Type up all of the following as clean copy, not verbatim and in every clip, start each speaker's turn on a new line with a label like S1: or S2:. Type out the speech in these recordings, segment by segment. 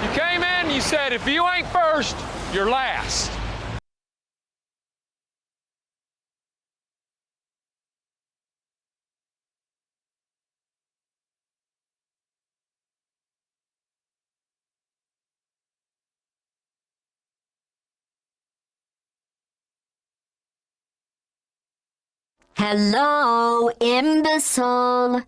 S1: You came in, you said, if you ain't first, you're last.
S2: Hello, imbecile.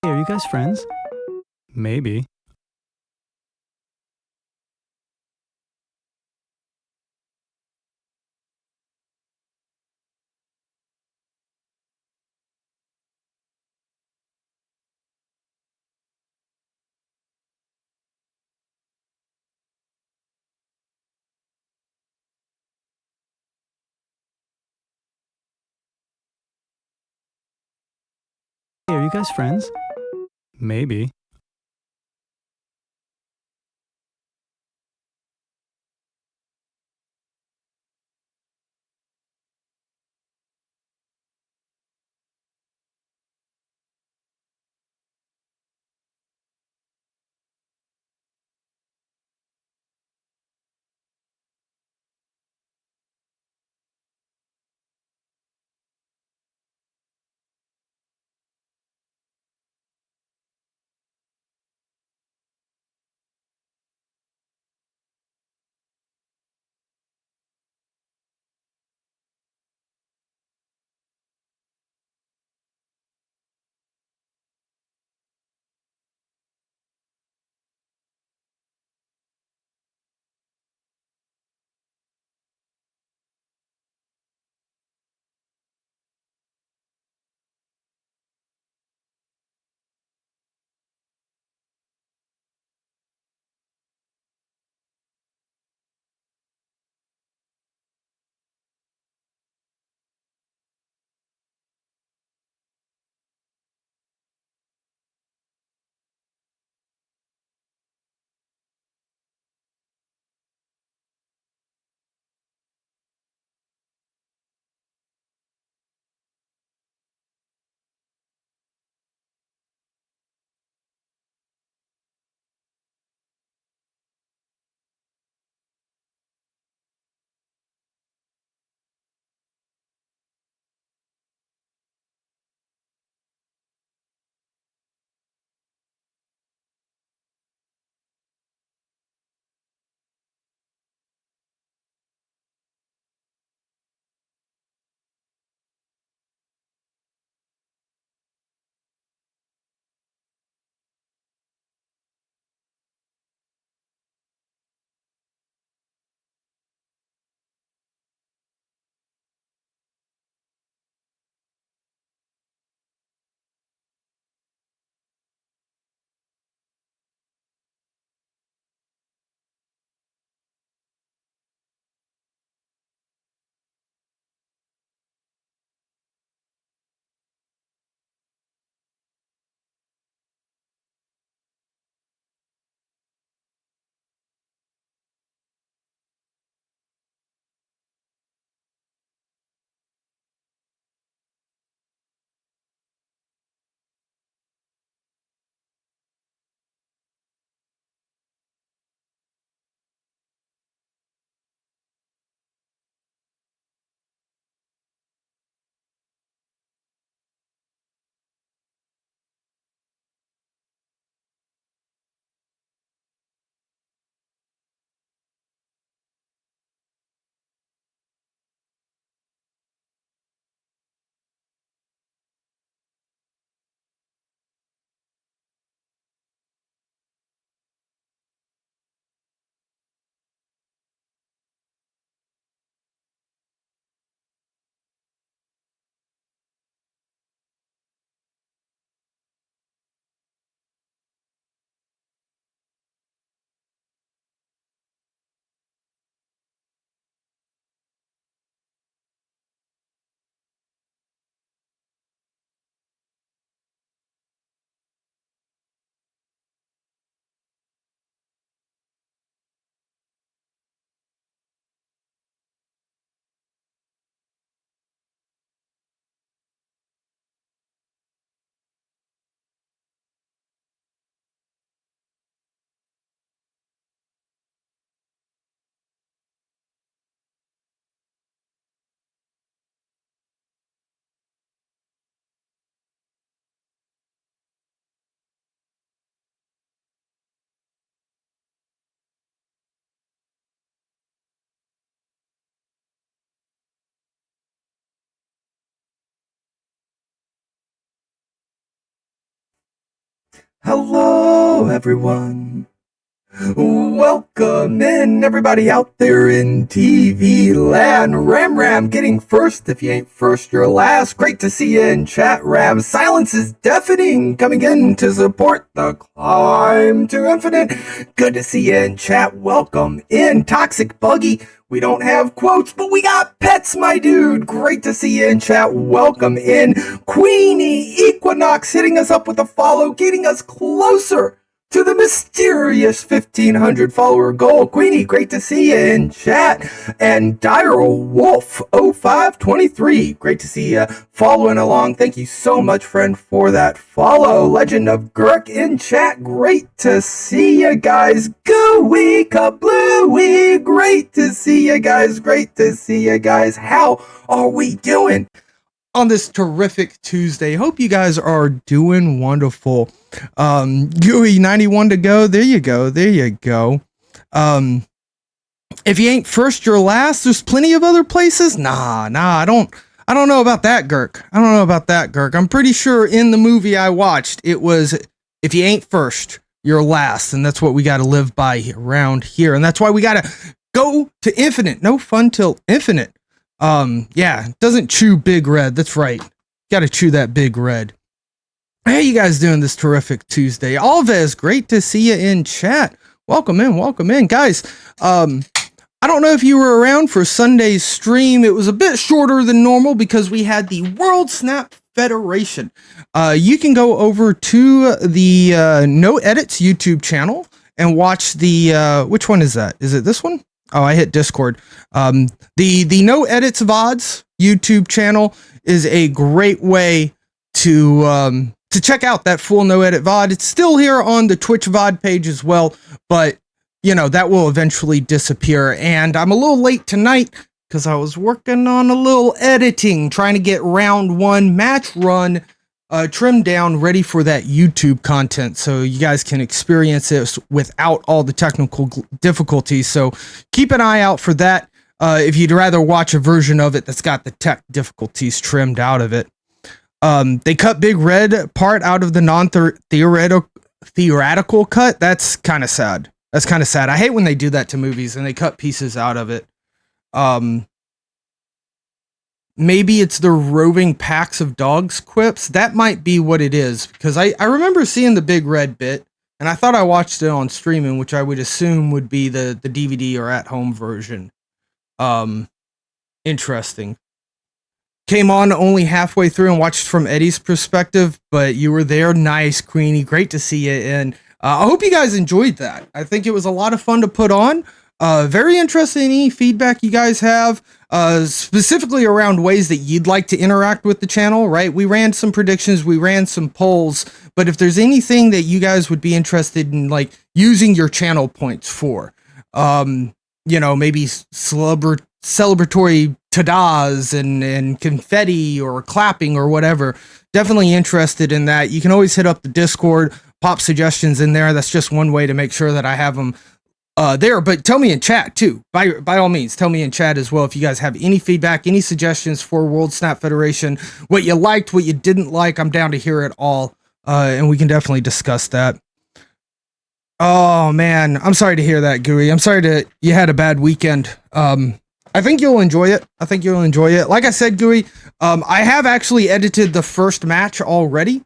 S3: Hey, are you guys friends? Maybe. Hey, are you guys friends? Maybe.
S4: Hello, everyone. Welcome in, everybody out there in TV land. Ram getting first. If you ain't first, you're last. Great to see you in chat, Ram. Silence is deafening. Coming in to support the climb to infinite. Good to see you in chat. Welcome in, Toxic Buggy. We don't have quotes, but we got pets, my dude. Great to see you in chat. Welcome in, Queenie Equinox, hitting us up with a follow, getting us closer to the mysterious 1,500 follower goal. Queenie, great to see you in chat. And Dire Wolf 0523, great to see you following along. Thank you so much, friend, for that follow. Legend of Gurk in chat, great to see you guys. Gooey kablooey, great to see you guys. Great to see you guys. How are we doing on this terrific Tuesday? Hope you guys are doing wonderful. Gooey 91 to go. There you go. If you ain't first, you're last. There's plenty of other places. Nah, I don't know about that, Gurk. I'm pretty sure in the movie I watched, it was, if you ain't first, you're last. And that's what we got to live by around here. And that's why we got to go to infinite. No fun till infinite. Doesn't chew Big Red. That's right. Got to chew that Big Red. How you guys doing this terrific Tuesday? Alves, great to see you in chat. Welcome in, guys. I don't know if you were around for Sunday's stream. It was a bit shorter than normal because we had the World Snap Federation. You can go over to the No Edits YouTube channel and watch the which one is that? Is it this one? Oh, I hit Discord. The No Edits VODs YouTube channel is a great way to check out that full No Edit VOD. It's still here on the Twitch VOD page as well, but that will eventually disappear. And I'm a little late tonight because I was working on a little editing, trying to get round 1 match run trimmed down, ready for that YouTube content, so you guys can experience it without all the technical difficulties. So keep an eye out for that if you'd rather watch a version of it that's got the tech difficulties trimmed out of it. They cut Big Red part out of the theoretical cut. That's kind of sad. I hate when they do that to movies and they cut pieces out of it. Maybe it's the roving packs of dogs quips. That might be what it is, because I remember seeing the Big Red bit and I thought I watched it on streaming, which I would assume would be the DVD or at home version. Interesting. Came on only halfway through and watched from Eddie's perspective, but you were there. Nice, Queenie. Great to see you. And I hope you guys enjoyed that. I think it was a lot of fun to put on. Very interested in any feedback you guys have, specifically around ways that you'd like to interact with the channel, right? We ran some predictions, we ran some polls, but if there's anything that you guys would be interested in, like, using your channel points for, maybe celebratory ta-das and confetti or clapping or whatever, definitely interested in that. You can always hit up the Discord, pop suggestions in there. That's just one way to make sure that I have them there. But tell me in chat too, by all means, tell me in chat as well if you guys have any feedback, any suggestions for World Snap Federation, what you liked, what you didn't like. I'm down to hear it all, and we can definitely discuss that. Oh man, I'm sorry to hear that, Gooey. I'm sorry that you had a bad weekend. I think you'll enjoy it. Like I said, Gooey, I have actually edited the first match already.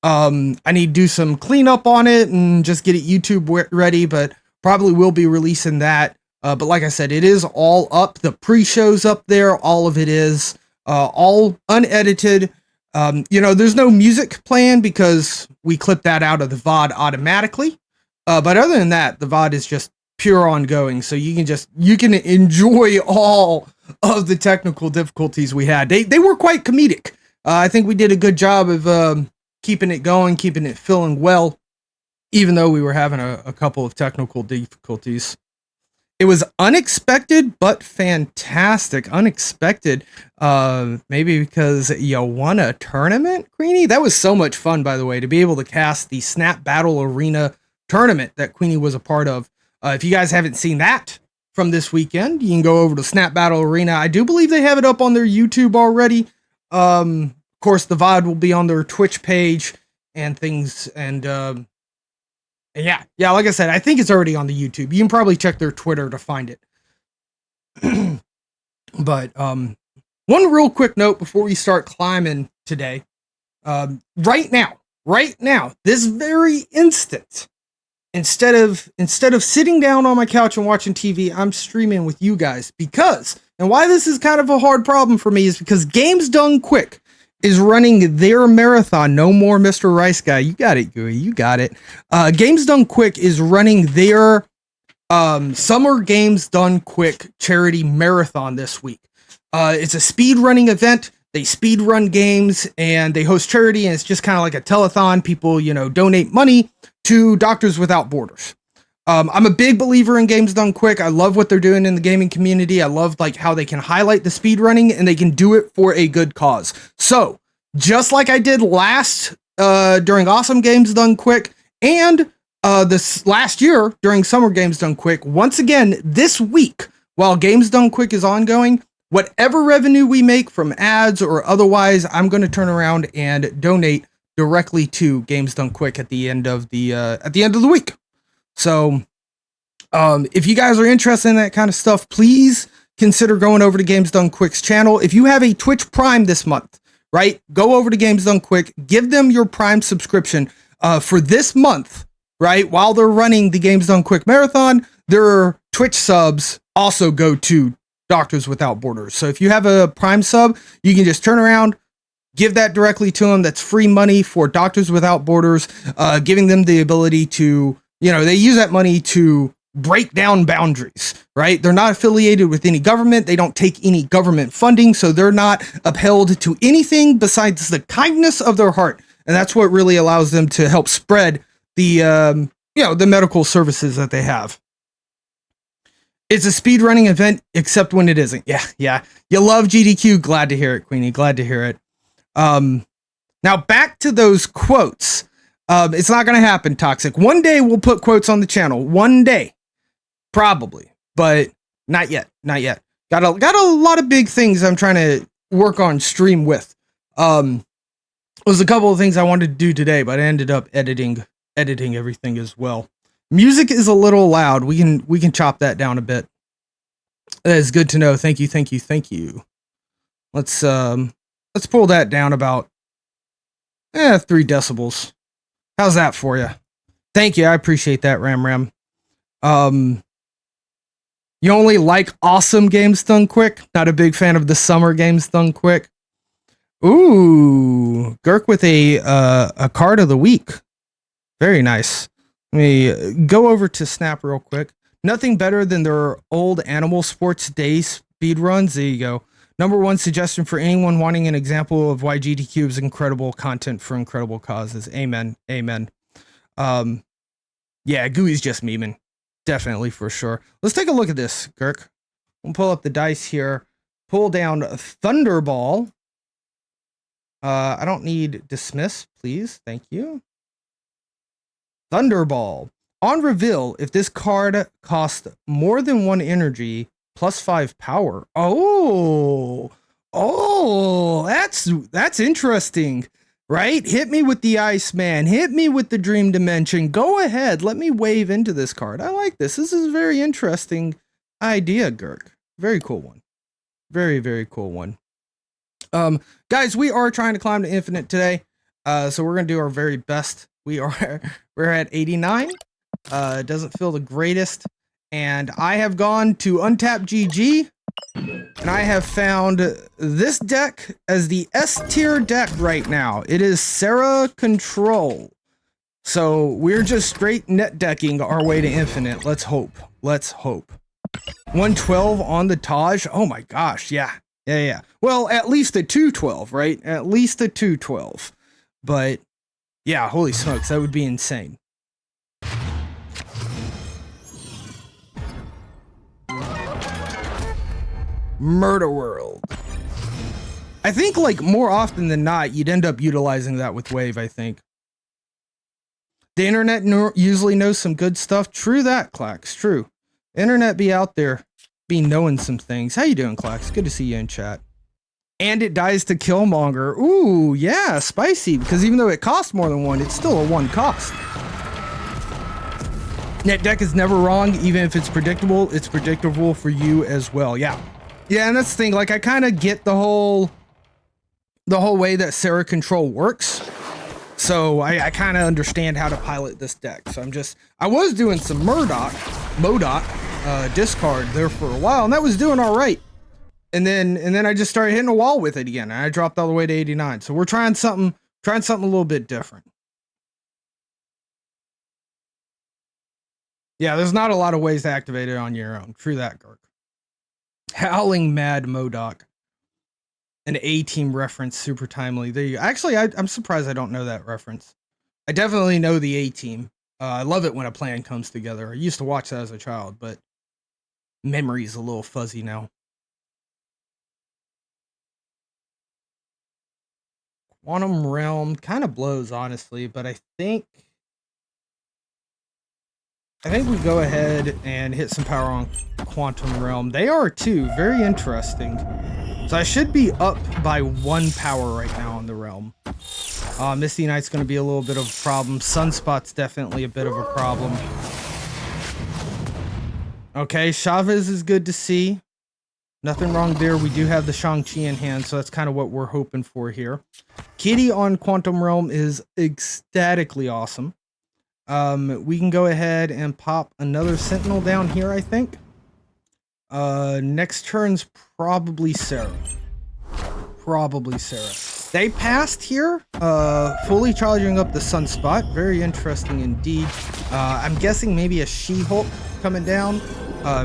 S4: I need to do some cleanup on it and just get it YouTube ready, but probably will be releasing that. But like I said, it is all up. The pre-show's up there. All of it is all unedited. There's no music playing because we clip that out of the VOD automatically. But other than that, the VOD is just pure ongoing. So you can enjoy all of the technical difficulties we had. They were quite comedic. I think we did a good job of keeping it going, keeping it feeling well, even though we were having a couple of technical difficulties. It was unexpected, but fantastic. Unexpected, maybe because you won a tournament, Queenie? That was so much fun, by the way, to be able to cast the Snap Battle Arena tournament that Queenie was a part of. If you guys haven't seen that from this weekend, you can go over to Snap Battle Arena. I do believe they have it up on their YouTube already. Of course, the VOD will be on their Twitch page and things, and Yeah, like I said, I think it's already on the YouTube. You can probably check their Twitter to find it. But one real quick note before we start climbing today. Right now, this very instant, instead of sitting down on my couch and watching TV, I'm streaming with you guys because, and why this is kind of a hard problem for me is because Games Done Quick is running their marathon. No more Mr. Rice Guy. You got it, Gooey. You got it. Games Done Quick is running their Summer Games Done Quick charity marathon this week. It's a speed running event. They speed run games and they host charity, and it's just kind of like a telethon. People, donate money to Doctors Without Borders. I'm a big believer in Games Done Quick. I love what they're doing in the gaming community. I love how they can highlight the speed running and they can do it for a good cause. So just like I did last during Awesome Games Done Quick and this last year during Summer Games Done Quick, once again this week while Games Done Quick is ongoing, whatever revenue we make from ads or otherwise, I'm going to turn around and donate directly to Games Done Quick at the end of the week. So, if you guys are interested in that kind of stuff, please consider going over to Games Done Quick's channel. If you have a Twitch Prime this month, right, go over to Games Done Quick, give them your Prime subscription for this month, right, while they're running the Games Done Quick marathon. Their Twitch subs also go to Doctors Without Borders. So if you have a Prime sub, you can just turn around, give that directly to them. That's free money for Doctors Without Borders, giving them the ability to, they use that money to break down boundaries, right? They're not affiliated with any government. They don't take any government funding. So they're not upheld to anything besides the kindness of their heart. And that's what really allows them to help spread the, the medical services that they have. It's a speedrunning event, except when it isn't. Yeah. You love GDQ. Glad to hear it, Queenie. Glad to hear it. Now back to those quotes. It's not going to happen, Toxic. One day we'll put quotes on the channel. One day. Probably. But not yet. Got a lot of big things I'm trying to work on stream with. There's a couple of things I wanted to do today, but I ended up editing everything as well. Music is a little loud. We can chop that down a bit. That is good to know. Thank you. Let's pull that down about 3 decibels. How's that for you? Thank you. I appreciate that, Ram. You only like Awesome Games Done Quick? Not a big fan of the Summer Games Done Quick? Ooh, Girk with a card of the week. Very nice. Let me go over to Snap real quick. Nothing better than their old Animal Sports Day speed runs. There you go. Number one suggestion for anyone wanting an example of why GDQ is incredible content for incredible causes. Amen. Yeah, Gooey's just memeing. Definitely, for sure. Let's take a look at this, Girk. We'll pull up the dice here. Pull down Thunderball. I don't need dismiss, please. Thank you. Thunderball. On reveal, if this card costs more than 1 energy, plus 5 power. Oh, that's interesting, right? Hit me with the Iceman. Hit me with the Dream Dimension. Go ahead. Let me wave into this card. I like this. This is a very interesting idea, Girk. Very cool one. Very, very cool one. Guys, we are trying to climb to infinite today. So we're going to do our very best. We're at 89. It doesn't feel the greatest. And I have gone to Untap GG, and I have found this deck as the S tier deck right now. It is Serra Control. So we're just straight net decking our way to infinite. Let's hope. 112 on the Taj. Oh my gosh. Yeah. Well, at least a 212, right? At least a 212. But yeah, holy smokes, that would be insane. Murder World. I think, like, more often than not, you'd end up utilizing that with Wave, I think. The internet usually knows some good stuff. True that, Clax. True. Internet be out there, be knowing some things. How you doing, Clax? Good to see you in chat. And it dies to Killmonger. Ooh, yeah, spicy. Because even though it costs more than 1, it's still a 1 cost. Net deck is never wrong, even if it's predictable. It's predictable for you as well. Yeah, and that's the thing. Like, I kind of get the whole way that Serra Control works, so I kind of understand how to pilot this deck. So I was doing some Modoc discard there for a while, and that was doing all right. And then I just started hitting a wall with it again, and I dropped all the way to 89. So we're trying something a little bit different. Yeah, there's not a lot of ways to activate it on your own. True that, Gark. Howling Mad Modoc. An A-Team reference, super timely. There you go. Actually, I'm surprised I don't know that reference. I definitely know the A-Team. I love it when a plan comes together. I used to watch that as a child, but memory's a little fuzzy now. Quantum Realm kind of blows, honestly, but I think we go ahead and hit some power on Quantum Realm. They are too. Very interesting. So I should be up by 1 power right now on the Realm. Misty Knight's going to be a little bit of a problem. Sunspot's definitely a bit of a problem. Okay, Chavez is good to see. Nothing wrong there. We do have the Shang-Chi in hand, so that's kind of what we're hoping for here. Kitty on Quantum Realm is ecstatically awesome. We can go ahead and pop another Sentinel down here, I think. Next turn's probably Serra. They passed here, fully charging up the Sunspot. Very interesting indeed. I'm guessing maybe a She-Hulk coming down.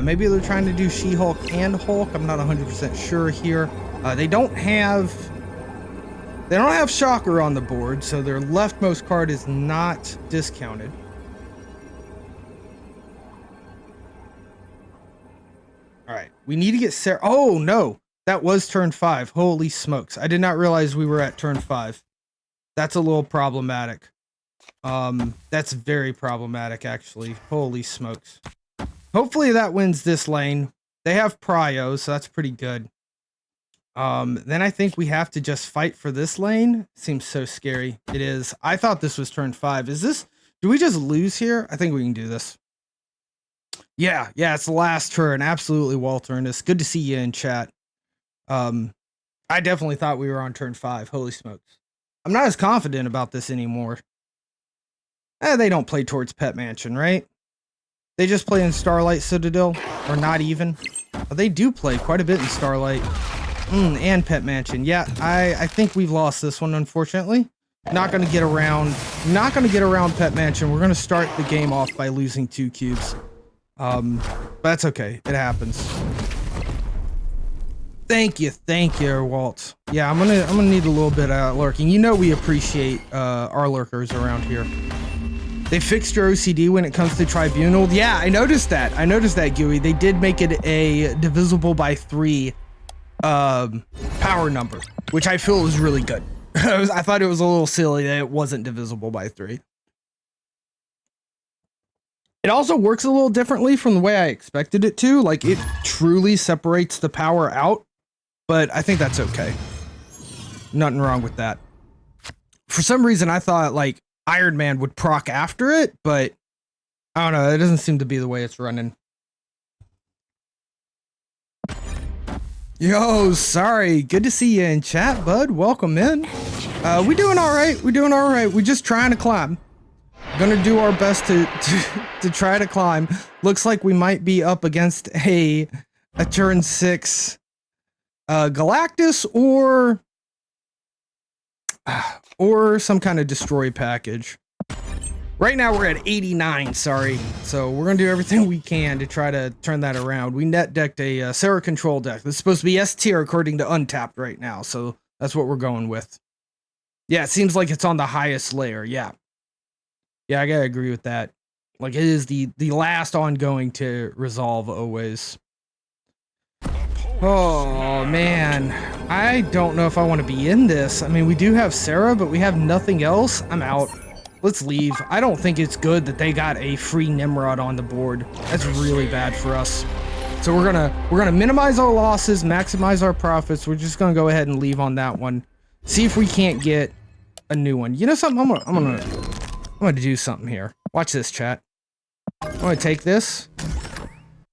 S4: Maybe they're trying to do She-Hulk and Hulk. I'm not 100% sure here. They don't have Shocker on the board, so their leftmost card is not discounted. All right, we need to get Serra. Oh no, that was turn 5. Holy smokes! I did not realize we were at turn 5. That's a little problematic. That's very problematic, actually. Holy smokes! Hopefully that wins this lane. They have Prio, so that's pretty good. Then I think we have to just fight for this lane. Seems so scary. It is. I thought this was turn 5. Do we just lose here? I think we can do this. Yeah, it's the last turn. Absolutely, Walter. And it's good to see you in chat. I definitely thought we were on turn 5. Holy smokes. I'm not as confident about this anymore. They don't play towards Pet Mansion, right? They just play in Starlight Citadel, or not even. They do play quite a bit in Starlight and Pet Mansion. Yeah, I think we've lost this one, unfortunately. Not gonna get around Pet Mansion. We're gonna start the game off by losing 2 cubes. But that's okay. It happens. Thank you, Walt. Yeah, I'm gonna need a little bit of lurking. You know we appreciate our lurkers around here. They fixed your OCD when it comes to Tribunal. Yeah, I noticed that, Gooey. They did make it a divisible by 3 power number, which I feel was really good. I thought it was a little silly that it wasn't divisible by 3. It also works a little differently from the way I expected it to. Like, it truly separates the power out, but I think that's okay. Nothing wrong with that. For some reason, I thought, like, Iron Man would proc after it, but I don't know. It doesn't seem to be the way it's running. Yo, sorry. Good to see you in chat, bud. Welcome in. We doing all right. We're just trying to climb. Gonna do our best to try to climb. Looks like we might be up against a turn 6 Galactus or some kind of destroy package. Right now we're at 89, sorry. So we're gonna do everything we can to try to turn that around. We net decked a Serra Control deck. This is supposed to be S tier according to Untapped right now, so that's what we're going with. Yeah, it seems like it's on the highest layer. Yeah, I gotta agree with that. Like, it is the last ongoing to resolve always. Oh man, I don't know if I want to be in this. I mean, we do have Serra, but we have nothing else. I'm out. Let's leave. I don't think it's good that they got a free Nimrod on the board. That's really bad for us. So we're gonna minimize our losses, maximize our profits. We're just gonna go ahead and leave on that one. See if we can't get a new one. You know something? I'm gonna do something here. Watch this, chat. I'm going to take this.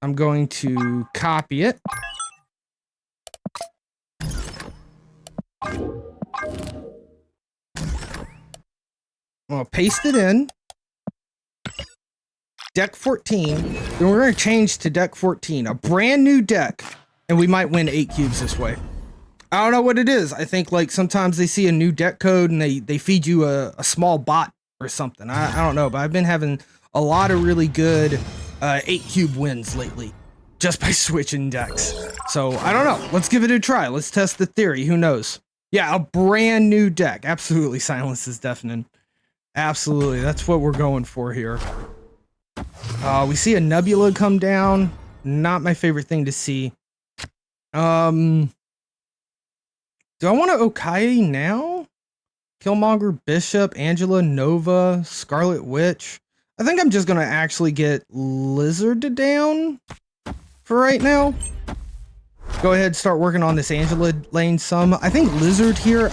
S4: I'm going to copy it. I'm going to paste it in. Deck 14. Then we're going to change to deck 14. A brand new deck. And we might win 8 cubes this way. I don't know what it is. I think like sometimes they see a new deck code and they feed you a small bot or something. I don't know. But I've been having a lot of really good 8 cube wins lately. Just by switching decks. So I don't know. Let's give it a try. Let's test the theory. Who knows? Yeah, a brand new deck. Absolutely. Silence is deafening. Absolutely. That's what we're going for here. We see a Nebula come down. Not my favorite thing to see. Do I want to Okai now? Killmonger, Bishop, Angela, Nova, Scarlet Witch. I think I'm just going to actually get Lizard down for right now. Go ahead, start working on this Angela lane some. I think Lizard here,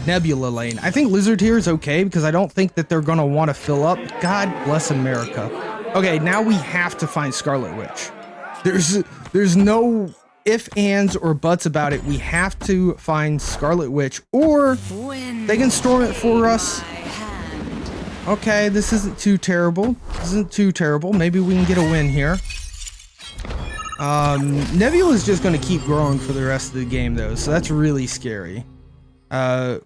S4: Nebula lane. I think Lizard here is okay because I don't think that they're going to want to fill up. God bless America. Okay, now we have to find Scarlet Witch. There's no if, ands, or buts about it. We have to find Scarlet Witch, or they can storm it for us. Okay, this isn't too terrible. Maybe we can get a win here. Nebula is just going to keep growing for the rest of the game, though, so that's really scary. Oh,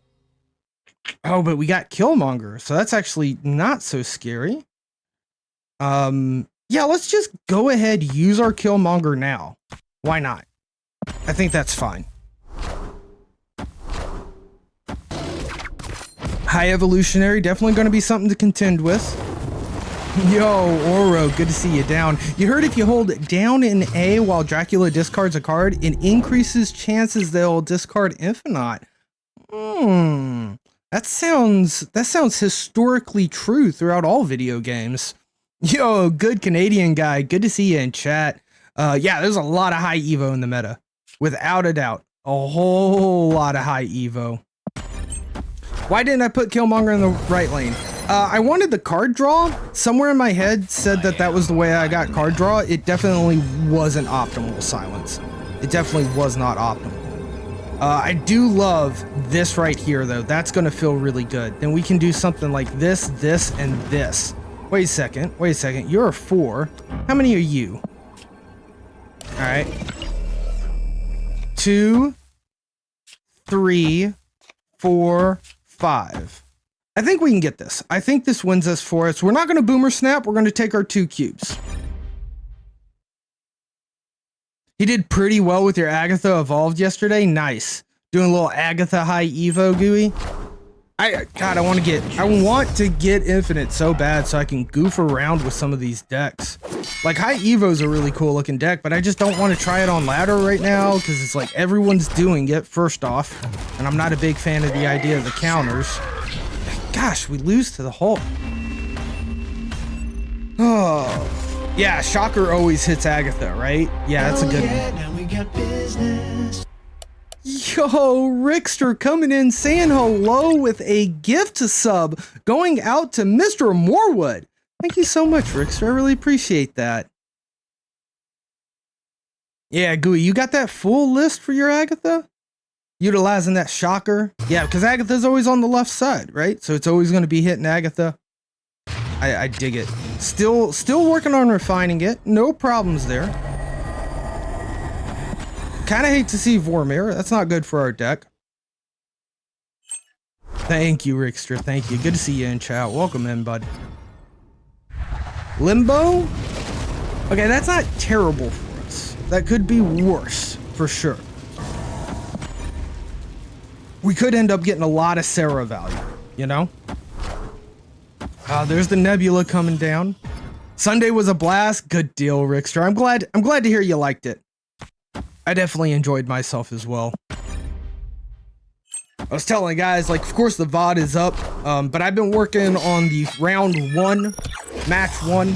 S4: but we got Killmonger, so that's actually not so scary. Yeah, let's just go ahead, use our Killmonger now. Why not? I think that's fine. High Evolutionary, definitely going to be something to contend with. Yo, Oro, good to see you down. You heard if you hold down in A while Dracula discards a card, it increases chances they'll discard Infinite. That sounds historically true throughout all video games. Yo, good Canadian guy, good to see you in chat. Yeah, there's a lot of high Evo in the meta. Without a doubt. A whole lot of high Evo. Why didn't I put Killmonger in the right lane? I wanted the card draw. Somewhere in my head said that was the way I got card draw. It definitely wasn't optimal, Silence. It definitely was not optimal. I do love this right here, though. That's going to feel really good. Then we can do something like this, this, and this. Wait a second. You're a 4. How many are you? All right. 2, 3, 4, 5. I think we can get this. I think this wins us for us. We're not going to Boomer Snap. We're going to take our 2 cubes. He did pretty well with your Agatha Evolved yesterday. Nice. Doing a little Agatha High Evo, Gooey. I want to get Infinite so bad so I can goof around with some of these decks. Like High Evo's a really cool looking deck, but I just don't want to try it on ladder right now because it's like everyone's doing it first off, and I'm not a big fan of the idea of the counters. Gosh, we lose to the Hulk. Oh, yeah, Shocker always hits Agatha, right? Yeah, that's a good one.
S5: Now we got business.
S4: Yo, Rickster coming in saying hello with a gift sub going out to Mr. Morwood. Thank you so much, Rickster. I really appreciate that. Yeah, Gooey, you got that full list for your Agatha? Utilizing that Shocker? Yeah, because Agatha's always on the left side, right? So it's always going to be hitting Agatha. I dig it. Still working on refining it. No problems there. Kind of hate to see Vormir. That's not good for our deck. Thank you, Rickster. Thank you. Good to see you in chat. Welcome in, bud. Limbo? Okay, that's not terrible for us. That could be worse, for sure. We could end up getting a lot of Sarah value, you know? There's the Nebula coming down. Sunday was a blast. Good deal, Rickster. I'm glad to hear you liked it. I definitely enjoyed myself as well. I was telling guys, like, of course the VOD is up, but I've been working on the round 1, match 1,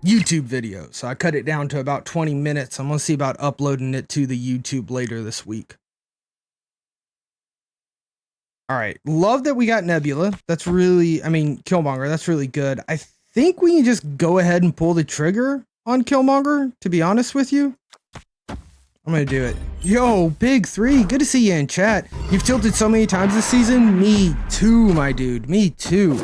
S4: YouTube video. So I cut it down to about 20 minutes. I'm gonna see about uploading it to the YouTube later this week. All right. Love that we got Nebula. That's really, I mean, Killmonger. That's really good. I think we can just go ahead and pull the trigger on Killmonger, to be honest with you. I'm going to do it. Yo, Big 3. Good to see you in chat. You've tilted so many times this season. Me too, my dude. Me too.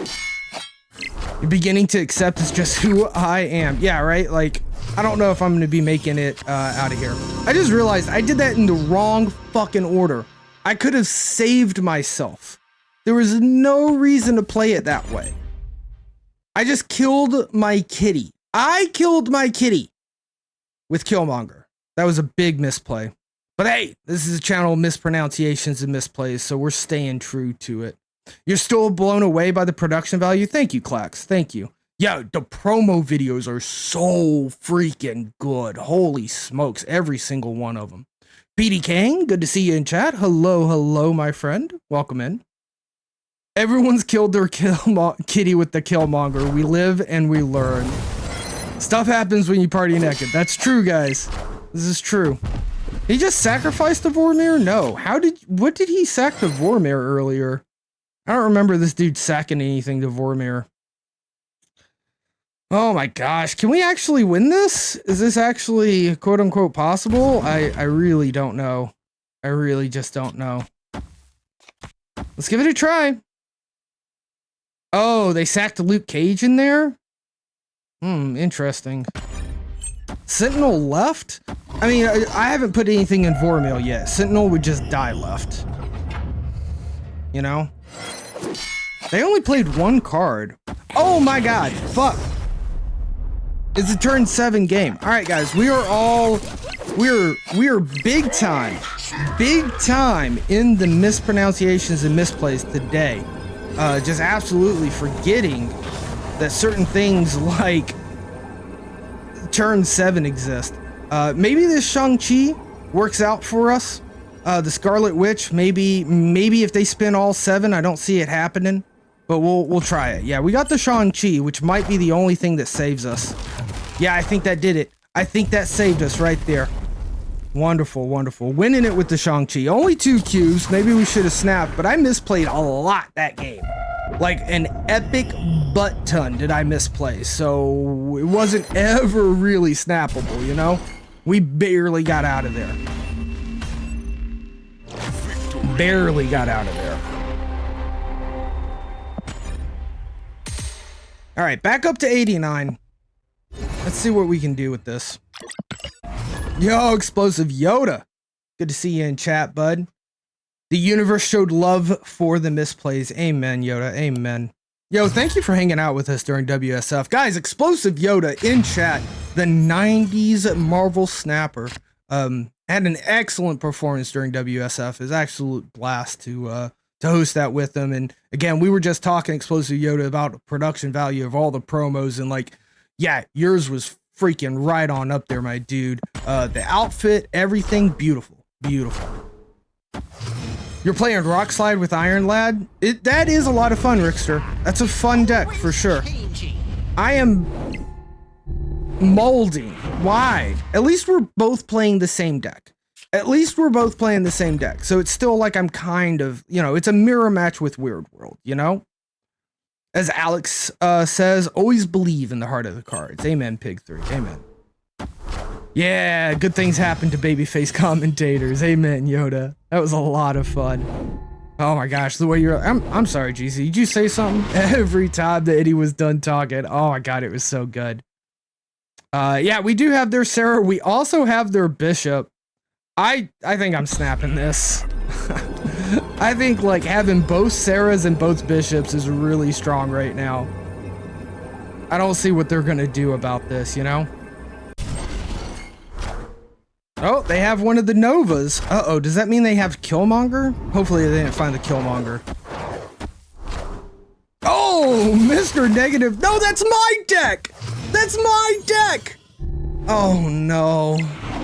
S4: You're beginning to accept it's just who I am. Yeah, right? Like, I don't know if I'm going to be making it out of here. I just realized I did that in the wrong fucking order. I could have saved myself. There was no reason to play it that way. I just killed my kitty. I killed my kitty with Killmonger. That was a big misplay. But hey, this is a channel of mispronunciations and misplays, so we're staying true to it. You're still blown away by the production value? Thank you, Clax. Thank you. Yeah, the promo videos are so freaking good. Holy smokes, every single one of them. PD Kang, good to see you in chat. Hello, hello, my friend. Welcome in. Everyone's killed their kitty with the Killmonger. We live and we learn. Stuff happens when you party naked. That's true, guys. This is true. He just sacrificed the Vormir? No. What did he sack to Vormir earlier? I don't remember this dude sacking anything to Vormir. Oh my gosh. Can we actually win this? Is this actually quote unquote possible? I really don't know. I really just don't know. Let's give it a try. Oh, they sacked Luke Cage in there? Interesting. Sentinel left? I mean, I haven't put anything in Vormir yet. Sentinel would just die left. You know? They only played one card. Oh my god, fuck. It's a turn 7 game. Alright guys, we are big time in the mispronunciations and misplays today. Just absolutely forgetting that certain things like turn 7 exist. Maybe this Shang-Chi works out for us. The Scarlet Witch, maybe if they spin all 7, I don't see it happening, but we'll try it. Yeah, we got the Shang-Chi, which might be the only thing that saves us. Yeah, I think that did it. I think that saved us right there. Wonderful, wonderful. Winning it with the Shang-Chi. Only 2 cubes. Maybe we should have snapped, but I misplayed a lot that game. Like an epic butt ton did I misplay, so it wasn't ever really snappable, you know? We barely got out of there. Barely got out of there. All right, back up to 89. Let's see what we can do with this. Yo, Explosive Yoda. Good to see you in chat, bud. The universe showed love for the misplays. Amen, Yoda. Amen. Yo, thank you for hanging out with us during WSF. Guys, Explosive Yoda in chat. The 90s Marvel Snapper. Had an excellent performance during WSF. It's an absolute blast to host that with them. And again, we were just talking, Explosive Yoda, about the production value of all the promos. And like, yeah, yours was freaking right on up there, my dude. The outfit, everything, beautiful. Beautiful. You're playing Rock Slide with Iron Lad? That is a lot of fun, Rickster. That's a fun deck for sure. I am molding. Why? At least we're both playing the same deck. At least we're both playing the same deck. So it's still like I'm kind of, you know, it's a mirror match with Weird World, you know? As Alex says, always believe in the heart of the cards. Amen, Pig3. Amen. Yeah, good things happen to babyface commentators. Amen, Yoda. That was a lot of fun. Oh my gosh, the way you're... I'm sorry, GC. Did you say something? Every time that Eddie was done talking. Oh my god, it was so good. Yeah, we do have their Sarah. We also have their Bishop. I think I'm snapping this. I think like having both Sarahs and both Bishops is really strong right now. I don't see what they're gonna do about this, you know? Oh, they have one of the Novas. Uh-oh, does that mean they have Killmonger? Hopefully they didn't find the Killmonger. Oh, Mr. Negative. No, that's my deck! That's my deck! Oh, no.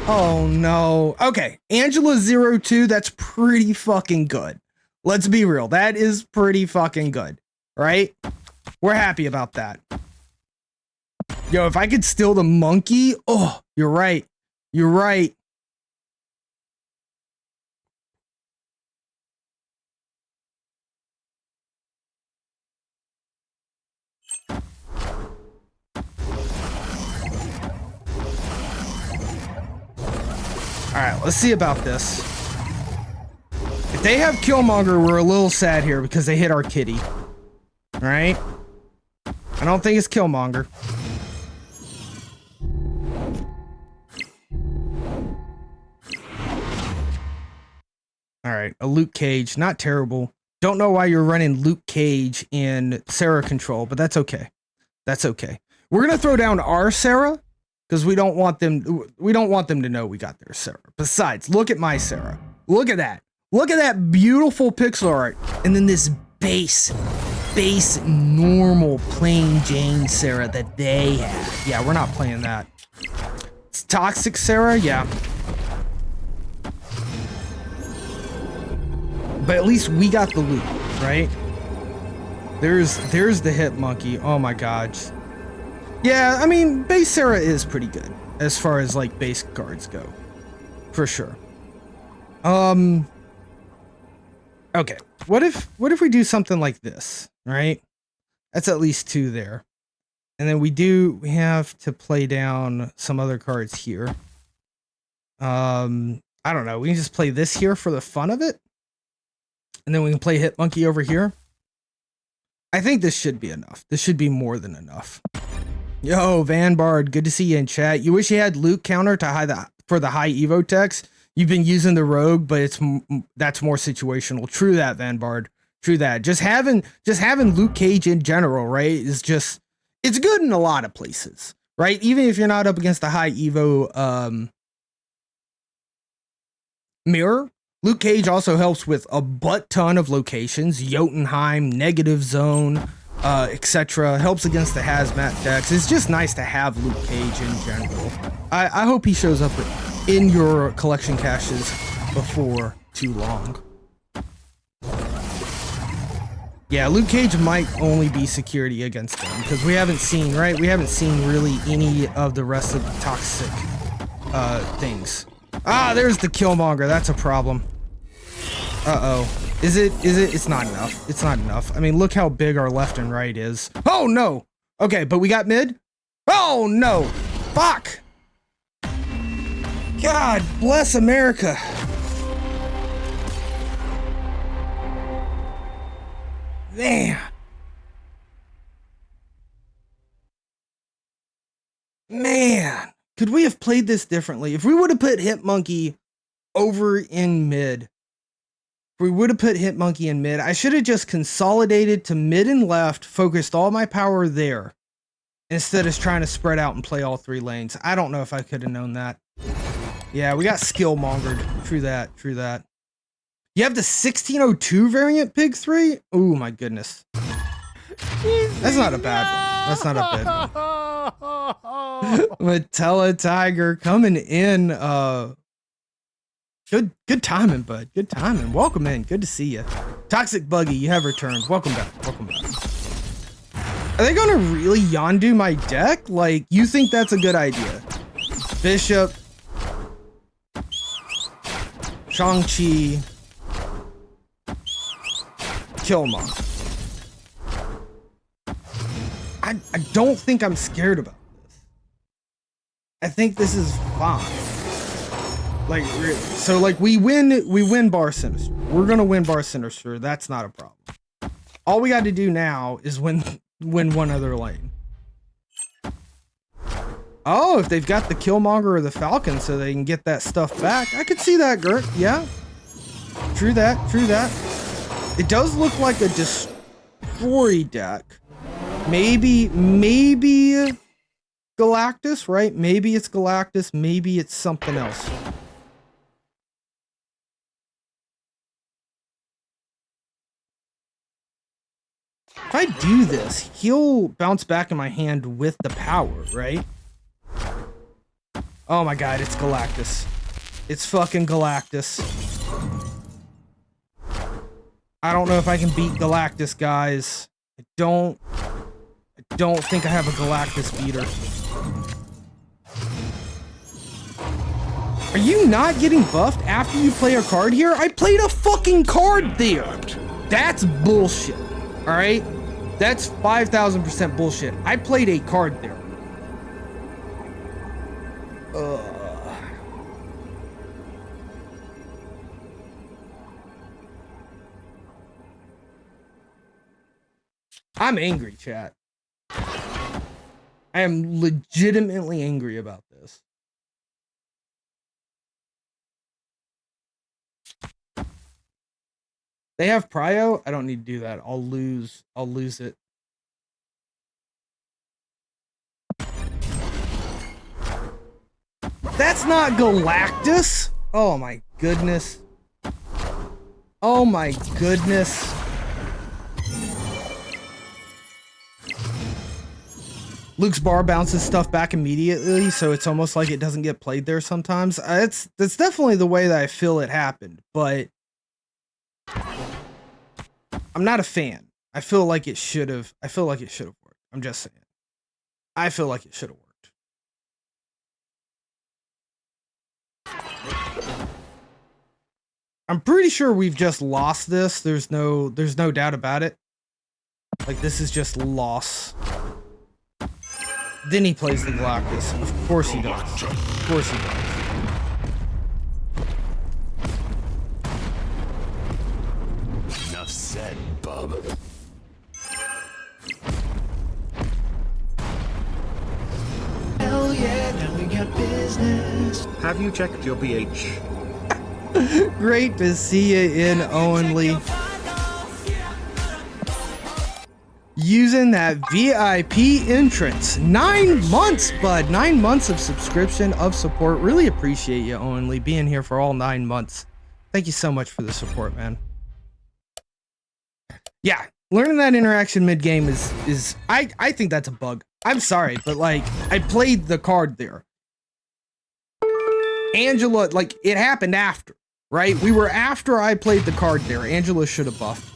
S4: Oh, no. Okay, Angela02, that's pretty fucking good. Let's be real. That is pretty fucking good, right? We're happy about that. Yo, if I could steal the monkey... Oh, you're right. You're right. Alright, let's see about this. If they have Killmonger, we're a little sad here because they hit our kitty. Alright? I don't think it's Killmonger. Alright, a Luke Cage. Not terrible. Don't know why you're running Luke Cage in Sarah control, but that's okay. That's okay. We're gonna throw down our Sarah because we don't want them to know we got their Sarah. Besides, look at my Sarah. Look at that. Look at that beautiful pixel art. And then this base normal plain Jane Sarah that they have. Yeah, we're not playing that. It's toxic Sarah, yeah. But at least we got the loot, right? There's the hit monkey. Oh my gosh. Yeah, I mean, base Sarah is pretty good as far as like base cards go. For sure. Okay. What if we do something like this, right? That's at least 2 there. And then we have to play down some other cards here. I don't know. We can just play this here for the fun of it. And then we can play Hit Monkey over here. I think this should be enough. This should be more than enough. Yo, Vanbard, good to see you in chat. You wish you had Luke counter for the high Evo text. You've been using the Rogue, but that's more situational. True that, Vanbard. True that. Just having Luke Cage in general, right, is just, it's good in a lot of places, right? Even if you're not up against the high Evo mirror. Luke Cage also helps with a butt ton of locations, Jotunheim, Negative Zone, etc. Helps against the Hazmat decks. It's just nice to have Luke Cage in general. I hope he shows up in your collection caches before too long. Yeah, Luke Cage might only be security against them because we haven't seen, right? We haven't seen really any of the rest of the toxic things. Ah, there's the Killmonger. That's a problem. Uh-oh. Is it? It's not enough. It's not enough. I mean, look how big our left and right is. Oh, no. Okay, but we got mid. Oh, no. Fuck. God bless America. Man. Man. Could we have played this differently? If we would have put Hit Monkey over in mid. If we would have put Hit Monkey in mid, I should have just consolidated to mid and left, focused all my power there, instead of trying to spread out and play all 3 lanes. I don't know if I could have known that. Yeah, we got skill mongered. True that, true that. You have the 1602 variant, Pig 3? Oh my goodness. That's not a bad one. That's not a bad one. Matella Tiger coming in. Good timing, bud. Good timing. Welcome in. Good to see you. Toxic Buggy, you have returned. Welcome back. Welcome back. Are they gonna really Yondu my deck? Like, you think that's a good idea? Bishop. Shang-Chi. Killmonger. I don't think I'm scared about this. I think this is fine. Like, so like we win Bar Sinister. We're gonna win Bar Sinister. That's not a problem. All we got to do now is win one other lane. Oh, if they've got the Killmonger or the Falcon so they can get that stuff back. I could see that, Gert. Yeah. True that. True that. It does look like a destroy deck. Maybe Galactus, right? Maybe it's Galactus. Maybe it's something else. If I do this, he'll bounce back in my hand with the power, right? Oh my god, it's Galactus. It's fucking Galactus. I don't know if I can beat Galactus, guys. I don't think I have a Galactus beater. Are you not getting buffed after you play a card here? I played a fucking card there. That's bullshit. All right? That's 5,000% bullshit. I played a card there. I'm angry, chat. I am legitimately angry about this. They have Prio? I don't need to do that. I'll lose it. That's not Galactus. Oh my goodness. Oh my goodness. Luke's bar bounces stuff back immediately, so it's almost like it doesn't get played there sometimes. That's definitely the way that I feel it happened, but I'm not a fan. I feel like it should have worked. I'm just saying. I feel like it should have worked. I'm pretty sure we've just lost this. There's no doubt about it. Like, this is just loss. Then he plays the Galactus. Of course he does. Of course he does.
S5: Enough said, bub. Hell yeah, now we got business.
S6: Have you checked your pH?
S4: Great to see you in, Owen Lee. Using that VIP entrance. 9 months, bud. 9 months of subscription, of support. Really appreciate you, Owen Lee, being here for all 9 months. Thank you so much for the support, man. Yeah, learning that interaction mid-game is I think that's a bug. I'm sorry, but like, I played the card there. Angela, like, it happened after, right? We were after I played the card there. Angela should have buffed.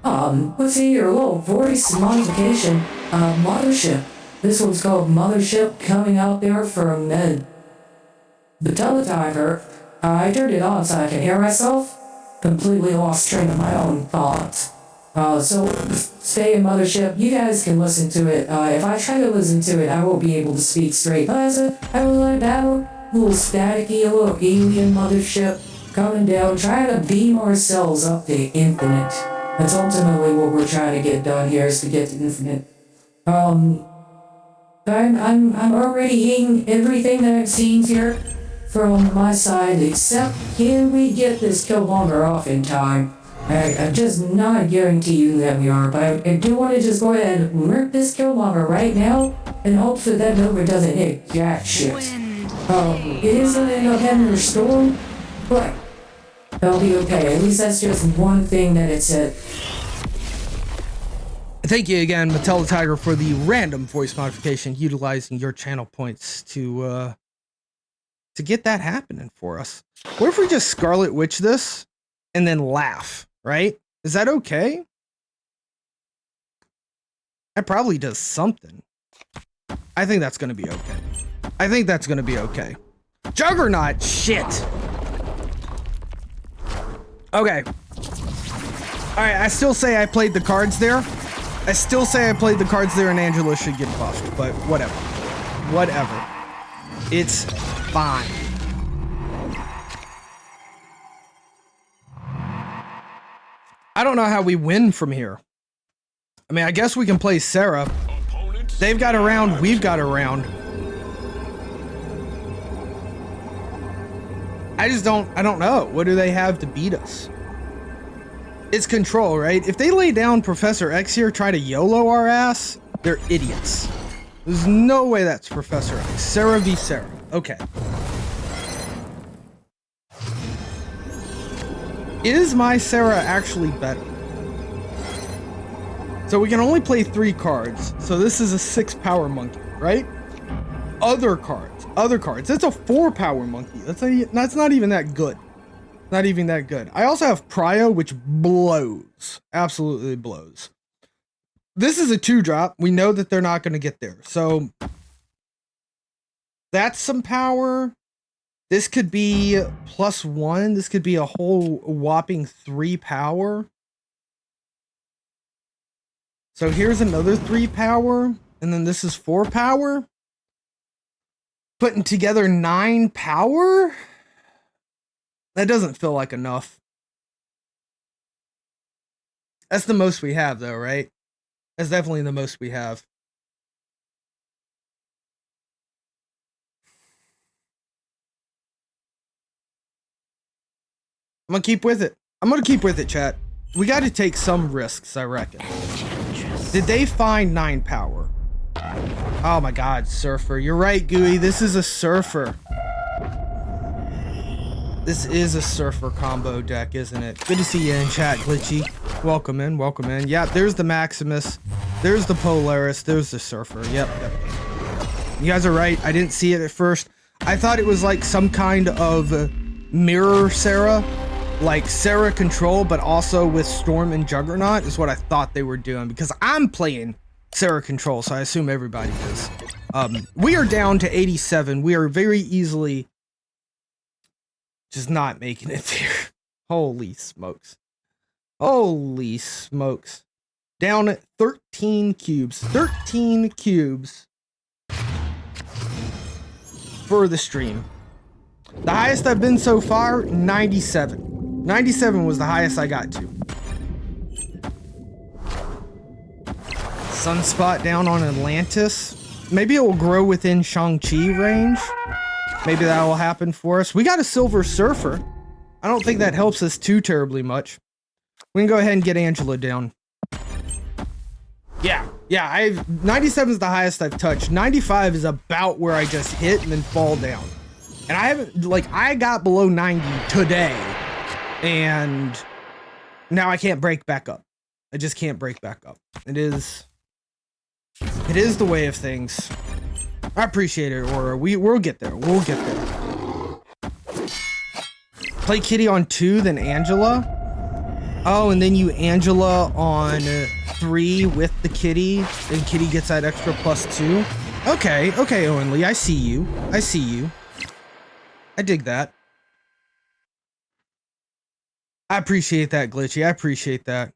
S7: Let's see your little voice modification. Mothership. This one's called Mothership, coming out there from the teletimer. I turned it on so I can hear myself. Completely lost train of my own thoughts. So stay in Mothership. You guys can listen to it. If I try to listen to it, I won't be able to speak straight. But I was like that one, a little staticky, a little alien Mothership coming down, trying to beam ourselves up to infinite. That's ultimately what we're trying to get done here, is to get to infinite. I'm already hating everything that I've seen here from my side, except can we get this Killmonger off in time? I'm just not guaranteeing that we are, but I do want to just go ahead and murk this Killmonger right now and hope that Nova doesn't hit jack shit. It is gonna end up having a storm, but that'll be okay. At least that's just one thing that it said.
S4: Thank you again, Mattel Tiger, for the random voice modification, utilizing your channel points to get that happening for us. What if we just Scarlet Witch this and then laugh, right? Is that okay? That probably does something. I think that's gonna be okay. I think that's gonna be okay. Juggernaut, shit. Okay. Alright, I still say I played the cards there. And Angela should get buffed, but whatever. Whatever. It's fine. I don't know how we win from here. I mean, I guess we can play Sarah. They've got a round, we've got a round. I don't know. What do they have to beat us? It's control, right? If they lay down Professor X here, try to YOLO our ass, they're idiots. There's no way that's Professor X. Sarah v. Sarah. Okay. Is my Sarah actually better? So we can only play 3 cards. So this is a 6 power monkey, right? Other cards. It's a 4 power monkey. That's not even that good. Not even that good. I also have Prio, which blows. Absolutely blows. This is a 2-drop. We know that they're not going to get there. So that's some power. This could be +1. This could be a whole whopping 3 power. So here's another 3 power, and then this is 4 power. Putting together 9 power? That doesn't feel like enough. That's the most we have, though, right? That's definitely the most we have. I'm gonna keep with it. I'm gonna keep with it, chat. We gotta take some risks, I reckon. Did they find 9 power? Oh my god, Surfer. You're right, Gooey. This is a Surfer. This is a Surfer combo deck, isn't it? Good to see you in chat, Glitchy. Welcome in, welcome in. Yeah, there's the Maximus. There's the Polaris. There's the Surfer. Yep. You guys are right. I didn't see it at first. I thought it was like some kind of mirror Sarah. Like Sarah Control, but also with Storm and Juggernaut is what I thought they were doing, because I'm playing Sarah Control, so I assume everybody is. We are down to 87. We are very easily just not making it there. Holy smokes. Holy smokes. Down at 13 cubes. 13 cubes for the stream. The highest I've been so far, 97. 97 was the highest I got to. Sunspot down on Atlantis. Maybe it will grow within Shang-Chi range. Maybe that will happen for us. We got a Silver Surfer. I don't think that helps us too terribly much. We can go ahead and get Angela down. Yeah, 97 is the highest I've touched. 95 is about where I just hit and then fall down. And I haven't, like, I got below 90 today. And now I can't break back up. I just can't break back up. It is the way of things. I appreciate it, Aura. We'll get there. We'll get there. Play Kitty on 2, then Angela. Oh, and then you Angela on 3 with the Kitty. Then Kitty gets that extra +2. Okay, Owen Lee. I see you. I dig that. I appreciate that, Glitchy. I appreciate that.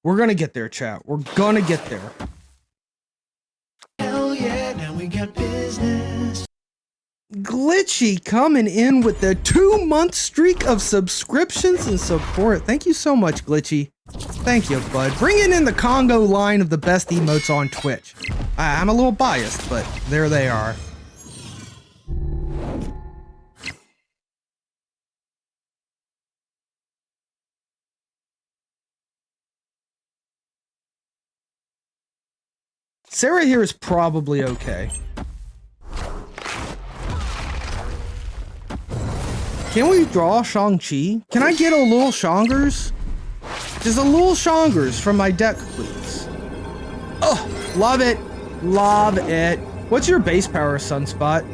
S4: We're gonna get there, chat. We're gonna get there.
S5: Hell yeah, now we got business.
S4: Glitchy coming in with the 2-month streak of subscriptions and support. Thank you so much, Glitchy. Thank you, bud. Bringing in the Congo line of the best emotes on Twitch. I'm a little biased, but there they are. Sarah here is probably okay. Can we draw Shang-Chi? Can I get a little Shangers? Just a little Shangers from my deck, please. Oh, love it. Love it. What's your base power, Sunspot?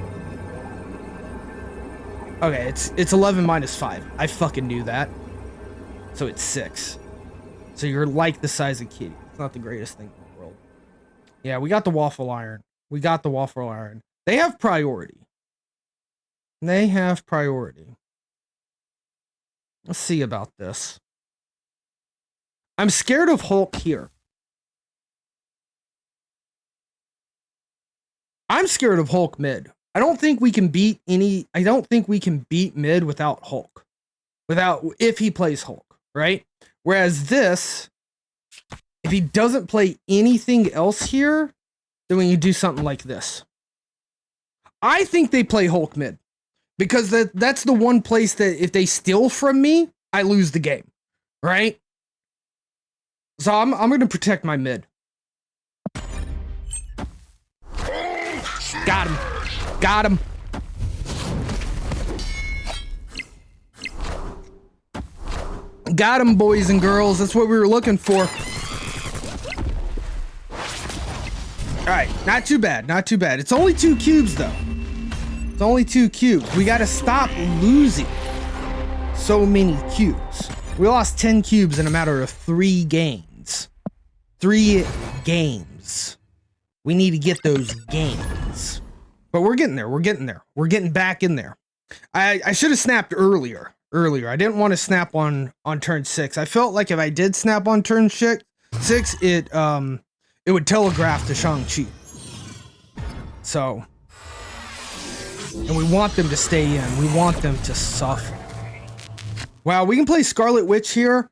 S4: Okay, it's 11 minus 5. I fucking knew that. So it's 6. So you're like the size of Kitty. It's not the greatest thing. Yeah, we got the Waffle Iron. They have priority. Let's see about this. I'm scared of Hulk here. I'm scared of Hulk mid. I don't think we can beat mid without Hulk. If he plays Hulk, right? Whereas this, if he doesn't play anything else here, then we can do something like this. I think they play Hulk mid, because that's the one place that if they steal from me, I lose the game, right? So I'm going to protect my mid. Got him. Got him, boys and girls. That's what we were looking for. Alright, not too bad. It's only 2 cubes, though. We gotta stop losing so many cubes. We lost 10 cubes in a matter of 3 games. 3 games. We need to get those games. But we're getting there. We're getting back in there. I should have snapped earlier. I didn't want to snap on turn 6. I felt like if I did snap on turn 6, it would telegraph to Shang-Chi. So, and we want them to stay in. We want them to suffer. Wow, we can play Scarlet Witch here.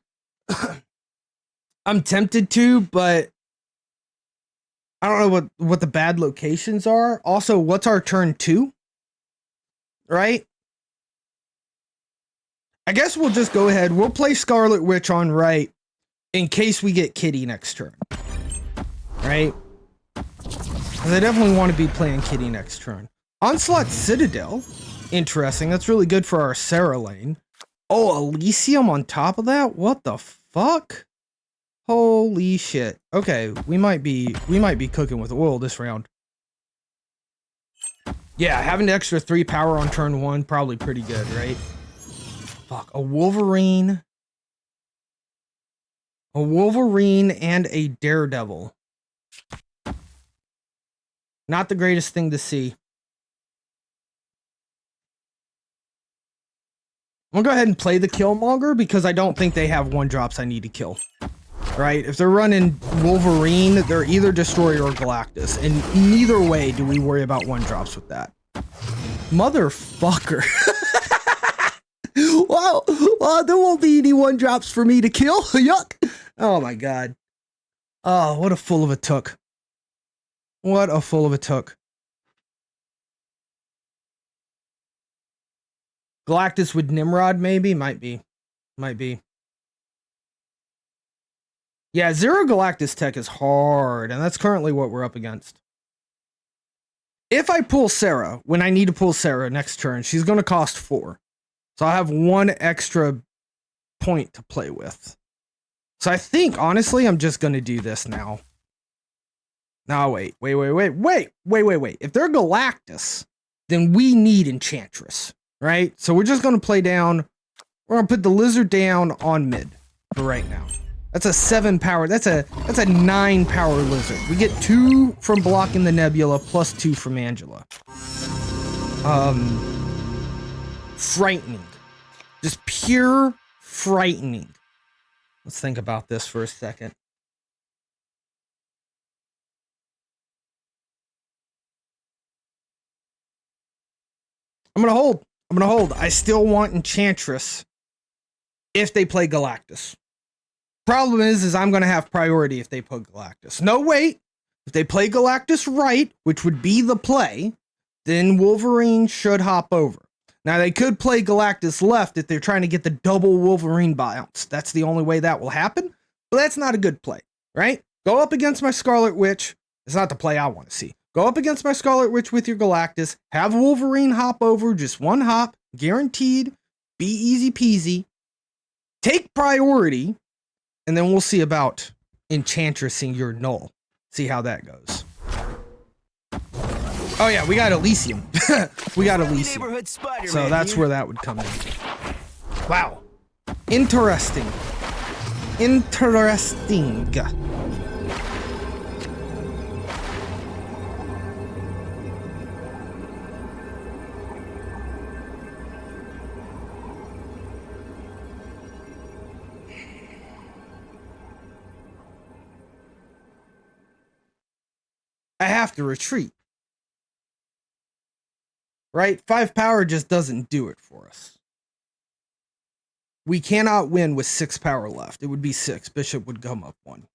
S4: I'm tempted to, but I don't know what the bad locations are. Also, what's our turn 2? Right? I guess we'll just go ahead. We'll play Scarlet Witch on right in case we get Kitty next turn. Right? Because I definitely want to be playing Kitty next turn. Onslaught Citadel. Interesting. That's really good for our Sarah lane. Oh, Elysium on top of that? What the fuck? Holy shit. Okay, we might be cooking with oil this round. Yeah, having the extra 3 power on turn 1, probably pretty good, right? Fuck, a Wolverine and a Daredevil. Not the greatest thing to see. I'm gonna go ahead and play the Killmonger because I don't think they have 1-drops I need to kill. Right? If they're running Wolverine, they're either Destroyer or Galactus. And neither way do we worry about 1-drops with that. Motherfucker. Wow. Well, there won't be any 1-drops for me to kill. Yuck. Oh my god. Oh, what a fool of a took. What a fool of a took. Galactus with Nimrod, maybe? Might be. Might be. Yeah, Zero Galactus tech is hard, and that's currently what we're up against. If I pull Sarah, when I need to pull Sarah next turn, she's going to cost 4. So I have 1 extra point to play with. So I think, honestly, I'm just going to do this now. No, wait. If they're Galactus, then we need Enchantress, right? So we're just going to play down. We're going to put the lizard down on mid for right now. That's a 7 power. That's a 9 power lizard. We get 2 from blocking the Nebula plus 2 from Angela. Frightening. Just pure frightening. Let's think about this for a second. I'm gonna hold. I still want Enchantress if they play Galactus. Problem is I'm gonna have priority if they play Galactus. No, wait. If they play Galactus right, which would be the play, then Wolverine should hop over. Now they could play Galactus left if they're trying to get the double Wolverine bounce. That's the only way that will happen. But that's not a good play, right? Go up against my Scarlet Witch. It's not the play I want to see. Go up against my Scarlet Witch with your Galactus. Have Wolverine hop over, just 1 hop, guaranteed. Be easy peasy. Take priority. And then we'll see about Enchantressing your Null. See how that goes. Oh yeah, we got Elysium. We got Elysium. So that's where that would come in. Wow. Interesting. Interesting. I have to retreat. Right? 5 power just doesn't do it for us. We cannot win with 6 power left. It would be 6. Bishop would come up 1.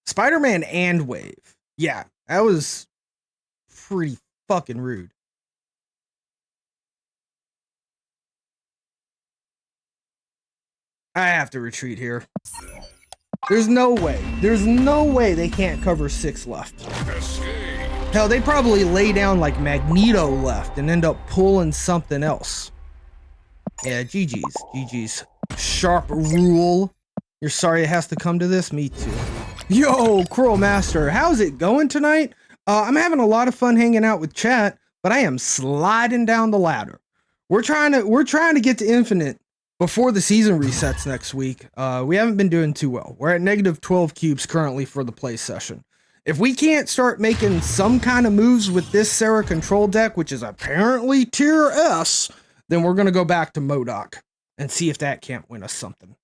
S4: Spider-Man and Wave. Yeah, that was pretty fucking rude. I have to retreat here. There's no way. There's no way they can't cover 6 left. Hell, they probably lay down like Magneto left and end up pulling something else. Yeah, GG's. GG's. Sharp rule. You're sorry it has to come to this? Me too. Yo, Cruel Master, how's it going tonight? I'm having a lot of fun hanging out with chat, but I am sliding down the ladder. We're trying to get to infinite before the season resets next week. We haven't been doing too well. We're at negative 12 cubes currently for the play session. If we can't start making some kind of moves with this Sarah control deck, which is apparently tier S, then we're going to go back to MODOK and see if that can't win us something.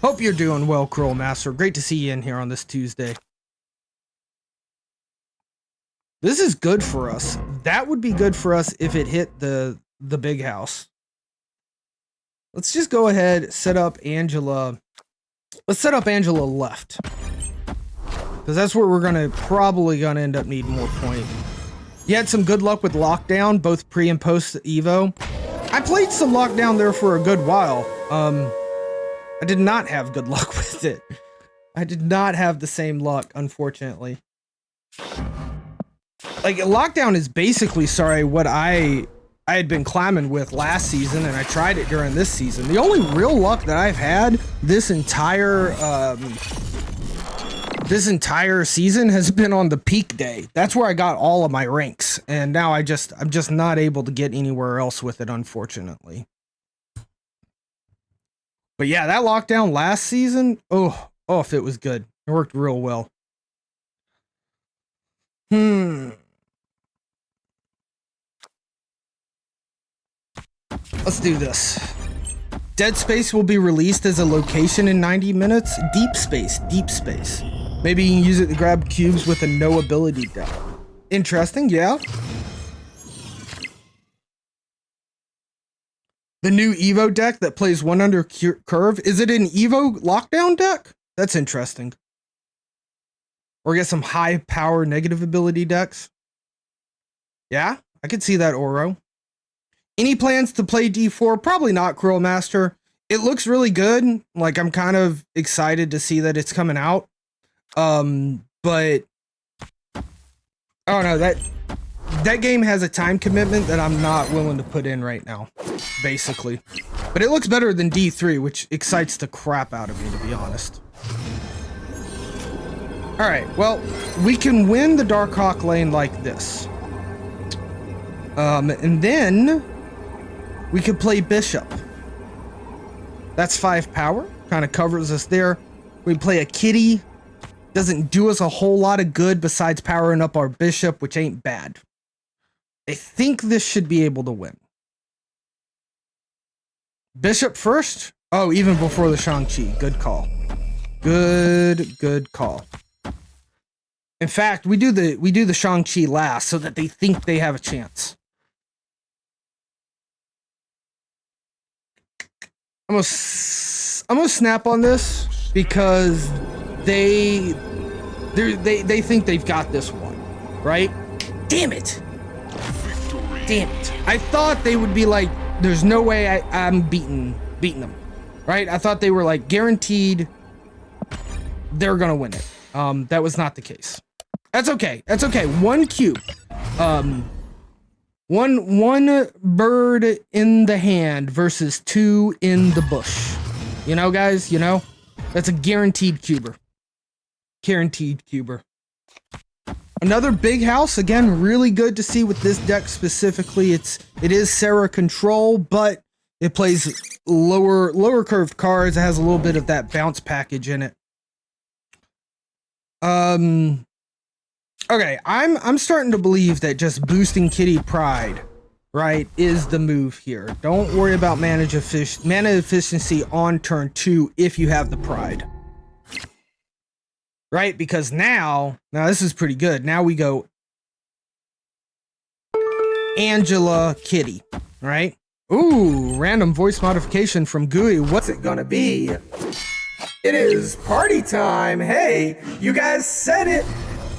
S4: Hope you're doing well, Cruel Master. Great to see you in here on this Tuesday. This is good for us. That would be good for us if it hit the big house. Let's just go ahead, set up Angela. Let's set up Angela left. Because that's where we're probably gonna end up needing more point. You had some good luck with Lockdown, both pre and post Evo. I played some Lockdown there for a good while. I did not have good luck with it. I did not have the same luck, unfortunately. Like, Lockdown is basically, what I had been climbing with last season, and I tried it during this season. The only real luck that I've had this entire season has been on the peak day. That's where I got all of my ranks, and now I'm just not able to get anywhere else with it, unfortunately. But yeah, that Lockdown last season, if it was good. It worked real well. Let's do this. Dead Space will be released as a location in 90 minutes. Deep Space. Maybe you can use it to grab cubes with a no ability deck. Interesting, yeah. The new Evo deck that plays 1 under curve. Is it an Evo Lockdown deck? That's interesting. Or get some high power negative ability decks. Yeah, I could see that, Oro. Any plans to play D4? Probably not, Cruel Master. It looks really good. Like, I'm kind of excited to see that it's coming out. But I don't know, that game has a time commitment that I'm not willing to put in right now, basically. But it looks better than D3, which excites the crap out of me, to be honest. Alright, well, we can win the Darkhawk lane like this. And then we could play Bishop. That's 5 power. Kind of covers us there. We play a Kitty. Doesn't do us a whole lot of good besides powering up our Bishop, which ain't bad. I think this should be able to win. Bishop first? Oh, even before the Shang-Chi. Good call. Good call. In fact, we do the Shang-Chi last so that they think they have a chance. I'm gonna snap on this because they think they've got this one, right? Damn it! I thought they would be like, there's no way I'm beating them, right? I thought they were like guaranteed they're gonna win it. That was not the case. That's okay. 1 cube. One bird in the hand versus 2 in the bush. You know, guys, that's a guaranteed cuber. Another big house. Again, really good to see with this deck specifically. It is Sarah control, but it plays lower curved cards. It has a little bit of that bounce package in it. Okay, I'm starting to believe that just boosting Kitty Pride, right, is the move here. Don't worry about mana efficiency on turn 2 if you have the Pride. Right, because now this is pretty good. Now we go Angela Kitty, right? Ooh, random voice modification from Gooey. What's it gonna be? It is party time. Hey, you guys said it.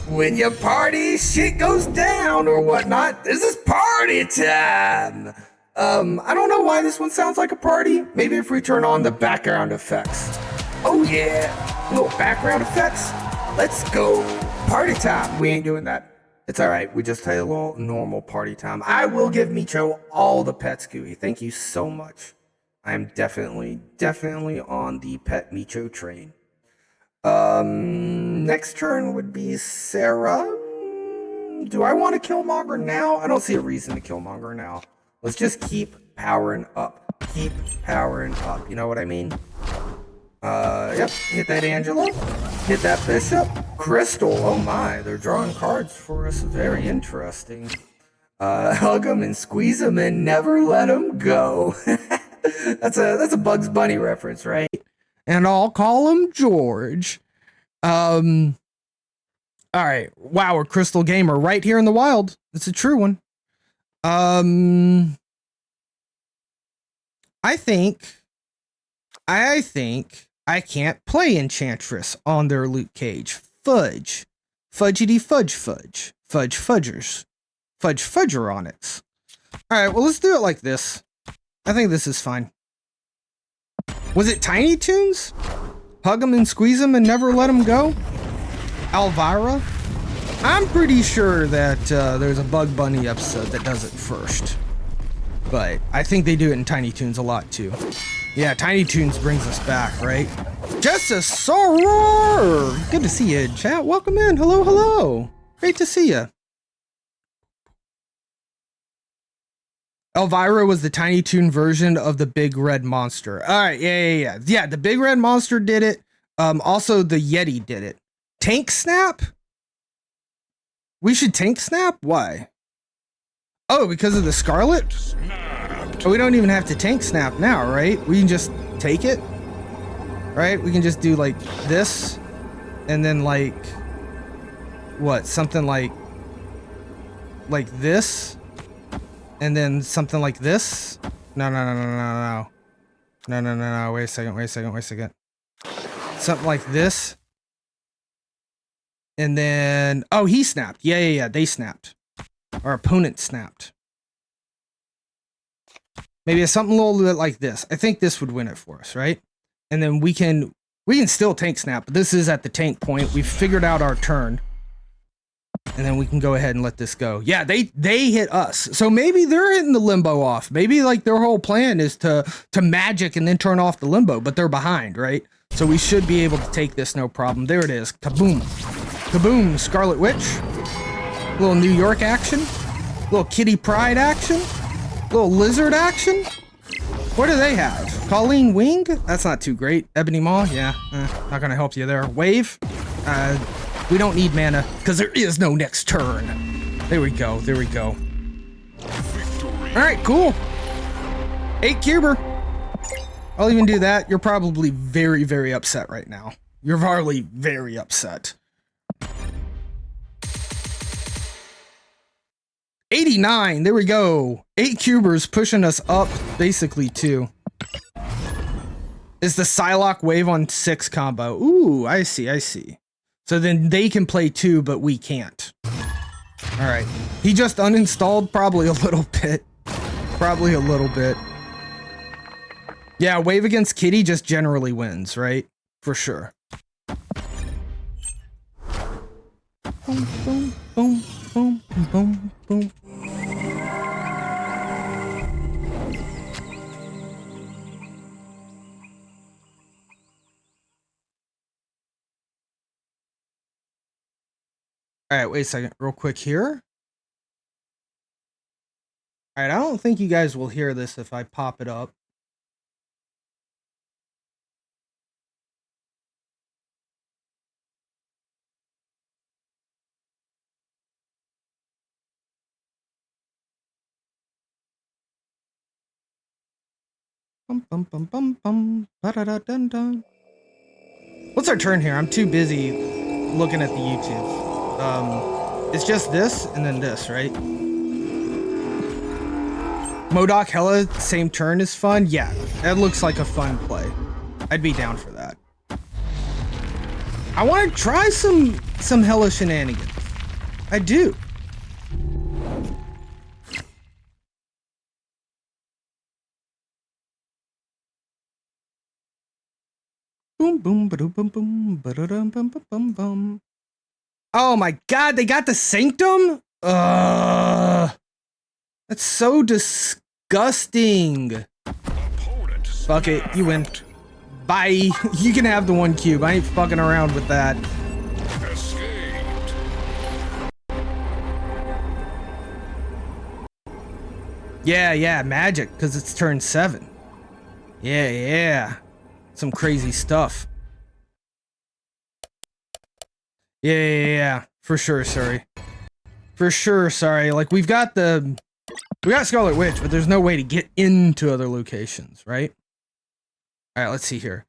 S4: When you party, shit goes down or whatnot. This is party time. I don't know why this one sounds like a party. Maybe if we turn on the background effects. Oh yeah, little background effects. Let's go party time. We ain't doing that. It's all right. We just had a little normal party time. I will give Micho all the pets, Gooey. Thank you so much. I'm definitely on the pet Micho train. Next turn would be Sarah. Do I want to Killmonger now? I don't see a reason to Killmonger now. Let's just keep powering up. You know what I mean? Yep. Hit that Angela. Hit that Bishop. Crystal. Oh my, they're drawing cards for us. Very interesting. Hug them and squeeze them and never let them go. That's a Bugs Bunny reference, right? and I'll call him George. All right. Wow, a crystal gamer right here in the wild. It's a true one. I think I can't play Enchantress on their loot cage. Fudge. Fudgety fudge fudge. Fudge fudgers. Fudge fudgeronics. Alright, well, let's do it like this. I think this is fine. Was it Tiny Toons? Hug him and squeeze him and never let him go? Elvira? I'm pretty sure that there's a Bug Bunny episode that does it first. But I think they do it in Tiny Toons a lot too. Yeah, Tiny Toons brings us back, right? Justice Soror! Good to see you, chat. Welcome in. Hello, hello. Great to see you. Elvira was the Tiny Toon version of the Big Red Monster. All right, yeah. Yeah, the Big Red Monster did it. Also, the Yeti did it. Tank Snap? We should Tank Snap? Why? Oh, because of the Scarlet? Oh, we don't even have to Tank Snap now, right? We can just take it, right? We can just do like this, and then like, what? Something like this, and then something like this. No. Wait a second. Something like this, and then oh, he snapped. Yeah. They snapped. Our opponent snapped. Maybe it's something a little bit like this. I think this would win it for us, right? And then we can still tank snap, but this is at the tank point. We've figured out our turn. And then we can go ahead and let this go. Yeah, they hit us. So maybe they're hitting the limbo off. Maybe like their whole plan is to magic and then turn off the limbo, but they're behind, right? So we should be able to take this no problem. There it is. Kaboom. Kaboom, Scarlet Witch. Little New York action. Little Kitty Pride action. Little lizard action. What do they have? Colleen Wing? That's not too great. Ebony Maw? Yeah, not gonna help you there. Wave? We don't need mana, because there is no next turn. There we go. Alright, cool. 8 cuber. I'll even do that. You're probably very, very upset right now. You're probably very upset. 89, there we go. 8 cubers pushing us up, basically 2. Is the Psylocke wave on 6 combo? Ooh, I see. So then they can play 2, but we can't. Alright. He just uninstalled probably a little bit. Yeah, wave against Kitty just generally wins, right? For sure. Boom, boom, boom, boom, boom, boom. All right, wait a second, real quick here. All right, I don't think you guys will hear this if I pop it up. Bum bum bum bum bum. Ba-da-da-dun dun. What's our turn here? I'm too busy looking at the YouTube. It's just this and then this, right? MODOK Hella same turn is fun. Yeah, that looks like a fun play. I'd be down for that. I want to try some Hella shenanigans. I do. Boom boom ba-dum bum bum ba-da-dum bum bum bum bum. Oh my god, they got the Sanctum? That's so disgusting. Fuck it, you win. Bye. You can have the 1 cube. I ain't fucking around with that. Yeah, magic, because it's turn 7. Yeah. Some crazy stuff. Yeah. For sure, sorry. Like, we got Scarlet Witch, but there's no way to get into other locations, right? All right, let's see here.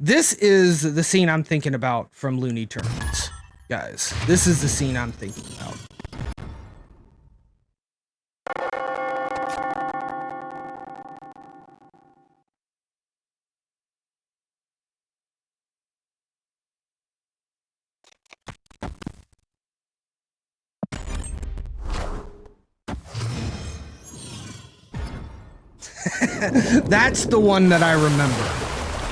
S4: This is the scene I'm thinking about from Looney Tunes, guys. This is the scene I'm thinking about. That's the one that I remember.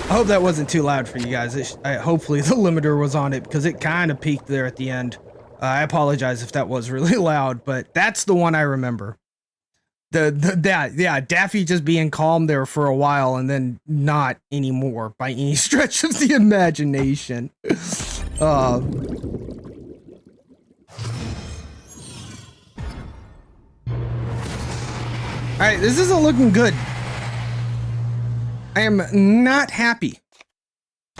S4: I hope that wasn't too loud for you guys. Hopefully the limiter was on it because it kind of peaked there at the end. I apologize if that was really loud, but that's the one I remember. Yeah, Daffy just being calm there for a while and then not anymore by any stretch of the imagination. All right, this isn't looking good. I am not happy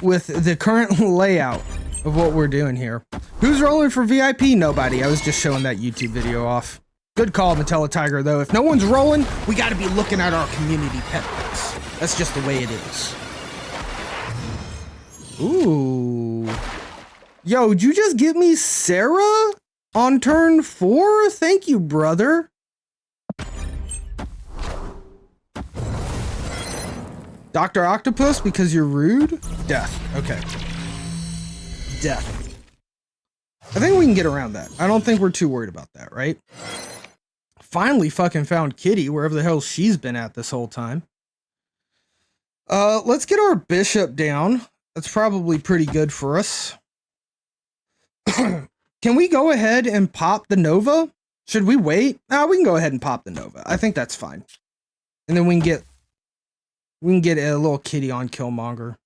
S4: with the current layout of what we're doing here. Who's rolling for VIP? Nobody. I was just showing that YouTube video off. Good call, Metallitiger, though. If no one's rolling, we got to be looking at our community pet picks. That's just the way it is. Ooh. Yo, did you just give me Sarah on turn 4? Thank you, brother. Dr. Octopus, because you're rude? Death. Okay. Death. I think we can get around that. I don't think we're too worried about that, right? Finally fucking found Kitty, wherever the hell she's been at this whole time. Let's get our bishop down. That's probably pretty good for us. Can we go ahead and pop the Nova? Should we wait? We can go ahead and pop the Nova. I think that's fine. And then we can get a little Kitty on Killmonger.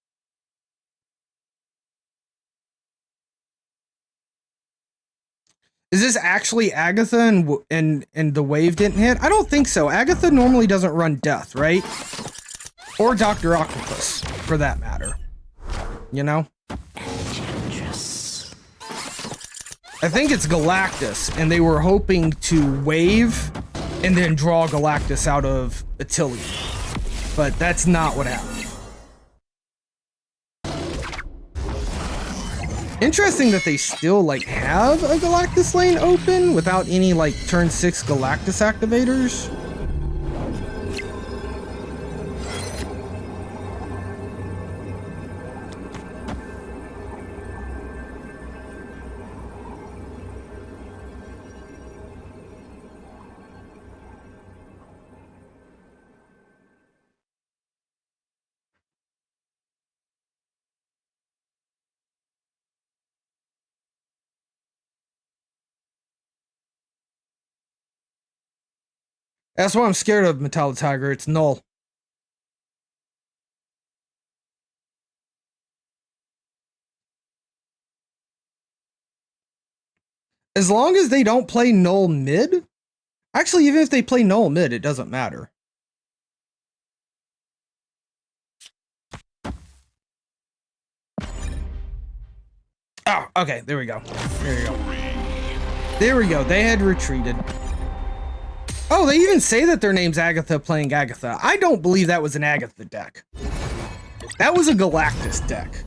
S4: Is this actually Agatha and the wave didn't hit? I don't think so. Agatha normally doesn't run Death, right? Or Dr. Octopus, for that matter. You know? I think it's Galactus, and they were hoping to wave and then draw Galactus out of Atelier. But that's not what happened. Interesting that they still like have a Galactus lane open without any like turn 6 Galactus activators. That's what I'm scared of, Metallitiger. It's null. As long as they don't play null mid. Actually, even if they play null mid, it doesn't matter. Oh, okay. There we go. There we go. There we go. They had retreated. Oh, they even say that their name's Agatha playing Agatha. I don't believe that was an Agatha deck. That was a Galactus deck.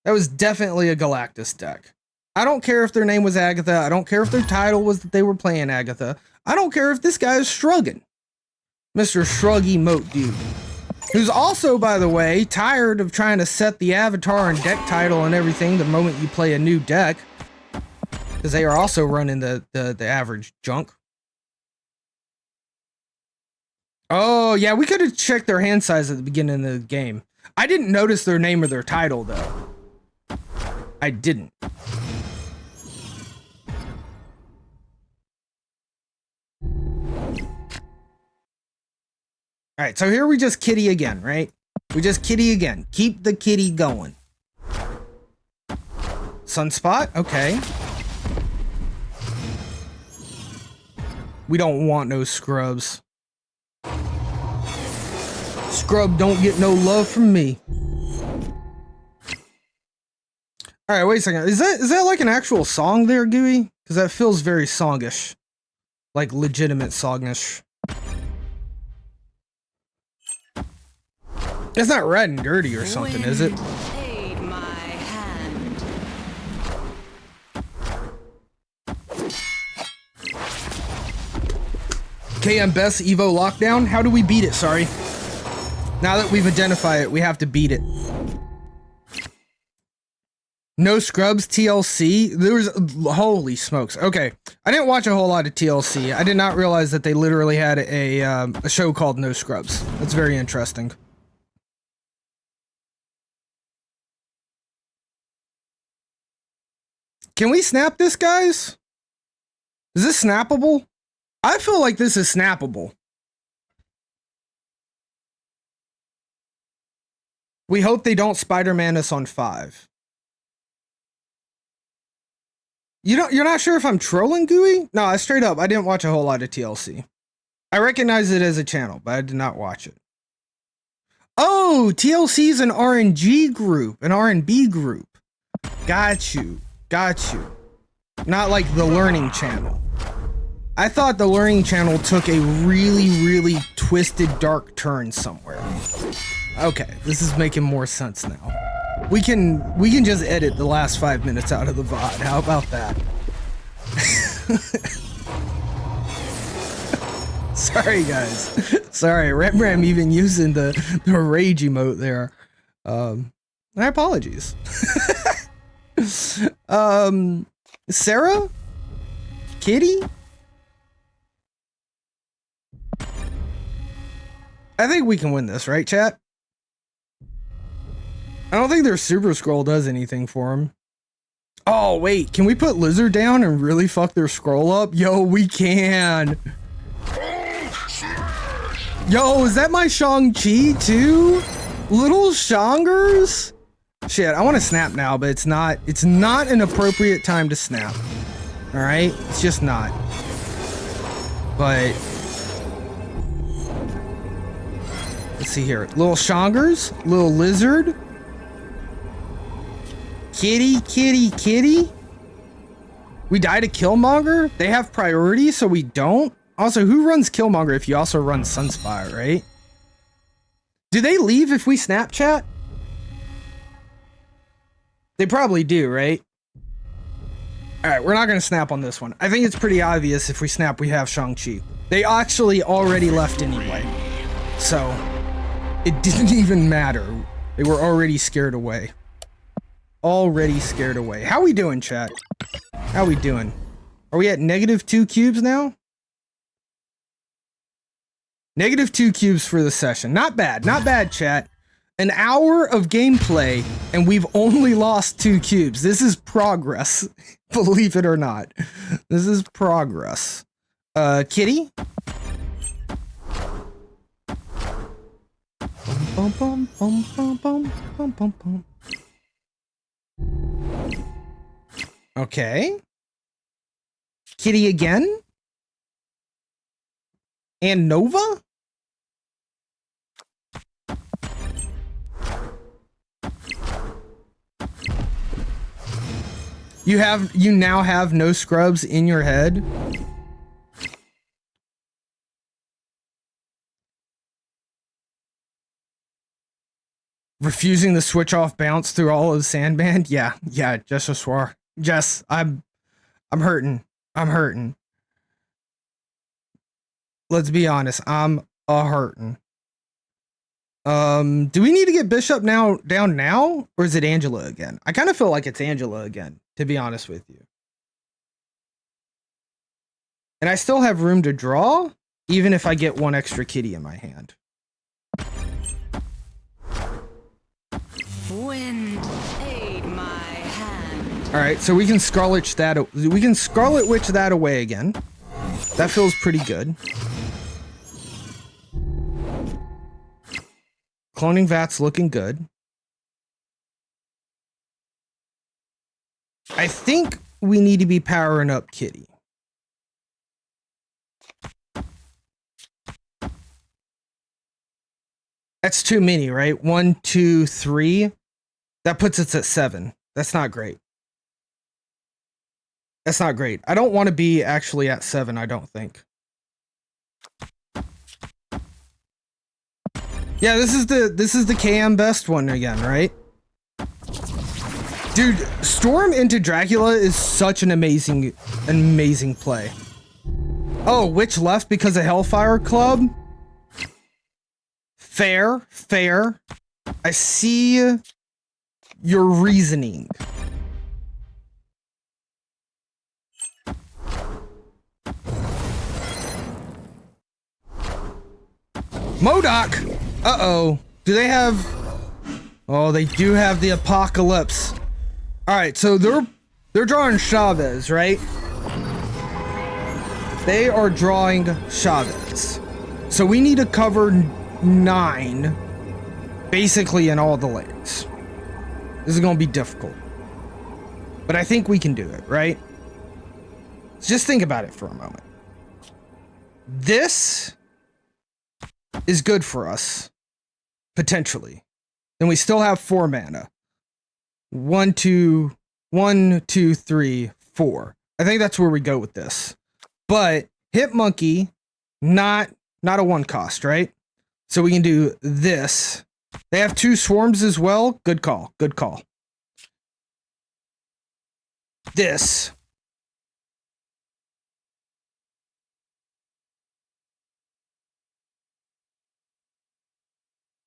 S4: That was definitely a Galactus deck. I don't care if their name was Agatha. I don't care if their title was that they were playing Agatha. I don't care if this guy is shrugging. Mr. Shrug Emote Dude. Who's also, by the way, tired of trying to set the avatar and deck title and everything the moment you play a new deck. Because they are also running the average junk. Oh, yeah, we could have checked their hand size at the beginning of the game. I didn't notice their name or their title, though. I didn't. Alright, so here we just Kitty again, right? We just Kitty again. Keep the Kitty going. Sunspot? Okay. We don't want no scrubs. Scrub don't get no love from me. Alright, wait a second. Is that like an actual song there, Gooey? Because that feels very songish. Like legitimate songish. It's not red and dirty or something, is it?
S8: Aid my hand.
S4: KM Best Evo Lockdown. How do we beat it? Sorry. Now that we've identified it, we have to beat it. No Scrubs TLC. There was holy smokes. Okay, I didn't watch a whole lot of TLC. I did not realize that they literally had a show called No Scrubs. That's very interesting. Can we snap this, guys? Is this snappable? I feel like this is snappable. We hope they don't Spider-Man us on 5. You're not sure if I'm trolling, Gooey? No, I straight up, I didn't watch a whole lot of TLC. I recognize it as a channel, but I did not watch it. Oh, TLC is an RNG group, an R&B group. Got you. Not like the Learning Channel. I thought the Learning Channel took a really, really twisted, dark turn somewhere. Okay, this is making more sense now. We can just edit the last 5 minutes out of the VOD. How about that? Sorry, guys. Sorry, Ram even using the rage emote there. My apologies. Sarah? Kitty? I think we can win this, right, chat? I don't think their Super Scroll does anything for him. Oh, wait. Can we put Lizard down and really fuck their scroll up? Yo, we can. Yo, is that my Shang-Chi too? Little Shangers? Shit, I want to snap now, but it's not an appropriate time to snap. All right? It's just not. But let's see here. Little Shangers, little Lizard. Kitty. We die to Killmonger? They have priority, so we don't? Also, who runs Killmonger if you also run Sunspire, right? Do they leave if we Snapchat? They probably do, right? Alright, we're not gonna snap on this one. I think it's pretty obvious if we snap we have Shang-Chi. They actually already left anyway. So, it didn't even matter. They were already scared away. How we doing, chat? How we doing? Are we at -2 cubes now? -2 cubes for the session. Not bad, chat. An hour of gameplay, and we've only lost 2 cubes. This is progress. Believe it or not. This is progress. Kitty? Bum, bum, bum, bum, bum, bum, bum, bum. Okay. Kitty again? And Nova? You now have no Scrubs in your head? Refusing to switch off bounce through all of the sandband? Yeah, just a swore. Jess, I'm hurting. Let's be honest, I'm hurting. Do we need to get Bishop down now? Or is it Angela again? I kind of feel like it's Angela again, to be honest with you. And I still have room to draw, even if I get one extra kitty in my hand.
S8: Wind, aid my hand.
S4: All right, so we can Scarlet Witch that away again. That feels pretty good. Cloning Vat's looking good. I think we need to be powering up Kitty. That's too many, right? 1, 2, 3. That puts us at 7. That's not great. I don't want to be actually at 7, I don't think. Yeah, this is the KM best one again, right? Dude, Storm into Dracula is such an amazing play. Oh, Witch left because of Hellfire Club? Fair. I see your reasoning. MODOK! Uh-oh. Do they have... Oh, they do have the Apocalypse. Alright, so they're drawing Chavez, right? They are drawing Chavez. So we need to cover 9, basically in all the lanes. This is going to be difficult. But I think we can do it, right? Just think about it for a moment. This is good for us, potentially. And we still have 4 mana. 1, 2, 3, 4. I think that's where we go with this. But Hit Monkey, not a 1 cost, right? So we can do this. They have 2 swarms as well. Good call. This.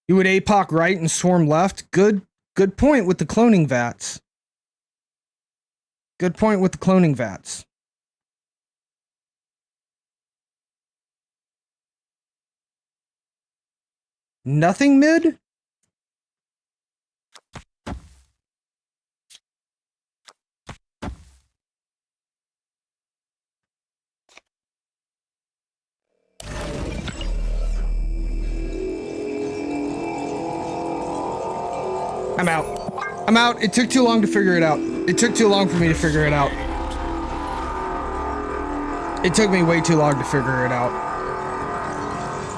S4: You would APOC right and swarm left. Good point with the cloning vats. Nothing mid? I'm out. It took too long to figure it out. It took too long for me to figure it out. It took me way too long to figure it out.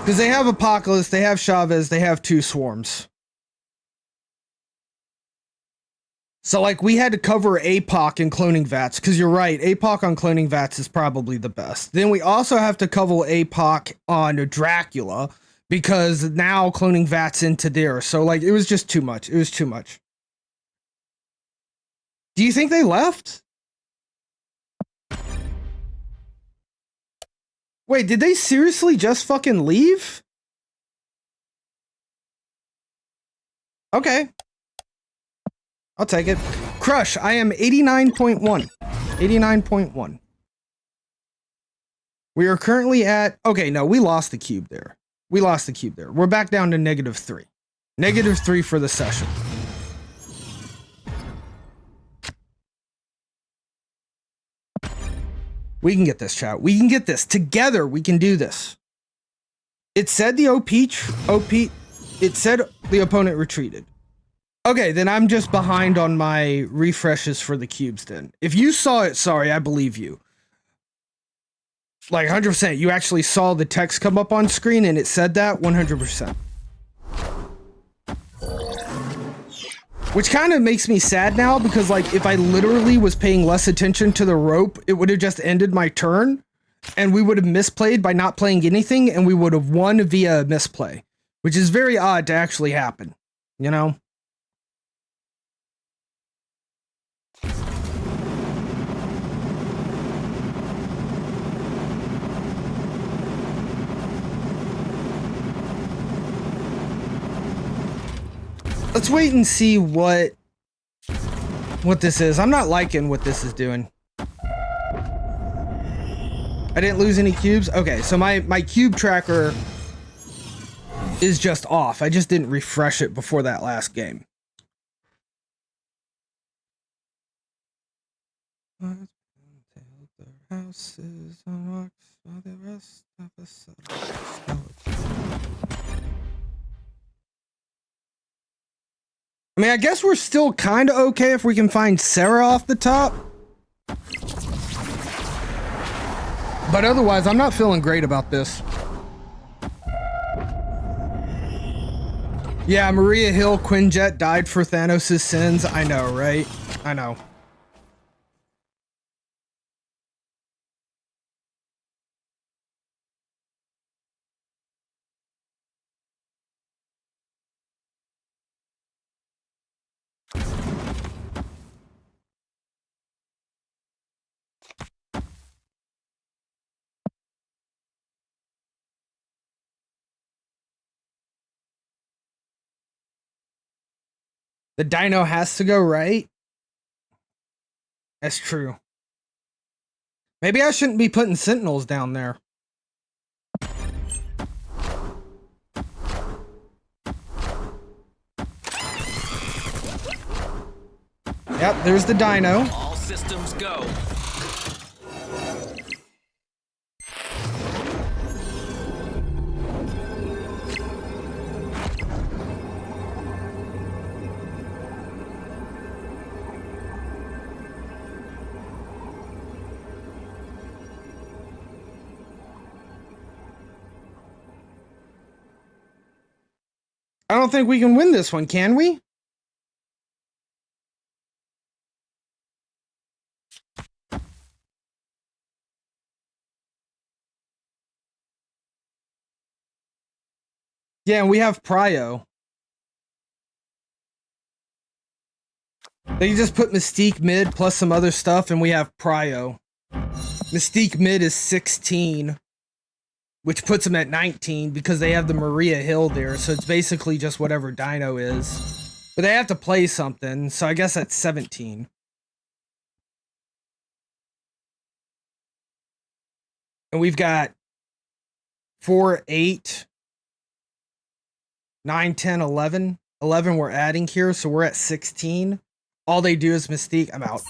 S4: Because they have Apocalypse, they have Chavez, they have 2 swarms. So, like, we had to cover APOC and Cloning Vats, because you're right, APOC on Cloning Vats is probably the best. Then we also have to cover APOC on Dracula, because now Cloning Vats into there. So, like, it was just too much. It was too much. Do you think they left? Wait, did they seriously just fucking leave? Okay. I'll take it. Crush, I am 89.1. 89.1. We are currently at... Okay, no, we lost the cube there. We're back down to -3. -3 for the session. We can get this, chat. We can get this. Together, we can do this. It said the it said the opponent retreated. Okay, then I'm just behind on my refreshes for the cubes then. If you saw it, sorry, I believe you. Like 100%, you actually saw the text come up on screen and it said that 100%. Which kind of makes me sad now because, like, if I literally was paying less attention to the rope, it would have just ended my turn and we would have misplayed by not playing anything and we would have won via misplay, which is very odd to actually happen, you know? Let's wait and see what this is. I'm not liking what this is doing. I didn't lose any cubes. Okay, so my cube tracker is just off. I just didn't refresh it before that last game. Houses on rocks while the rest of us I mean, I guess we're still kind of okay if we can find Sarah off the top. But otherwise, I'm not feeling great about this. Yeah, Maria Hill Quinjet died for Thanos' sins. I know, right? I know. The dino has to go right. That's true. Maybe I shouldn't be putting sentinels down there. Yep, there's the dino.
S9: All systems go.
S4: I don't think we can win this one, can we? Yeah, and we have Prio. They just put Mystique mid plus some other stuff, and we have Prio. Mystique mid is 16, which puts them at 19 because they have the Maria Hill there, so it's basically just whatever Dino is. But they have to play something, so I guess that's 17. And we've got 4, 8, 9, 10, 11. 11 we're adding here, so we're at 16. All they do is Mystique. I'm out.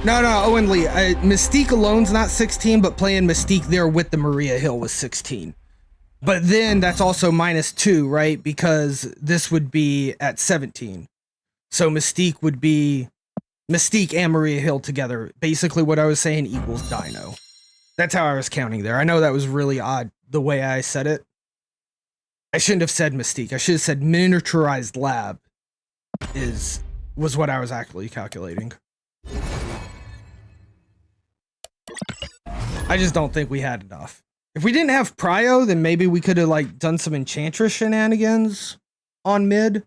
S4: No, Owen Lee. Mystique alone's not 16, but playing Mystique there with the Maria Hill was 16. But then that's also -2, right? Because this would be at 17. So Mystique would be Mystique and Maria Hill together. Basically what I was saying equals Dino. That's how I was counting there. I know that was really odd the way I said it. I shouldn't have said Mystique. I should have said miniaturized lab was what I was actually calculating. I just don't think we had enough. If we didn't have Prio, then maybe we could have like done some Enchantress shenanigans on mid.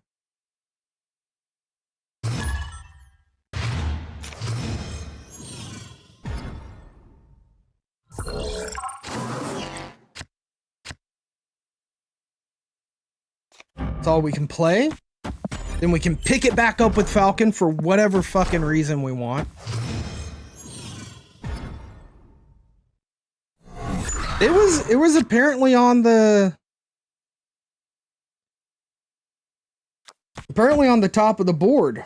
S4: That's all we can play. Then we can pick it back up with Falcon for whatever fucking reason we want. It was apparently on the top of the board.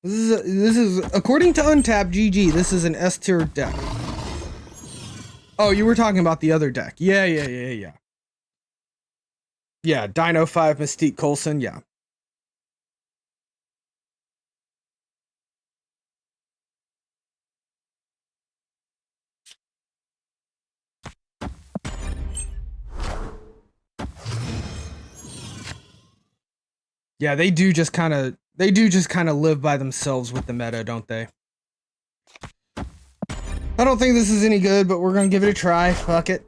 S4: This is according to Untap GG, this is an S tier deck. Oh, you were talking about the other deck. Yeah. Yeah, Dino 5 Mystique Coulson, yeah. Yeah, they do just kind of live by themselves with the meta, don't they? I don't think this is any good, but we're gonna give it a try. Fuck it.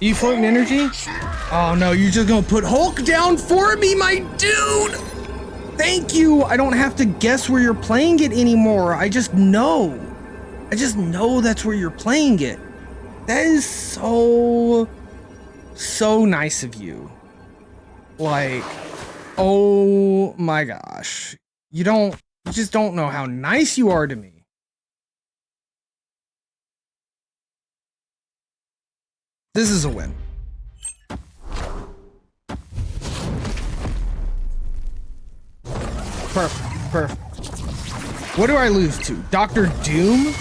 S4: You floating energy? Oh no, you're just gonna put Hulk down for me, my dude! Thank you! I don't have to guess where you're playing it anymore. I just know. That's where you're playing it. That is so nice of you. Like, oh my gosh. You just don't know how nice you are to me. This is a win. Perfect. What do I lose to? Dr. Doom?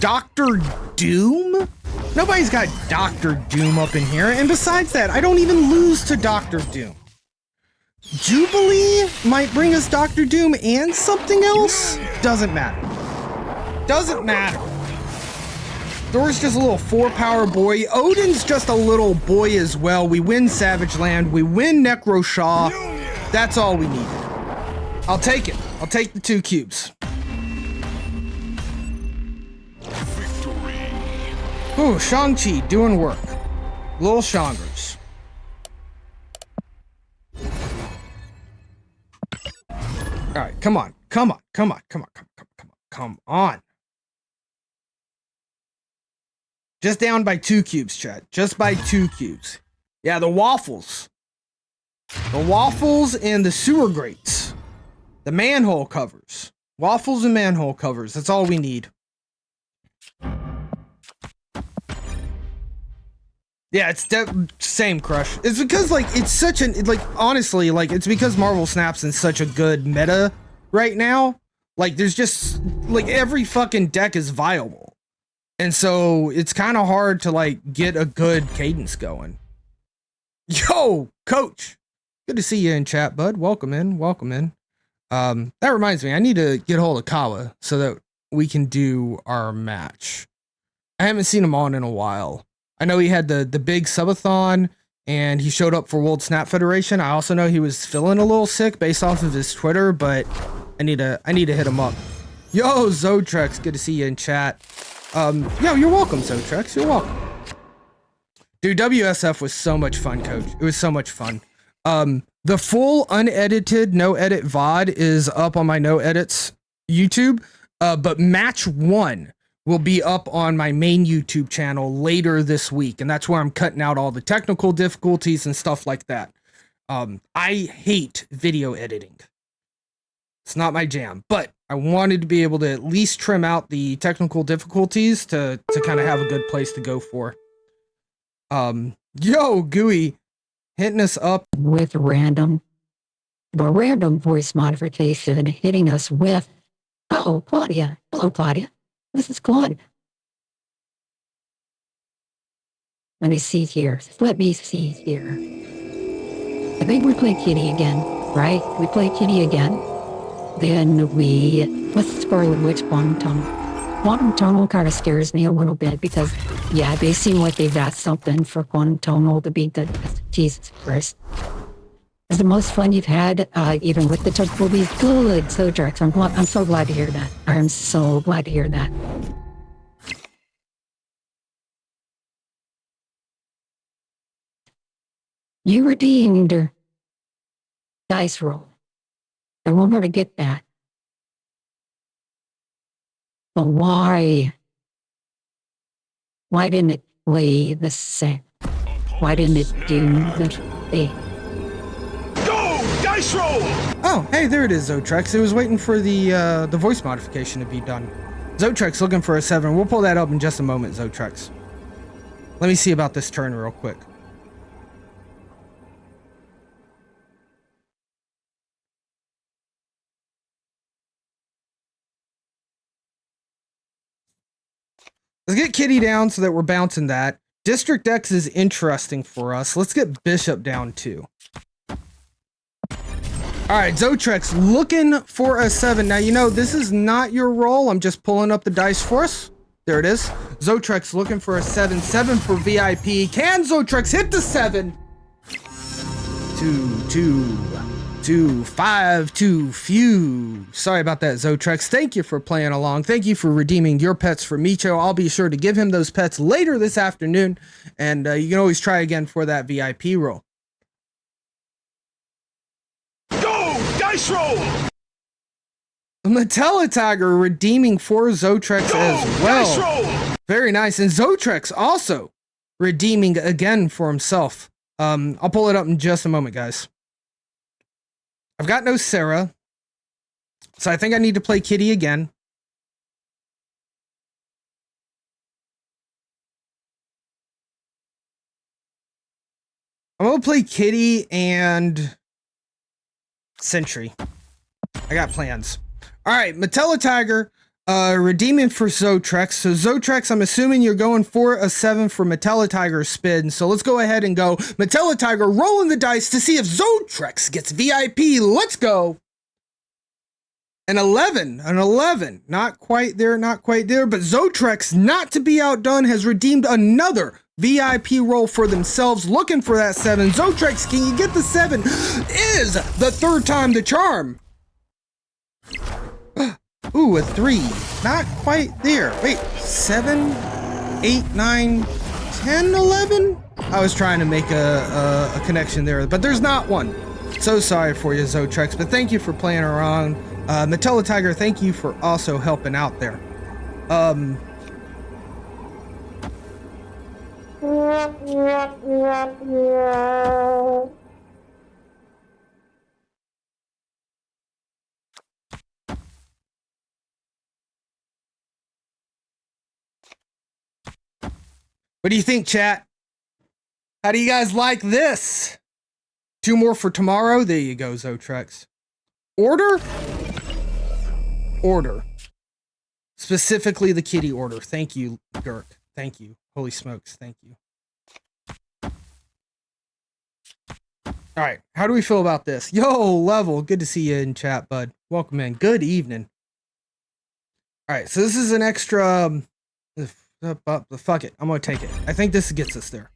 S4: Dr. Doom? Nobody's got Dr. Doom up in here. And besides that, I don't even lose to Dr. Doom. Jubilee might bring us Doctor Doom and something else. Doesn't matter. Doesn't matter. Thor's just a little 4-power boy. Odin's just a little boy as well. We win Savage Land. We win Necro Shaw. That's all we needed. I'll take it. I'll take the 2 cubes. Ooh, Shang-Chi doing work. Little Shangers. All right, come on. Come on. Just down by 2 cubes, chat. Just by 2 cubes. Yeah, the waffles. The waffles and the sewer grates. The manhole covers. Waffles and manhole covers. That's all we need. Yeah, it's same Crush. It's because, like, it's such an, like, honestly, like, it's because Marvel Snap's in such a good meta right now. Like, there's just, like, every fucking deck is viable. And so it's kind of hard to, like, get a good cadence going. Yo, Coach. Good to see you in chat, bud. Welcome in. That reminds me, I need to get a hold of Kawa so that we can do our match. I haven't seen him on in a while. I know he had the big subathon and he showed up for World Snap Federation. I also know he was feeling a little sick based off of his Twitter, but I need to hit him up. Yo, Zotrex, good to see you in chat. Yo, you're welcome, Zotrex. You're welcome. Dude, WSF was so much fun, Coach. It was so much fun. The full unedited no edit VOD is up on my no edits YouTube. But match 1 will be up on my main YouTube channel later this week. And that's where I'm cutting out all the technical difficulties and stuff like that. I hate video editing. It's not my jam, but I wanted to be able to at least trim out the technical difficulties to kind of have a good place to go for. Yo, Gooey, hitting us up
S9: with random voice modification, hitting us with, oh, Claudia. Hello, Claudia. This is Claude. Let me see here. I think we play Kitty again, right? We play Kitty again. Then let's start with which Quantum Tunnel. Quantum Tunnel kind of scares me a little bit because, yeah, they seem like they got something for Quantum Tunnel to beat the Jesus Christ. It's the most fun you've had, even with the Tug movies. Good, Zotrex. I'm so glad to hear that. I'm so glad to hear that. You redeemed dice roll. I want her to get that. But why? Why didn't it play the same? Why didn't it do the thing?
S6: Go! Dice roll!
S4: Oh, hey, there it is, Zotrex. It was waiting for the voice modification to be done. Zotrex looking for a 7. We'll pull that up in just a moment, Zotrex. Let me see about this turn real quick. Let's get Kitty down so that we're bouncing that. District X is interesting for us. Let's get Bishop down too. All right, Zotrex looking for a 7. Now, you know, this is not your roll. I'm just pulling up the dice for us. There it is. Zotrex looking for a 7. 7 for VIP. Can Zotrex hit the 7? 2, 5, too few. Sorry about that, Zotrex. Thank you for playing along. Thank you for redeeming your pets for Micho. I'll be sure to give him those pets later this afternoon. And you can always try again for that VIP roll.
S6: Go! Dice roll!
S4: Matella Tiger redeeming for Zotrex as well.
S6: Dice roll!
S4: Very nice. And Zotrex also redeeming again for himself. I'll pull it up in just a moment, guys. I've got no Sarah, so I think I need to play Kitty again. I'm gonna play Kitty and Sentry. I got plans. All right, Matella Tiger. Redeeming for Zotrex. So Zotrex, I'm assuming you're going for a 7 for Metallitiger spin. So let's go ahead and go Metallitiger, rolling the dice to see if Zotrex gets VIP. Let's go. An 11. Not quite there, but Zotrex, not to be outdone, has redeemed another VIP roll for themselves, looking for that 7. Zotrex, can you get the 7? Is the third time the charm. Ooh, a 3. Not quite there. Wait, 7, 8, 9, 10, 11? I was trying to make a connection there, but there's not one. So sorry for you, Zotrex, but thank you for playing around. Metallitiger, thank you for also helping out there. What do you think, chat? How do you guys like this? 2 more for tomorrow. There you go, Zotrex. Order? Order. Specifically the kitty order. Thank you, Gurk. Thank you. Holy smokes. Thank you. All right. How do we feel about this? Yo, Level. Good to see you in chat, bud. Welcome in. Good evening. All right. So this is an extra... fuck it. I'm going to take it. I think this gets us there.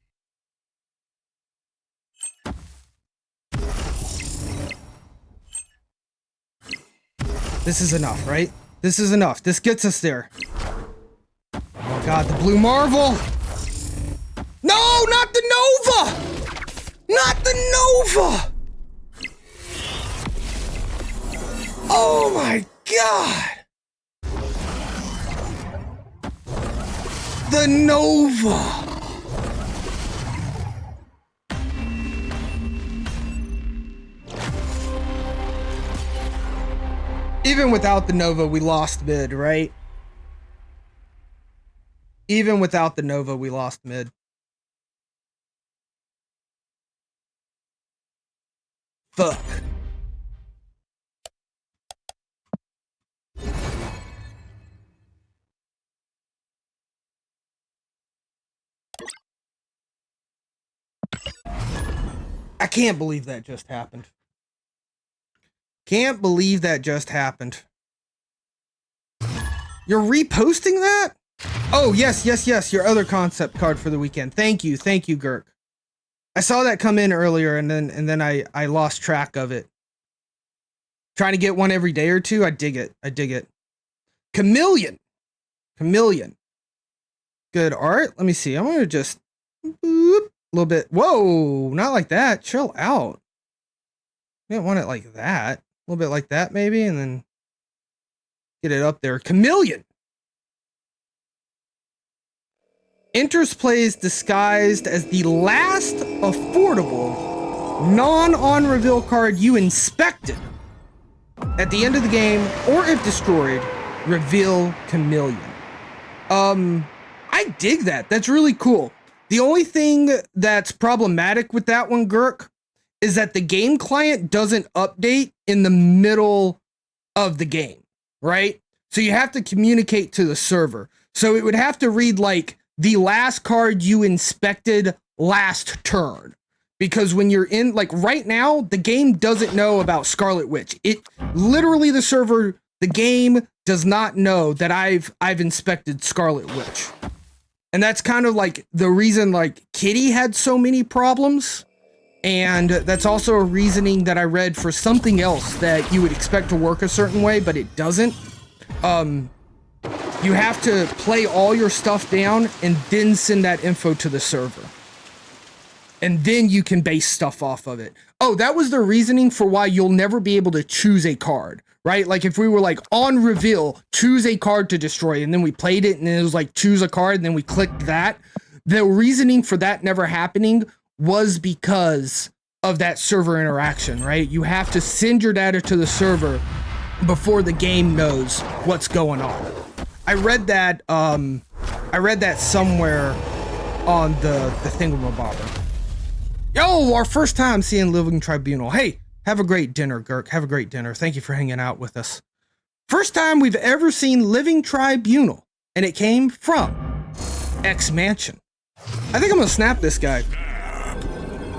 S4: This is enough, right? This is enough. This gets us there. Oh god, the Blue Marvel! No, not the Nova! Not the Nova! Oh my god! The Nova! Even without the Nova, we lost mid, right? Even without the Nova, we lost mid. Fuck. I can't believe that just happened. Can't believe that just happened. You're reposting that? Oh, yes. Your other concept card for the weekend. Thank you, Gurk. I saw that come in earlier, and then I lost track of it. Trying to get one every day or two. I dig it. Chameleon. Good art. Let me see. I'm gonna just boop, a little bit. Whoa, not like that. Chill out. I didn't want it like that. A little bit like that, maybe, and then get it up there. Chameleon enters plays disguised as the last affordable non-on reveal card you inspected. At the end of the game, or if destroyed, reveal Chameleon. I dig that. That's really cool. The only thing that's problematic with that one, Gurk, is that the game client doesn't update in the middle of the game, right? So you have to communicate to the server. So it would have to read like the last card you inspected last turn. Because when you're in, like right now, the game doesn't know about Scarlet Witch. It literally, the server, the game does not know that I've inspected Scarlet Witch. And that's kind of like the reason like Kitty had so many problems. And that's also a reasoning that I read for something else that you would expect to work a certain way, but it doesn't. You have to play all your stuff down and then send that info to the server. And then you can base stuff off of it. Oh, that was the reasoning for why you'll never be able to choose a card, right? Like if we were like on reveal, choose a card to destroy, and then we played it and it was like choose a card and then we clicked that. The reasoning for that never happening was because of that server interaction, right? You have to send your data to the server before the game knows what's going on. I read that somewhere on the thingamabobber. Yo, our first time seeing Living Tribunal. Hey, have a great dinner, Gurk. Have a great dinner. Thank you for hanging out with us. First time we've ever seen Living Tribunal, and it came from X Mansion. I think I'm gonna snap this guy.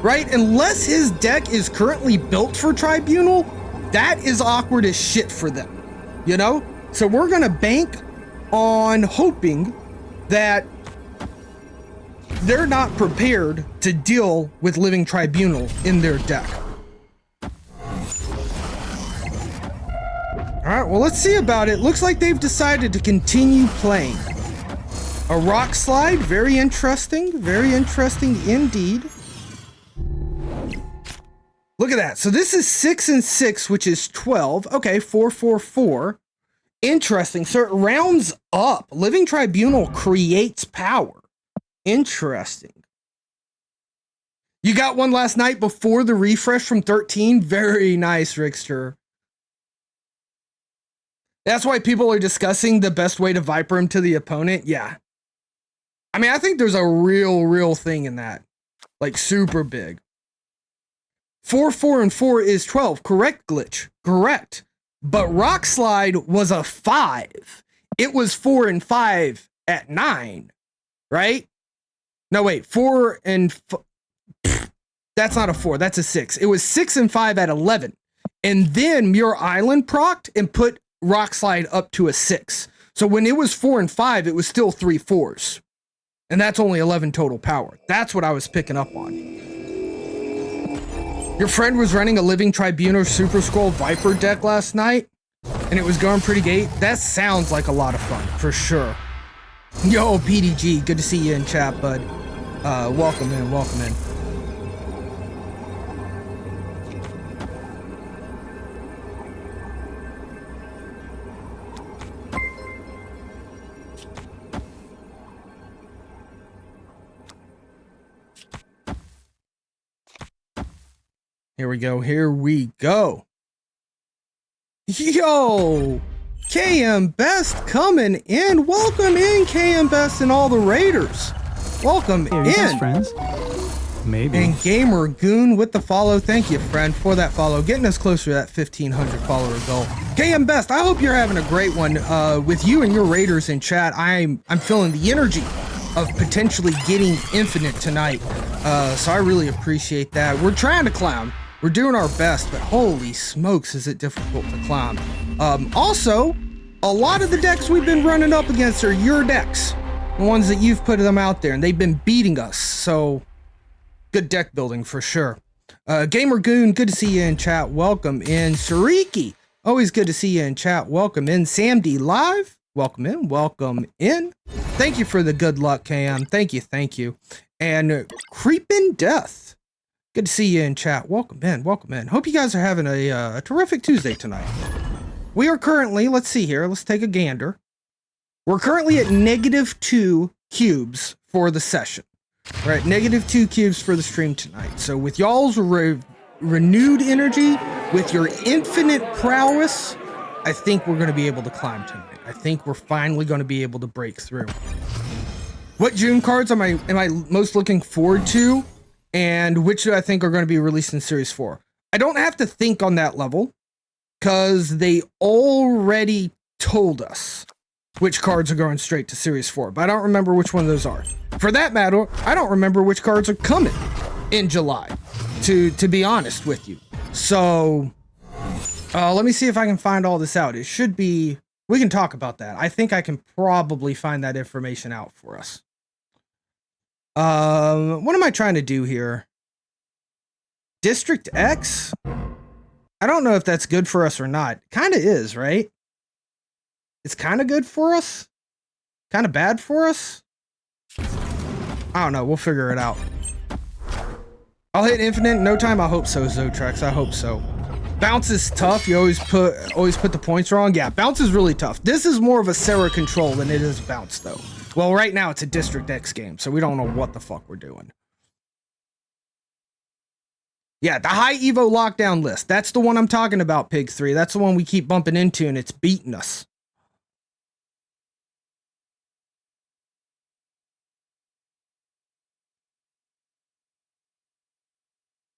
S4: Right? Unless his deck is currently built for Tribunal, that is awkward as shit for them. You know? So we're gonna bank on hoping that they're not prepared to deal with Living Tribunal in their deck. Alright, well, let's see about it. Looks like they've decided to continue playing. A Rock Slide, very interesting indeed. Look at that. So this is 6 and 6, which is 12. Okay, 4, 4, 4. Interesting. So it rounds up. Living Tribunal creates power. Interesting. You got one last night before the refresh from 13. Very nice, Rickster. That's why people are discussing the best way to Viper him to the opponent. Yeah. I mean, I think there's a real thing in that. Like, super big. 4, 4, and 4 is 12. Correct, Glitch. Correct. But Rock Slide was a 5. It was 4 and 5 at 9. Right? No, wait. 4 and... That's not a 4. That's a 6. It was 6 and 5 at 11. And then Muir Island procced and put Rock Slide up to a 6. So when it was 4 and 5, it was still 3 4s. And that's only 11 total power. That's what I was picking up on. Your friend was running a Living Tribunal Super Scroll Viper deck last night, and it was going pretty great. That sounds like a lot of fun, for sure. Yo, PDG, good to see you in chat, bud. Welcome in, welcome in. Here we go. Here we go. Yo, KM Best coming in. Welcome in, KM Best and all the Raiders. Welcome
S3: Hey, are you guys
S4: in.
S3: friends? Maybe.
S4: And Gamer Goon with the follow. Thank you, friend, for that follow. Getting us closer to that 1,500 follower goal. KM Best, I hope you're having a great one with you and your Raiders in chat. I'm feeling the energy of potentially getting infinite tonight. So I really appreciate that. We're trying to climb. We're doing our best, but holy smokes, is it difficult to climb. Also, a lot of the decks we've been running up against are your decks. The ones that you've put them out there, and they've been beating us. So, good deck building for sure. Gamer Goon, good to see you in chat. Welcome in. Sariki, always good to see you in chat. Welcome in. Sam D Live, welcome in. Welcome in. Thank you for the good luck, Cam. Thank you, thank you. And Creepin' Death, good to see you in chat. Welcome in, welcome in. Hope you guys are having a terrific Tuesday tonight. We are currently, let's see here, let's take a gander. We're currently at -2 cubes for the session. We're at -2 cubes for the stream tonight. So with y'all's renewed energy, with your infinite prowess, I think we're going to be able to climb tonight. I think we're finally going to be able to break through. What June cards am I most looking forward to? And which do I think are going to be released in Series 4? I don't have to think on that level, because they already told us which cards are going straight to Series 4, but I don't remember which one of those are. For that matter, I don't remember which cards are coming in July, to be honest with you. So, let me see if I can find all this out. It should be, we can talk about that. I think I can probably find that information out for us. What am I trying to do here? District X? I don't know if that's good for us or not. Kind of is, right? It's kind of good for us? Kind of bad for us? I don't know. We'll figure it out. I'll hit infinite in no time. I hope so, Zotrex. I hope so. Bounce is tough. You always put the points wrong. Yeah, bounce is really tough. This is more of a Sarah control than it is bounce, though. Well, right now it's a District X game, so we don't know what the fuck we're doing. Yeah, the high Evo lockdown list. That's the one I'm talking about, Pig 3. That's the one we keep bumping into, and it's beating us.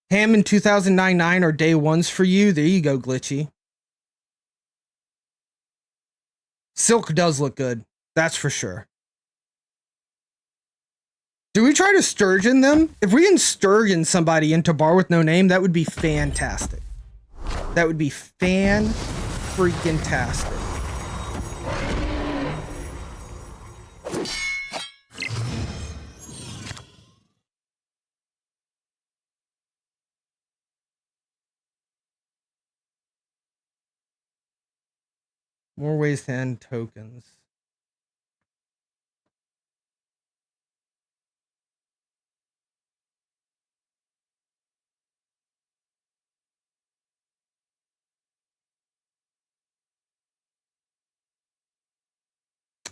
S4: Hammond 2009 are day ones for you. There you go, Glitchy. Silk does look good. That's for sure. Do we try to Sturgeon them? If we can Sturgeon somebody into Bar with No Name, that would be fantastic. That would be fan-freaking-tastic. More ways to end tokens.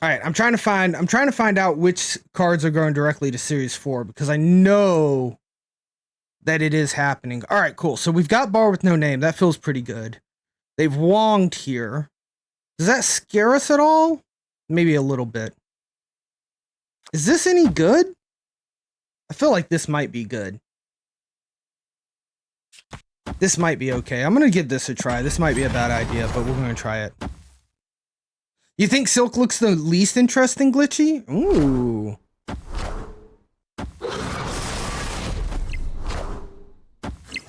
S4: All right, I'm trying to find out which cards are going directly to Series 4 because I know that it is happening. All right, cool. So we've got Bar with No Name. That feels pretty good. They've wonged here. Does that scare us at all? Maybe a little bit. Is this any good? I feel like this might be good. This might be okay. I'm going to give this a try. This might be a bad idea, but we're going to try it. You think Silk looks the least interesting, Glitchy? Ooh.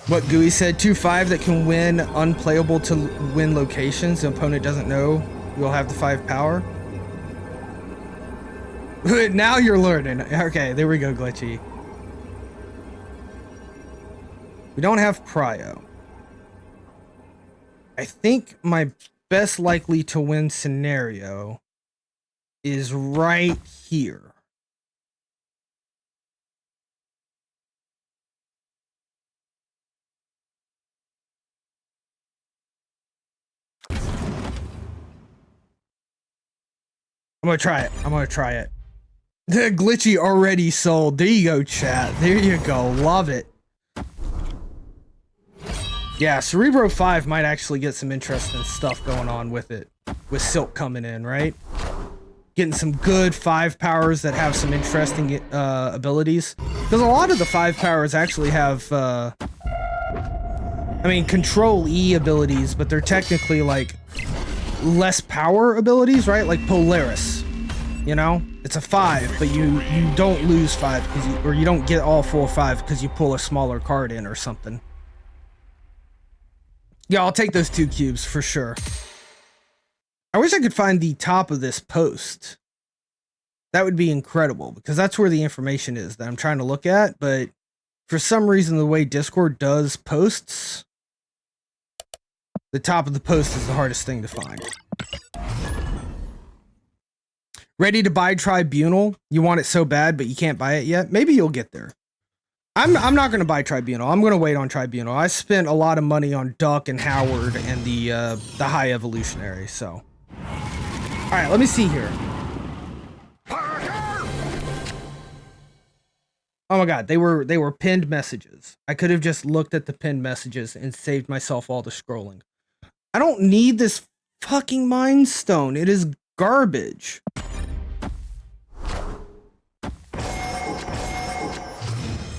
S4: What Gooey said, 2/5 that can win unplayable to win locations. The opponent doesn't know you'll have the 5 power. Now you're learning. Okay, there we go, Glitchy. We don't have Prio. I think my best likely to win scenario is right here. I'm gonna try it. I'm gonna try it. The Glitchy already sold. There you go, chat. There you go. Love it. Yeah, Cerebro 5 might actually get some interesting stuff going on with it. With Silk coming in, right? Getting some good 5 powers that have some interesting abilities. Because a lot of the 5 powers actually have, Control E abilities, but they're technically like less power abilities, right? Like Polaris, you know? It's a 5, but you don't lose 5 because or you don't get all full 5 because you pull a smaller card in or something. Yeah, I'll take those 2 cubes for sure. I wish I could find the top of this post. That would be incredible because that's where the information is that I'm trying to look at. But for some reason, the way Discord does posts, the top of the post is the hardest thing to find. Ready to buy Tribunal? You want it so bad, but you can't buy it yet? Maybe you'll get there. I'm not going to buy Tribunal. I'm going to wait on Tribunal. I spent a lot of money on Duck and Howard and the High Evolutionary, so. All right, let me see here. Oh my god, they were pinned messages. I could have just looked at the pinned messages and saved myself all the scrolling. I don't need this fucking Mind Stone. It is garbage.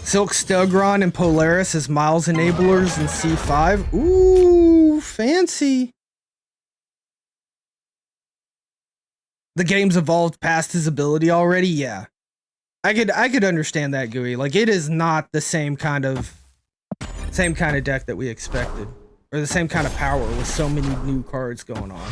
S4: Silk Stelgron and Polaris as Miles enablers in C5. Ooh, fancy. The game's evolved past his ability already. Yeah, I could understand that, Gooey. Like, it is not the same kind of deck that we expected, or the same kind of power with so many new cards going on.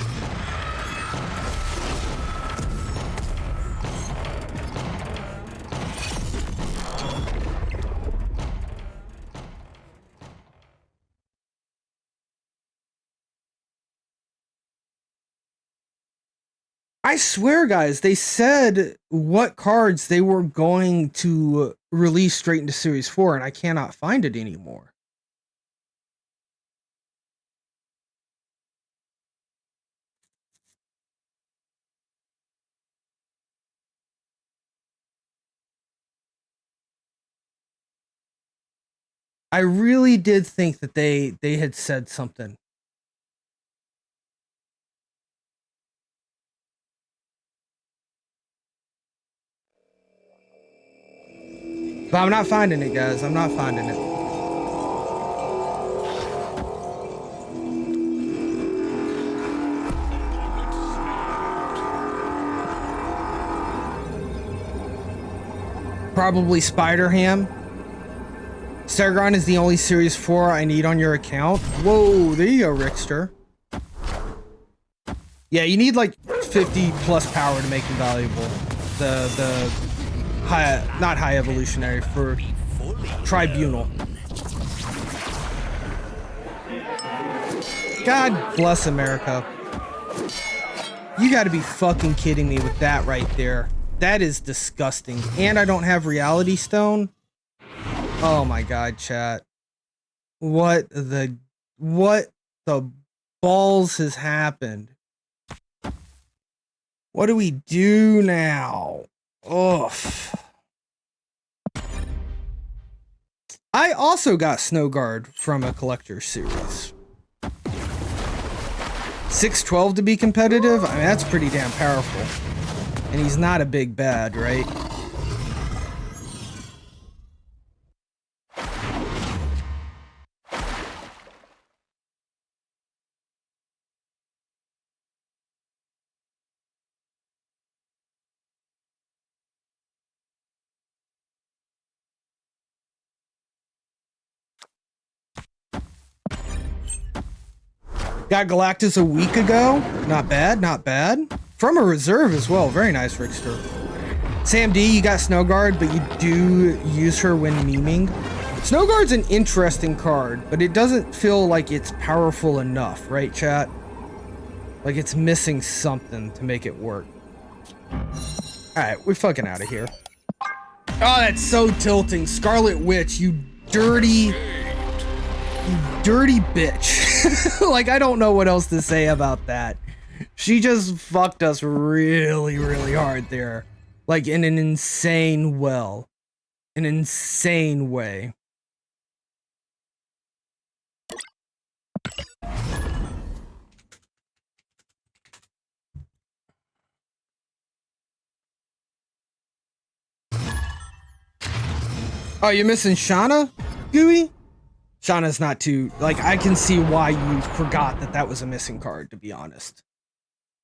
S4: I swear, guys, they said what cards they were going to release straight into Series 4, and I cannot find it anymore. I really did think that they had said something. But I'm not finding it, guys. I'm not finding it. Probably Spider-Ham. Stargron is the only Series 4 I need on your account. Whoa, there you go, Rickster. Yeah, you need like 50 plus power to make him valuable. The high, not high evolutionary, for tribunal. God bless America. You gotta be fucking kidding me with that right there. That is disgusting. And I don't have Reality Stone. Oh my god, chat. What the balls has happened? What do we do now? Ugh. I also got Snowguard from a collector series. 612 to be competitive? I mean, that's pretty damn powerful. And he's not a big bad, right? Got Galactus a week ago. Not bad, not bad. From a reserve as well. Very nice, Rickster. Sam D, you got Snowguard, but you do use her when memeing. Snowguard's an interesting card, but it doesn't feel like it's powerful enough, right, chat? Like it's missing something to make it work. Alright, we're fucking out of here. Oh, that's so tilting. Scarlet Witch, you dirty bitch. Like, I don't know what else to say about that. She just fucked us really, really hard there. Like, in an insane way. Oh, you're missing Shauna, Gooey? Shauna's not too, like, I can see why you forgot that was a missing card, to be honest.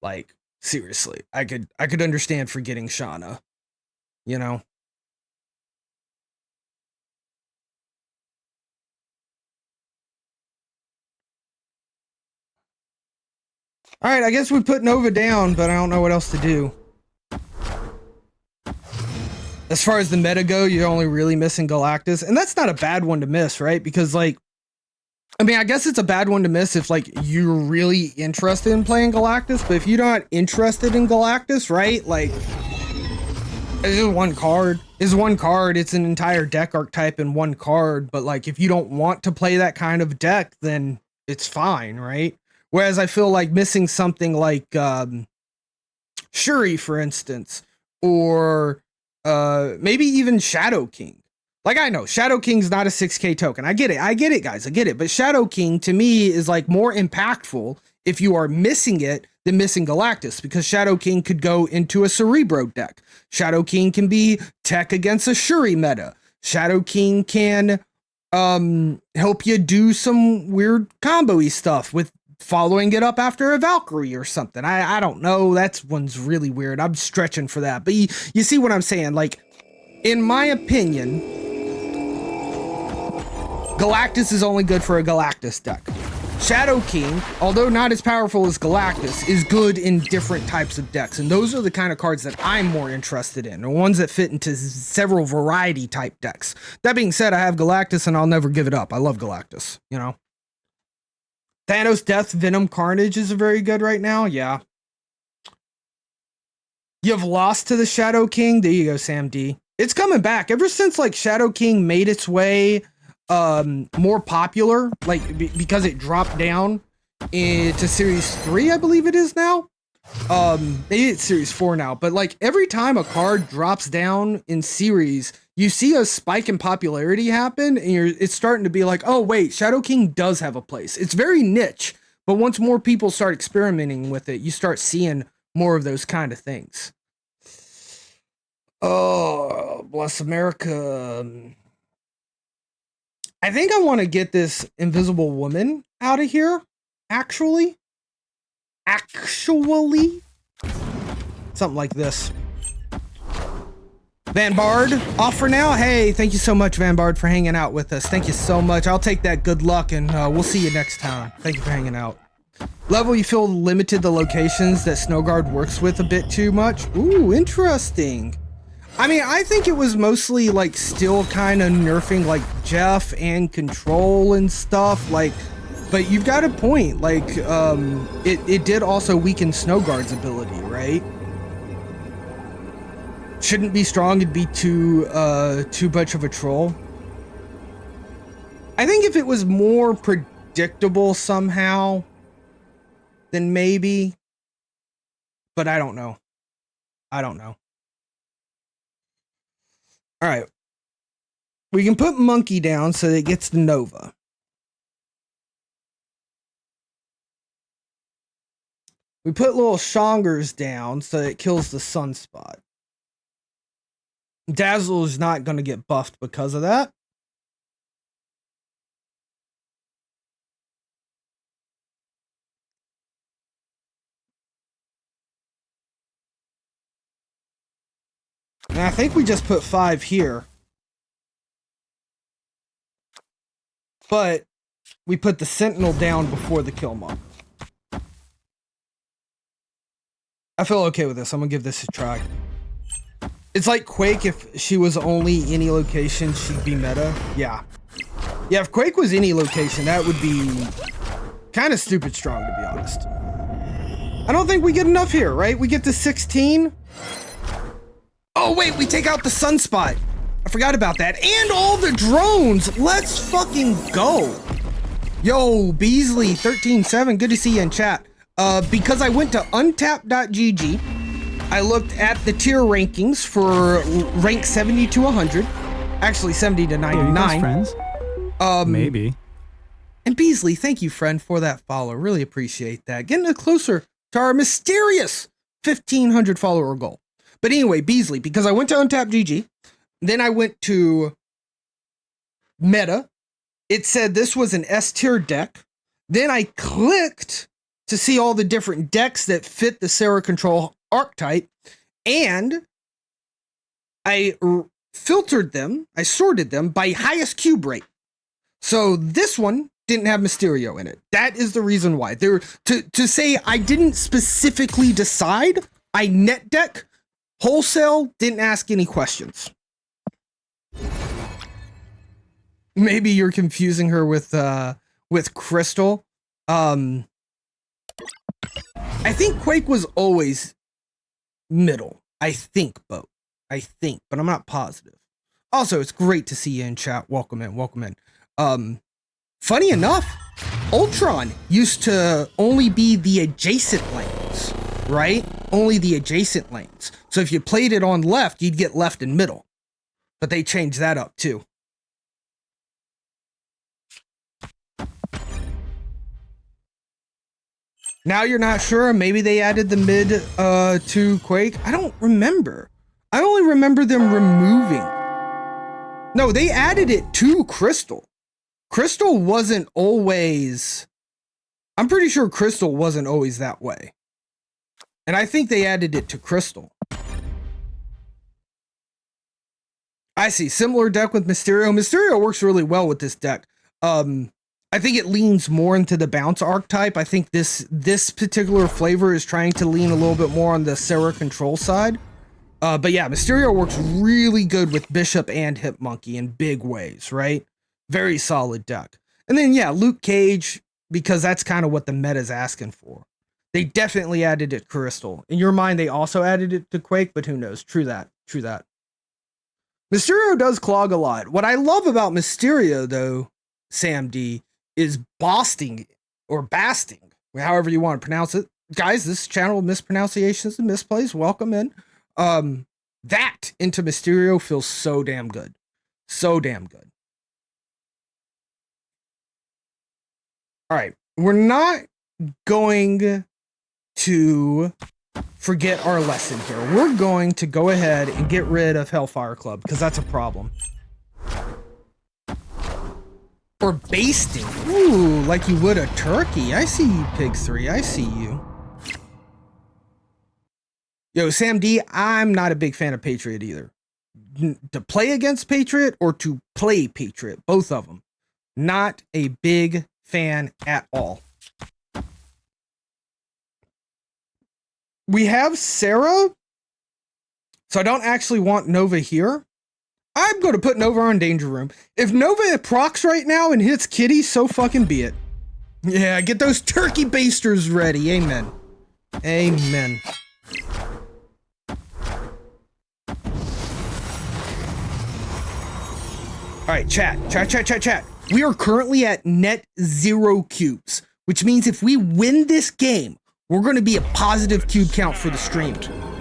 S4: Like, seriously, I could understand forgetting Shauna, you know? All right, I guess we put Nova down, but I don't know what else to do. As far as the meta go, you're only really missing Galactus, and that's not a bad one to miss, right? Because, like, I mean, I guess it's a bad one to miss if, like, you're really interested in playing Galactus, but if you're not interested in Galactus, right? Like, it's just one card. It's one card. It's an entire deck archetype in one card, but, like, if you don't want to play that kind of deck, then it's fine, right? Whereas I feel like missing something like Shuri, for instance, or maybe even Shadow King. Like, I know Shadow King's not a 6K token. I get it, guys. I get it. But Shadow King, to me, is like more impactful if you are missing it than missing Galactus, because Shadow King could go into a Cerebro deck. Shadow King can be tech against a Shuri meta. Shadow King can help you do some weird combo-y stuff with following it up after a Valkyrie or something. I don't know. That one's really weird. I'm stretching for that. But you see what I'm saying? Like, in my opinion, Galactus is only good for a Galactus deck. Shadow King, although not as powerful as Galactus, is good in different types of decks. And those are the kind of cards that I'm more interested in, the ones that fit into several variety type decks. That being said, I have Galactus and I'll never give it up. I love Galactus, you know? Thanos Death Venom Carnage is very good right now. Yeah. You've lost to the Shadow King. There you go, Sam D. It's coming back. Ever since, like, Shadow King made its way more popular, like, because it dropped down into Series 3, I believe it is now. Maybe it's Series 4 now, but, like, every time a card drops down in Series, you see a spike in popularity happen, and it's starting to be like, oh, wait, Shadow King does have a place. It's very niche, but once more people start experimenting with it, you start seeing more of those kind of things. Oh, bless America. I think I want to get this Invisible Woman out of here, actually. Something like this. Van Bard, off for now. Hey, thank you so much, Van Bard, for hanging out with us. Thank you so much. I'll take that good luck, and we'll see you next time. Thank you for hanging out. Level, you feel limited the locations that Snowguard works with a bit too much? Ooh, interesting. I mean, I think it was mostly like still kind of nerfing like Jeff and Control and stuff. Like, but you've got a point. Like, it did also weaken Snowguard's ability, right? Shouldn't be strong, it'd be too much of a troll. I think if it was more predictable somehow, then maybe. But I don't know. I don't know. Alright. We can put Monkey down so that it gets the Nova. We put little Shongers down so that it kills the Sunspot. Dazzle is not going to get buffed because of that. And I think we just put 5 here. But we put the Sentinel down before the Killmonger. I feel okay with this. I'm going to give this a try. It's like Quake, if she was only any location, she'd be meta. Yeah. Yeah, if Quake was any location, that would be kind of stupid strong, to be honest. I don't think we get enough here, right? We get to 16. Oh, wait, we take out the Sunspot. I forgot about that. And all the drones. Let's fucking go. Yo, Beasley, 13-7. Good to see you in chat. Because I went to untap.gg. I looked at the tier rankings for rank 70 to 100. Actually, 70 to 99.
S3: Hey, are you guys friends? Maybe.
S4: And Beasley, thank you, friend, for that follow. Really appreciate that. Getting closer to our mysterious 1,500 follower goal. But anyway, Beasley, because I went to untap.gg, then I went to Meta. It said this was an S tier deck. Then I clicked to see all the different decks that fit the Sarah Control archetype, and I filtered them, I sorted them by highest cube rate. So this one didn't have Mysterio in it. That is the reason why. There to say I didn't specifically decide, I net deck, wholesale, didn't ask any questions. Maybe you're confusing her with Crystal. I think Quake was always middle. I think both. I think, but I'm not positive. Also, it's great to see you in chat. Welcome in, welcome in. Funny enough, Ultron used to only be the adjacent lanes, right? Only the adjacent lanes. So if you played it on left, you'd get left and middle. But they changed that up too. Now you're not sure? Maybe they added the mid to Quake? I don't remember. I only remember them removing. No, they added it to Crystal. Crystal wasn't always... I'm pretty sure Crystal wasn't always that way. And I think they added it to Crystal. I see. Similar deck with Mysterio. Mysterio works really well with this deck. I think it leans more into the bounce archetype. I think this particular flavor is trying to lean a little bit more on the Sarah Control side. But yeah, Mysterio works really good with Bishop and Hip Monkey in big ways, right? Very solid deck. And then yeah, Luke Cage, because that's kind of what the meta's asking for. They definitely added it to Crystal. In your mind, they also added it to Quake, but who knows? True that. True that. Mysterio does clog a lot. What I love about Mysterio, though, Sam D, is bossting or basting, however you want to pronounce it. Guys, this channel of mispronunciations and misplays, welcome in. That into Mysterio feels so damn good. So damn good. All right, we're not going to forget our lesson here. We're going to go ahead and get rid of Hellfire Club because that's a problem. Or basting. Ooh, like you would a turkey. I see you, Pig3. I see you. Yo, Sam D, I'm not a big fan of Patriot either. to play against Patriot or to play Patriot. Both of them. Not a big fan at all. We have Sarah, so I don't actually want Nova here. I'm going to put Nova on Danger Room. If Nova procs right now and hits Kitty, so fucking be it. Yeah, get those turkey basters ready. Amen. Amen. All right, chat. We are currently at net 0 cubes, which means if we win this game, we're going to be a positive cube count for the stream.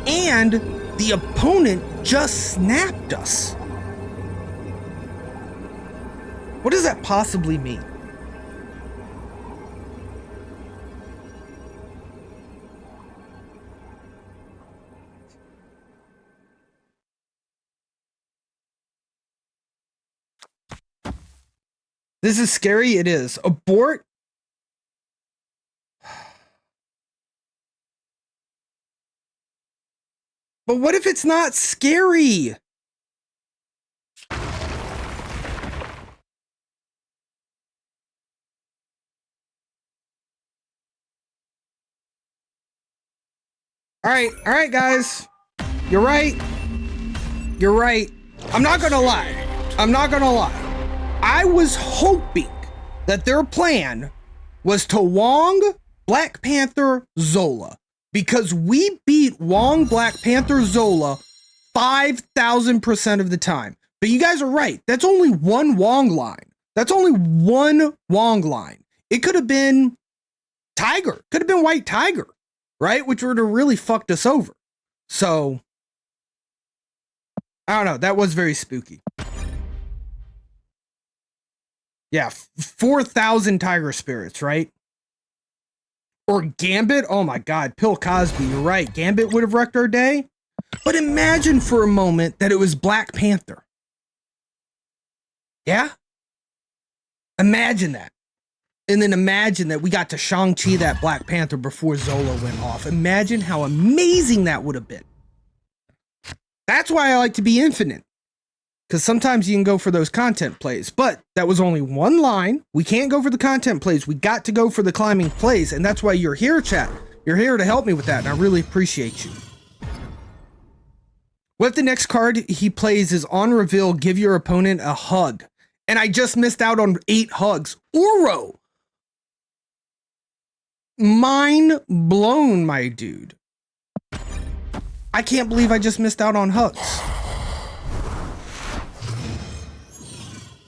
S4: And the opponent just snapped us. What does that possibly mean? This is scary. It is. Abort. But what if it's not scary? All right, guys. You're right. I'm not gonna lie. I was hoping that their plan was to Wong, Black Panther, Zola. Because we beat Wong, Black Panther, Zola 5,000% of the time. But you guys are right. That's only one Wong line. It could have been Tiger. Could have been White Tiger. Right? Which would have really fucked us over. So, I don't know. That was very spooky. Yeah, 4,000 Tiger Spirits, right? Or Gambit? Oh my God, Bill Cosby, you're right. Gambit would have wrecked our day. But imagine for a moment that it was Black Panther. Yeah? Imagine that. And then imagine that we got to Shang-Chi that Black Panther before Zola went off. Imagine how amazing that would have been. That's why I like to be infinite. Because sometimes you can go for those content plays. But that was only one line. We can't go for the content plays. We got to go for the climbing plays. And that's why you're here, chat. You're here to help me with that. And I really appreciate you. What if the next card he plays is on reveal, give your opponent a hug? And I just missed out on 8 hugs. Uro! Mind blown, my dude. I can't believe I just missed out on hugs.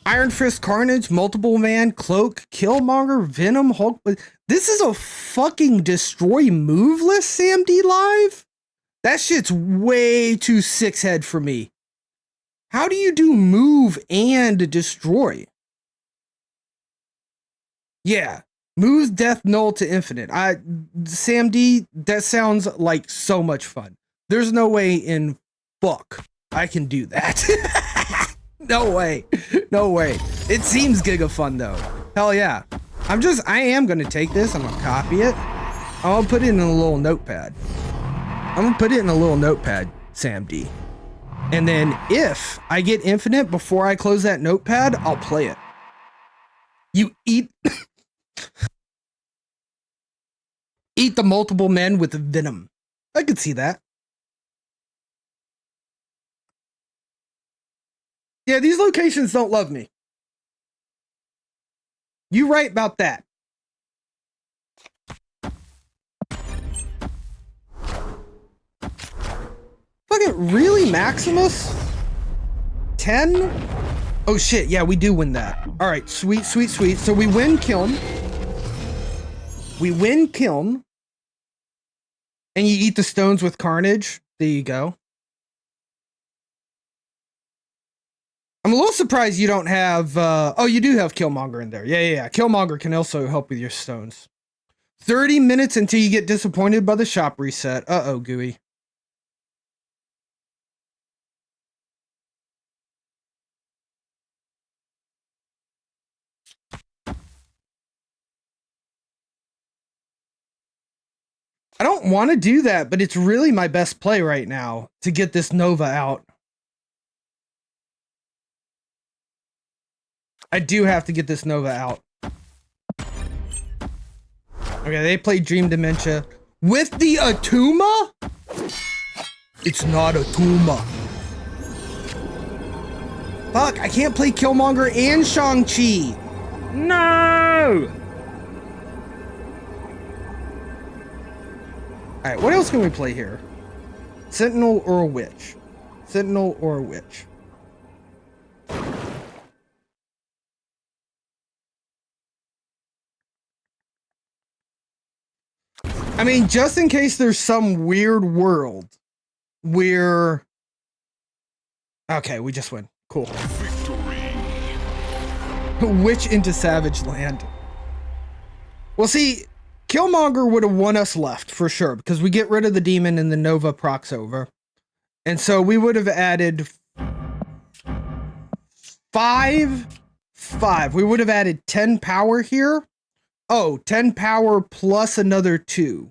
S4: Iron Fist, Carnage, Multiple Man, Cloak, Killmonger, Venom, Hulk. This is a fucking destroy move list, Sam D Live? That shit's way too 6-head for me. How do you do move and destroy? Yeah. Moves death null to infinite. Sam D, that sounds like so much fun. There's no way in fuck I can do that. No way. It seems giga fun though. Hell yeah. I am gonna take this. I'm gonna copy it. I'm gonna put it in a little notepad. Sam D. And then if I get infinite before I close that notepad, I'll play it. You eat the multiple men with venom. I could see that. Yeah, these locations don't love me. You right about that. Fucking really, Maximus? 10? Oh shit, yeah, we do win that. Alright, sweet. So we win Kiln. And you eat the stones with Carnage. There you go. I'm a little surprised you don't have, oh, you do have Killmonger in there. Yeah. Killmonger can also help with your stones. 30 minutes until you get disappointed by the shop reset. Uh-oh, Gooey. I don't want to do that, but it's really my best play right now to get this Nova out. I do have to get this Nova out. Okay, they played Dream Dementia with the Atuma? It's not Atuma. Fuck, I can't play Killmonger and Shang-Chi. No! Alright, what else can we play here? Sentinel or a Witch? Sentinel or a Witch? I mean, just in case there's some weird world where... Okay, we just win. Cool. Witch into Savage Land. Well, see, Killmonger would have won us left for sure because we get rid of the demon and the Nova procs over. And so we would have added 5. We would have added 10 power here. Oh, 10 power plus another 2.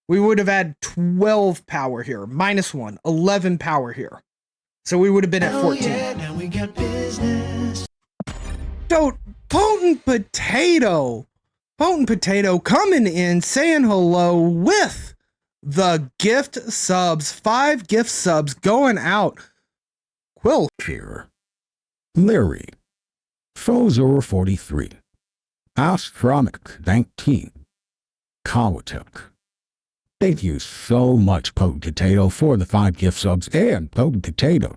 S4: We would have had 12 power here. Minus 1. 11 power here. So we would have been at 14.
S5: Yeah, now we got business.
S4: So, Potent Potato coming in saying hello with the gift subs. 5 gift subs going out. Quill.
S10: Here. Larry. Fozer 43. Astronomic 19. Kawatuk. Thank you so much, Potent Potato, for the 5 gift subs, and Potent Potato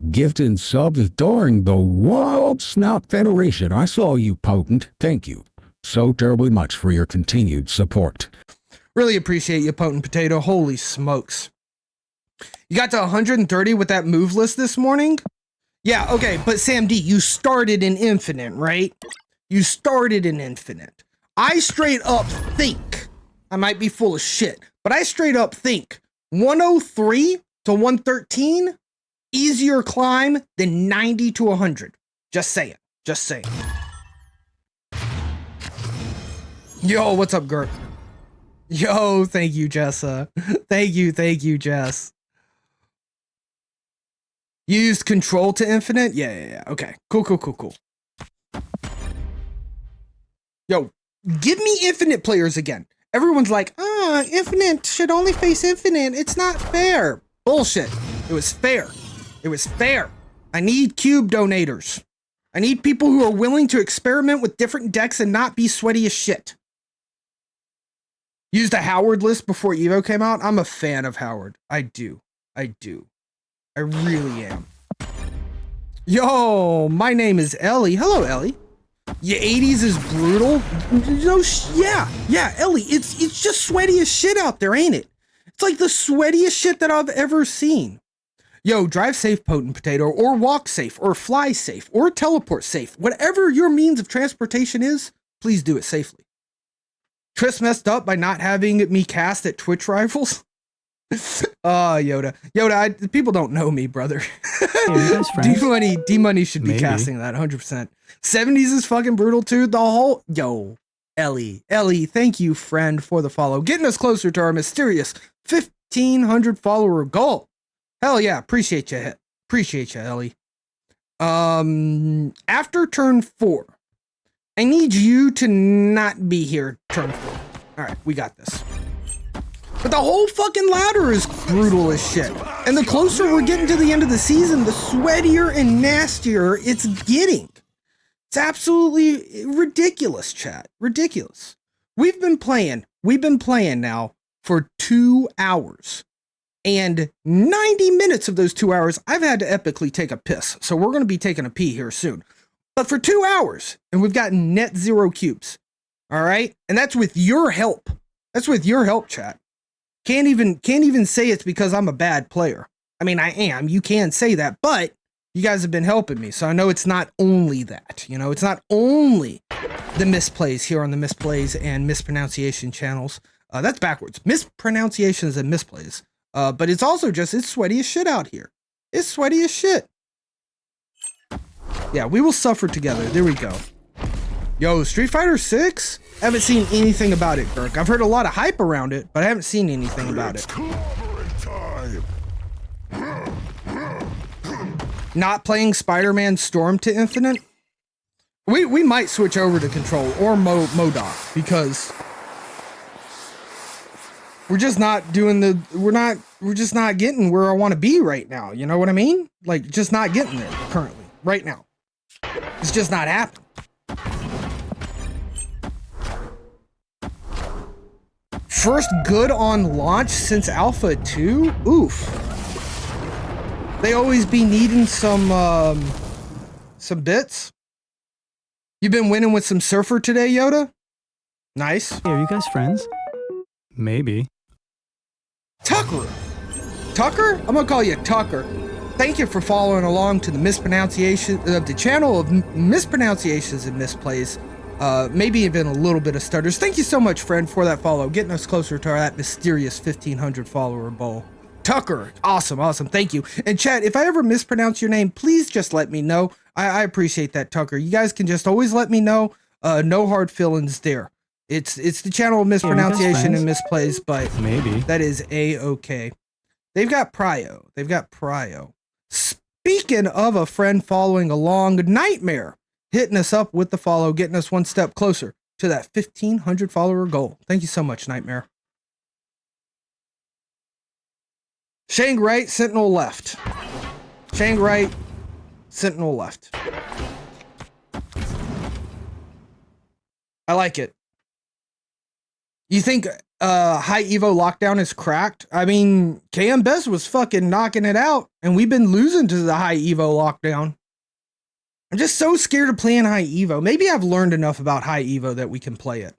S10: gifting subs during the World Snout Federation. I saw you, Potent. Thank you so terribly much for your continued support.
S4: Really appreciate you, Potent Potato. Holy smokes. You got to 130 with that move list this morning? Yeah, okay, but Sam D, you started in Infinite, right? You started in Infinite. I straight up think, I might be full of shit, but I straight up think 103 to 113, easier climb than 90 to 100. Just saying. Just saying. Yo, what's up, Gert? Yo, thank you, Jessa. Thank you, Jess. You used control to infinite? Yeah. Okay. Cool. Yo, give me infinite players again. Everyone's like, infinite should only face infinite. It's not fair. Bullshit. It was fair. I need cube donators. I need people who are willing to experiment with different decks and not be sweaty as shit. Used a Howard list before Evo came out. I'm a fan of Howard. I do. I really am. Yo, my name is Ellie. Hello, Ellie. Your 80s is brutal. No, yeah, Ellie. It's just sweaty as shit out there, ain't it? It's like the sweatiest shit that I've ever seen. Yo, drive safe, Potent Potato, or walk safe, or fly safe, or teleport safe. Whatever your means of transportation is, please do it safely. Tris messed up by not having me cast at Twitch Rivals. Yoda, people don't know me, brother. D-Money should be casting that 100%. 70s is fucking brutal too. The whole, Ellie, thank you, friend, for the follow. Getting us closer to our mysterious 1,500 follower goal. Hell yeah, appreciate you, Ellie. After turn 4, I need you to not be here turn 4. All right, we got this. But the whole fucking ladder is brutal as shit. And the closer we're getting to the end of the season, the sweatier and nastier it's getting. It's absolutely ridiculous, chat. Ridiculous. We've been playing now for 2 hours. And 90 minutes of those 2 hours, I've had to epically take a piss. So we're going to be taking a pee here soon. But for 2 hours, and we've gotten net 0 cubes. All right? And that's with your help. Chat. Can't even say it's because I'm a bad player. I mean, I am. You can say that, but you guys have been helping me. So I know it's not only that. It's not only the misplays here on the misplays and mispronunciation channels. That's backwards. Mispronunciations and misplays. But it's also just, it's sweaty as shit out here. It's sweaty as shit. Yeah, we will suffer together. There we go. Yo, Street Fighter 6? I haven't seen anything about it, Kirk. I've heard a lot of hype around it, but I haven't seen anything about it. Not playing Spider-Man Storm to Infinite? We might switch over to control or Modoc because we're just not doing we're just not getting where I want to be right now. You know what I mean? Like, just not getting there currently, right now. It's just not happening. First good on launch since Alpha 2? Oof. They always be needing some bits. You been winning with some Surfer today, Yoda? Nice.
S3: Hey, are you guys friends? Maybe.
S4: Tucker! Tucker? I'm gonna call you Tucker. Thank you for following along to the mispronunciation of the channel of mispronunciations and misplays. Maybe even a little bit of stutters. Thank you so much, friend, for that follow. Getting us closer to that mysterious 1,500 follower goal. Tucker, awesome, awesome. Thank you. And chat, if I ever mispronounce your name, please just let me know. I appreciate that, Tucker. You guys can just always let me know. No hard feelings there. It's the channel of mispronunciation and misplays, but
S3: Maybe.
S4: that is A-okay. They've got Prio. Speaking of a friend following along, Nightmare hitting us up with the follow, getting us one step closer to that 1,500 follower goal. Thank you so much, Nightmare. Shang right, Sentinel left. Shang right, Sentinel left. I like it. You think High Evo lockdown is cracked? I mean, KM Bez was fucking knocking it out, and we've been losing to the High Evo lockdown. I'm just so scared of playing High Evo. Maybe I've learned enough about High Evo that we can play it.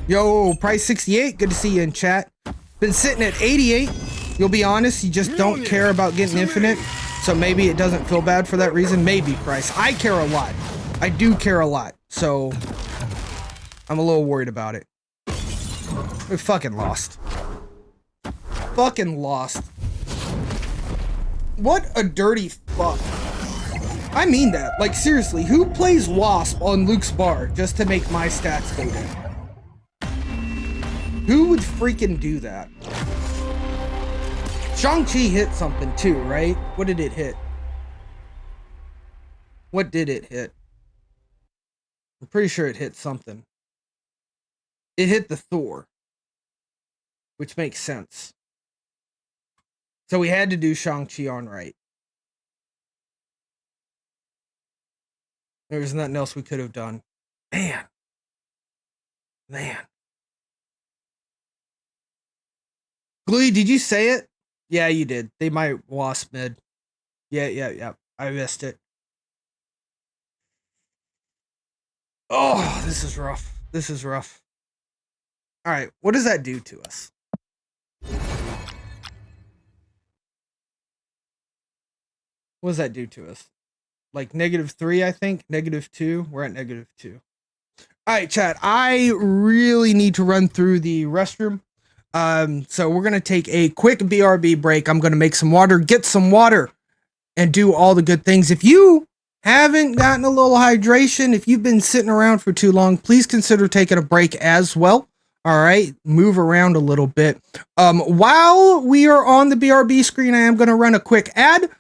S4: Yo, Price 68, good to see you in chat. Been sitting at 88. You'll be honest, you just don't care about getting infinite, so maybe it doesn't feel bad for that reason. Maybe, Price. I care a lot. I do care a lot, so I'm a little worried about it. We fucking lost. Fucking lost. What a dirty fuck. I mean that. Like, seriously, who plays Wasp on Luke's bar just to make my stats go down? Who would freaking do that? Shang-Chi hit something too, right? What did it hit? What did it hit? I'm pretty sure it hit something. It hit the Thor, which makes sense. So we had to do Shang-Chi on right. There was nothing else we could have done. Man. Glee, did you say it? Yeah, you did. They might Wasp mid. Yeah. I missed it. Oh, this is rough. All right, what does that do to us? What does that do to us? Like -3, I think. -2. We're at -2. All right, chat. I really need to run through the restroom. So we're gonna take a quick BRB break. I'm gonna make some water, get some water, and do all the good things. If you haven't gotten a little hydration, if you've been sitting around for too long, please consider taking a break as well. All right, move around a little bit. While we are on the BRB screen, I am gonna run a quick ad.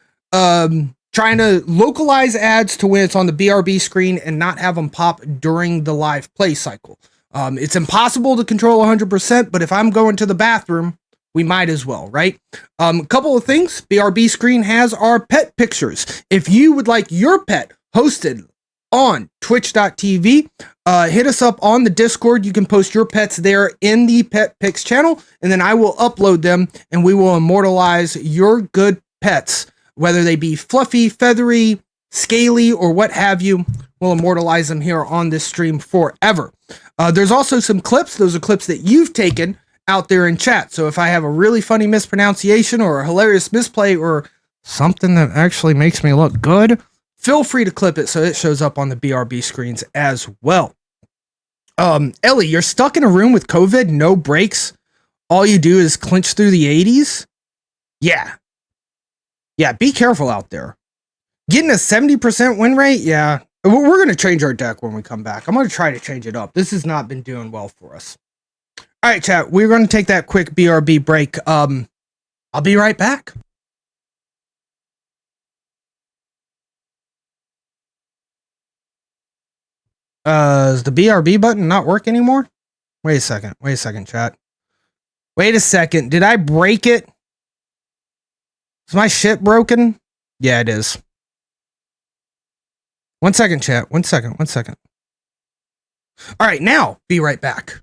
S4: Trying to localize ads to when it's on the BRB screen and not have them pop during the live play cycle. It's impossible to control 100%, but if I'm going to the bathroom, we might as well, right? A couple of things. BRB screen has our pet pictures. If you would like your pet hosted on twitch.tv, hit us up on the Discord. You can post your pets there in the Pet Pics channel, and then I will upload them, and we will immortalize your good pets. Whether they be fluffy, feathery, scaly, or what have you, we'll immortalize them here on this stream forever. There's also some clips. Those are clips that you've taken out there in chat. So if I have a really funny mispronunciation or a hilarious misplay or something that actually makes me look good, feel free to clip it so it shows up on the BRB screens as well. Ellie, you're stuck in a room with COVID, no breaks. All you do is clinch through the 80s? Yeah, be careful out there. Getting a 70% win rate? Yeah. We're going to change our deck when we come back. I'm going to try to change it up. This has not been doing well for us. All right, chat. We're going to take that quick BRB break. I'll be right back. Does the BRB button not work anymore? Wait a second. Wait a second, chat. Wait a second. Did I break it? Is my shit broken? Yeah, it is. 1 second, chat. 1 second. 1 second. All right, now be right back.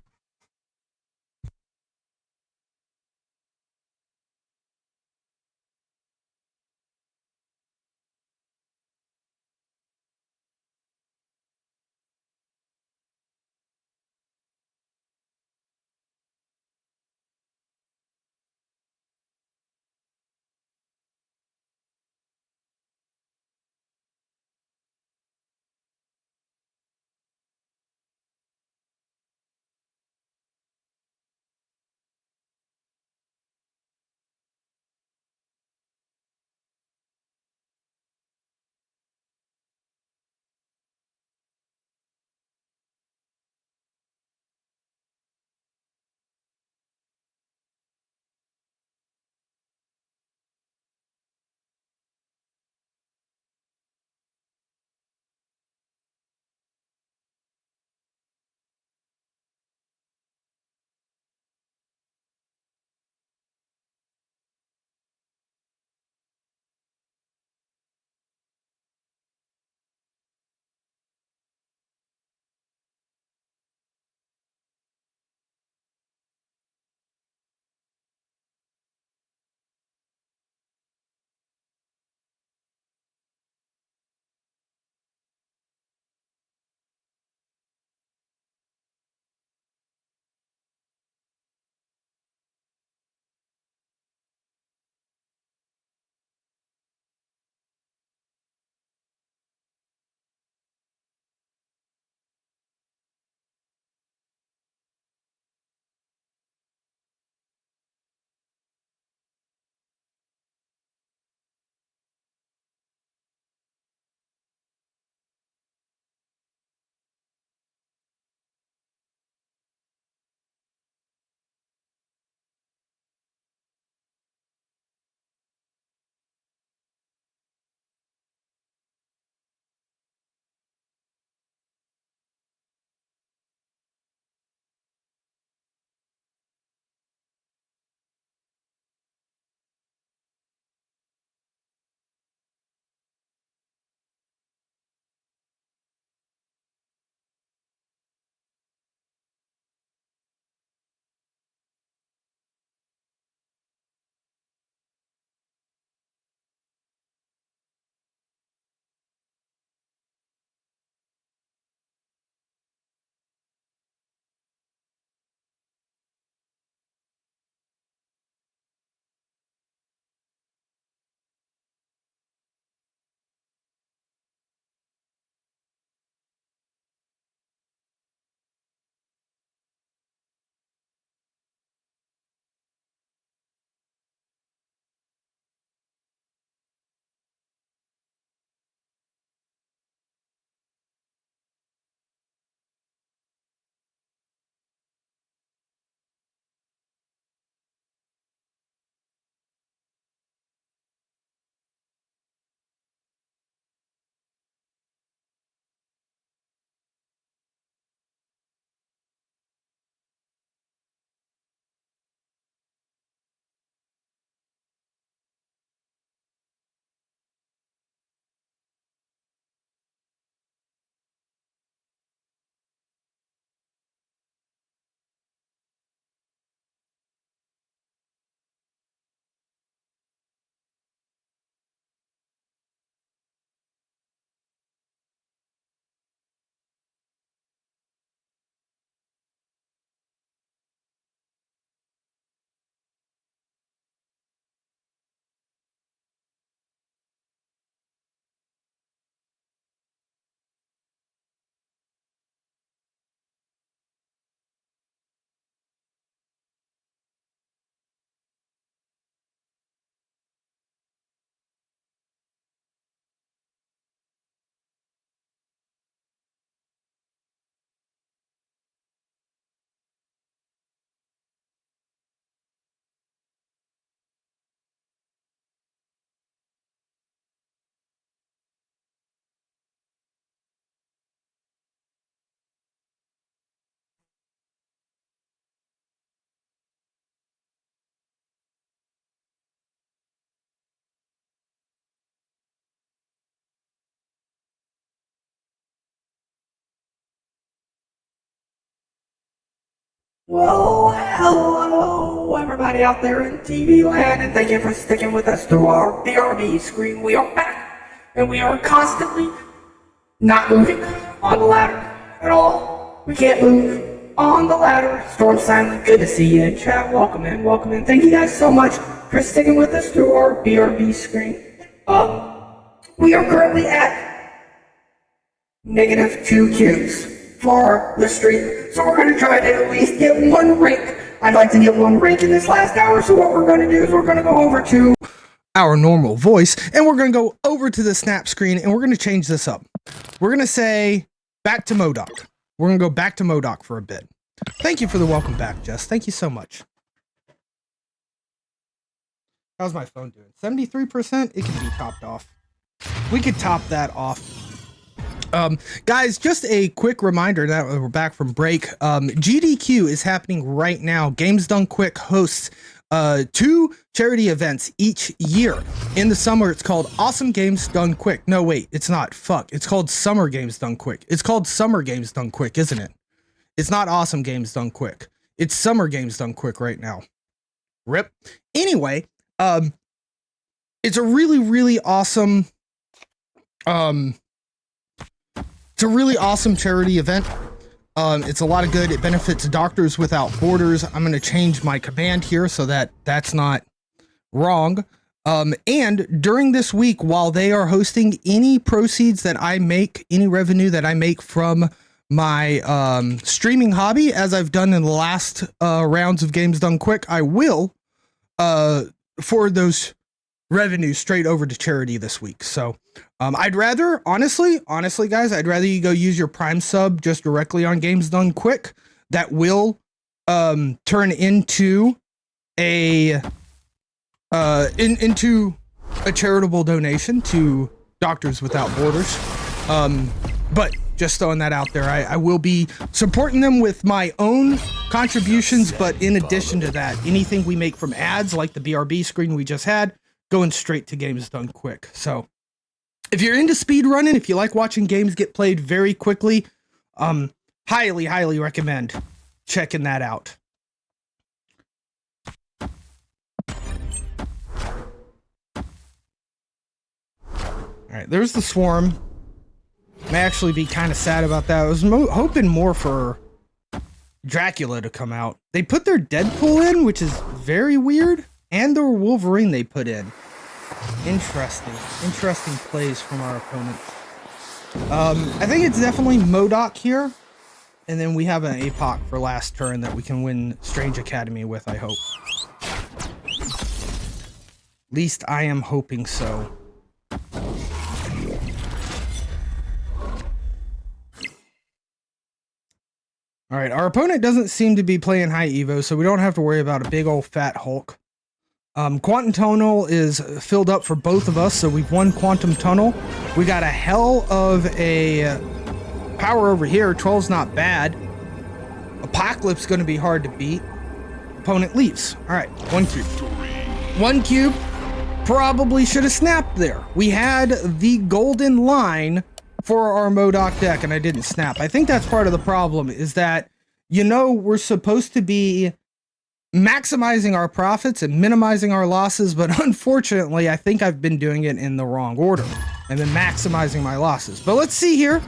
S11: Well, hello, everybody out there in TV land, and thank you for sticking with us through our BRB screen. We are back, and we are constantly not moving on the ladder at all. We can't move on the ladder. Storm Silent, good to see you in chat. Welcome in, welcome in. Thank you guys so much for sticking with us through our BRB screen. We are currently at -2 cubes for the stream, so we're going to try to at least get one rank. I'd like to get one rank in this last hour, so what we're going to do is we're going to go over to
S4: our normal voice, and we're going to go over to the snap screen, and we're going to change this up. We're going to say back to MODOK. We're going to go back to MODOK for a bit. Thank you for the welcome back, Jess. Thank you so much. How's my phone doing? 73%? It can be topped off. We could top that off. Guys, just a quick reminder that we're back from break. GDQ is happening right now. Games Done Quick hosts 2 charity events each year. In the summer, it's called Awesome Games Done Quick. No, wait, it's not. Fuck. It's called Summer Games Done Quick. It's called Summer Games Done Quick, isn't it? It's not Awesome Games Done Quick. It's Summer Games Done Quick right now. Rip. Anyway, it's a really, really awesome it's a really awesome charity event. It's a lot of good. It benefits Doctors Without Borders. I'm going to change my command here so that that's not wrong. And during this week, while they are hosting, any proceeds that I make, any revenue that I make from my streaming hobby, as I've done in the last rounds of Games Done Quick, I will forward those revenue straight over to charity this week. So I'd rather, honestly guys, I'd rather you go use your Prime sub just directly on Games Done Quick. That will turn into a into a charitable donation to Doctors Without Borders. But just throwing that out there, I will be supporting them with my own contributions, but in addition to that, anything we make from ads like the BRB screen we just had, going straight to Games Done Quick. So if you're into speed running, if you like watching games get played very quickly, highly recommend checking that out. All right, there's the swarm. May actually be kind of sad about that. I was hoping more for Dracula to come out. They put their Deadpool in, which is very weird, and their Wolverine they put in. Interesting plays from our opponent. I think it's definitely MODOK here, and then we have an APOC for last turn that we can win Strange Academy with, I hope. At least I am hoping so. Alright, our opponent doesn't seem to be playing high Evo, so we don't have to worry about a big old fat Hulk. Quantum Tunnel is filled up for both of us, so we've won Quantum Tunnel. We got a hell of a power over here. 12's not bad. Apocalypse going to be hard to beat. Opponent leaves. Alright, 1 cube. 1 cube. Probably should have snapped there. We had the golden line for our MODOK deck, and I didn't snap. I think that's part of the problem, is that, you know, we're supposed to be maximizing our profits and minimizing our losses, but unfortunately, I think I've been doing it in the wrong order and then maximizing my losses. But let's see here.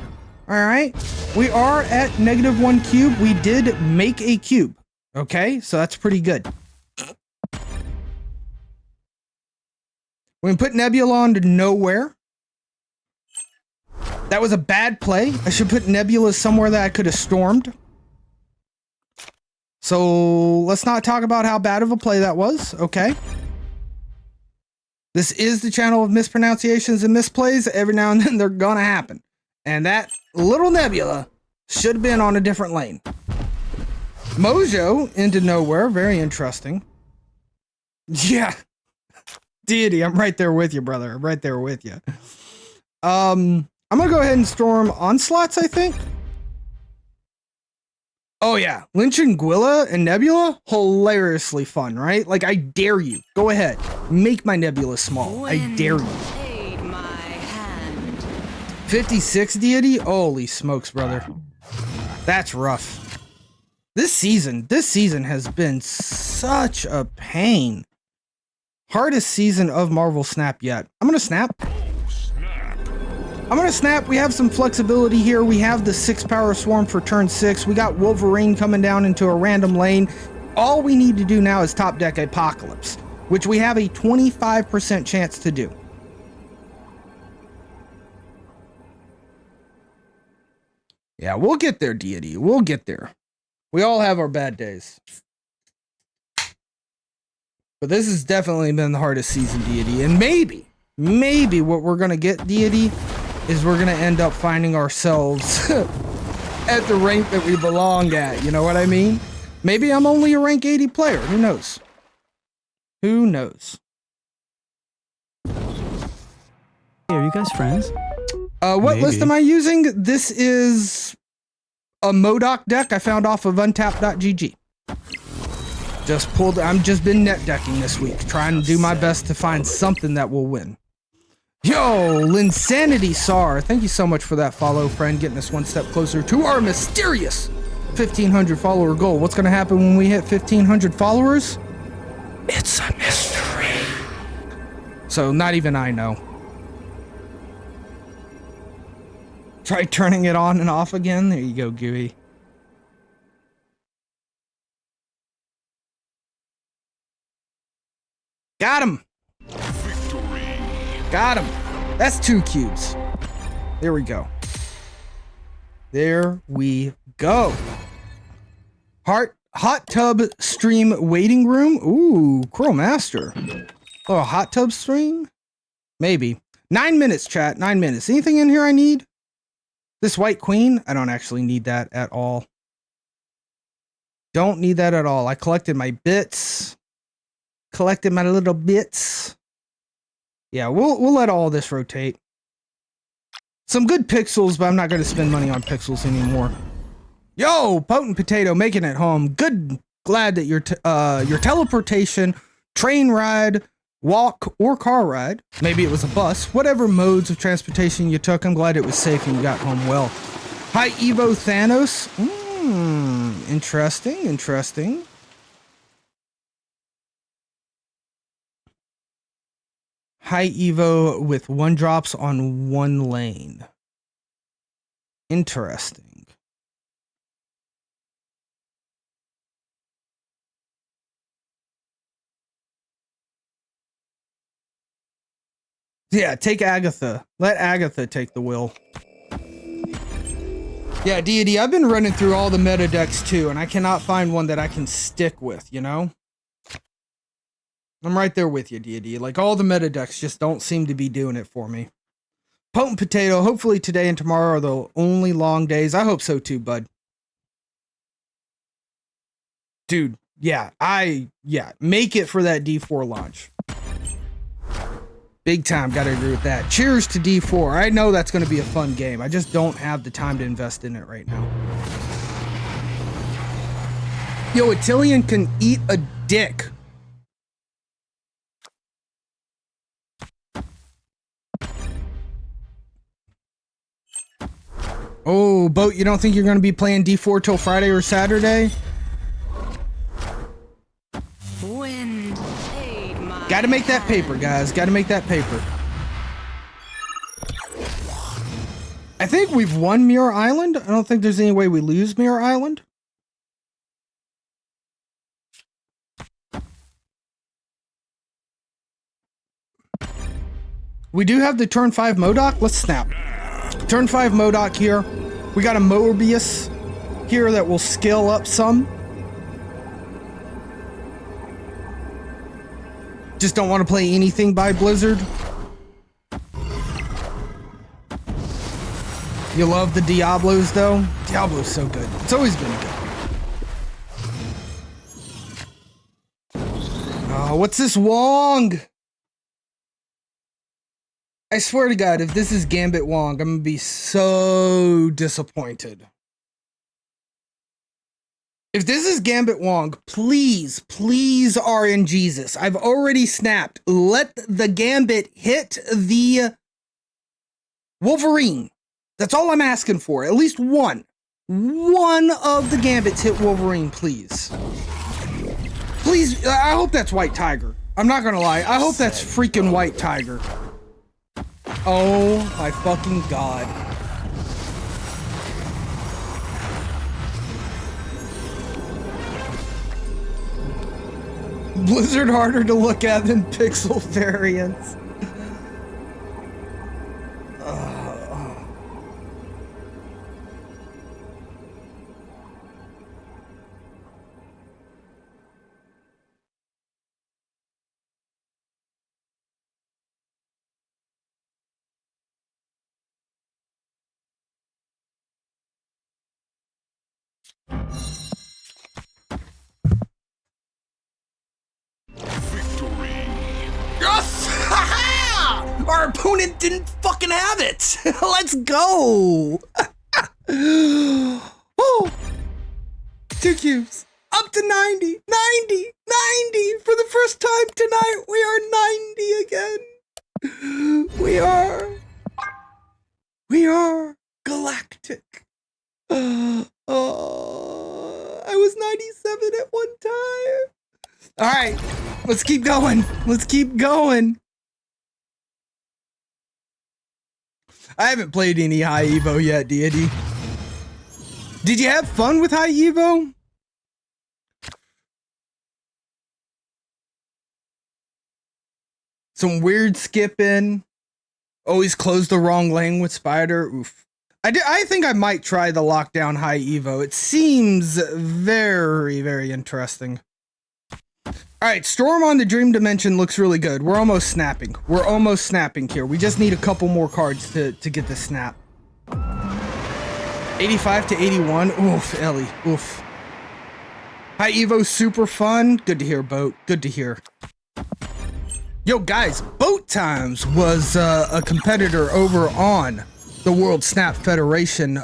S4: All right, we are at -1 cube. We did make a cube. Okay, so that's pretty good. We can put Nebula onto nowhere. That was a bad play. I should put Nebula somewhere that I could have stormed. So let's not talk about how bad of a play that was. Okay. This is the channel of mispronunciations and misplays. Every now and then they're gonna happen. And that little Nebula should have been on a different lane. Mojo into nowhere. Very interesting. Yeah. Deity, I'm right there with you, brother. I'm right there with you. I'm gonna go ahead and storm Onslaughts, I think. Oh yeah, Lynch and Gwilla and Nebula, hilariously fun, right? Like, I dare you. Go ahead, make my Nebula small. I dare you. 56 Deity? Holy smokes, brother. That's rough. This season has been such a pain. Hardest season of Marvel Snap yet. I'm gonna snap. We have some flexibility here. We have the 6 power swarm for turn 6. We got Wolverine coming down into a random lane. All we need to do now is top deck Apocalypse, which we have a 25% chance to do. Yeah, we'll get there, Deity. We'll get there. We all have our bad days. But this has definitely been the hardest season, Deity. And maybe what we're going to get, Deity, is we're going to end up finding ourselves at the rank that we belong at. You know what I mean? Maybe I'm only a rank 80 player. Who knows? Who knows?
S3: Hey, are you guys friends?
S4: What list am I using? This is a MODOK deck I found off of untap.gg. I'm just been net decking this week, trying to do my best to find something that will win. Yo, Linsanity Sar, thank you so much for that follow, friend, getting us one step closer to our mysterious 1,500 follower goal. What's going to happen when we hit 1,500 followers? It's a mystery. So not even I know. Try turning it on and off again. There you go, Gooey. Got him. Got him. That's 2 cubes. There we go. There we go. Hot tub stream waiting room. Ooh, Cruel Master. Oh, a hot tub stream? Maybe. 9 minutes, chat. 9 minutes. Anything in here I need? This White Queen? I don't actually need that at all. Don't need that at all. I collected my bits. Collected my little bits. Yeah, we'll let all this rotate. Some good pixels, but I'm not going to spend money on pixels anymore. Yo, Potent Potato making it home. Good. Glad that your teleportation, train ride, walk, or car ride, maybe it was a bus, whatever modes of transportation you took, I'm glad it was safe and you got home well. Hi, Evo Thanos. Interesting, interesting. High Evo with 1-drops on 1 lane. Interesting. Yeah, take Agatha. Let Agatha take the wheel. Yeah, Deity, I've been running through all the meta decks too, and I cannot find one that I can stick with, you know? I'm right there with you, Deity. Like, all the meta decks just don't seem to be doing it for me. Potent Potato, hopefully today and tomorrow are the only long days. I hope so too, bud. Dude, yeah, make it for that D4 launch. Big time, gotta agree with that. Cheers to D4. I know that's gonna be a fun game. I just don't have the time to invest in it right now. Yo, Attilian can eat a dick. Oh, Boat, you don't think you're gonna be playing D4 till Friday or Saturday?
S8: Wind, aid my
S4: Gotta make that paper, guys. Gotta make that paper. I think we've won Mirror Island. I don't think there's any way we lose Mirror Island. We do have the turn 5 MODOK. Let's snap. Turn 5 MODOK here. We got a Mobius here that will scale up some. Just don't want to play anything by Blizzard. You love the Diablos though? Diablo's so good. It's always been good. Oh, what's this Wong? I swear to God, if this is Gambit Wong, I'm gonna be so disappointed. If this is Gambit Wong, please, please RNGesus. I've already snapped. Let the Gambit hit the Wolverine. That's all I'm asking for. At least one. one of the Gambits hit Wolverine, please. Please, I hope that's White Tiger. I'm not gonna lie, I hope that's freaking White Tiger. Oh my fucking god. Blizzard harder to look at than Pixel variants. Yes! Our opponent didn't fucking have it. Let's go. Oh, 2 cubes. Up to 90. 90. 90. For the first time tonight, we are 90 again. We are galactic. I was 97 at one time. All right, let's keep going. Let's keep going. I haven't played any High Evo yet, Deity. Did you have fun with High Evo? Some weird skipping. Always close the wrong lane with Spider. Oof. I think I might try the Lockdown High Evo. It seems very, very interesting. All right, Storm on the Dream Dimension looks really good. We're almost snapping. We're almost snapping here. We just need a couple more cards to get the snap. 85 to 81. Oof, Ellie. Oof. High Evo, super fun. Good to hear, Boat. Good to hear. Yo, guys, Boat Times was a competitor over on the World Snap Federation.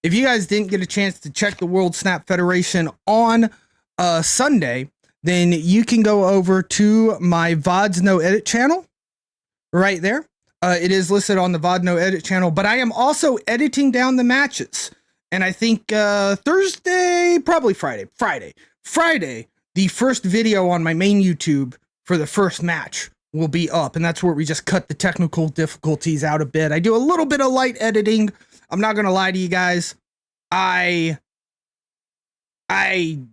S4: If you guys didn't get a chance to check the World Snap Federation on Sunday, then you can go over to my VODs No Edit channel right there. It is listed on the VOD No Edit channel, but I am also editing down the matches. And I think Thursday, probably Friday, the first video on my main YouTube for the first match will be up. And that's where we just cut the technical difficulties out a bit. I do a little bit of light editing. I'm not going to lie to you guys. I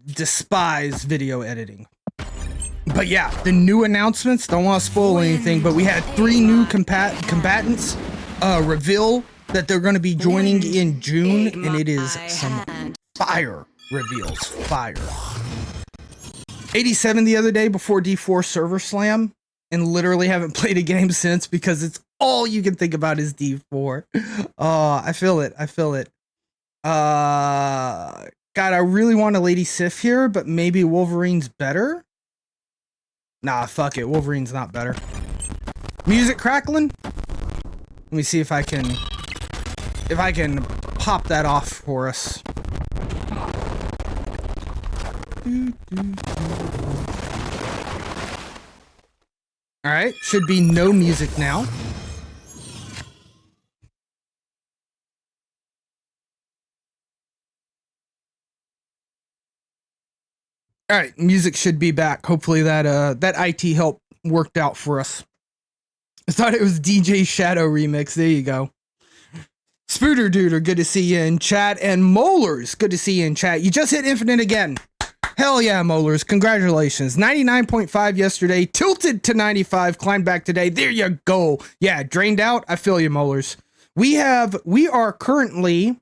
S4: despise video editing. But yeah, the new announcements, don't want to spoil anything, but we had 3 new combatants reveal that they're going to be joining in June, and it is some fire reveals. Fire. 87 the other day before D4 Server Slam, and literally haven't played a game since because it's all you can think about is D4. Oh, I feel it. I feel it. God, I really want a Lady Sif here, but maybe Wolverine's better. Nah, fuck it. Wolverine's not better. Music crackling. Let me see if I can pop that off for us. All right, should be no music now. All right, music should be back. Hopefully that IT help worked out for us. I thought it was DJ Shadow remix. There you go. Spooter Duder, good to see you in chat. And Molars, good to see you in chat. You just hit infinite again. Hell yeah, Molars. Congratulations. 99.5 yesterday, tilted to 95, climbed back today. There you go. Yeah, drained out. I feel you, Molars. We are currently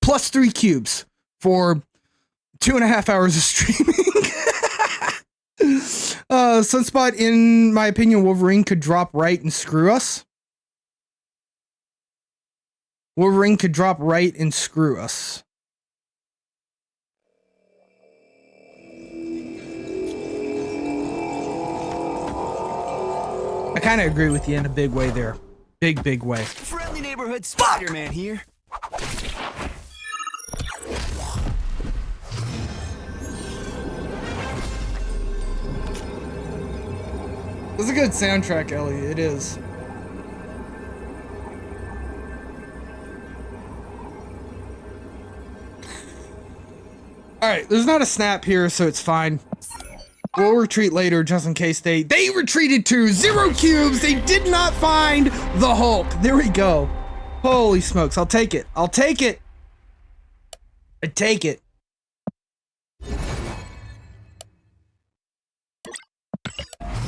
S4: +3 cubes for 2.5 hours of streaming. Sunspot, in my opinion, Wolverine could drop right and screw us. Wolverine could drop right and screw us. I kind of agree with you in a big way there. Big way.
S5: Friendly neighborhood Spider-Man here.
S4: It's a good soundtrack, Ellie. It is. All Alright, there's not a snap here, so it's fine. We'll retreat later just in case they retreated to 0 cubes. They did not find the Hulk. There we go. Holy smokes. I'll take it. I'll take it. I take it.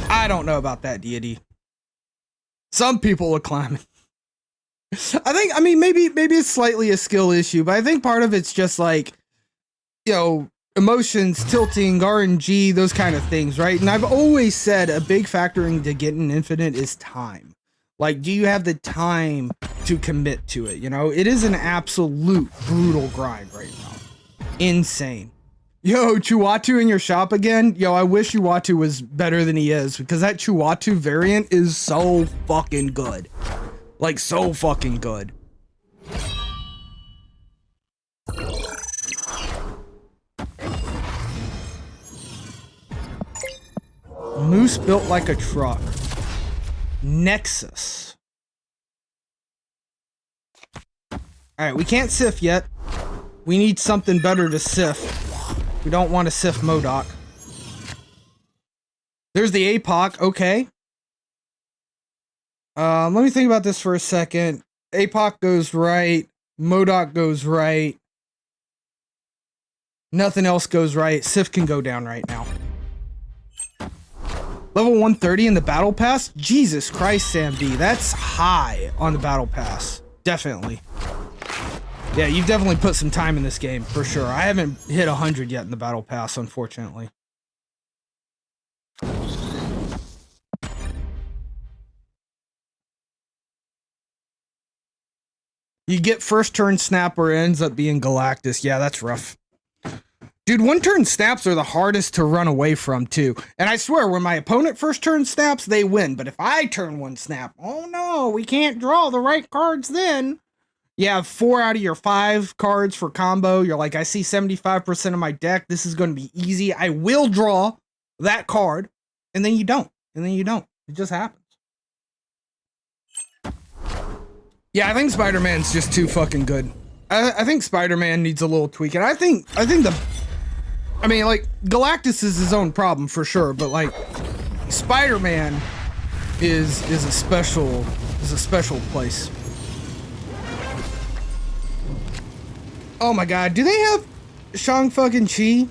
S4: I don't know about that, deity. Some people are climbing. I mean, maybe it's slightly a skill issue, but I think part of it's just like, you know, emotions, tilting, RNG, those kind of things, right? And I've always said a big factor into getting infinite is time. Like, do you have the time to commit to it? You know, it is an absolute brutal grind right now. Insane. Yo, Chuatu in your shop again? Yo, I wish Chuatu was better than he is, because that Chuatu variant is so fucking good. Like, so fucking good. Moose built like a truck. Nexus. Alright, we can't sift yet. We need something better to sift. We don't want to sift MODOK. There's the APOC, okay. Let me think about this for a second. APOC goes right. MODOK goes right. Nothing else goes right. Sif can go down right now. Level 130 in the battle pass? Jesus Christ, Sam D. That's high on the battle pass. Definitely. Yeah, you've definitely put some time in this game, for sure. I haven't hit 100 yet in the battle pass, unfortunately. You get first turn snap or ends up being Galactus. Yeah, that's rough. Dude, one turn snaps are the hardest to run away from, too. And I swear, when my opponent first turn snaps, they win. But if I turn one snap, oh no, we can't draw the right cards then. You have 4 out of your 5 cards for combo. You're like, I see 75% of my deck. This is going to be easy. I will draw that card. And then you don't. And then you don't. It just happens. Yeah, I think Spider-Man's just too fucking good. I think Spider-Man needs a little tweaking. I think I mean, like, Galactus is his own problem for sure, but like, Spider-Man is a special place. Oh my god, do they have Shang fucking Chi?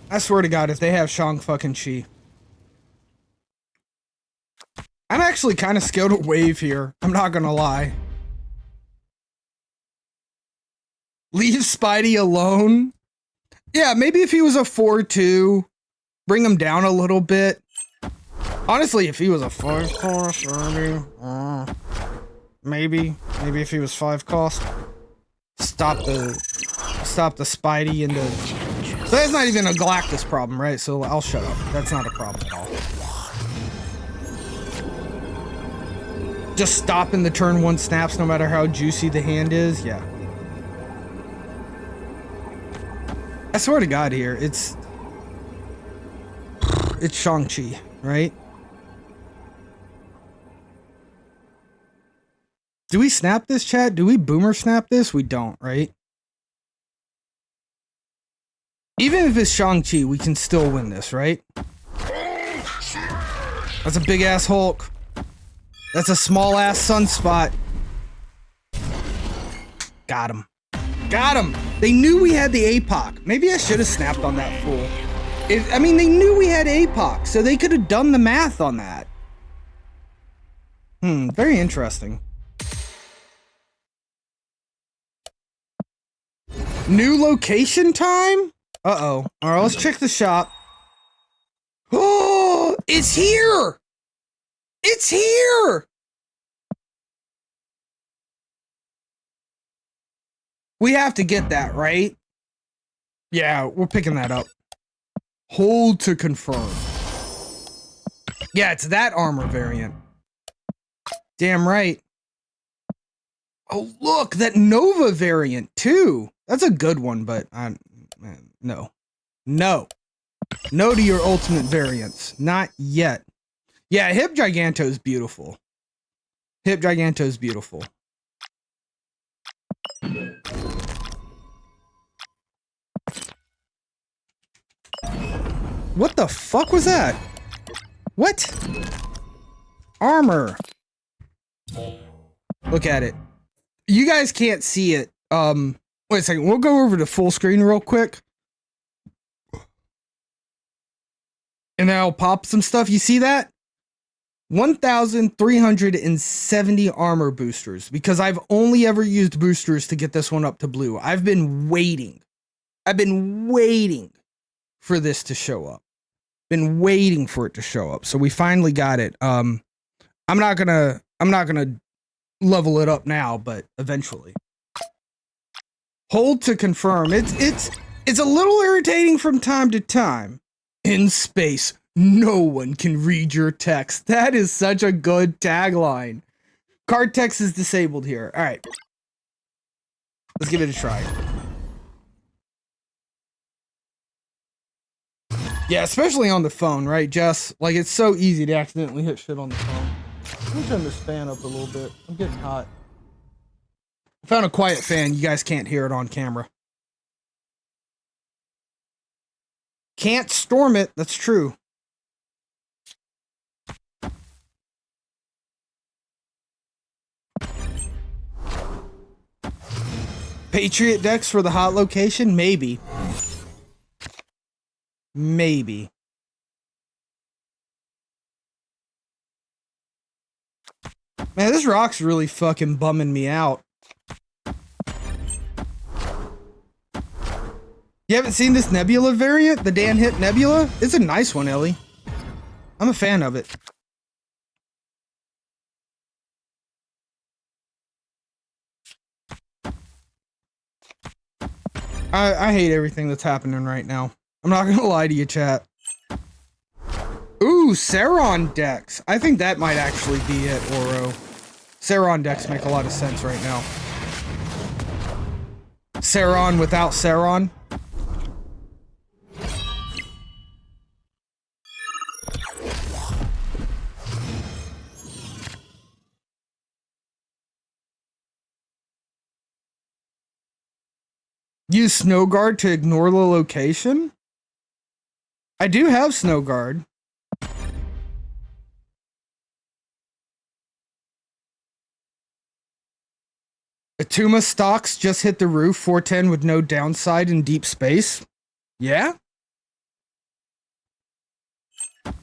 S4: I swear to god, if they have Shang fucking Chi. I'm actually kind of scared of Wave here. I'm not gonna lie. Leave Spidey alone? Yeah, maybe if he was a 4-2, bring him down a little bit. Honestly, if he was a 5 cost, maybe if he was 5 cost. Stop the Spidey and the... So that's not even a Galactus problem, right? So I'll shut up. That's not a problem at all. Just stopping the turn 1 snaps no matter how juicy the hand is, yeah. I swear to god here, it's Shang-Chi, right? Do we snap this, chat? Do we boomer snap this? We don't, right? Even if it's Shang-Chi, we can still win this, right? That's a big ass Hulk. That's a small ass Sunspot. Got him. Got him. They knew we had the APOC. Maybe I should have snapped on that fool. I mean, they knew we had APOC, so they could have done the math on that. Very interesting. New location time? Uh-oh. All right, let's check the shop. Oh, it's here! It's here! We have to get that, right? Yeah, we're picking that up. Hold to confirm. Yeah, it's that armor variant. Damn right. Oh, look, that Nova variant, too. That's a good one, but no. No. No to your ultimate variants. Not yet. Yeah, Hip Giganto is beautiful. Hip Giganto is beautiful. What the fuck was that? What? Armor. Look at it. You guys can't see it. Wait a second. We'll go over to full screen real quick. And then I'll pop some stuff. You see that? 1,370 armor boosters, because I've only ever used boosters to get this one up to blue. I've been waiting for this to show up. Been waiting for it to show up. So we finally got it. I'm not gonna level it up now, but eventually. Hold to confirm. It's a little irritating from time to time. In space, no one can read your text. That is such a good tagline. Card text is disabled here. All right. Let's give it a try. Yeah, especially on the phone, right, Jess? Like, it's so easy to accidentally hit shit on the phone. Let me turn this fan up a little bit. I'm getting hot. I found a quiet fan. You guys can't hear it on camera. Can't storm it. That's true. Patriot decks for the hot location? Maybe. Maybe. Man, this rock's really fucking bumming me out. You haven't seen this Nebula variant? The Dan Hit Nebula? It's a nice one, Ellie. I'm a fan of it. I hate everything that's happening right now. I'm not gonna lie to you, chat. Ooh, Sauron decks. I think that might actually be it, Oro. Sauron decks make a lot of sense right now. Sauron without Sauron. Use Snow Guard to ignore the location? I do have Snow Guard. Atuma stocks just hit the roof, 410 with no downside in deep space. Yeah?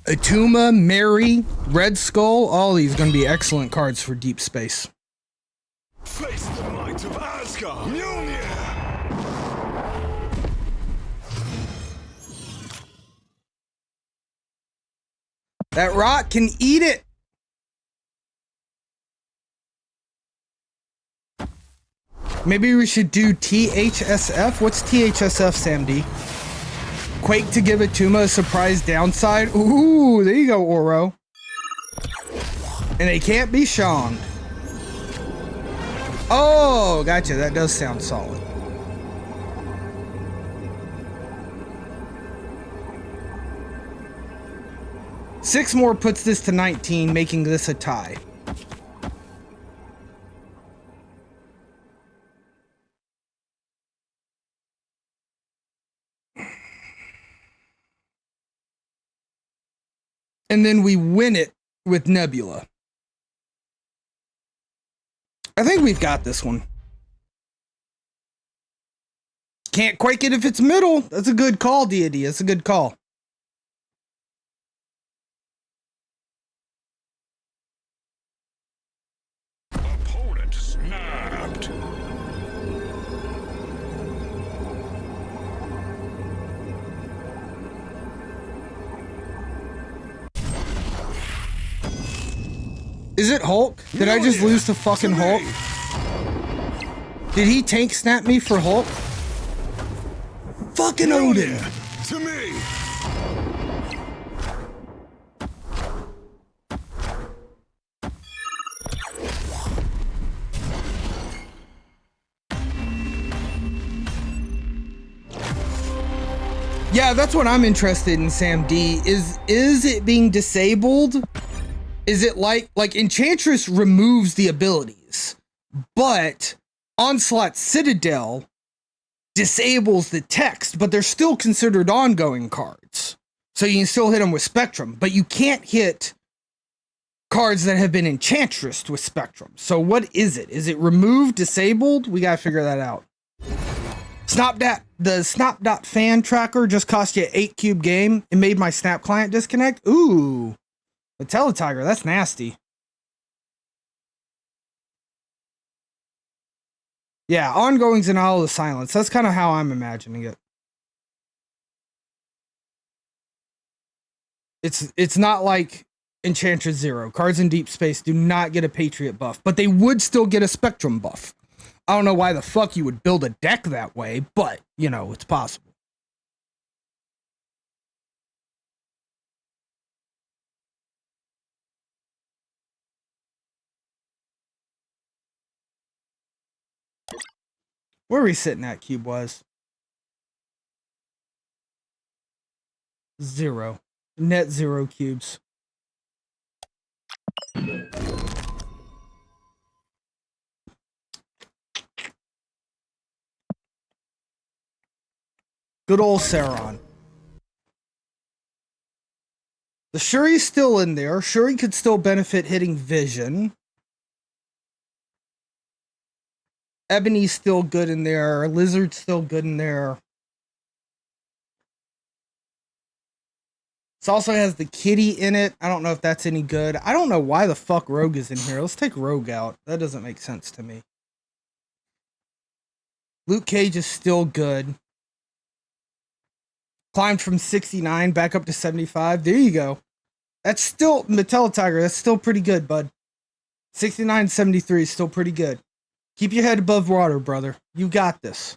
S4: Atuma, Mary, Red Skull, all these gonna be excellent cards for deep space.
S6: Face the might of Asgard. Mjolnir.
S4: That rock can eat it. Maybe we should do THSF. What's THSF, Sam D? Quake to give Atuma a surprise downside. Ooh, there you go, Oro. And they can't be shunned. Oh, gotcha. That does sound solid. Six more puts this to 19, making this a tie. And then we win it with Nebula. I think we've got this one. Can't quake it if it's middle. That's a good call, Deity. That's a good call.
S6: Opponent snapped.
S4: Is it Hulk? Did I just lose to fucking Hulk? Did he tank snap me for Hulk? Fucking Odin!
S6: To me.
S4: Yeah, that's what I'm interested in, Sam D. Is it being disabled? Is it like Enchantress removes the abilities, but Onslaught Citadel disables the text, but they're still considered ongoing cards. So you can still hit them with Spectrum, but you can't hit cards that have been enchantressed with Spectrum. So what is it? Is it removed, disabled? We gotta figure that out. The Snop.fan tracker just cost you an 8 cube game. It made my Snap client disconnect. Ooh, a Teletiger, that's nasty. Yeah, ongoing's an Isle of Silence. That's kind of how I'm imagining it. It's not like Enchantress Zero. Cards in Deep Space do not get a Patriot buff, but they would still get a Spectrum buff. I don't know why the fuck you would build a deck that way, but, you know, it's possible. Where are we sitting at, Cube was? 0. Net 0 cubes. Good old Sauron. The Shuri's still in there. Shuri could still benefit hitting Vision. Ebony's still good in there. Lizard's still good in there. This also has the kitty in it. I don't know if that's any good. I don't know why the fuck Rogue is in here. Let's take Rogue out. That doesn't make sense to me. Luke Cage is still good. Climbed from 69 back up to 75. There you go. That's still, Mattel Tiger, that's still pretty good, bud. 69, 73 is still pretty good. Keep your head above water, brother. You got this.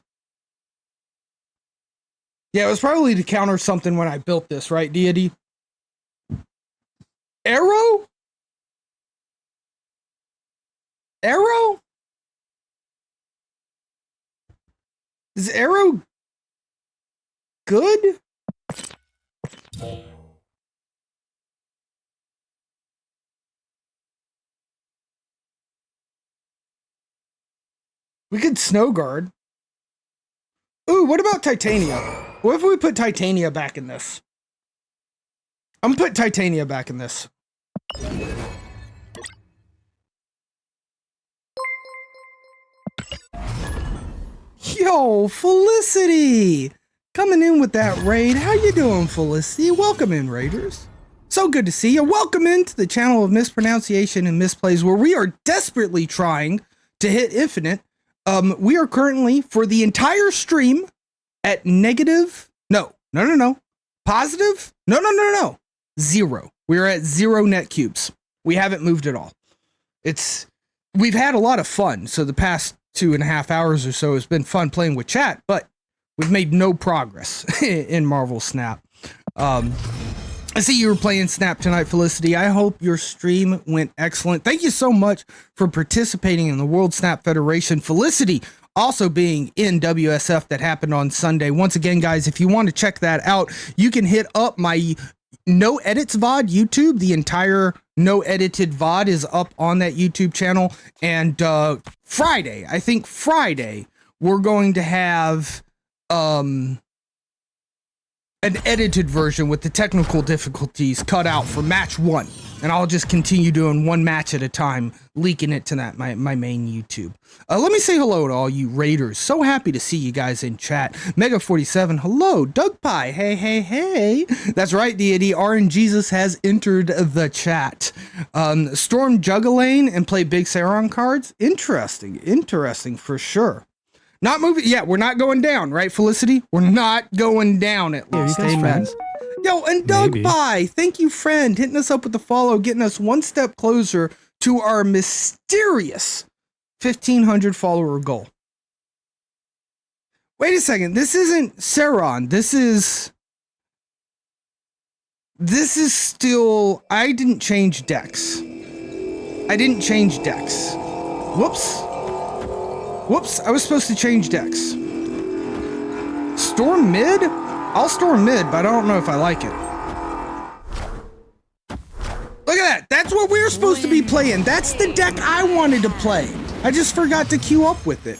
S4: Yeah, it was probably to counter something when I built this, right, Deity? Arrow? Arrow? Is Arrow good? We could Snow Guard. Ooh, what about Titania? What if we put Titania back in this? I'm gonna put Titania back in this. Yo, Felicity! Coming in with that raid. How you doing, Felicity? Welcome in, Raiders. So good to see you. Welcome into the channel of mispronunciation and misplays, where we are desperately trying to hit infinite. We are currently, for the entire stream, at negative, positive, 0. We're at 0 net cubes. We haven't moved at all. We've had a lot of fun, so the past 2.5 hours or so has been fun playing with chat, but we've made no progress in Marvel Snap. I see you were playing Snap tonight, Felicity. I hope your stream went excellent. Thank you so much for participating in the World Snap Federation. Felicity also being in WSF that happened on Sunday. Once again, guys, if you want to check that out, you can hit up my No Edits VOD YouTube. The entire No Edited VOD is up on that YouTube channel. And Friday, we're going to have an edited version with the technical difficulties cut out for match 1. And I'll just continue doing one match at a time, leaking it to my main YouTube. Let me say hello to all you Raiders. So happy to see you guys in chat. Mega47, hello. Doug Pie, hey. That's right, Deity. RNGesus has entered the chat. Storm Juggalane and play Big Sauron cards. Interesting for sure. Not moving. Yeah, we're not going down, right, Felicity? We're not going down at least.
S3: Yeah, you guys friends?
S4: Yo, and Doug Pie, thank you, friend, hitting us up with the follow, getting us one step closer to our mysterious 1,500 follower goal. Wait a second. This isn't Sauron. This is still. I didn't change decks. Whoops, I was supposed to change decks. Storm mid? I'll storm mid, but I don't know if I like it. Look at that. That's what we were supposed to be playing. That's the deck I wanted to play. I just forgot to queue up with it.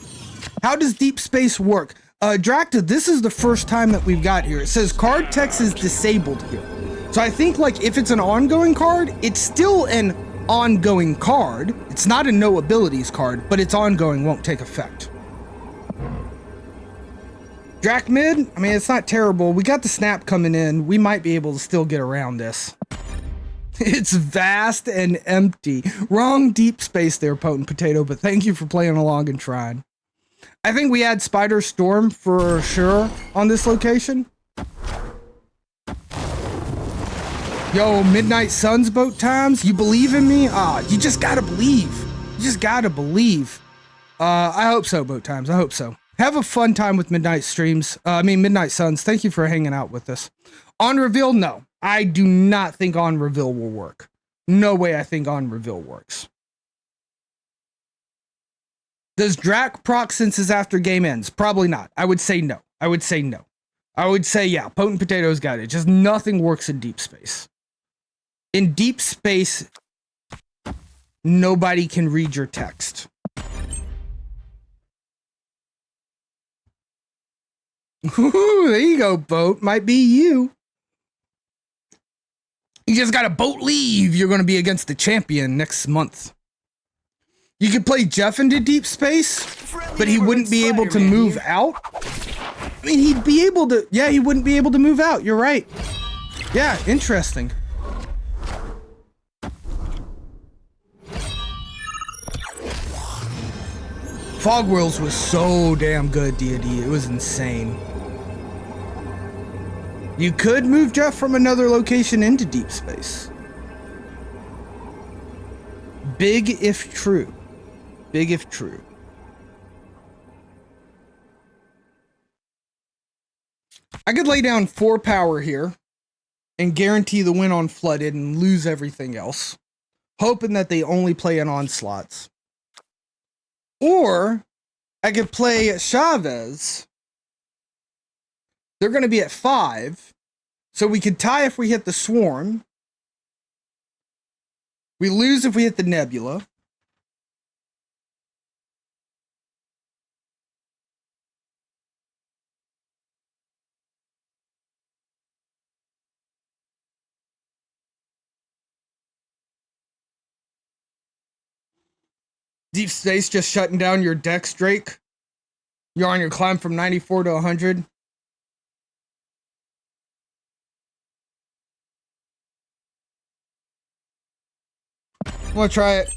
S4: How does Deep Space work? Dracta, this is the first time that we've got here. It says card text is disabled here. So I think like if it's an ongoing card, it's still an ongoing card. It's not a no abilities card, but its ongoing won't take effect. Drac mid, I mean, it's not terrible. We got the snap coming in. We might be able to still get around this. It's vast and empty. Wrong deep space there, Potent Potato, but thank you for playing along and trying. I think we had Spider Storm for sure on this location. Yo, Midnight Suns boat times. You believe in me? You just gotta believe. You just gotta believe. I hope so, boat times. I hope so. Have a fun time with Midnight streams. Midnight Suns. Thank you for hanging out with us. On reveal, no. I do not think on reveal will work. No way I think on reveal works. Does Drac proc senses after game ends? Probably not. I would say no. I would say no. I would say, yeah, Potent Potato's got it. Just nothing works in deep space. In deep space, nobody can read your text. Ooh, there you go, boat. Might be you. You just got a boat leave. You're going to be against the champion next month. You could play Jeff into deep space, but he wouldn't be able to move out. I mean, he'd be able to. Yeah, he wouldn't be able to move out. You're right. Yeah, interesting. Fog Worlds was so damn good, D&D. It was insane. You could move Jeff from another location into deep space. Big if true. Big if true. I could lay down 4 power here and guarantee the win on Flooded and lose everything else, hoping that they only play in onslaughts. Or I could play Chavez. They're going to be at 5. So we could tie if we hit the Swarm. We lose if we hit the Nebula. Deep space just shutting down your decks, Drake. You're on your climb from 94 to 100. I'm gonna try it.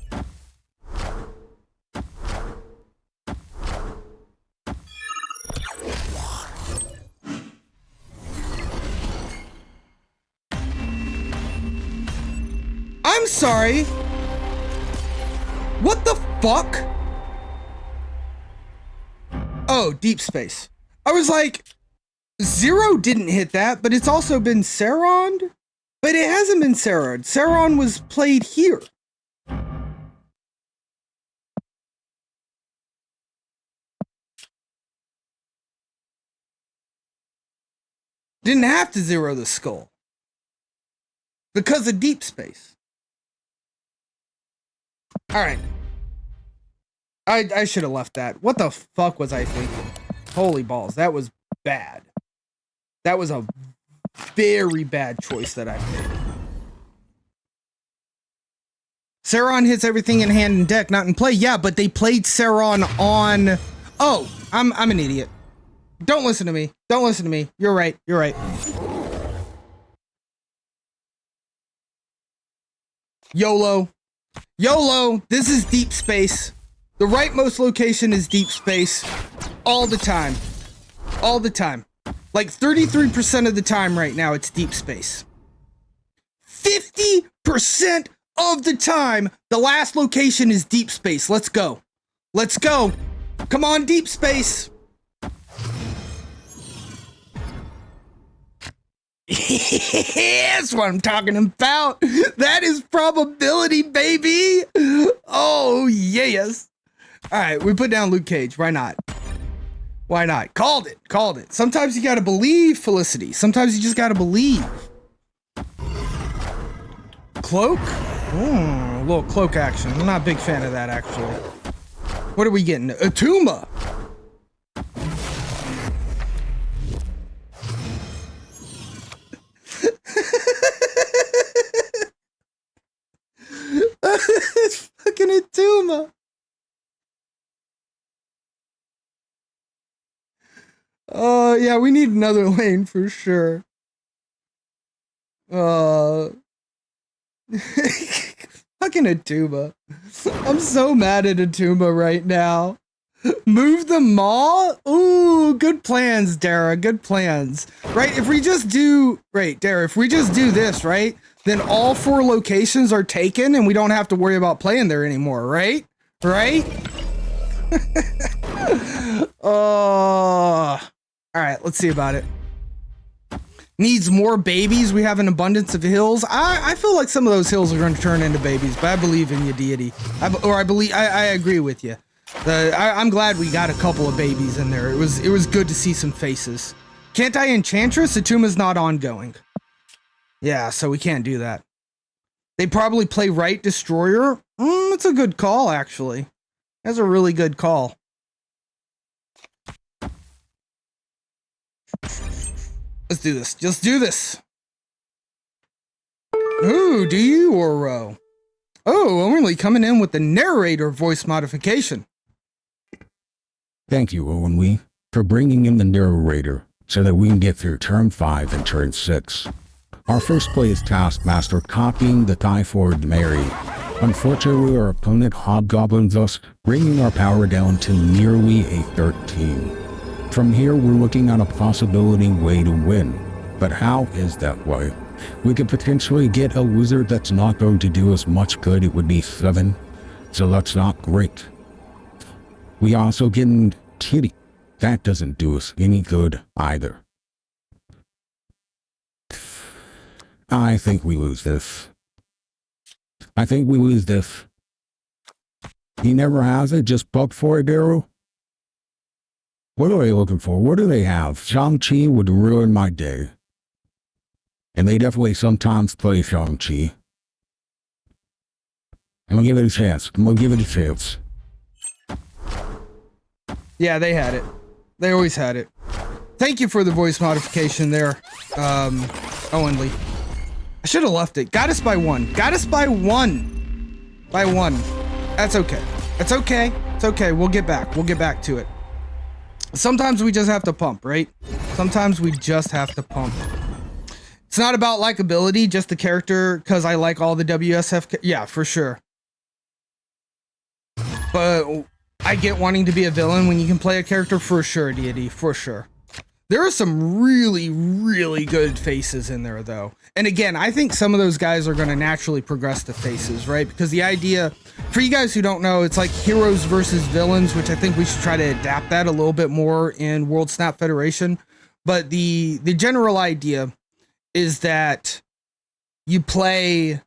S4: I'm sorry. What the fuck? Oh, deep space. I was like, Zero didn't hit that, but it's also been Saron? But it hasn't been Saron. Saron was played here. Didn't have to zero the skull. Because of deep space. Alright. I should have left that. What the fuck was I thinking? Holy balls, that was bad. That was a very bad choice that I made. Saron hits everything in hand and deck, not in play. Yeah, but they played Saron on... Oh, I'm an idiot. Don't listen to me. Don't listen to me. You're right. You're right. YOLO. YOLO. This is deep space. The rightmost location is deep space. All the time. All the time. Like 33% of the time right now, it's deep space. 50% of the time, the last location is deep space. Let's go. Let's go. Come on, deep space. That's what I'm talking about. That is probability, baby. Oh, yes. All right, we put down Luke Cage. Why not? Why not? Called it. Called it. Sometimes you got to believe, Felicity. Sometimes you just got to believe. Cloak? A little cloak action. I'm not a big fan of that, actually. What are we getting? Atuma. Tuma. Yeah, we need another lane for sure. Fucking Atuma. I'm so mad at Atuma right now. Move the maw? Ooh, good plans, Dara. Good plans. Right, if we just do... Right, Dara, if we just do this, right? Then all 4 locations are taken and we don't have to worry about playing there anymore, right? Right? Alright, let's see about it. Needs more babies. We have an abundance of hills. I feel like some of those hills are going to turn into babies, but I believe in you, deity. I agree with you. I'm glad we got a couple of babies in there. It was good to see some faces. Can't I Enchantress? Atuma's not ongoing. Yeah, so we can't do that. They probably play Right Destroyer. It's a good call, actually. That's a really good call. Let's do this. Just do this. Ooh, do you, Oro? Oh, only coming in with the narrator voice modification.
S10: Thank you, Owenwe, for bringing in the narrator so that we can get through turn 5 and turn 6. Our first play is Taskmaster copying the Typhoid Mary. Unfortunately, our opponent hobgoblins us, bringing our power down to nearly a 13. From here, we're looking at a possibility way to win. But how is that way? We could potentially get a wizard that's not going to do us much good. It would be 7. So that's not great. We also get Kitty. That doesn't do us any good either. I think we lose this. He never has it, just buck for it, Daryl. What are they looking for? What do they have? Shang-Chi would ruin my day. And they definitely sometimes play Shang-Chi. I'm gonna give it a chance.
S4: Yeah, they had it. They always had it. Thank you for the voice modification there, Owen Lee. I should have left it. Got us by 1. By 1. That's okay. It's okay. We'll get back to it. Sometimes we just have to pump, right? It's not about likability, just the character, because I like all the WSF. Yeah, for sure. But I get wanting to be a villain when you can play a character, for sure, deity, for sure. There are some really, really good faces in there, though. And again, I think some of those guys are going to naturally progress to faces, right? Because the idea, for you guys who don't know, it's like heroes versus villains, which I think we should try to adapt that a little bit more in World Snap Federation. But the general idea is that you play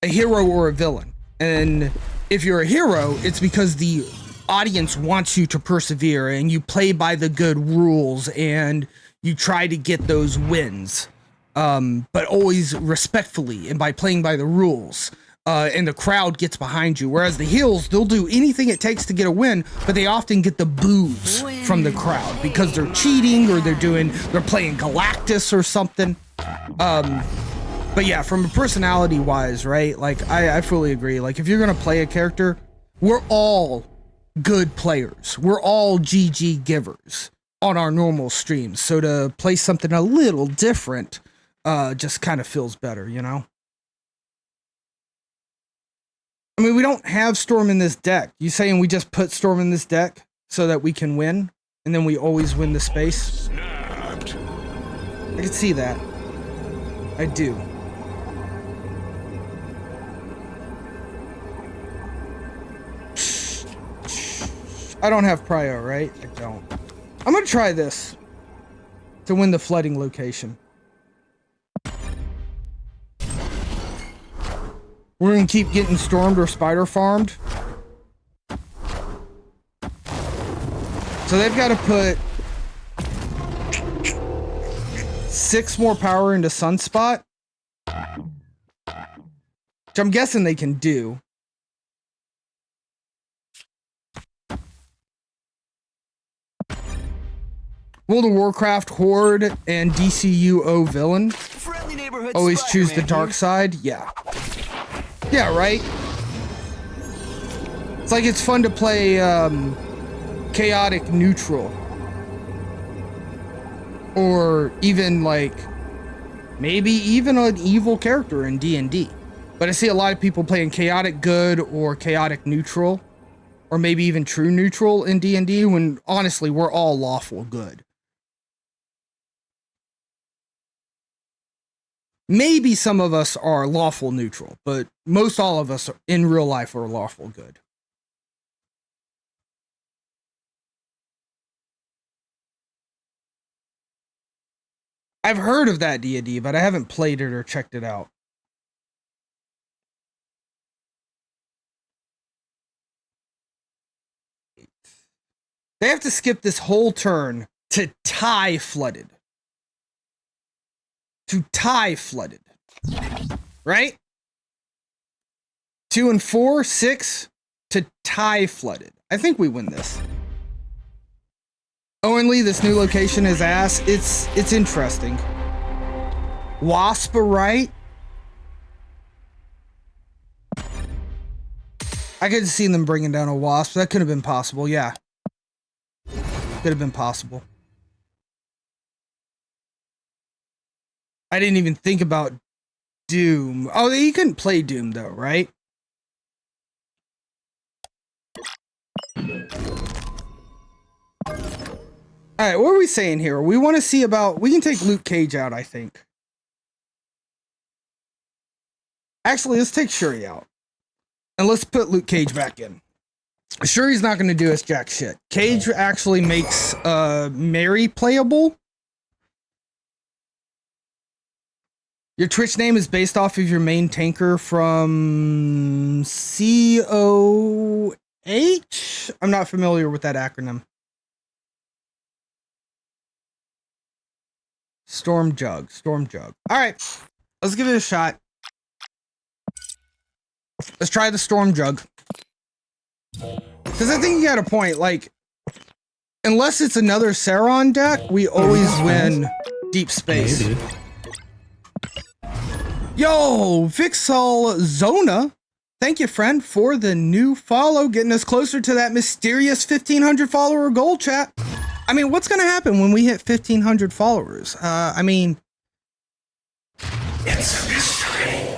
S4: a hero or a villain. And if you're a hero, it's because the audience wants you to persevere and you play by the good rules and you try to get those wins, but always respectfully and by playing by the rules, and the crowd gets behind you. Whereas the heels, they'll do anything it takes to get a win, but they often get the boos from the crowd because they're cheating or they're playing Galactus or something. But yeah, from a personality wise, right? Like I fully agree. Like if you're gonna play a character, we're all good players. We're all GG givers on our normal streams. So to play something a little different, just kind of feels better, you know? I mean, we don't have Storm in this deck. You saying we just put Storm in this deck so that we can win? And then we always win the space? I can see that. I do. I don't have prio, right? I don't. I'm gonna try this to win the flooding location. We're gonna keep getting stormed or spider farmed. So they've got to put 6 more power into Sunspot, which I'm guessing they can do. World of Warcraft Horde and DCUO villain always choose the dark side. Yeah. Yeah, right. It's like it's fun to play chaotic neutral. Or even like maybe even an evil character in D&D. But I see a lot of people playing chaotic good or chaotic neutral, or maybe even true neutral in D&D, when honestly we're all lawful good. Maybe some of us are lawful neutral, but most all of us in real life are lawful good. I've heard of that D&D, but I haven't played it or checked it out. They have to skip this whole turn to tie flooded. To tie flooded. Right? 2 and 4, 6 to tie flooded. I think we win this. Owen Lee, this new location is ass. It's interesting. Wasp, right? I could have seen them bringing down a Wasp. That could have been possible, yeah. Could have been possible. I didn't even think about Doom. Oh, you couldn't play Doom though, right? All right, what are we saying here? We want to see about... We can take Luke Cage out, I think. Actually, let's take Shuri out. And let's put Luke Cage back in. Shuri's not going to do us jack shit. Cage actually makes Mary playable. Your Twitch name is based off of your main tanker from COH? I'm not familiar with that acronym. Storm Jug. All right, let's give it a shot. Let's try the Storm Jug. Because I think you got a point. Like, unless it's another Sauron deck, we always win Deep Space.
S3: Maybe.
S4: Yo, Vixal Zona. Thank you, friend, for the new follow, getting us closer to that mysterious 1,500 follower goal, chat. I mean, what's going to happen when we hit 1,500 followers? I mean, it's a mystery.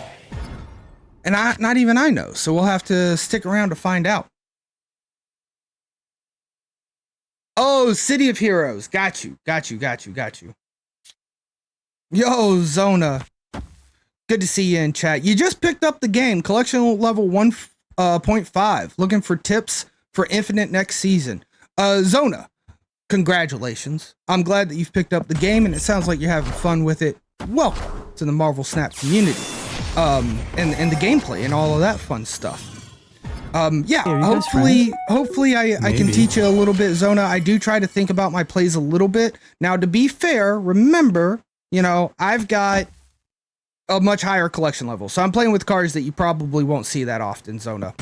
S4: And not even I know, so we'll have to stick around to find out. Oh, City of Heroes. Got you. Yo, Zona. Good to see you in chat. You just picked up the game, collection level 1.5. Looking for tips for Infinite next season. Zona, congratulations. I'm glad that you've picked up the game, and it sounds like you're having fun with it. Welcome to the Marvel Snap community. And the gameplay and all of that fun stuff. Yeah, hopefully I can teach you a little bit, Zona. I do try to think about my plays a little bit. Now, to be fair, remember, you know, I've got a much higher collection level, so I'm playing with cards that you probably won't see that often, Zona.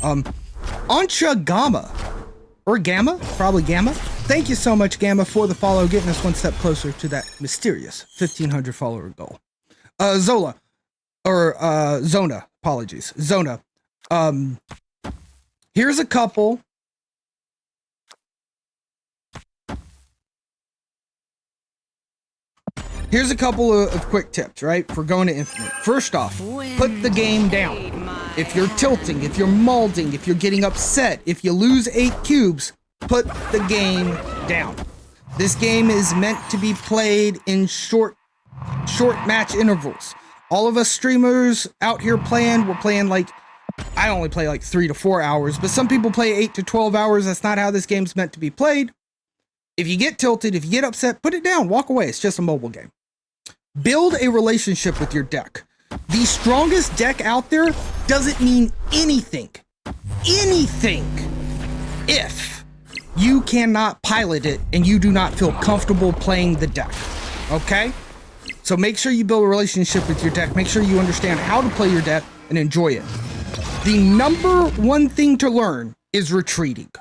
S4: Ancha Gamma, or Gamma, probably Gamma. Thank you so much, Gamma, for the follow, getting us one step closer to that mysterious 1,500 follower goal. Zona, apologies, Zona. Here's a couple. Here's a couple of quick tips, right? For going to Infinite. First off, put the game down. If you're tilting, if you're malding, if you're getting upset, if you lose 8 cubes, put the game down. This game is meant to be played in short match intervals. All of us streamers out here playing, we're playing like, I only play like 3 to 4 hours, but some people play 8 to 12 hours. That's not how this game's meant to be played. If you get tilted, if you get upset, put it down, walk away. It's just a mobile game. Build a relationship with your deck. The strongest deck out there doesn't mean anything if you cannot pilot it and you do not feel comfortable playing the deck. Okay? So make sure you build a relationship with your deck. Make sure you understand how to play your deck and enjoy it. The number one thing to learn is retreating.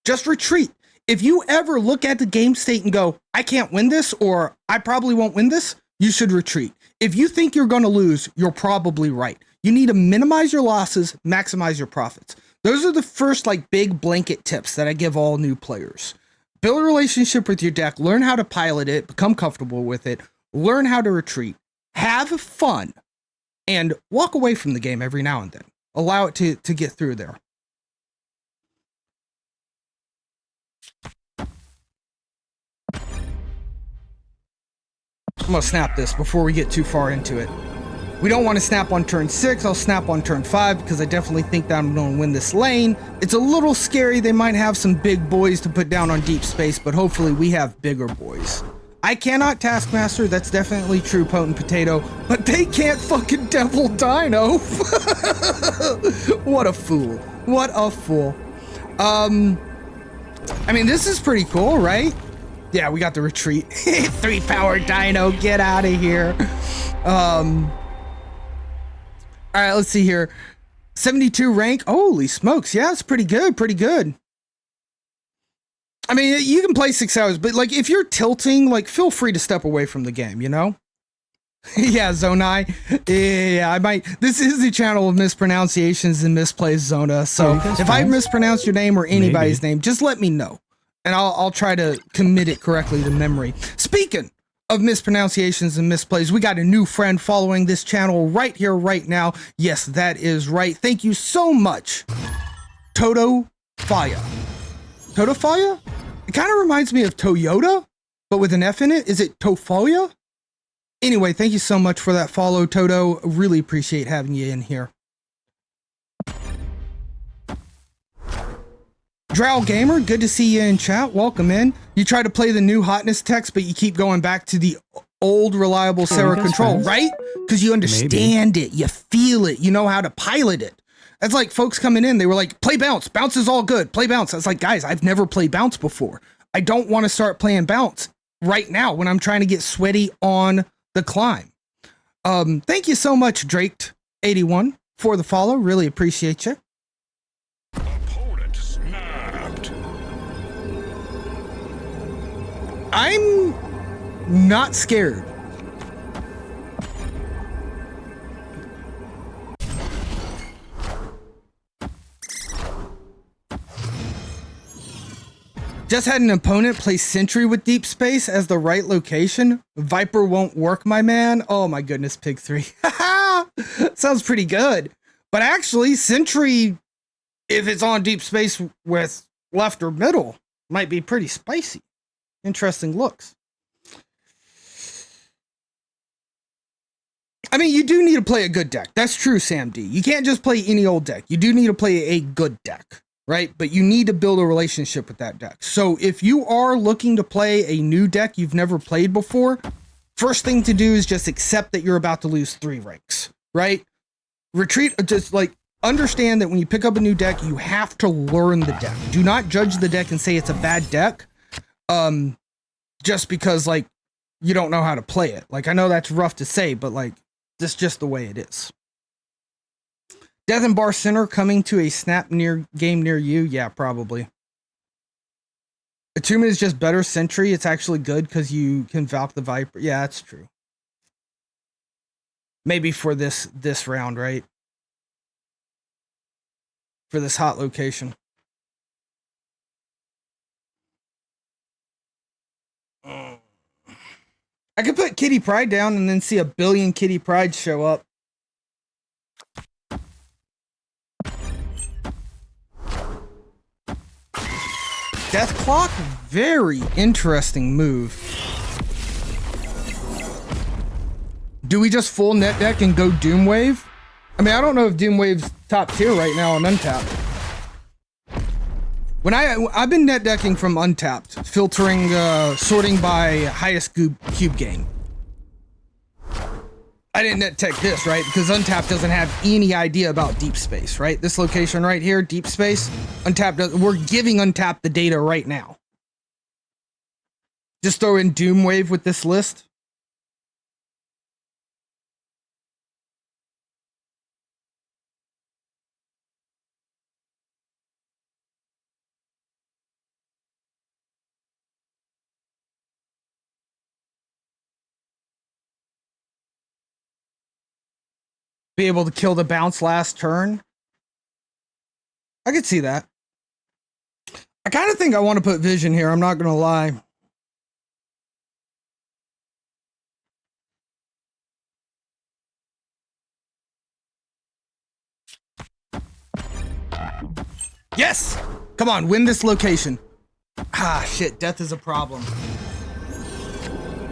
S4: Just retreat. If you ever look at the game state and go, I can't win this, or I probably won't win this, you should retreat. If you think you're going to lose, you're probably right. You need to minimize your losses, maximize your profits. Those are the first like big blanket tips that I give all new players. Build a relationship with your deck, learn how to pilot it, become comfortable with it, learn how to retreat, have fun, and walk away from the game every now and then. Allow it to get through there. I'm gonna snap this before we get too far into it. We don't want to snap on turn 6. I'll snap on turn 5 because I definitely think that I'm going to win this lane. It's a little scary. They might have some big boys to put down on deep space, but hopefully we have bigger boys. I cannot Taskmaster. That's definitely true, Potent Potato, but they can't fucking Devil Dino. What a fool. What a fool. I mean, this is pretty cool, right? Yeah, we got the retreat. 3-power Dino, get out of here. All right, let's see here. 72 rank. Holy smokes. Yeah, it's pretty good. Pretty good. I mean, you can play 6 hours, but like if you're tilting, like feel free to step away from the game, you know? Yeah, Zonai. Yeah, I might. This is the channel of mispronunciations and misplays, Zona. So if I mispronounce your name or anybody's name, just let me know. And I'll try to commit it correctly to memory. Speaking of mispronunciations and misplays, we got a new friend following this channel right here, right now. Yes, that is right. Thank you so much, Toto Faya. Toto Faya? It kind of reminds me of Toyota, but with an F in it. Is it Tofoya? Anyway, thank you so much for that follow, Toto. Really appreciate having you in here. Drow Gamer, good to see you in chat. Welcome in. You try to play the new hotness text, but you keep going back to the old reliable Sarah control, right? Because you understand it, you feel it, you know how to pilot it. That's like folks coming in, they were like, play bounce. Bounce is all good. Play bounce. I was like, guys, I've never played bounce before. I don't want to start playing bounce right now when I'm trying to get sweaty on the climb. Thank you so much, Drake81, for the follow. Really appreciate you.
S6: Opponent snapped.
S4: I'm not scared. Just had an opponent play Sentry with Deep Space as the right location. Viper won't work, my man. Oh my goodness, Pig 3. Sounds pretty good. But actually, Sentry, if it's on Deep Space with left or middle, might be pretty spicy. Interesting looks. I mean, you do need to play a good deck. That's true, Sam D. You can't just play any old deck. You do need to play a good deck, right? But you need to build a relationship with that deck. So if you are looking to play a new deck you've never played before, first thing to do is just accept that you're about to lose 3 ranks, right? Retreat, just like understand that when you pick up a new deck, you have to learn the deck. Do not judge the deck and say it's a bad deck just because like you don't know how to play it. Like I know that's rough to say, but like this is just the way it is. Death and Bar Center coming to a snap game near you? Yeah, probably. Attunement is just better Sentry. It's actually good because you can Valk the Viper. Yeah, that's true. Maybe for this round, right? For this hot location. I could put Kitty Pryde down and then see a billion Kitty Prydes show up. Death Clock, very interesting move. Do we just full net deck and go Doomwave? I mean, I don't know if Doomwave's top tier right now on Untapped. When I've been net decking from Untapped, filtering, sorting by highest cube gain. I didn't net tech this, right? Because Untapped doesn't have any idea about deep space, right? This location right here, deep space, Untapped, we're giving Untapped the data right now. Just throw in Doomwave with this list. Be able to kill the bounce last turn. I could see that. I kind of think I want to put Vision here. I'm not going to lie. Yes! Come on, win this location. Ah, shit. Death is a problem.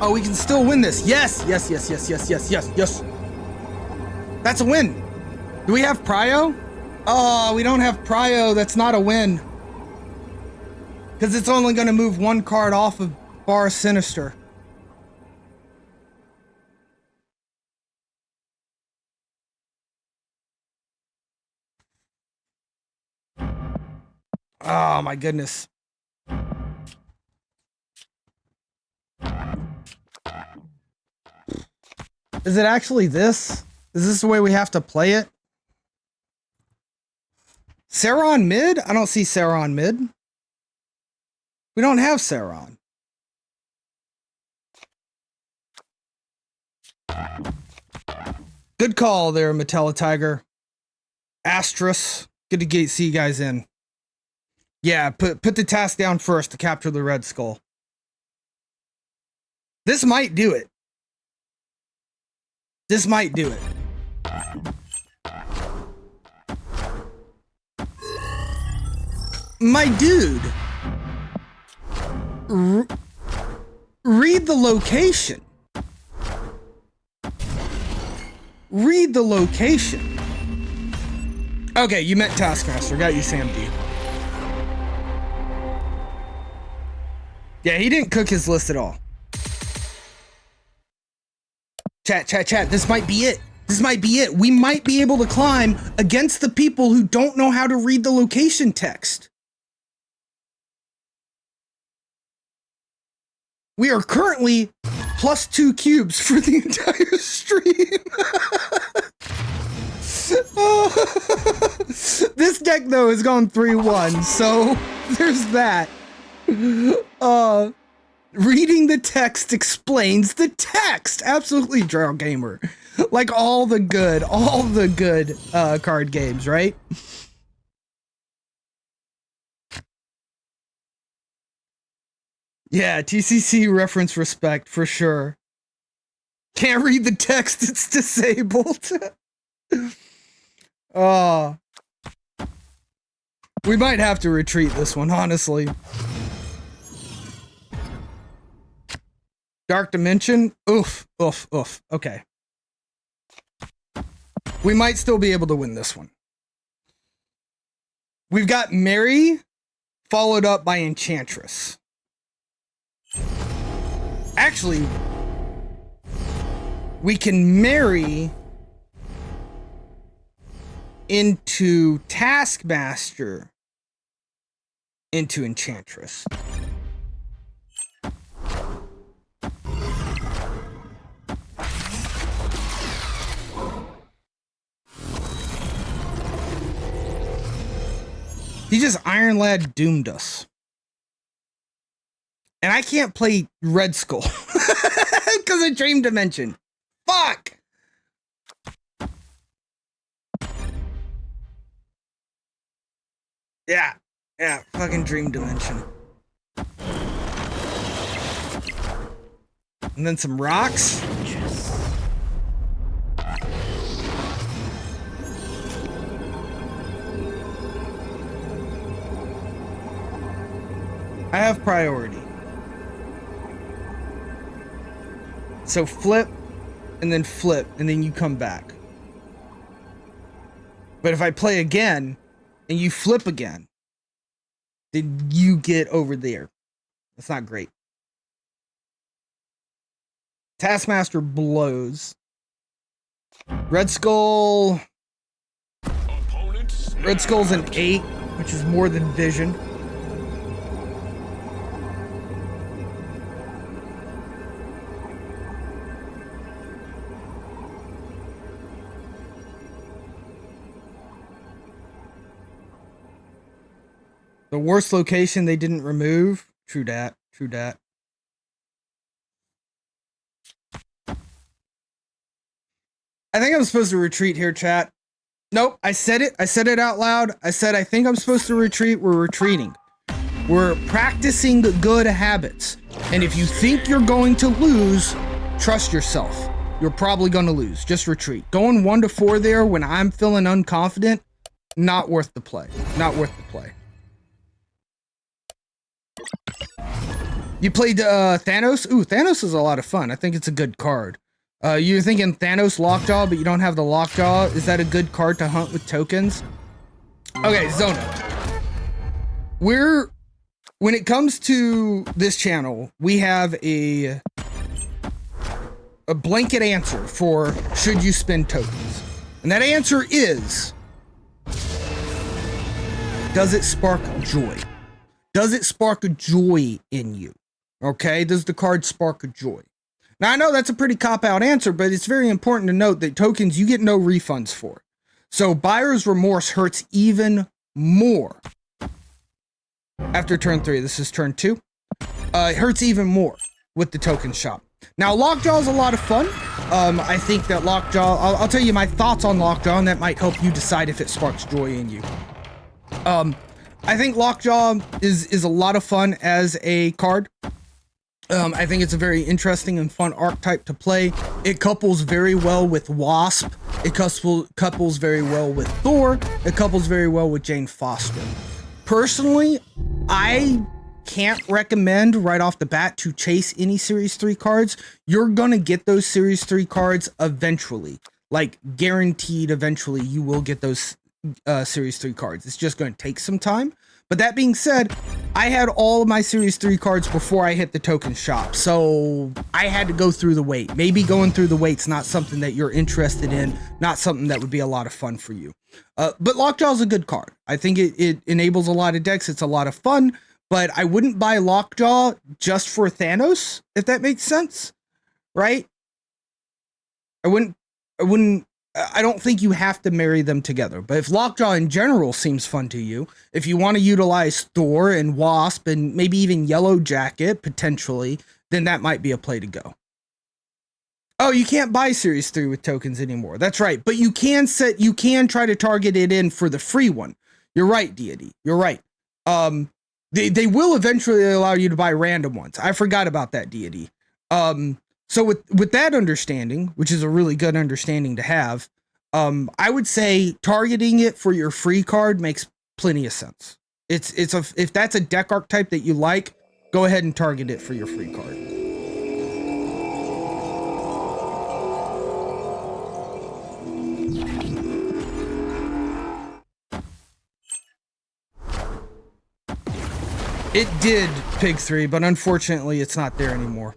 S4: Oh, we can still win this. Yes! Yes, yes, yes, yes, yes, yes, yes. That's a win. Do we have Prio? Oh, we don't have Prio. That's not a win. Because it's only going to move one card off of Bar Sinister. Oh my goodness. Is it actually this? Is this the way we have to play it? Sauron mid? I don't see Sauron mid. We don't have Sauron. Good call there, Metella Tiger. Astrus. Good to see you guys in. Yeah, put the task down first to capture the Red Skull. This might do it. This might do it. My dude. Read the location. Read the location. Okay, you meant Taskmaster. Got you, Sam D. Yeah, he didn't cook his list at all. Chat. This might be it. This might be it. We might be able to climb against the people who don't know how to read the location text. We are currently +2 cubes for the entire stream. This deck, though, has gone 3-1, so there's that. Reading the text explains the text. Absolutely, Drow Gamer. Like all the good card games, right? Yeah, TCC reference respect for sure. Can't read the text, it's disabled. We might have to retreat this one, honestly. Dark Dimension? Oof. Okay. We might still be able to win this one. We've got Mary, followed up by Enchantress. Actually, we can marry into Taskmaster into Enchantress. He just Iron Lad doomed us. And I can't play Red Skull because of Dream Dimension. Fuck! Yeah, fucking Dream Dimension. And then some rocks. I have priority. So flip, and then you come back. But if I play again, and you flip again, then you get over there. That's not great. Taskmaster blows. Red Skull. Red Skull's an 8, which is more than Vision. The worst location they didn't remove. True dat. I think I'm supposed to retreat here, chat. Nope, I said it. I said it out loud. I said, I think I'm supposed to retreat. We're retreating. We're practicing good habits. And if you think you're going to lose, trust yourself. You're probably going to lose. Just retreat. Going 1 to 4 there when I'm feeling unconfident, not worth the play. Not worth the play. You played Thanos? Ooh, Thanos is a lot of fun. I think it's a good card. You're thinking Thanos Lockjaw, but you don't have the Lockjaw. Is that a good card to hunt with tokens? Okay, Zona. When it comes to this channel, we have a blanket answer for should you spend tokens. And that answer is, does it spark joy? Does it spark a joy in you? Okay, does the card spark a joy? Now, I know that's a pretty cop-out answer, but it's very important to note that tokens you get no refunds for. So buyer's remorse hurts even more after turn 3. This is turn 2. It hurts even more with the token shop. Now, Lockjaw is a lot of fun. I think that Lockjaw, I'll tell you my thoughts on Lockjaw, and that might help you decide if it sparks joy in you. I think Lockjaw is a lot of fun as a card. I think it's a very interesting and fun archetype to play. It couples very well with Wasp. It couples very well with Thor. It couples very well with Jane Foster. Personally, I can't recommend right off the bat to chase any Series 3 cards. You're gonna get those Series 3 cards eventually. Like, guaranteed eventually you will get those Series 3 cards. It's just gonna take some time. But that being said, I had all of my Series 3 cards before I hit the token shop, so I had to go through the wait. Maybe going through the wait's not something that you're interested in, not something that would be a lot of fun for you. But Lockjaw's a good card. I think it enables a lot of decks. It's a lot of fun, but I wouldn't buy Lockjaw just for Thanos, if that makes sense, right? I don't think you have to marry them together, but if Lockjaw in general seems fun to you, if you want to utilize Thor and Wasp and maybe even Yellow Jacket potentially, then that might be a play to go. Oh, you can't buy Series 3 with tokens anymore. That's right, but you can try to target it in for the free one. You're right, Deity. You're right. They will eventually allow you to buy random ones. I forgot about that, Deity. So with that understanding, which is a really good understanding to have, I would say targeting it for your free card makes plenty of sense. If that's a deck archetype that you like, go ahead and target it for your free card. It did, Pig 3, but unfortunately it's not there anymore.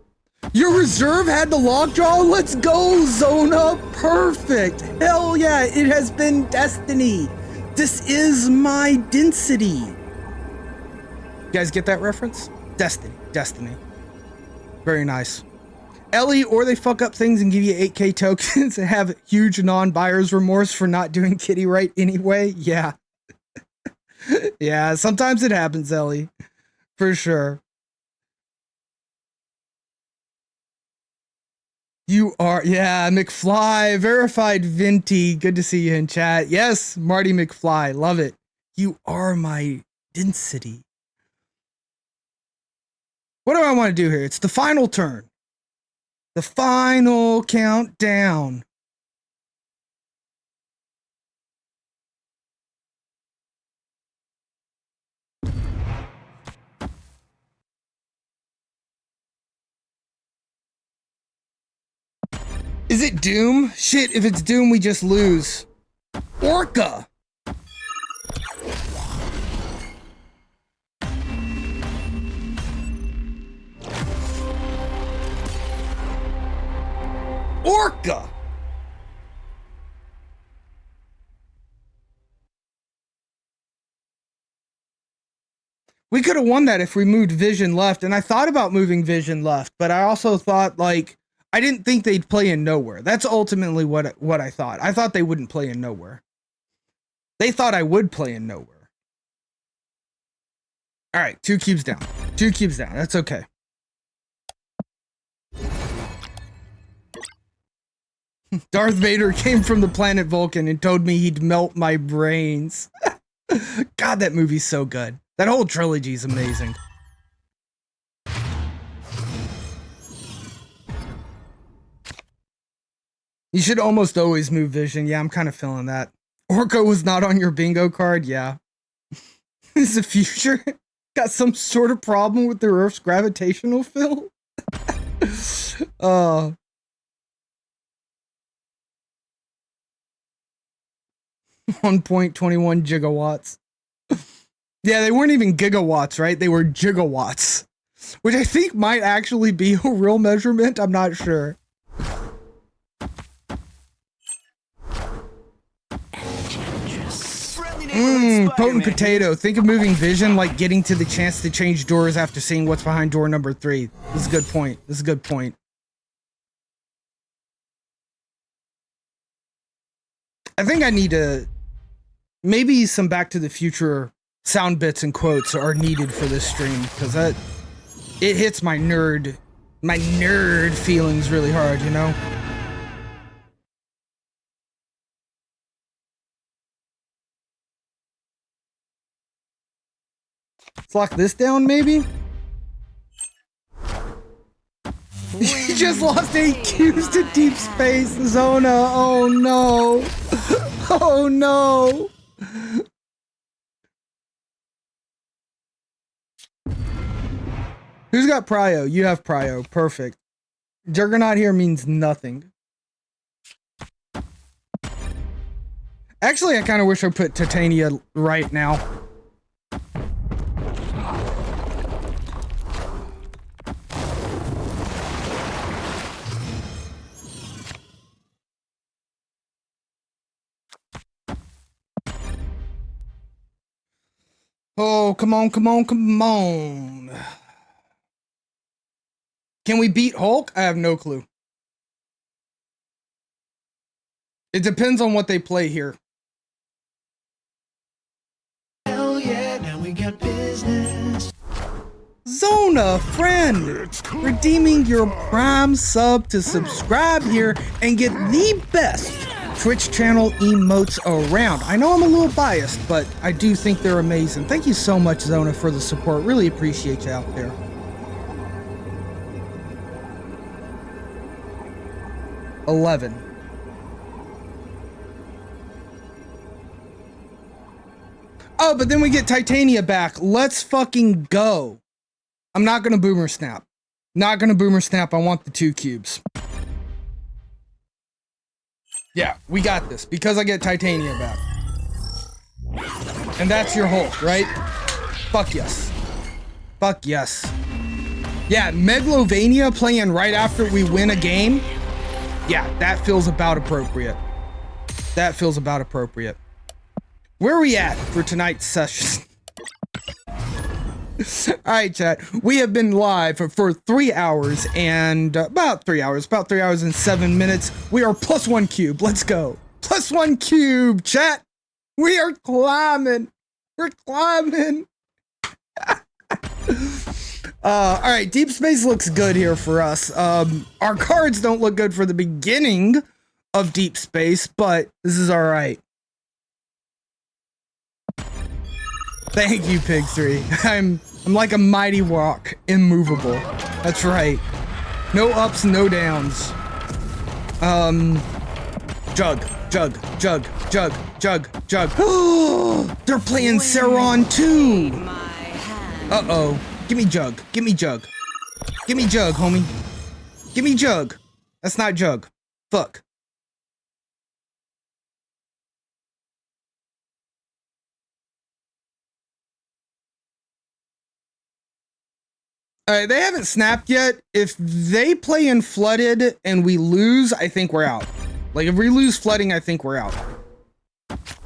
S4: Your reserve had the Lockjaw? Let's go, Zona! Perfect! Hell yeah, it has been destiny! This is my density! You guys get that reference? Destiny. Very nice. Ellie, or they fuck up things and give you 8k tokens and have huge non-buyer's remorse for not doing Kitty right anyway? Yeah. Yeah, sometimes it happens, Ellie. For sure. You are, yeah, McFly, verified Venti. Good to see you in chat. Yes, Marty McFly, love it. You are my density. What do I want to do here? It's the final turn. The final countdown. Is it Doom? Shit, if it's Doom, we just lose. Orca! Orca! We could have won that if we moved Vision left, and I thought about moving Vision left, but I also thought, like, I didn't think they'd play in Nowhere. That's ultimately what I thought. I thought they wouldn't play in Nowhere. They thought I would play in Nowhere. All right, 2 cubes down. 2 cubes down. That's okay. Darth Vader came from the planet Vulcan and told me he'd melt my brains. God, that movie's so good. That whole trilogy is amazing. You should almost always move vision. Yeah, I'm kind of feeling that. Orko was not on your bingo card. Yeah. Is the future got some sort of problem with the Earth's gravitational field? 1.21 gigawatts. Yeah, they weren't even gigawatts, right? They were gigawatts, which I think might actually be a real measurement. I'm not sure. Potent potato. Think of moving vision like getting to the chance to change doors after seeing what's behind door number 3. This is a good point. This is a good point. I think I need to... Maybe some Back to the Future sound bits and quotes are needed for this stream, because that... It hits my nerd feelings really hard, you know? Let's lock this down, maybe? You just lost 8 cubes to deep space, Zona. Oh no. Oh no. Who's got Prio? You have Prio. Perfect. Juggernaut here means nothing. Actually, I kind of wish I put Titania right now. Oh, come on, come on, come on. Can we beat Hulk? I have no clue. It depends on what they play here.
S5: Hell yeah, now we got business.
S4: Zona, friend, redeeming your Prime sub to subscribe here and get the best Twitch channel emotes around. I know I'm a little biased, but I do think they're amazing. Thank you so much, Zona, for the support. Really appreciate you out there. 11. Oh, but then we get Titania back. Let's fucking go. I'm not gonna boomer snap. Not gonna boomer snap. I want the 2 cubes. Yeah, we got this because I get Titania back. And that's your Hulk, right? Fuck yes. Fuck yes. Yeah, Megalovania playing right after we win a game. Yeah, that feels about appropriate. That feels about appropriate. Where are we at for tonight's session? Alright, chat. We have been live for 3 hours and about 3 hours and 7 minutes. We are plus 1 cube. Let's go. Plus 1 cube, chat. We are climbing. We're climbing. Alright, Deep Space looks good here for us. Our cards don't look good for the beginning of Deep Space, but this is alright. Thank you, Pig3. I'm like a mighty rock, immovable. That's right. No ups, no downs. Jug. They're playing Saron too. Uh-oh. Give me Jug. Give me Jug. Give me Jug, homie. Give me Jug. That's not Jug. Fuck. Alright, they haven't snapped yet. If they play in Flooded and we lose, I think we're out. Like, if we lose Flooding, I think we're out.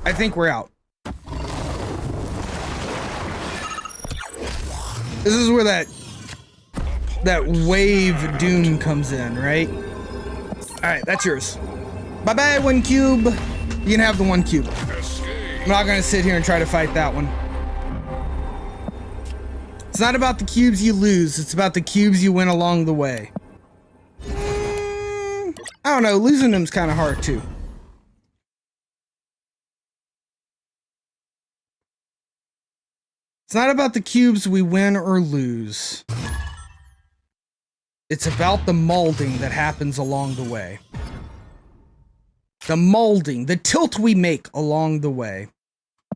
S4: I think we're out. This is where that wave Dune comes in, right? Alright, that's yours. Bye-bye, 1 cube. You can have the 1 cube. I'm not gonna sit here and try to fight that one. It's not about the cubes you lose, it's about the cubes you win along the way. I don't know, losing them's kind of hard too. It's not about the cubes we win or lose. It's about the molding that happens along the way. The molding, the tilt we make along the way.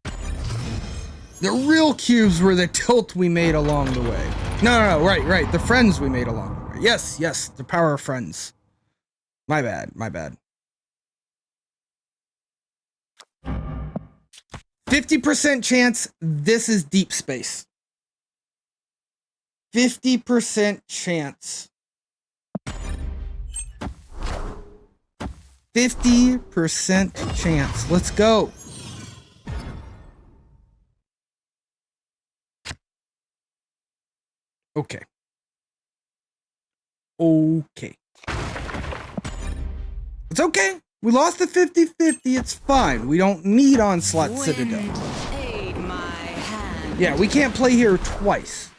S4: The real cubes were the tilt we made along the way. No, right. The friends we made along the way. Yes, the power of friends. My bad. 50% chance this is deep space. 50% chance. 50% chance. Let's go. Okay. It's okay. We lost the 50-50. It's fine. We don't need Onslaught Citadel. Yeah, we can't play here twice.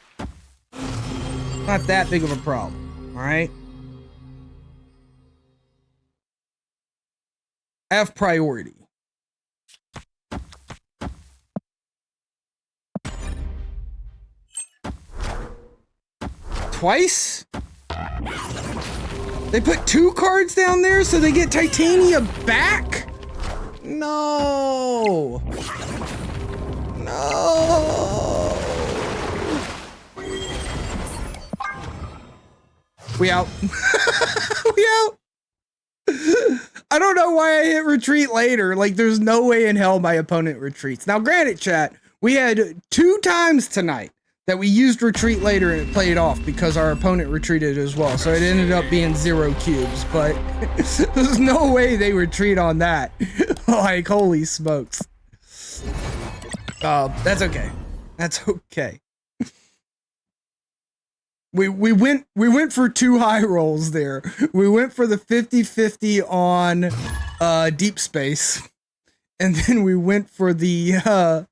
S4: Not that big of a problem. All right. I have priority. Twice? They put 2 cards down there so they get Titania back? No. We out. We out. I don't know why I hit retreat later. Like, there's no way in hell my opponent retreats. Now, granted, chat, we had 2 times tonight that we used retreat later and it played off because our opponent retreated as well. So it ended up being 0 cubes, but there's no way they retreat on that. Like, holy smokes. That's okay. That's okay. We went for 2 high rolls there. We went for the 50-50 on deep space, and then we went for the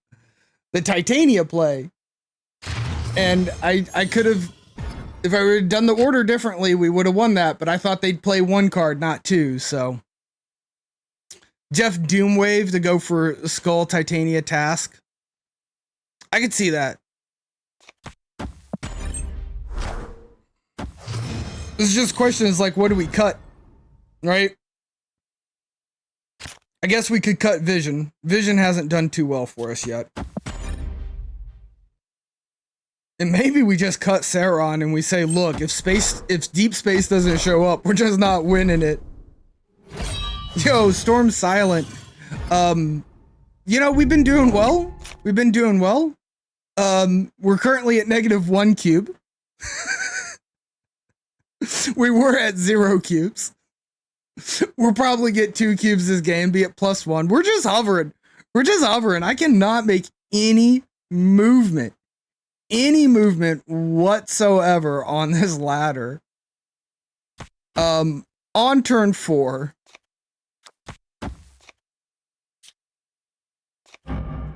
S4: Titania play. And I could have, if I would have done the order differently, we would have won that. But I thought they'd play 1 card, not 2. So Jeff Doomwave to go for Skull Titania task. I could see that. This is just questions like, what do we cut? Right? I guess we could cut Vision. Vision hasn't done too well for us yet. And maybe we just cut Sauron and we say, look, if deep space doesn't show up, we're just not winning it. Yo, Storm Silent. You know, we've been doing well. We're currently at -1 cube. We were at 0 cubes. We'll probably get 2 cubes this game, be at +1. We're just hovering. I cannot make any movement whatsoever on this ladder. On turn 4.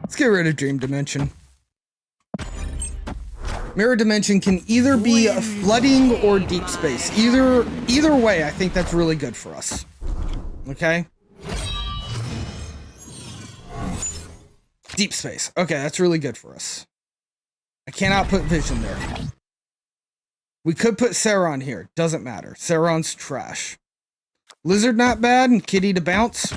S4: Let's get rid of Dream Dimension. Mirror Dimension can either be a flooding or deep space. Either way, I think that's really good for us. Okay? Deep space. Okay, that's really good for us. I cannot put Vision there. We could put Sauron here. Doesn't matter. Sauron's trash. Lizard not bad, and Kitty to bounce.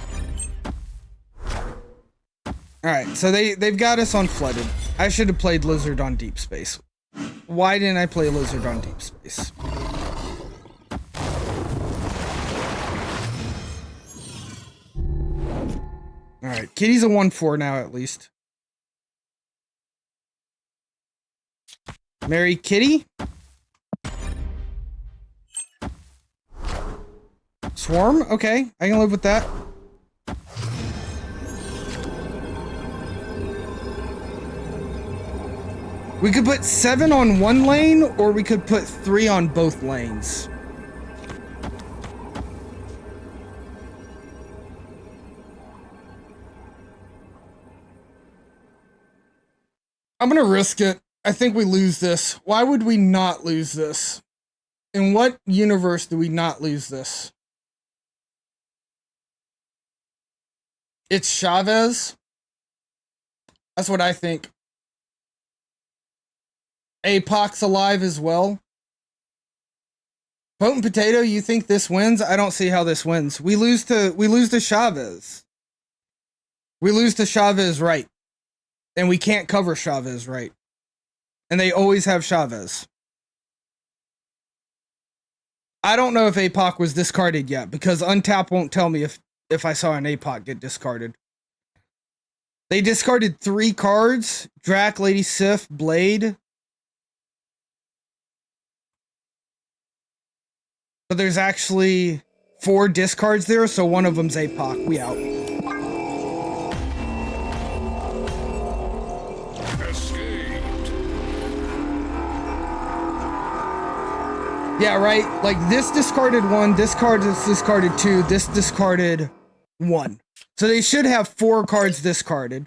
S4: Alright, so they've got us on flooded. I should have played Lizard on deep space. Why didn't I play Lizard on deep space? Alright, Kitty's a 1/4 now at least. Marry Kitty? Swarm? Okay, I can live with that. We could put 7 on 1 lane, or we could put 3 on both lanes. I'm gonna risk it. I think we lose this. Why would we not lose this? In what universe do we not lose this? It's Chavez. That's what I think. APOC's alive as well. Potent Potato, you think this wins? I don't see how this wins. We lose to Chavez. We lose to Chavez right. And we can't cover Chavez right. And they always have Chavez. I don't know if APOC was discarded yet because Untap won't tell me if I saw an APOC get discarded. They discarded 3 cards. Drac, Lady Sif, Blade. But there's actually 4 discards there, so one of them's APOC. We out.
S6: Escaped.
S4: Yeah, right? Like, this discarded 1, this card is discarded 2, this discarded 1. So they should have 4 cards discarded.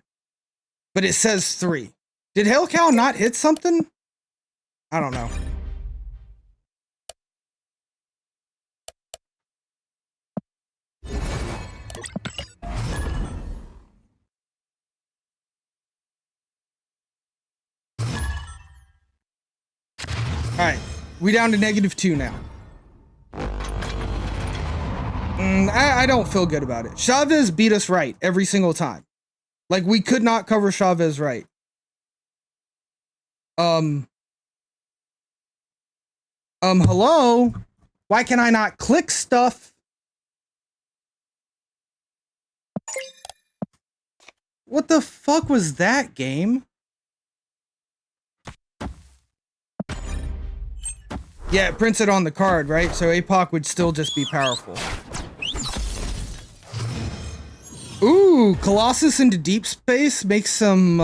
S4: But it says 3. Did Hellcow not hit something? I don't know. Alright, we down to -2 now. I don't feel good about it. Chavez beat us right every single time. Like, we could not cover Chavez right. Hello? Why can I not click stuff? What the fuck was that, game? Yeah, it prints it on the card, right? So APOC would still just be powerful. Ooh, Colossus into deep space makes some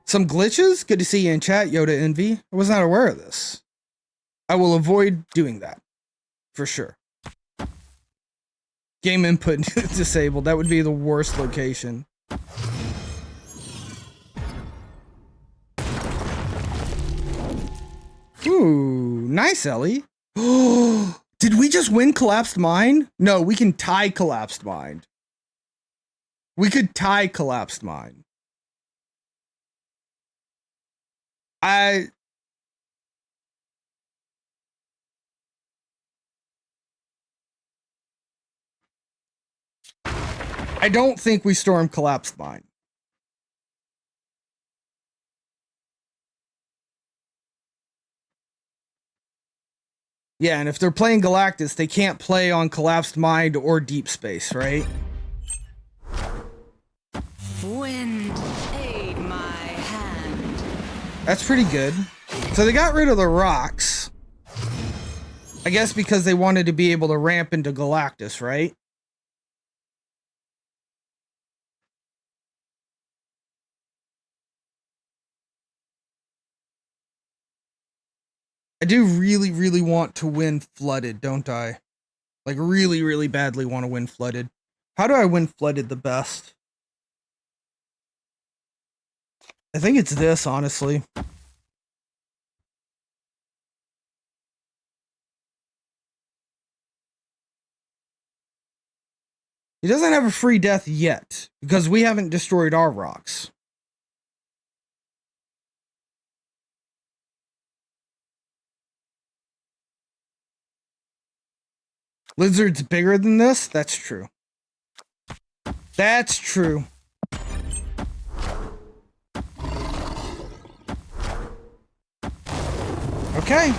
S4: glitches. Good to see you in chat, Yoda Envy. I was not aware of this. I will avoid doing that. For sure. Game input disabled. That would be the worst location. Ooh, nice, Ellie. Did we just win Collapsed Mind? No, we can tie Collapsed Mind. We could tie Collapsed Mind. I don't think we storm Collapsed Mind. Yeah, and if they're playing Galactus, they can't play on Collapsed Mind or Deep Space, right?
S8: Wind, aid my hand.
S4: That's pretty good. So they got rid of the rocks. I guess because they wanted to be able to ramp into Galactus, right? I do really, really want to win Flooded, don't I? Like, really, really badly want to win Flooded. How do I win Flooded the best? I think it's this, honestly. He doesn't have a free death yet, because we haven't destroyed our rocks. Lizard's bigger than this? That's true. That's true. Okay.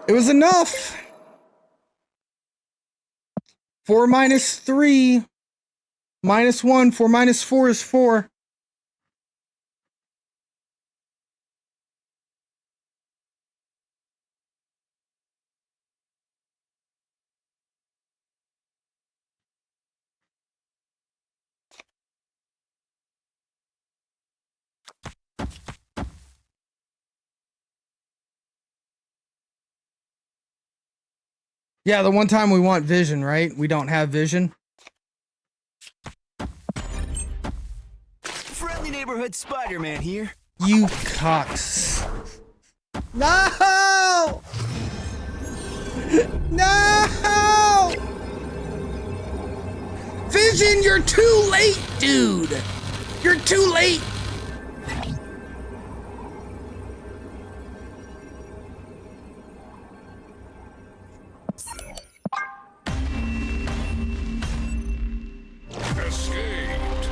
S4: It was enough. 4 minus 3 minus 1. 4 minus 4 is 4. Yeah, the one time we want vision, right? We don't have vision.
S5: neighborhood Spider-Man here.
S4: You cocks. No! No! Vision, you're too late, dude. You're too late.
S6: Escaped.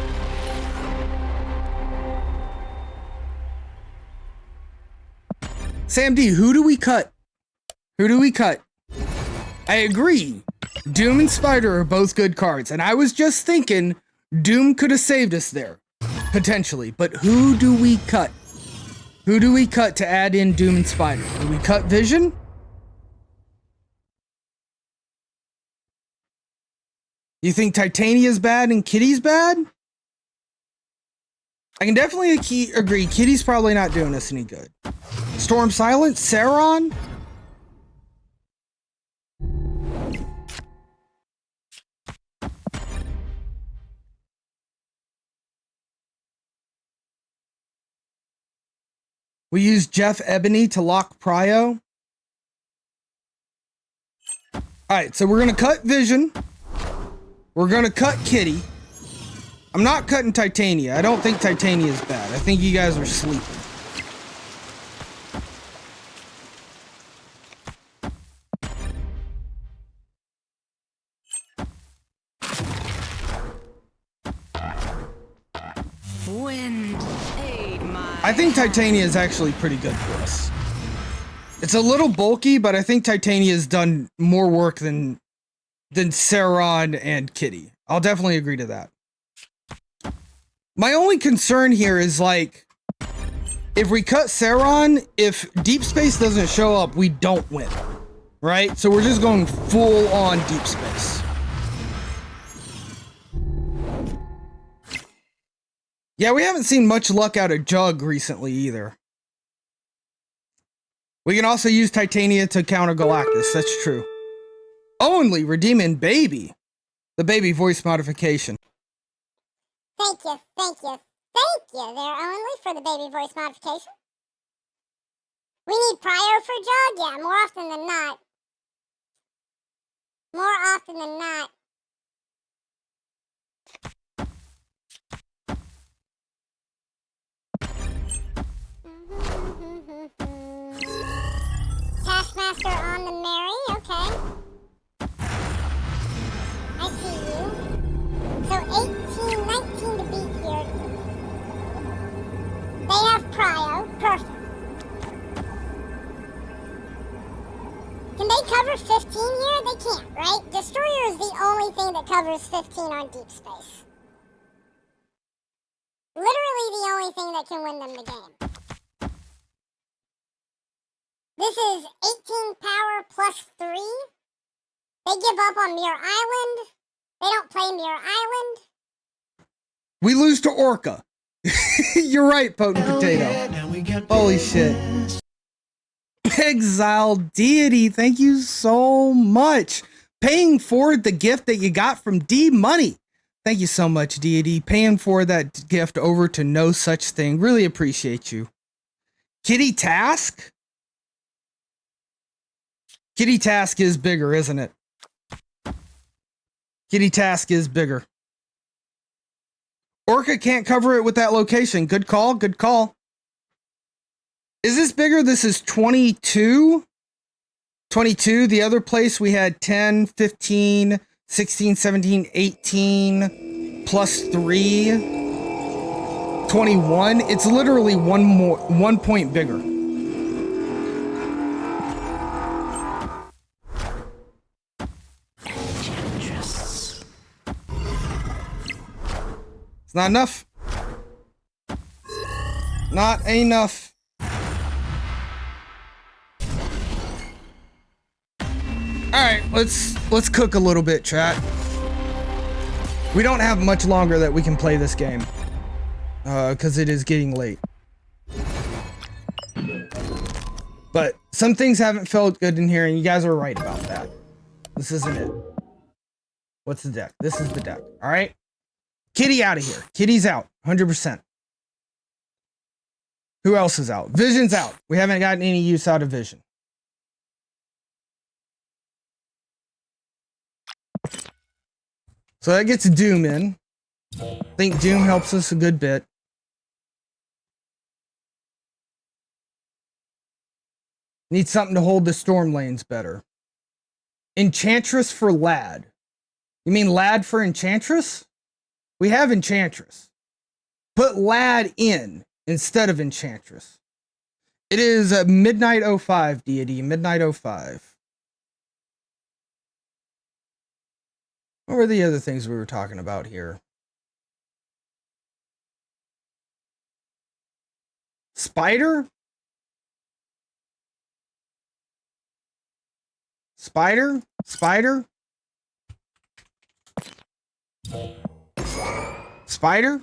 S4: Sam D, who do we cut? Who do we cut? I agree. Doom and Spider are both good cards, and I was just thinking Doom could have saved us there, potentially. But who do we cut? Who do we cut to add in Doom and Spider? Do we cut Vision? You think Titania's bad and Kitty's bad? I can definitely agree. Kitty's probably not doing us any good. Storm Silence? Sauron? We use Jeff Ebony to lock Prio. Alright, so we're gonna cut Vision. We're gonna cut Kitty. I'm not cutting Titania. I don't think Titania is bad. I think you guys are sleeping.
S8: Wind, aid my
S4: I think Titania is actually pretty good for us. It's a little bulky, but I think Titania has done more work than Sauron and Kitty. I'll definitely agree to that. My only concern here is, like, if we cut Sauron, if Deep Space doesn't show up, we don't win. Right? So we're just going full on Deep Space. Yeah, we haven't seen much luck out of Jug recently either. We can also use Titania to counter Galactus. That's true. Only redeeming Baby. The Baby voice modification.
S12: Thank you, thank you, thank you. They're only for the Baby voice modification. We need Prio for Jug? Yeah, more often than not. More often than not. Taskmaster on the Mary, okay. I see you. So 18, 19 to beat here. They have Prio, perfect. Can they cover 15 here? They can't, right? Destroyer is the only thing that covers 15 on Deep Space. Literally the only thing that can win them the game. This is 18 power plus 3. They give up on Muir Island. They don't play Muir Island.
S4: We lose to Orca. You're right, Potent Potato. Holy shit. Exile Deity, thank you so much. Paying forward the gift that you got from D Money. Thank you so much, Deity. Paying for that gift over to No Such Thing. Really appreciate you. Kitty Task? Kitty Task is bigger, isn't it? Kitty Task is bigger. Orca can't cover it with that location. Good call, good call. Is this bigger? This is 22. 22. The other place we had 10, 15, 16, 17, 18, plus 3, 21. It's literally one point bigger. It's not enough. Not enough. Alright, let's cook a little bit, chat. We don't have much longer that we can play this game. Because it is getting late. But some things haven't felt good in here, and you guys are right about that. This isn't it. What's the deck? This is the deck. Alright? Kitty out of here. Kitty's out. 100%. Who else is out? Vision's out. We haven't gotten any use out of Vision. So that gets Doom in. I think Doom helps us a good bit. Need something to hold the storm lanes better. Enchantress for Lad. You mean Lad for Enchantress? We have Enchantress. Put Lad in instead of Enchantress. It is a Midnight 05 deity. Midnight 05. What were the other things we were talking about here? Spider? Spider? Spider? Spider?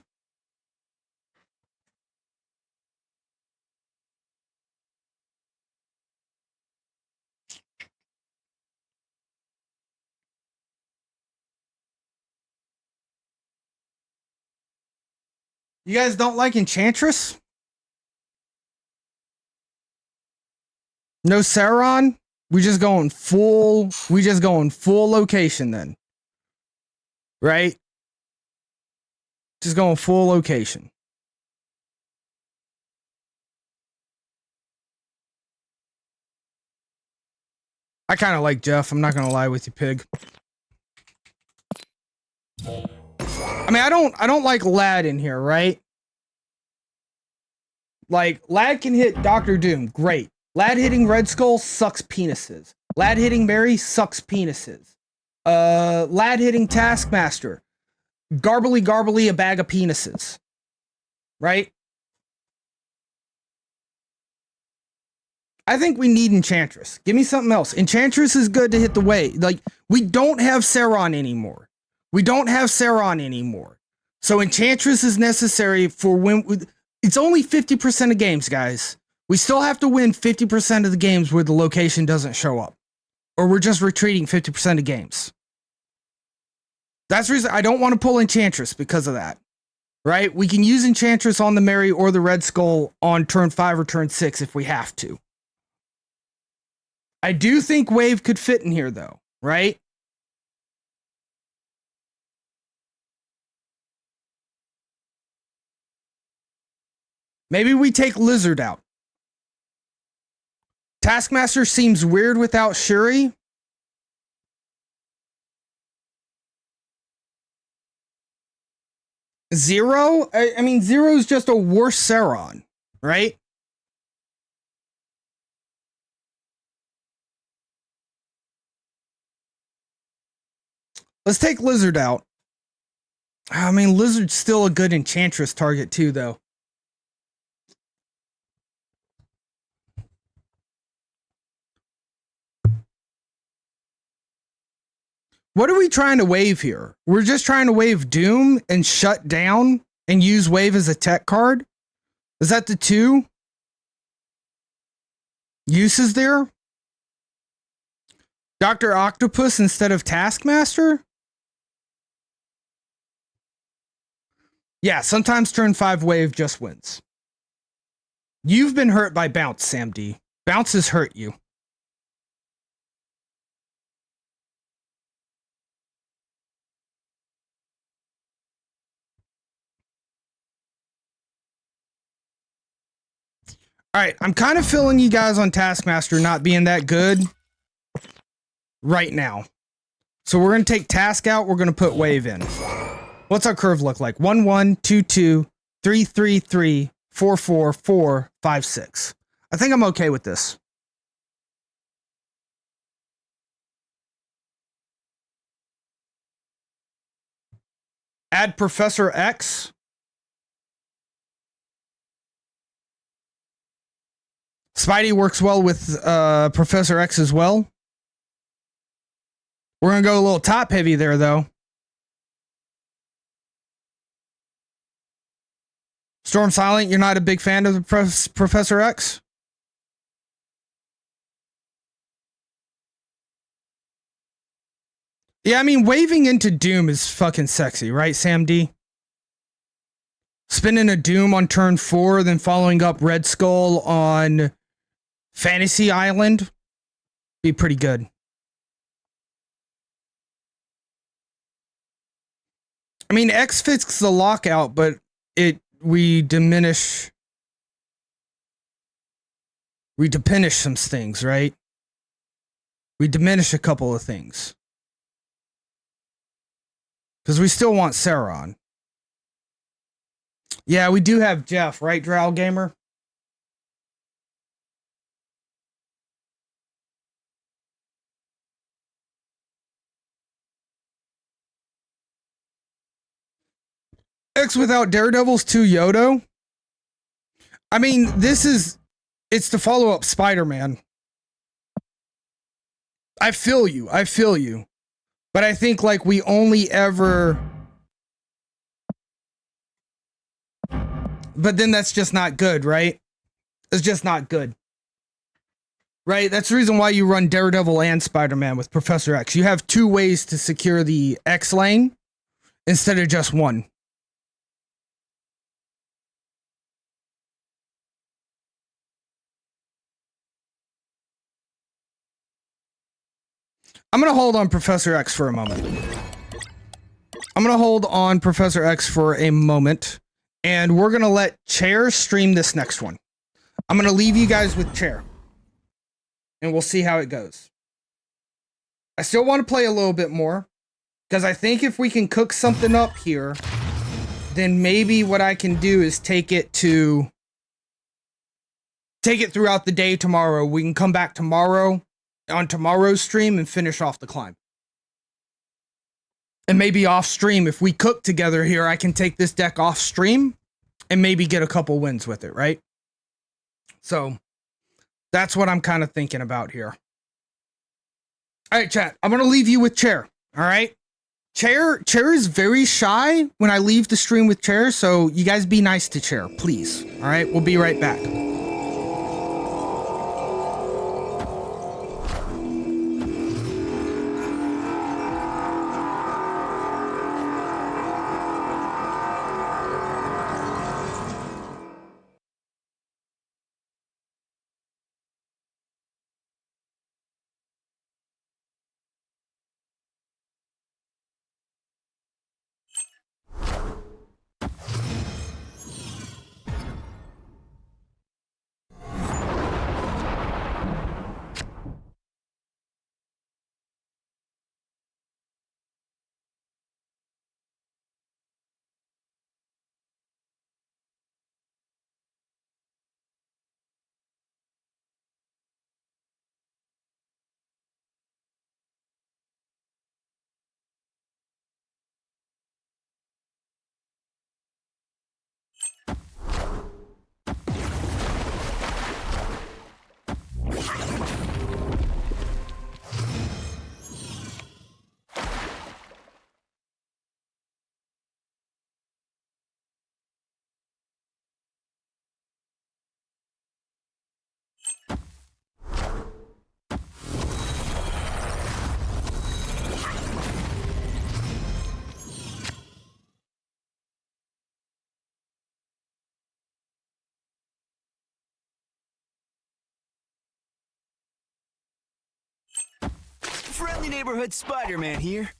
S4: You guys don't like Enchantress? No Sauron? We just going full location then. Right? Just going full location. I kind of like Jeff. I'm not going to lie with you, pig. I mean, I don't like Lad in here, right? Like, Lad can hit Doctor Doom. Great. Lad hitting Red Skull sucks penises. Lad hitting Mary sucks penises. Lad hitting Taskmaster. Garbly a bag of penises. Right? I think we need Enchantress. Give me something else. Enchantress is good to hit the way. Like, we don't have Sauron anymore. So Enchantress is necessary for when... It's only 50% of games, guys. We still have to win 50% of the games where the location doesn't show up. Or we're just retreating 50% of games. That's the reason I don't want to pull Enchantress because of that. Right? We can use Enchantress on the Mary or the Red Skull on turn 5 or turn 6 if we have to. I do think Wave could fit in here though, right? Maybe we take Lizard out. Taskmaster seems weird without Shuri. Zero? I mean, Zero's just a worse Sauron, right? Let's take Lizard out. I mean, Lizard's still a good Enchantress target too, though. What are we trying to wave here? We're just trying to wave Doom and shut down and use Wave as a tech card? Is that the two uses there? Dr. Octopus instead of Taskmaster? Yeah, sometimes turn 5 Wave just wins. You've been hurt by Bounce, Sam D. Bounce has hurt you. All right, I'm kind of feeling you guys on Taskmaster not being that good right now. So we're going to take Task out. We're going to put Wave in. What's our curve look like? 1, 1, 2, 2, 3, 3, 3, 4, 4, 4, 5, 6. I think I'm okay with this. Add Professor X. Spidey works well with Professor X as well. We're going to go a little top heavy there, though. Storm Silent, you're not a big fan of the Professor X? Yeah, I mean, waving into Doom is fucking sexy, right, Sam D? spinning a Doom on turn 4, then following up Red Skull on Fantasy Island. Be pretty good. I mean, X fixes the lockout, but we diminish some things, right? We diminish a couple of things. Because we still want Sauron. Yeah, we do have Jeff, right, Drow Gamer? X without Daredevil's 2 Yodo? I mean, it's the follow-up Spider-Man. I feel you. But I think like we only ever... But then that's just not good, right? It's just not good. Right? That's the reason why you run Daredevil and Spider-Man with Professor X. You have 2 ways to secure the X lane instead of just one. I'm going to hold on Professor X for a moment. And we're going to let Chair stream this next one. I'm going to leave you guys with Chair. And we'll see how it goes. I still want to play a little bit more. Because I think if we can cook something up here, then maybe what I can do is take it throughout the day tomorrow. We can come back tomorrow on tomorrow's stream and finish off the climb. And maybe off stream, if we cook together here, I can take this deck off stream and maybe get a couple wins with it, right? So that's what I'm kind of thinking about here. All right, chat. I'm going to leave you with Chair. All right. Chair is very shy when I leave the stream with Chair. So you guys be nice to Chair, please. All right. We'll be right back.
S5: Friendly neighborhood Spider-Man here.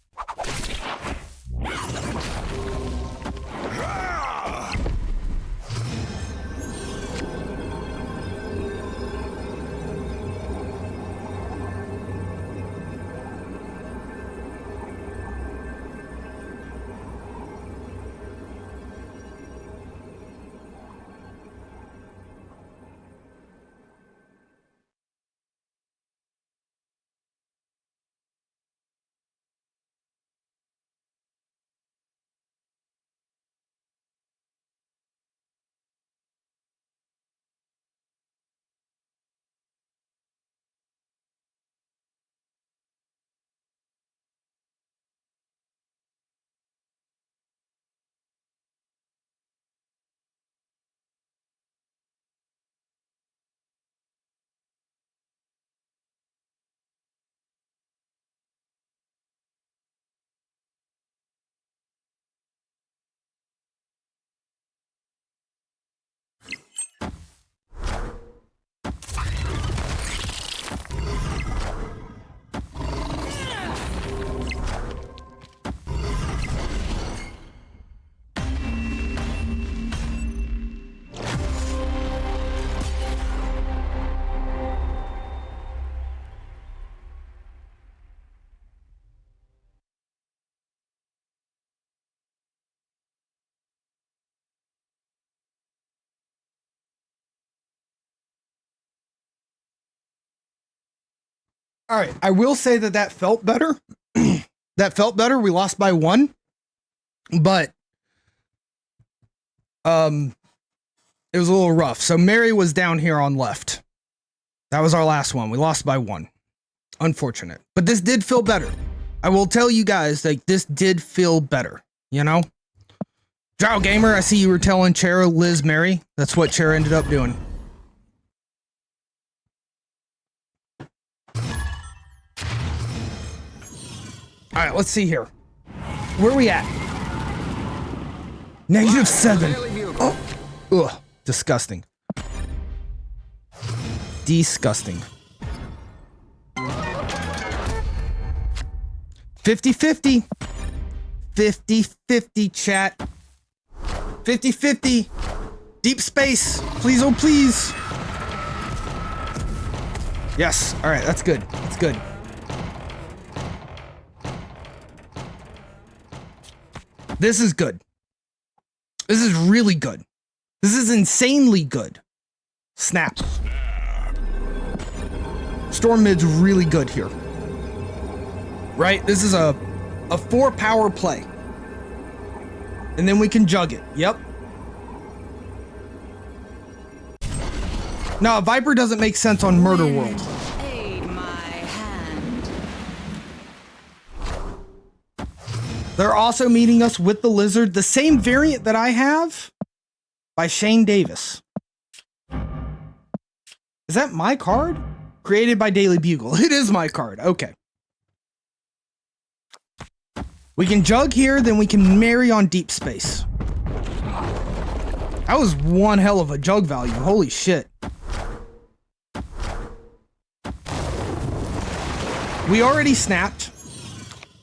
S4: All right, I will say that that felt better. That felt better. We lost by 1, but it was a little rough. So Mary was down here on left. That was our last one. We lost by 1. Unfortunate, but this did feel better. I will tell you guys, like, this did feel better. You know, Drow Gamer, I see you were telling Chera, Liz, Mary. That's what Chera ended up doing. All right, let's see here. Where are we at? -7. Oh, ugh, disgusting. Disgusting. 50-50. 50-50, chat. 50-50. Deep space. Please, oh please. Yes. All right, that's good. That's good. This is good. This is really good. This is insanely good. Snap. Storm mid's really good here. Right? This is a 4 power play. And then we can jug it. Yep. No, Viper doesn't make sense on Murder World. They're also meeting us with the Lizard, the same variant that I have by Shane Davis. Is that my card? Created by Daily Bugle. It is my card. Okay. We can jug here, then we can marry on Deep Space. That was one hell of a jug value. Holy shit. We already snapped.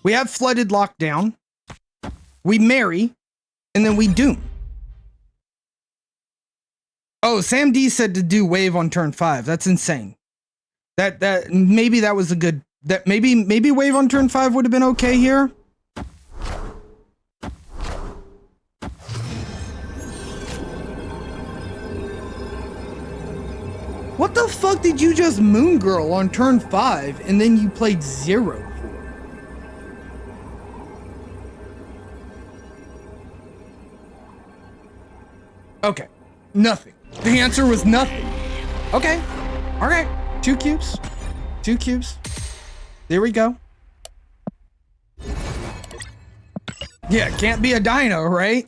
S4: We have Flooded Lockdown. We marry, and then we doom. Oh, Sam D said to do wave on turn 5. That's insane. That maybe that was a good. That maybe wave on turn 5 would have been okay here. What the fuck did you just Moon Girl on turn 5 and then you played 0 for? Okay, nothing. The answer was nothing. Okay, all right. 2 cubes. 2 cubes. There we go. Yeah, can't be a dino, right?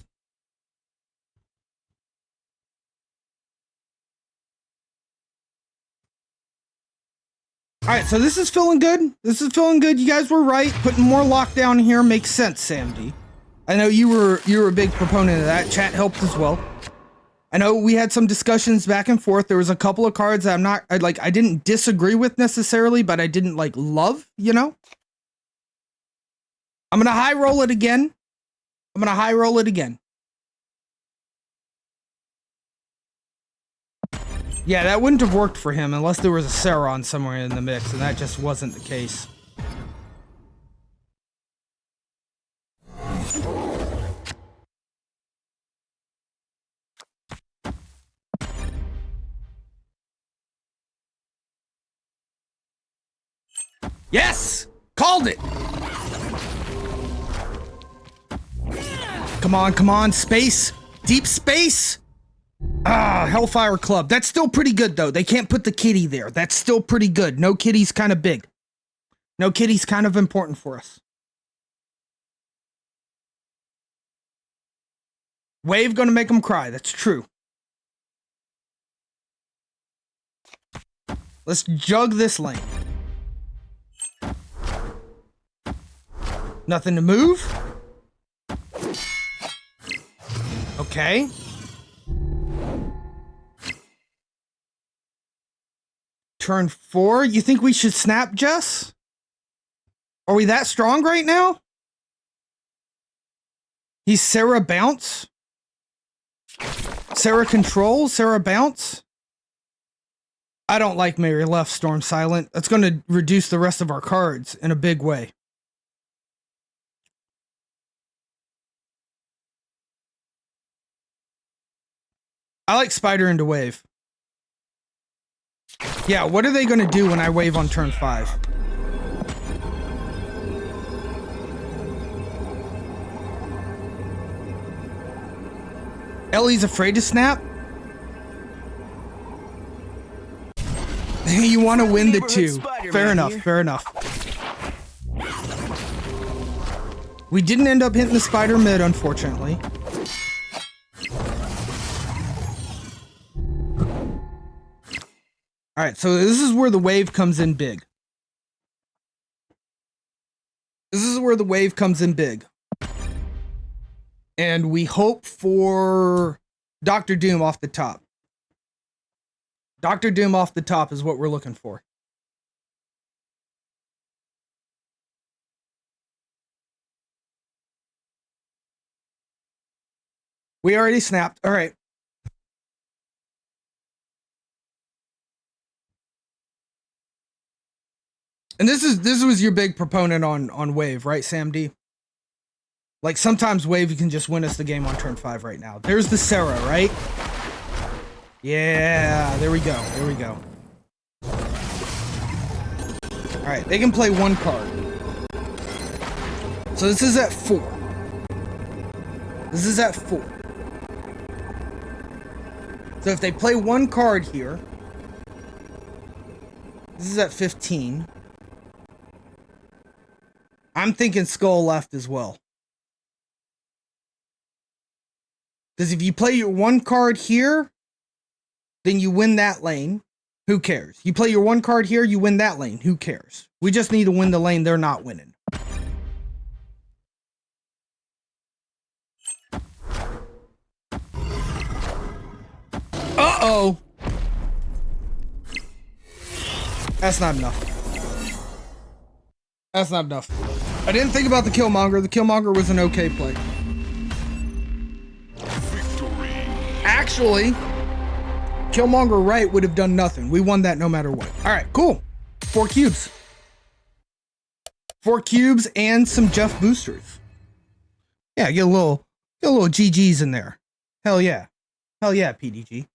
S4: All right, so this is feeling good. This is feeling good. You guys were right. Putting more lockdown here makes sense, Sam D. I know you were a big proponent of that. Chat helped as well. I know we had some discussions back and forth. There was a couple of cards that I didn't disagree with necessarily, but I didn't like love, you know? I'm going to high roll it again. Yeah, that wouldn't have worked for him unless there was a Sauron somewhere in the mix, and that just wasn't the case. Yes! Called it! Come on, space! Deep space! Ah, Hellfire Club. That's still pretty good, though. They can't put the kitty there. That's still pretty good. No kitty's kind of big. No kitty's kind of important for us. Wave gonna make them cry. That's true. Let's jug this lane. Nothing to move. Okay. Turn 4. You think we should snap, Jess? Are we that strong right now? He's Sarah Bounce? Sarah Control? Sarah Bounce? I don't like Mary left Storm Silent. That's going to reduce the rest of our cards in a big way. I like Spider into wave. Yeah, what are they going to do when I wave on turn 5? Ellie's afraid to snap? You want to win the 2. Fair enough, fair enough. We didn't end up hitting the spider mid, unfortunately. Alright, so this is where the wave comes in big. This is where the wave comes in big. And we hope for Dr. Doom off the top. Dr. Doom off the top is what we're looking for. We already snapped. All right. And this was your big proponent on wave, right, Sam D? Like sometimes wave you can just win us the game on turn 5 right now. There's the Sarah, right? Yeah, there we go. There we go. All right, they can play 1 card. So this is at 4. This is at 4. So if they play 1 card here, this is at 15. I'm thinking Skull left as well. Because if you play your 1 card here, then you win that lane. Who cares? You play your 1 card here, you win that lane. Who cares? We just need to win the lane they're not winning. Uh-oh. That's not enough. That's not enough. I didn't think about the Killmonger. The Killmonger was an okay play.
S6: Victory.
S4: Actually, Killmonger right would have done nothing. We won that no matter what. All right, cool. 4 cubes. 4 cubes and some Jeff boosters. Yeah, get a little GGs in there. Hell yeah. Hell yeah, PDG.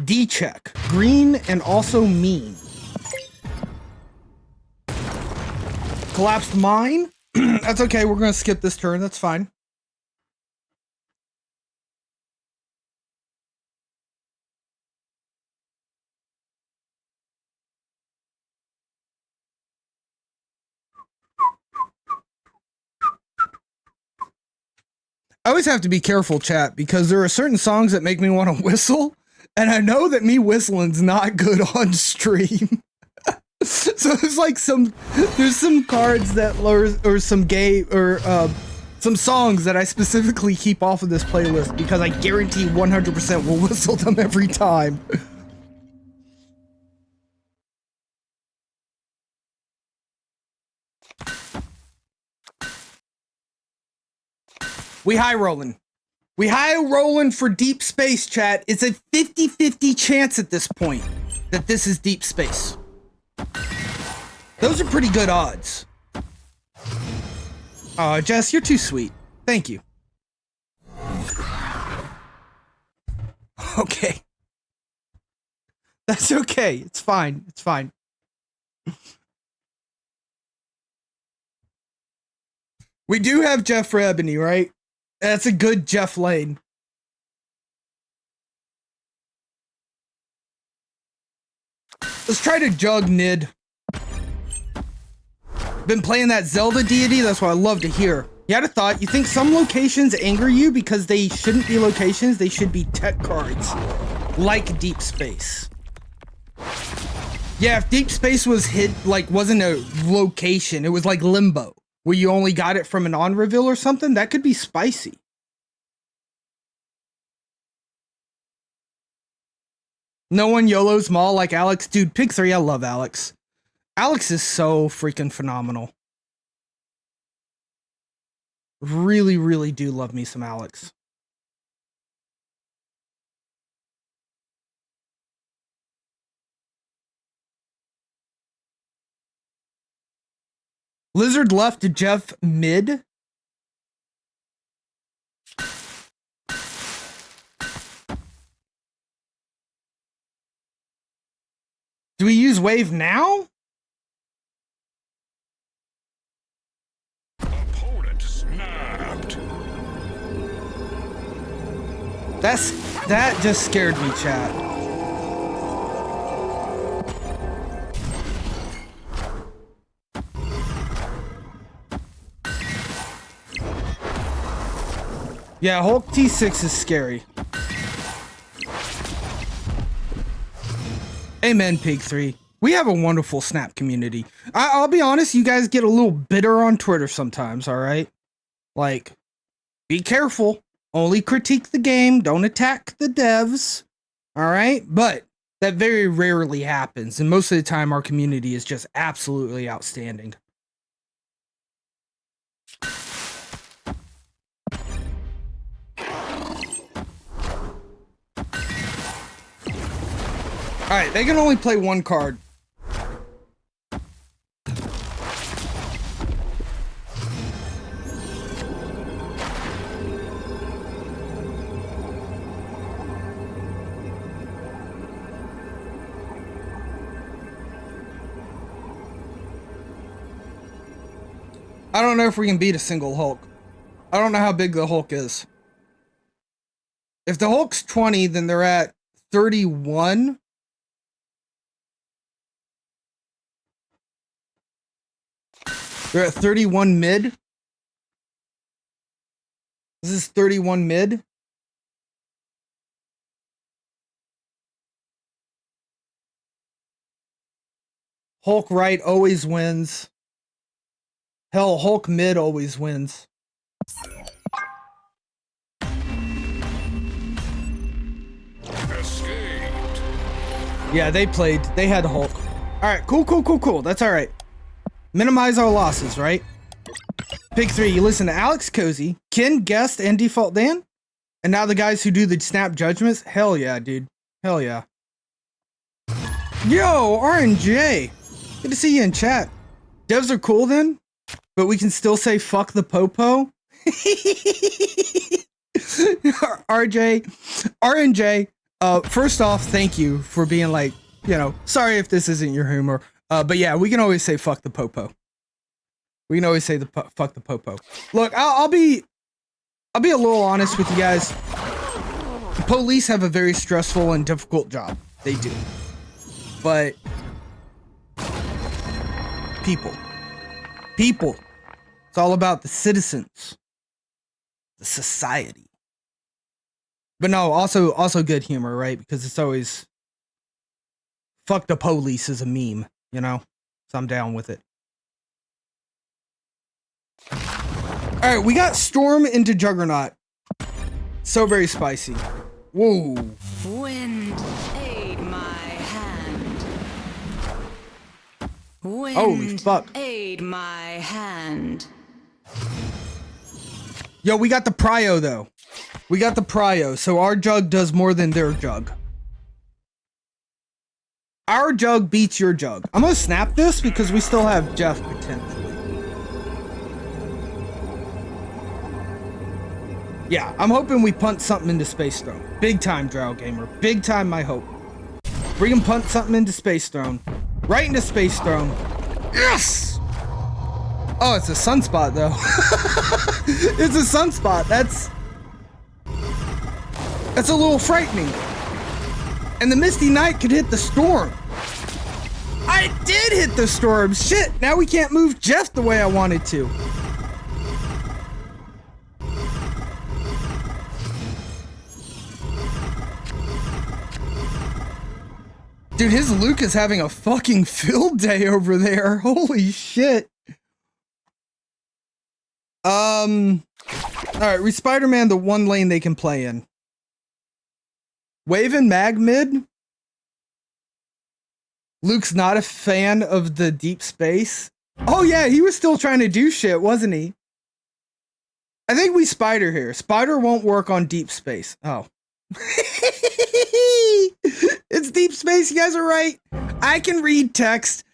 S4: D-check. Green and also mean. Collapsed mine? That's okay, we're gonna skip this turn, that's fine. I always have to be careful, chat, because there are certain songs that make me want to whistle. And I know that me whistling's not good on stream. So there's like there's some cards that or some some songs that I specifically keep off of this playlist because I guarantee 100% will whistle them every time. We high rolling. We high rolling for deep space, chat. It's a 50-50 chance at this point that this is deep space. Those are pretty good odds. Oh, Jess, you're too sweet. Thank you. Okay. That's okay. It's fine. It's fine. We do have Jeff for Ebony, right? That's a good Jeff lane. Let's try to jug Nid. Been playing that Zelda deity, that's what I love to hear. You had a thought, you think some locations anger you because they shouldn't be locations, they should be tech cards. Like Deep Space. Yeah, if Deep Space was wasn't a location, it was like Limbo, where you only got it from an on-reveal or something, that could be spicy. No one YOLO's Maul like Alex. Dude, Pig 3, I love Alex. Alex is so freaking phenomenal. Really, really do love me some Alex. Lizard left to Jeff mid. Do we use wave now?
S6: Opponent snapped.
S4: That just scared me, chat. Yeah, Hulk T6 is scary. Amen, Pig 3. We have a wonderful Snap community. I'll be honest, you guys get a little bitter on Twitter sometimes, alright? Like, be careful. Only critique the game, don't attack the devs. Alright? But that very rarely happens, and most of the time our community is just absolutely outstanding. Alright, they can only play one card. I don't know if we can beat a single Hulk. I don't know how big the Hulk is. If the Hulk's 20, then they're at 31. They're at 31 mid. This is 31 mid. Hulk right always wins. Hell, Hulk mid always wins.
S6: Escaped.
S4: Yeah, they played. They had Hulk. Alright, cool. That's alright. Minimize our losses, right? Pick 3, you listen to Alex Cozy, Ken Guest, and Default Dan? And now the guys who do the snap judgments? Hell yeah, dude. Hell yeah. Yo, RNJ. Good to see you in chat. Devs are cool then, but we can still say fuck the popo? RNJ, first off, thank you for being like, you know, sorry if this isn't your humor. But yeah, we can always say fuck the popo. We can always say fuck the popo. Look, I'll be a little honest with you guys. The police have a very stressful and difficult job. They do. But people. It's all about the citizens. The society. But no, also good humor, right? Because it's always fuck the police is a meme. You know, so I'm down with it. All right, we got Storm into Juggernaut. So very spicy. Whoa.
S8: Wind, aid my hand. Wind,
S4: Holy fuck.
S8: aid my hand.
S4: Yo, we got the Prio though. We got the Prio, so our jug does more than their jug. Our jug beats your jug. I'm gonna snap this because we still have Jeff potentially. Yeah, I'm hoping we punt something into Space Throne. Big time, Drow Gamer. Big time, my hope. We can punt something into Space Throne. Right into Space Throne. Yes! Oh, it's a sunspot though. It's a sunspot. That's a little frightening. And the Misty Knight could hit the storm. I did hit the storm. Shit, now we can't move Jeff the way I wanted to. Dude, his Luke is having a fucking field day over there. Holy shit. Alright, Spider-Man the one lane they can play in. Wave and mag mid. Luke's not a fan of the deep space. Oh yeah, he was still trying to do shit, wasn't he? I think we Spider here. Spider won't work on deep space. Oh. It's deep space, you guys are right. I can read text.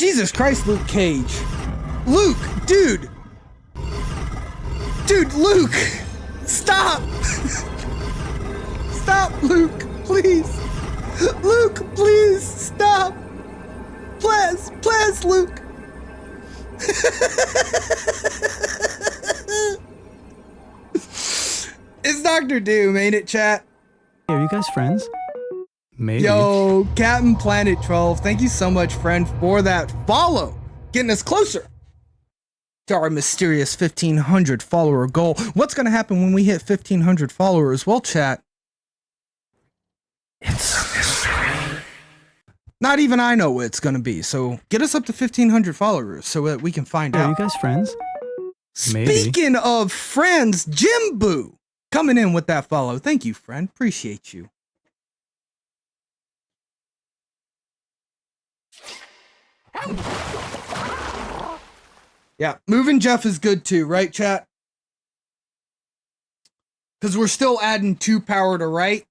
S4: Jesus Christ, Luke Cage. Luke, dude. Dude, Luke. Stop. Stop, Luke, please. Luke, please, stop. Please, please, Luke. It's Dr. Doom, ain't it, chat?
S3: Are you guys friends? Maybe.
S4: Yo, Captain Planet 12, thank you so much, friend, for that follow. Getting us closer to our mysterious 1,500 follower goal. What's going to happen when we hit 1,500 followers? Well, chat, it's a mystery. Not even I know what it's going to be. So get us up to 1,500 followers so that we can find
S3: Are
S4: out.
S3: you guys friends?
S4: Speaking of friends, Jimbo coming in with that follow. Thank you, friend. Appreciate you. Yeah, moving Jeff is good too, right, chat? Because we're still adding 2 power to right.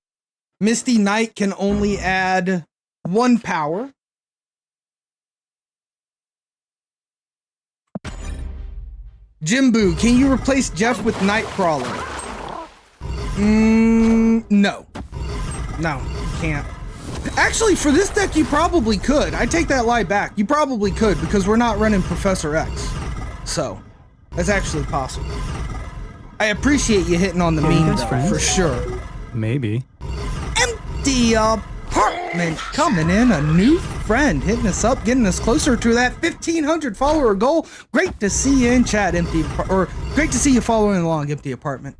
S4: Misty Knight can only add 1 power. Jimbo, can you replace Jeff with Nightcrawler? No. No, you can't. Actually, for this deck, you probably could. I take that lie back. You probably could, because we're not running Professor X. So, that's actually possible. I appreciate you hitting on the meme, though, for sure.
S3: Maybe.
S4: Empty Apartment coming in, a new friend, hitting us up, getting us closer to that 1,500 follower goal. Great to see you in chat, or great to see you following along, Empty Apartment.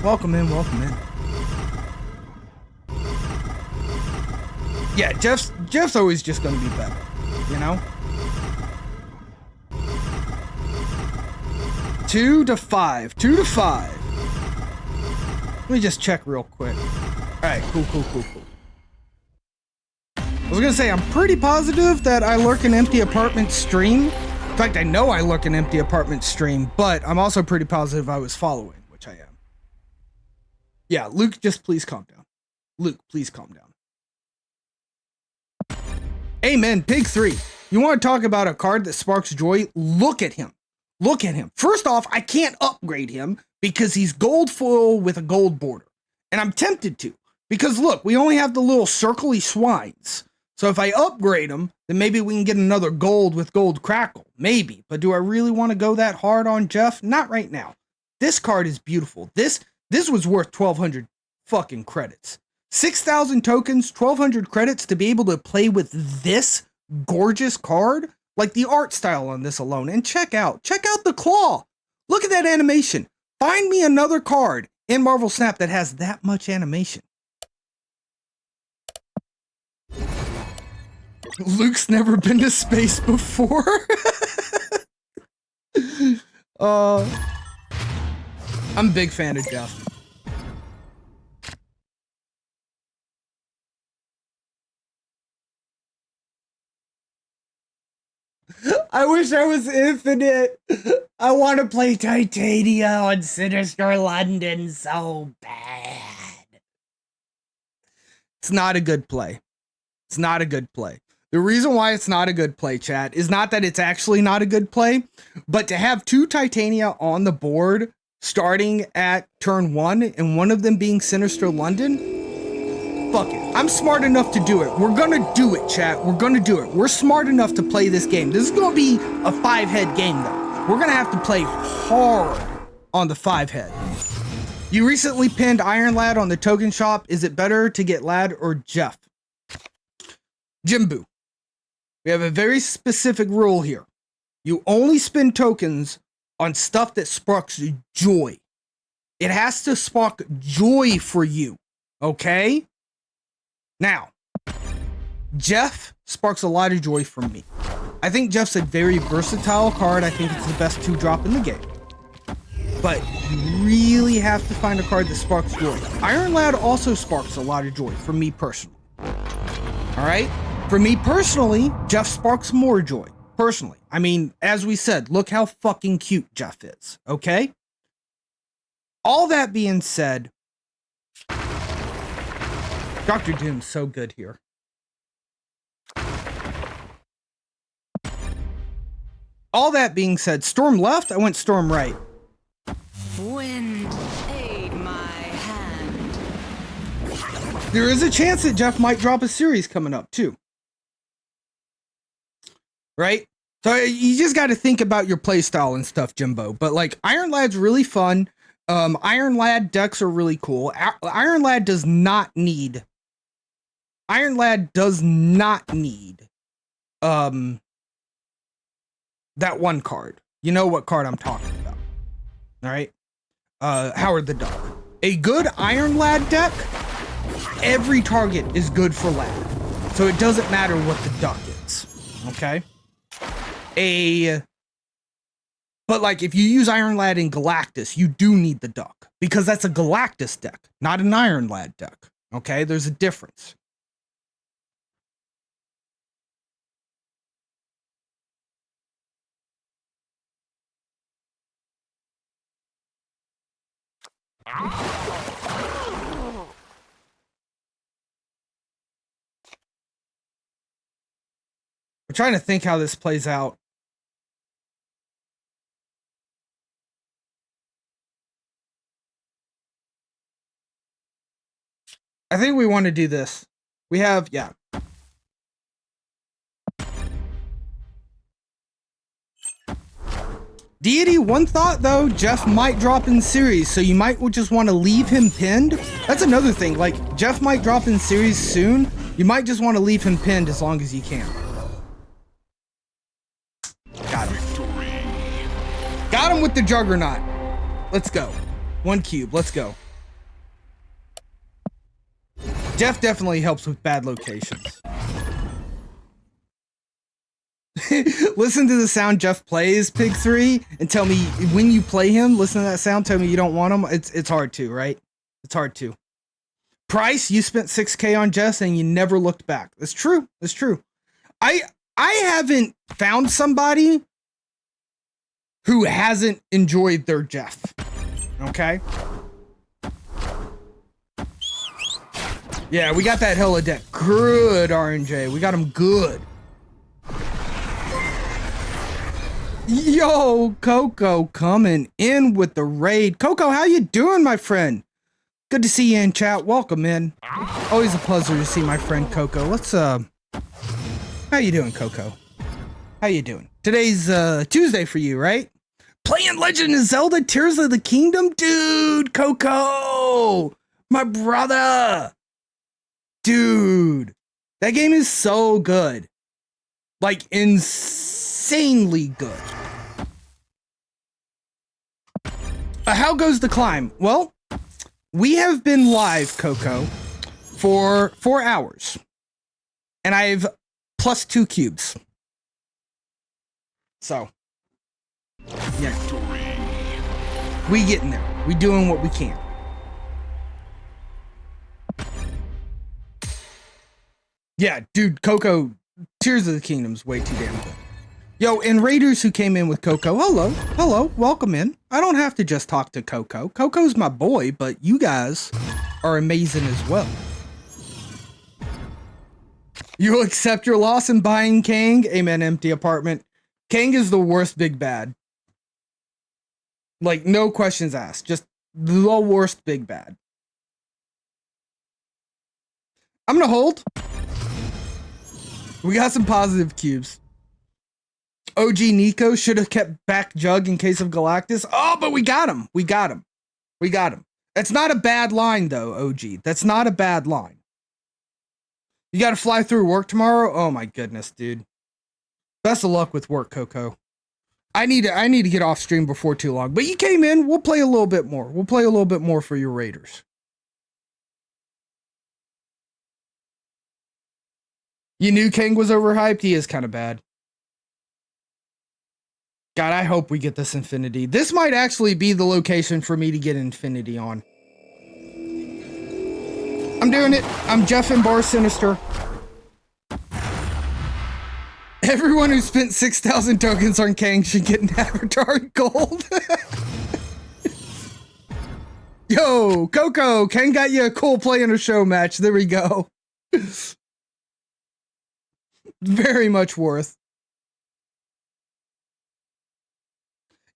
S4: Welcome in, welcome in. Yeah, Jeff's always just gonna be better, you know? 2 to 5, 2 to 5. Let me just check real quick. Alright, cool. I was gonna say, I'm pretty positive that I lurk in Empty Apartment stream. In fact, I know I lurk in Empty Apartment stream, but I'm also pretty positive I was following, which I am. Yeah, Luke, just please calm down. Luke, please calm down. Amen, Pig 3. You want to talk about a card that sparks joy? Look at him. Look at him. First off, I can't upgrade him because he's gold foil with a gold border. And I'm tempted to. Because look, we only have the little circly swines. So if I upgrade him, then maybe we can get another gold with gold crackle. Maybe. But do I really want to go that hard on Jeff? Not right now. This card is beautiful. This was worth 1,200 fucking credits. 6,000 tokens, 1,200 credits to be able to play with this gorgeous card. Like the art style on this alone. And check out the claw. Look at that animation. Find me another card in Marvel Snap that has that much animation. Luke's never been to space before. I'm a big fan of Jeff. I wish I was infinite. I want to play Titania on Sinister London so bad. It's not a good play. It's not a good play. The reason why it's not a good play, chat, is not that it's actually not a good play, but to have 2 Titania on the board starting at turn 1 and one of them being Sinister London, fuck it. I'm smart enough to do it. We're gonna do it, chat. We're gonna do it. We're smart enough to play this game. This is gonna be a 5-head game, though. We're gonna have to play hard on the 5-head. You recently pinned Iron Lad on the token shop. Is it better to get Lad or Jeff? Jimbo. We have a very specific rule here. You only spend tokens on stuff that sparks joy. It has to spark joy for you. Okay? Now, Jeff sparks a lot of joy from me. I think Jeff's a very versatile card. I think it's the best 2-drop in the game. But you really have to find a card that sparks joy. Iron Lad also sparks a lot of joy for me personally. Alright? For me personally, Jeff sparks more joy. Personally. I mean, as we said, look how fucking cute Jeff is. Okay? All that being said, Dr. Doom's so good here. all that being said, storm left, I went storm right.
S8: Wind, aid my hand.
S4: There is a chance that Jeff might drop a series coming up too. Right? So you just got to think about your play style and stuff, Jimbo. But like Iron Lad's really fun. Iron Lad decks are really cool. Iron Lad does not need that one card. You know what card I'm talking about. All right. Howard the Duck. A good Iron Lad deck, every target is good for Lad. So it doesn't matter what the duck is. Okay? But like if you use Iron Lad in Galactus, you do need the duck. Because that's a Galactus deck, not an Iron Lad deck. Okay? There's a difference. I'm trying to think how this plays out. I think we want to do this. We have, yeah. Deity, one thought though, Jeff might drop in series, so you might just want to leave him pinned. That's another thing, like Jeff might drop in series soon. You might just want to leave him pinned as long as you can. Got him. Got him with the Juggernaut. Let's go. 1 cube, let's go. Jeff definitely helps with bad locations. Listen to the sound Jeff plays Pig 3 and tell me when you play him, listen to that sound, tell me you don't want him. It's hard to, right? It's hard to. Price, you spent 6K on Jeff and you never looked back. That's true. That's true. I haven't found somebody who hasn't enjoyed their Jeff. Okay? Yeah, we got that hella deck. Good, RNJ. We got him good. Yo, Coco coming in with the raid. Coco, how you doing, my friend? Good to see you in chat. Welcome in. Always a pleasure to see my friend Coco. Let's how you doing, Coco? How you doing? Today's Tuesday for you, right? Playing Legend of Zelda Tears of the Kingdom? Dude, Coco! My brother! Dude, that game is so good. Like, insanely good. How goes the climb? Well, we have been live, Coco, for 4 hours. And I've plus 2 cubes. So, yeah. We getting there. We doing what we can. Yeah, dude, Coco, Tears of the Kingdom's way too damn good. Yo, and Raiders who came in with Coco, hello, welcome in. I don't have to just talk to Coco. Coco's my boy, but you guys are amazing as well. You'll accept your loss in buying Kang? Amen, empty apartment. Kang is the worst big bad. Like, no questions asked. Just the worst big bad. I'm gonna hold. We got some positive cubes. OG Nico should have kept back Jug in case of Galactus. Oh, but we got him. We got him. We got him. That's not a bad line, though, OG. That's not a bad line. You got to fly through work tomorrow? Oh, my goodness, dude. Best of luck with work, Coco. I need to get off stream before too long. But you came in. We'll play a little bit more. We'll play a little bit more for your Raiders. You knew Kang was overhyped? He is kind of bad. God, I hope we get this Infinity. This might actually be the location for me to get Infinity on. I'm doing it. I'm Jeff and Bar Sinister. Everyone who spent 6,000 tokens on Kang should get an Avatar Gold. Yo, Coco, Kang got you a cool play in a show match. There we go. Very much worth.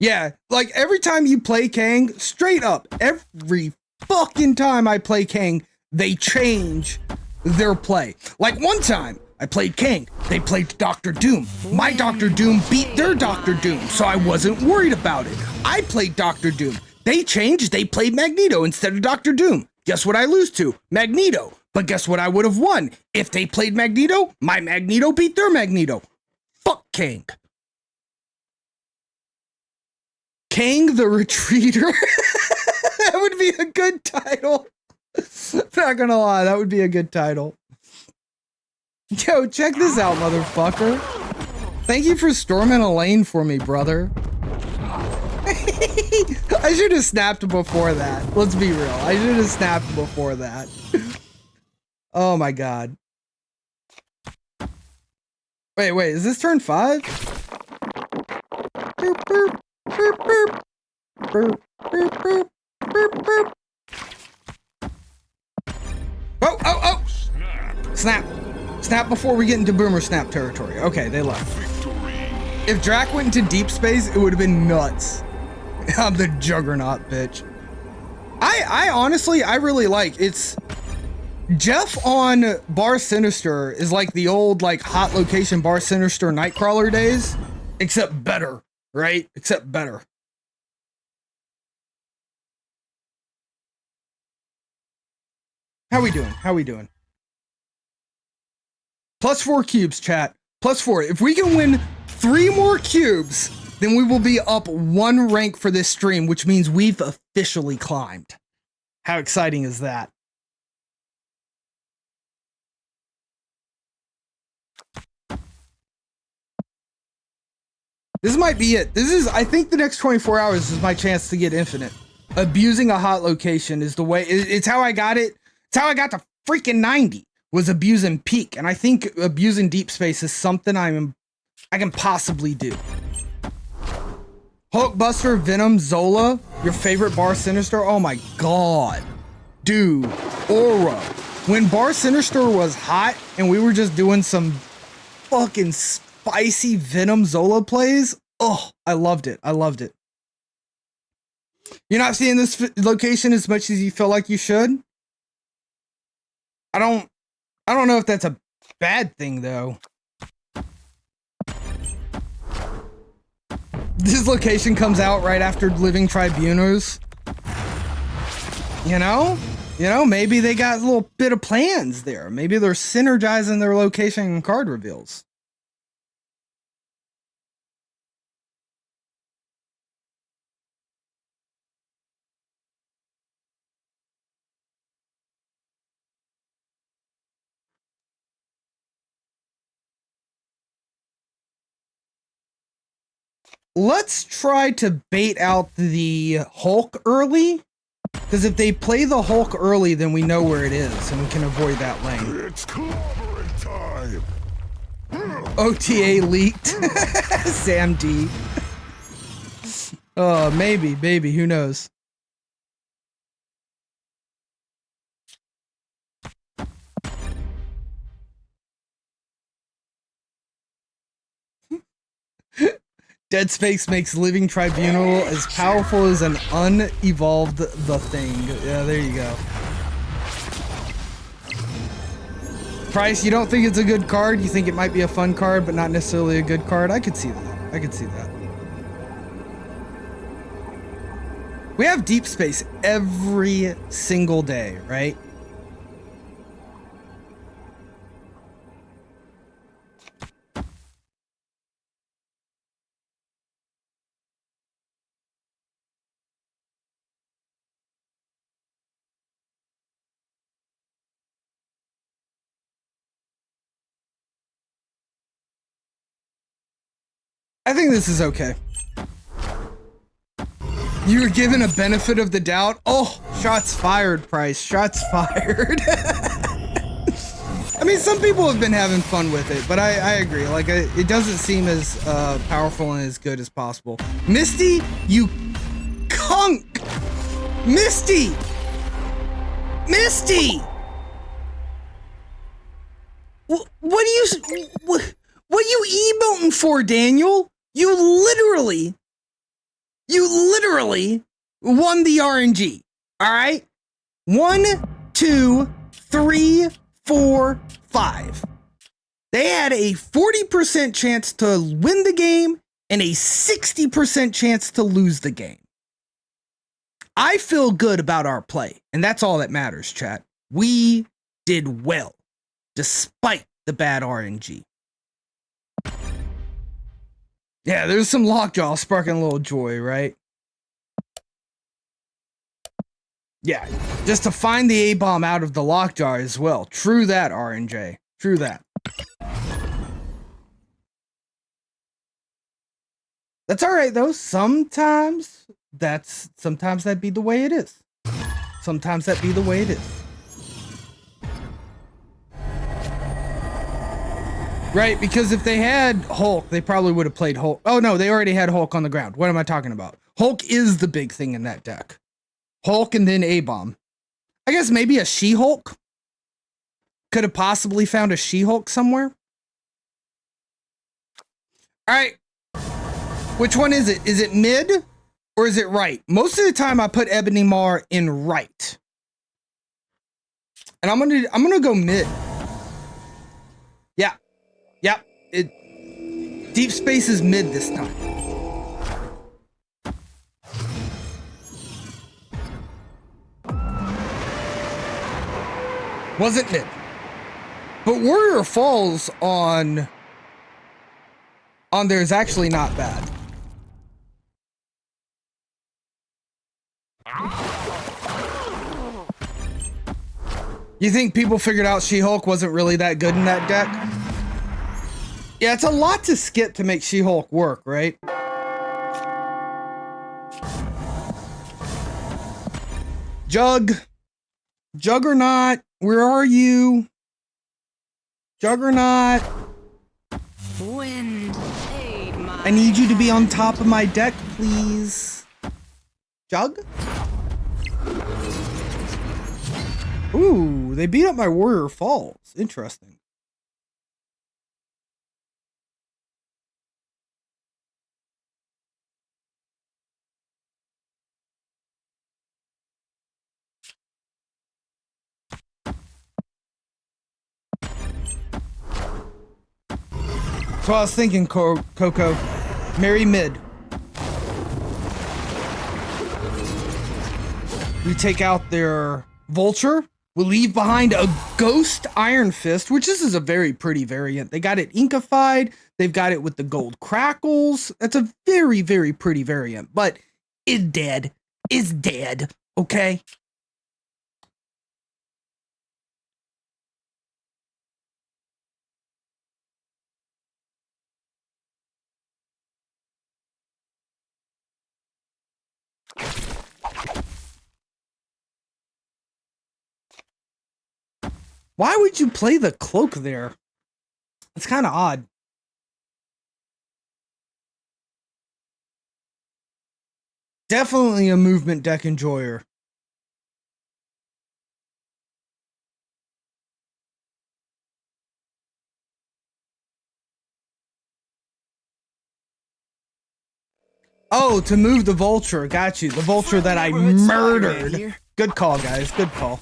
S4: Yeah, like every time you play Kang, straight up, every fucking time I play Kang, they change their play. Like one time I played Kang, they played Doctor Doom. My Doctor Doom beat their Doctor Doom, so I wasn't worried about it. I played Doctor Doom. They changed, they played Magneto instead of Doctor Doom. Guess what I lose to? Magneto. But guess what I would have won? If they played Magneto, my Magneto beat their Magneto. Fuck Kang. Kang the Retreater. That would be a good title. Not gonna lie, that would be a good title. Yo, check this out, motherfucker. Thank you for storming a lane for me, brother. I should have snapped before that. Let's be real. I should have snapped before that. Oh my god. Wait, is this turn 5? Boop, boop, boop, boop. Boop, boop, boop, boop, boop. Oh! Snap. Snap before we get into Boomer Snap territory. Okay, they left. If Drac went into deep space, it would have been nuts. I'm the Juggernaut, bitch. I honestly, I really like, it's... Jeff on Bar Sinister is like the old, like, hot location Bar Sinister Nightcrawler days, except better, right? Except better. How we doing? How we doing? +4 cubes, chat. +4. If we can win 3 more cubes, then we will be up 1 rank for this stream, which means we've officially climbed. How exciting is that? This might be it. This is, I think the next 24 hours is my chance to get infinite. Abusing a hot location is the way, it's how I got it. It's how I got to freaking 90, was abusing peak. And I think abusing deep space is something I can possibly do. Hulkbuster, Venom, Zola, your favorite Bar Sinister? Oh my god. Dude, Aura. When Bar Sinister was hot and we were just doing some fucking spicy Venom Zola plays, oh, I loved it. I loved it. You're not seeing this location as much as you feel like you should? I don't know if that's a bad thing though. This location comes out right after Living Tribunals. You know, maybe they got a little bit of plans there. Maybe they're synergizing their location and card reveals. Let's try to bait out the Hulk early, because if they play the Hulk early, then we know where it is, and we can avoid that lane.
S6: It's clobbering time.
S4: OTA leaked. Sam D. Oh, maybe, who knows? Dead Space makes Living Tribunal as powerful as an unevolved The Thing. Yeah, there you go. Price, you don't think it's a good card? You think it might be a fun card, but not necessarily a good card? I could see that. I could see that. We have Deep Space every single day, right? I think this is okay. You were given a benefit of the doubt. Oh, shots fired, Price. Shots fired. I mean, some people have been having fun with it, but I agree. Like, it doesn't seem as powerful and as good as possible. Misty, you cunk! Misty! Misty! What are you emoting for, Daniel? You literally You literally won the RNG. All right? 1, 2, 3, 4, 5. They had a 40% chance to win the game and a 60% chance to lose the game. I feel good about our play, and that's all that matters, chat. We did well, despite the bad RNG. Yeah, there's some lockjaw sparking a little joy, right? Yeah, just to find the A-bomb out of the lockjaw as well. True that, RNJ. True that. That's all right, though. Sometimes that'd be the way it is. Sometimes that'd be the way it is. Right, because if they had Hulk, they probably would have played Hulk. Oh, no, they already had Hulk on the ground. What am I talking about? Hulk is the big thing in that deck. Hulk and then A-bomb. I guess maybe a She-Hulk? Could have possibly found a She-Hulk somewhere? All right. Which one is it? Is it mid or is it right? Most of the time I put Ebony Mar in right. And I'm gonna go mid. Yeah. Yep. Deep Space is mid this time. Wasn't mid. But Warrior Falls on there is actually not bad. You think people figured out She-Hulk wasn't really that good in that deck? Yeah, it's a lot to skip to make She-Hulk work, right? Juggernaut, where are you? Juggernaut.
S8: Wind, aid my
S4: I need you to be on top of my deck, please. Jug? Ooh, they beat up my Warrior Falls. Interesting. So I was thinking, Coco, marry mid. We take out their Vulture. We leave behind a Ghost Iron Fist, which this is a very pretty variant. They got it inkified. They've got it with the gold crackles. That's a very, very pretty variant, but is dead. Is dead. Okay. Why would you play the cloak there? It's kind of odd. Definitely a movement deck enjoyer. Oh, to move the Vulture. Got you. The Vulture that I murdered. Good call, guys. Good call.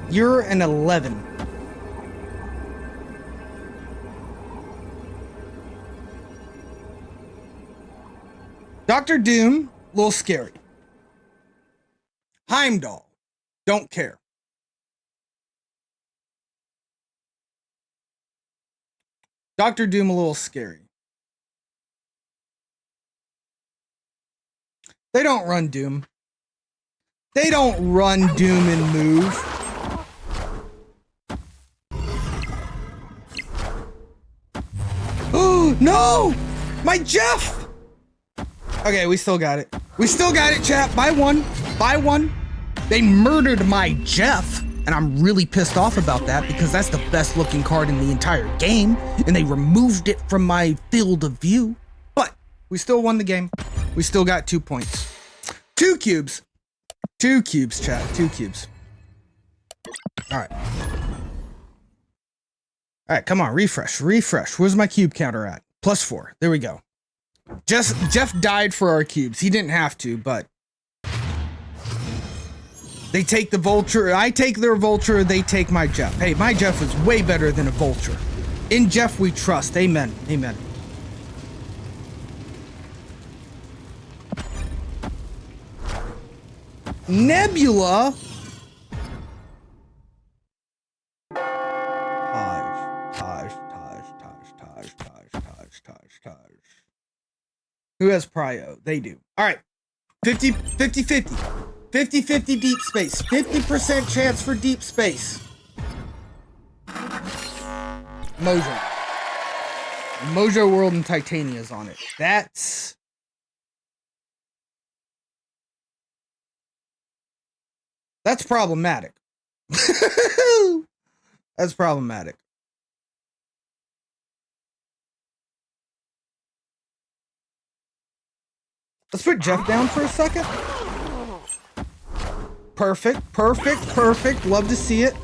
S4: You're an 11. Dr. Doom, a little scary. Heimdall, don't care. Dr. Doom, a little scary. They don't run Doom. They don't run Doom and move. Oh, no! My Jeff! Okay, we still got it. We still got it, chat. By one. By one. They murdered my Jeff, and I'm really pissed off about that because that's the best looking card in the entire game, and they removed it from my field of view. But we still won the game. We still got 2 points. 2 cubes. 2 cubes, chat. 2 cubes. Alright. Alright, come on. Refresh. Where's my cube counter at? +4. There we go. Jeff died for our cubes. He didn't have to, but... They take the vulture. I take their vulture. They take my Jeff. Hey, my Jeff is way better than a vulture. In Jeff we trust. Amen. Amen. Nebula? Taj. Who has prio? They do. All right. 50 50 50. 50 50 deep space. 50% chance for deep space. Mojo World and Titania's on it. That's problematic. That's problematic. Let's put Jeff down for a second. Perfect. Love to see it.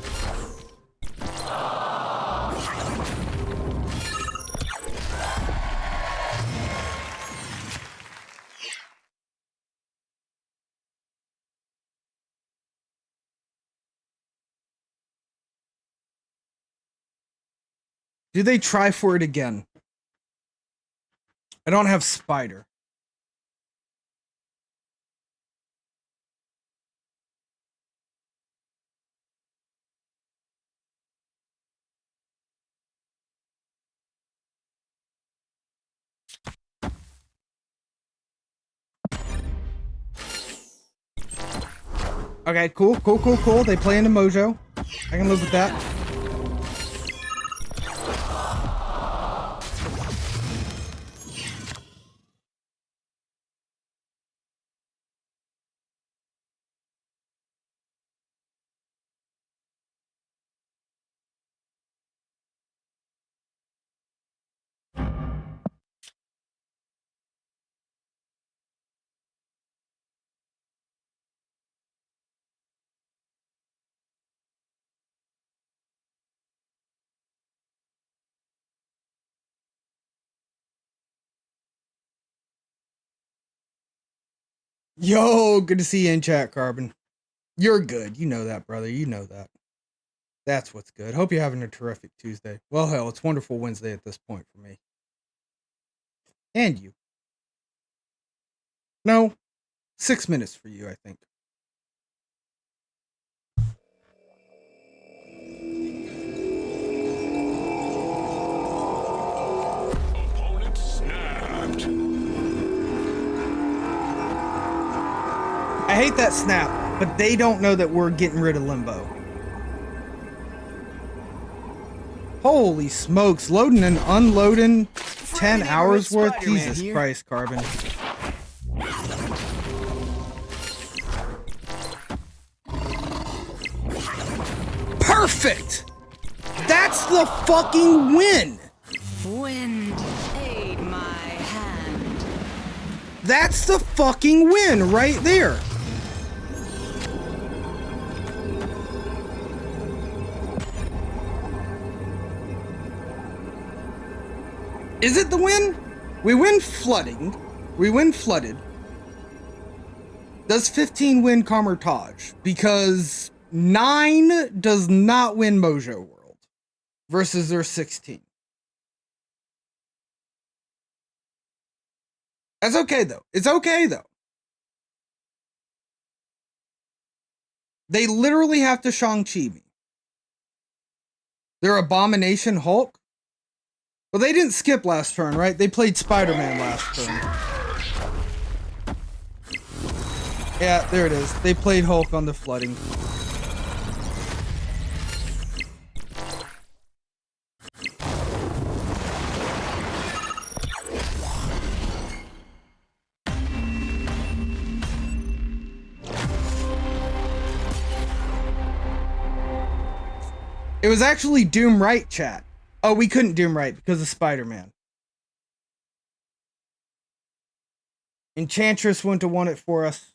S4: Do they try for it again? I don't have Spider. Okay, cool. They play into Mojo. I can live with that. Yo, good to see you in chat, Carbon. You're good. You know that, brother. You know that. That's what's good. Hope you're having a terrific Tuesday. Well, hell, it's wonderful Wednesday at this point for me. And you. No, 6 minutes for you, I think.
S6: Opponent snapped.
S4: I hate that snap, but they don't know that we're getting rid of Limbo. Holy smokes, loading and unloading 10 hours worth? Jesus Christ, Carbon. Perfect! That's the fucking win!
S8: Wind, aid my hand.
S4: That's the fucking win right there. Is it the win? We win flooding. We win flooded. Does 15 win Kamar-Taj? Because 9 does not win Mojo World versus their 16. That's okay though. It's okay though. They literally have to Shang-Chi me. Their Abomination Hulk? Well, they didn't skip last turn, right? They played Spider-Man last turn. Yeah, there it is. They played Hulk on the flooding. It was actually Doom Right, chat. Oh, we couldn't Doom Right because of Spider-Man. Enchantress went to won it for us.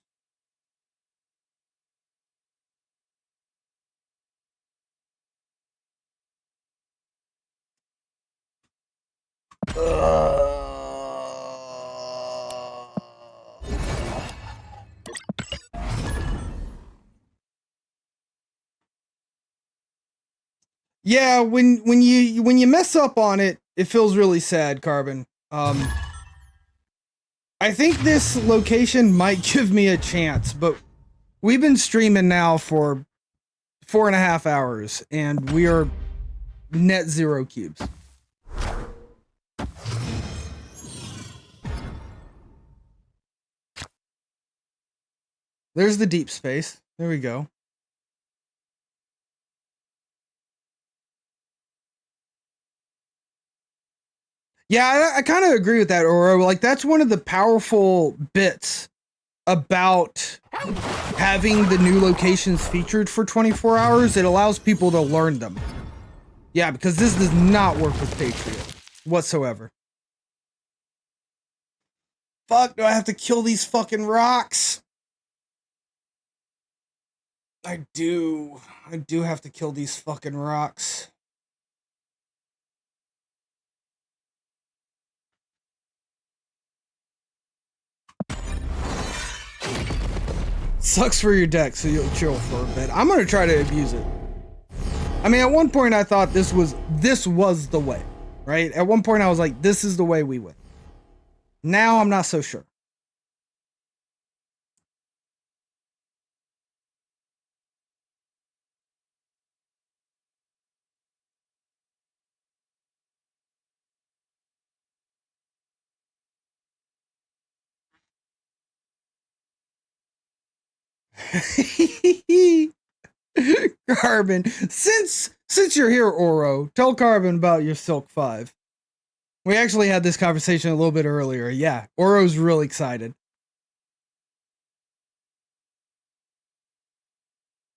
S4: Yeah, when you mess up on it, it feels really sad, Carbon. I think this location might give me a chance, but we've been streaming now for 4.5 hours, and we are net 0 cubes. There's the deep space. There we go. Yeah, I kind of agree with that, Oro. Like, that's one of the powerful bits about having the new locations featured for 24 hours. It allows people to learn them. Yeah, because this does not work with Patriot whatsoever. Fuck, do I have to kill these fucking rocks? I do have to kill these fucking rocks. Sucks for your deck, so you'll chill for a bit. I'm gonna try to abuse it. I mean, at one point I thought this was the way, right? At one point I was like, this is the way we win. Now I'm not so sure. Carbon, since you're here, Oro, tell Carbon about your Silk 5. We actually had this conversation a little bit earlier. Yeah, Oro's really excited.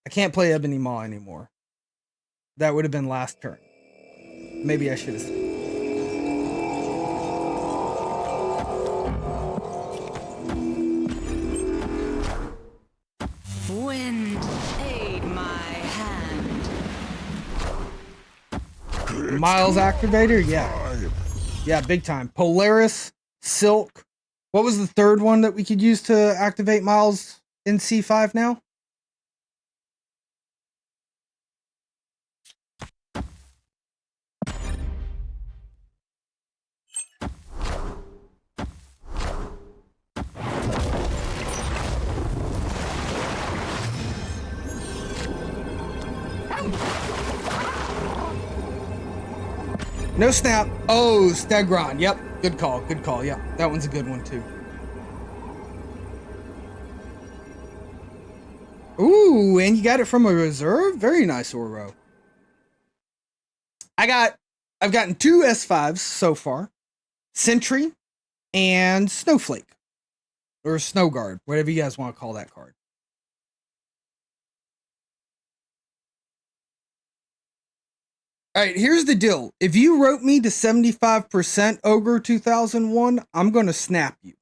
S4: I can't play Ebony Maw anymore. That would have been last turn. Maybe I should have said.
S8: Wind, aid my hand.
S4: Miles activator? Yeah. Yeah, big time. Polaris, Silk. What was the third one that we could use to activate Miles in C5 now? No snap. Oh, Stegron. Yep. Good call. Good call. Yep. That one's a good one too. Ooh, and you got it from a reserve? Very nice, Oro. I've gotten 2 S5s so far. Sentry and Snowflake. Or Snow Guard, whatever you guys want to call that card. All right, here's the deal. If you wrote me to 75% Ogre 2001, I'm going to snap you.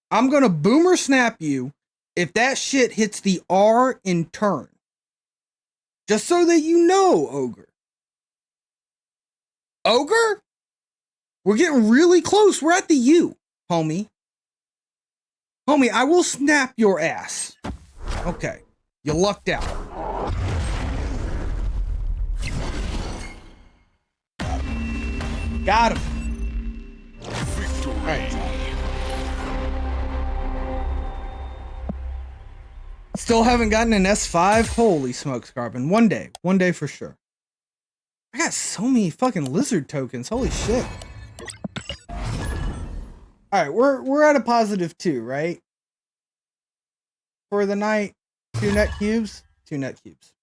S4: I'm going to boomer snap you if that shit hits the R in turn. Just so that you know, Ogre. Ogre? We're getting really close. We're at the U, homie. Homie, I will snap your ass. Okay, you lucked out. Got him. All right. Still haven't gotten an S5? Holy smokes, Carbon. One day for sure. I got so many fucking lizard tokens. Holy shit. All right, we're at a +2, right? For the night, 2 net cubes, 2 net cubes.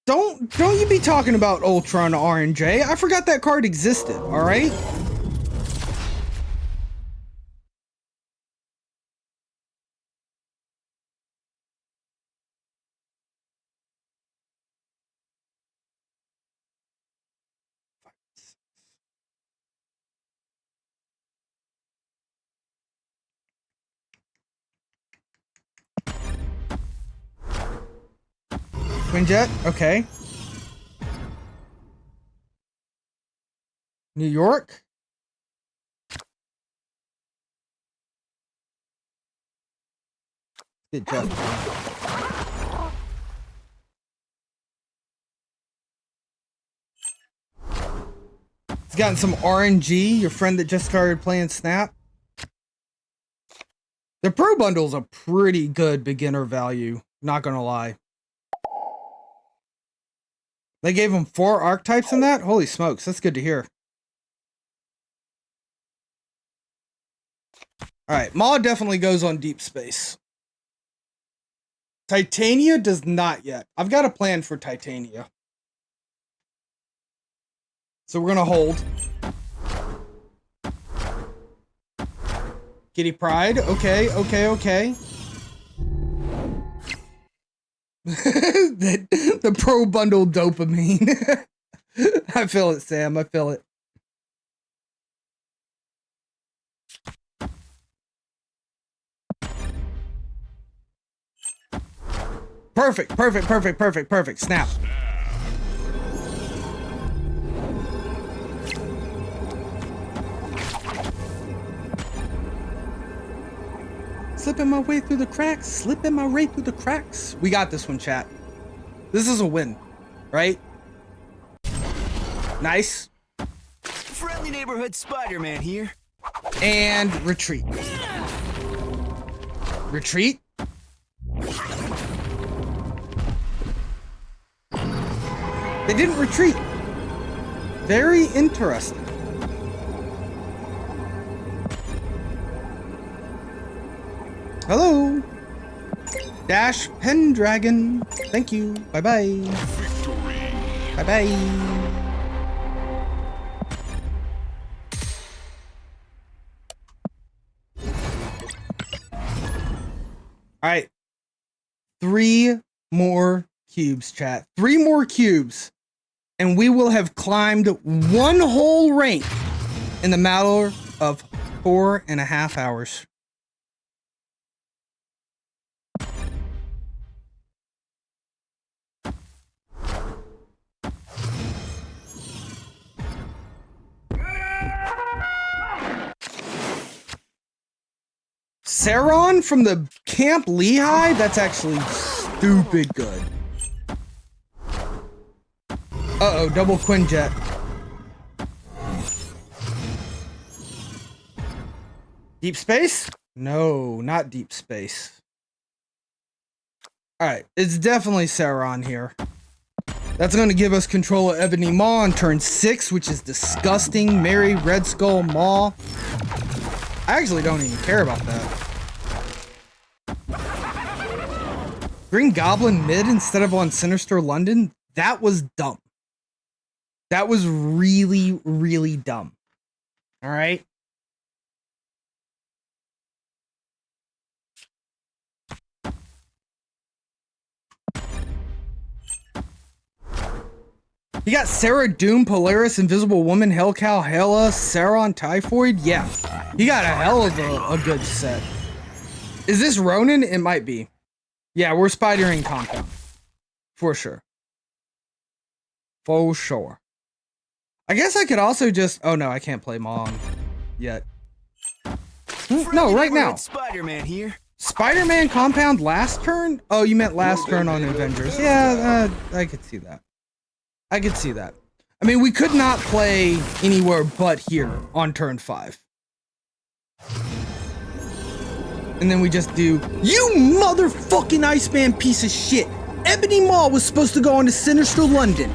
S4: Don't you be talking about Ultron RNJ. I forgot that card existed, all right? Quinjet, okay. New York? Good job. gotten some RNG, your friend that just started playing Snap. The Pro Bundle's a pretty good beginner value, not gonna lie. They gave him 4 archetypes in that? Holy smokes, that's good to hear. Alright, Maw definitely goes on Deep Space. Titania does not yet. I've got a plan for Titania. So we're gonna hold. Kitty Pride, okay, okay, okay. the Pro Bundle dopamine. I feel it, Sam, I feel it. Perfect, perfect, perfect, perfect, perfect. Snap. Slipping my way through the cracks, slipping my way through the cracks. We got this one, chat. This is a win, right? Nice.
S5: Friendly neighborhood Spider-Man here.
S4: And retreat. Retreat. They didn't retreat. Very interesting. Hello. Dash Pendragon. Thank you. Bye-bye. Bye-bye. All right. 3 more cubes, chat. 3 more cubes. And we will have climbed 1 whole rank in the matter of 4.5 hours. Saron from the Camp Lehigh? That's actually stupid good. Uh-oh, double Quinjet. Deep space? No, not deep space. Alright, it's definitely Saron here. That's going to give us control of Ebony Maw on turn 6, which is disgusting. Mary Red Skull Maw. I actually don't even care about that. Green Goblin mid instead of on Sinister London? That was dumb. That was really, really dumb. All right. You got Sarah Doom, Polaris, Invisible Woman, Hellcow, Hela, Saron, Typhoid. Yeah, you got a hell of a good set. Is this Ronin? It might be. Yeah, we're spidering Compound. For sure. For sure. I guess I could also just... Oh, no, I can't play Mom yet. No, right now.
S5: Spider-Man here.
S4: Spider-Man Compound last turn? Oh, you meant last turn on Avengers. Yeah, I could see that. I could see that. I mean, we could not play anywhere but here on turn 5. And then we just do... You motherfucking Iceman piece of shit! Ebony Maw was supposed to go on to Sinister London.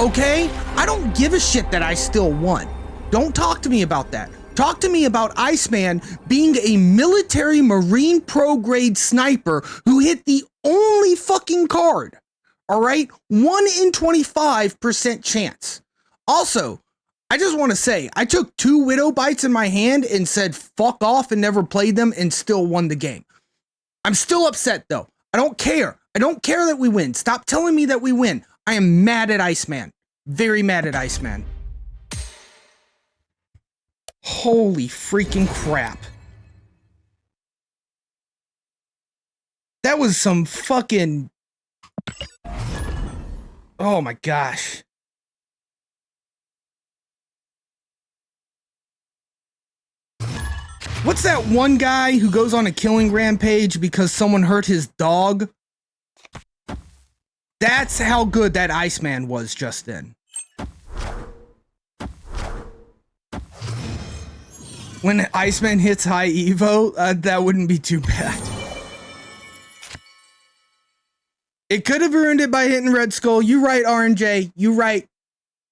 S4: Okay? I don't give a shit that I still won. Don't talk to me about that. Talk to me about Iceman being a military Marine Pro grade sniper who hit the only fucking card. Alright? 1 in 25% chance. Also, I just want to say, I took 2 Widow Bites in my hand and said fuck off and never played them and still won the game. I'm still upset though. I don't care. I don't care that we win. Stop telling me that we win. I am mad at Iceman. Very mad at Iceman. Holy freaking crap. That was some fucking... Oh my gosh. What's that one guy who goes on a killing rampage because someone hurt his dog? That's how good that Iceman was just then. When Iceman hits high Evo, that wouldn't be too bad. It could have ruined it by hitting Red Skull. You right, RNJ. You right.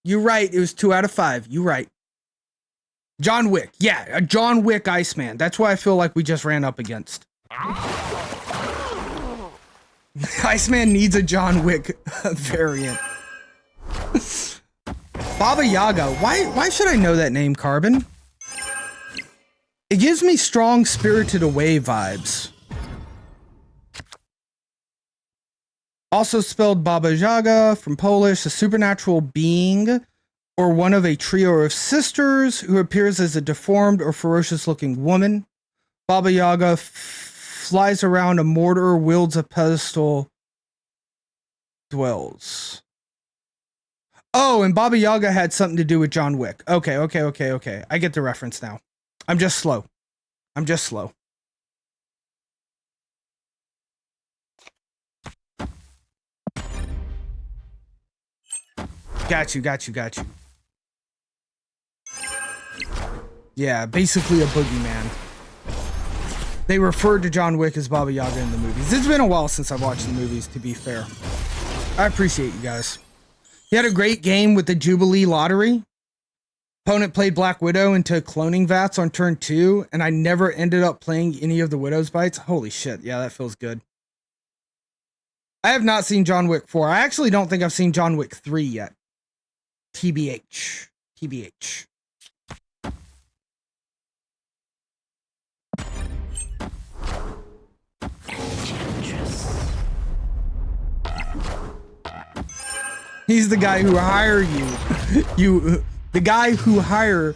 S4: You right. It was 2 out of 5. You right. John Wick. Yeah, a John Wick Iceman. That's what I feel like we just ran up against. Iceman needs a John Wick variant. Baba Yaga. Why should I know that name, Carbon? It gives me strong Spirited Away vibes. Also spelled Baba Yaga from Polish, a supernatural being or one of a trio of sisters who appears as a deformed or ferocious looking woman. Baba Yaga flies around a mortar, wields a pedestal, dwells. Oh, and Baba Yaga had something to do with John Wick. Okay. I get the reference now. I'm just slow. Got you. Yeah, basically a boogeyman. They referred to John Wick as Baba Yaga in the movies. It's been a while since I've watched the movies, to be fair. I appreciate you guys. He had a great game with the Jubilee Lottery. Opponent played Black Widow into cloning vats on turn 2, and I never ended up playing any of the Widow's Bites. Holy shit, yeah, that feels good. I have not seen John Wick 4. I actually don't think I've seen John Wick 3 yet. TBH. He's the guy who hire you. The guy who hire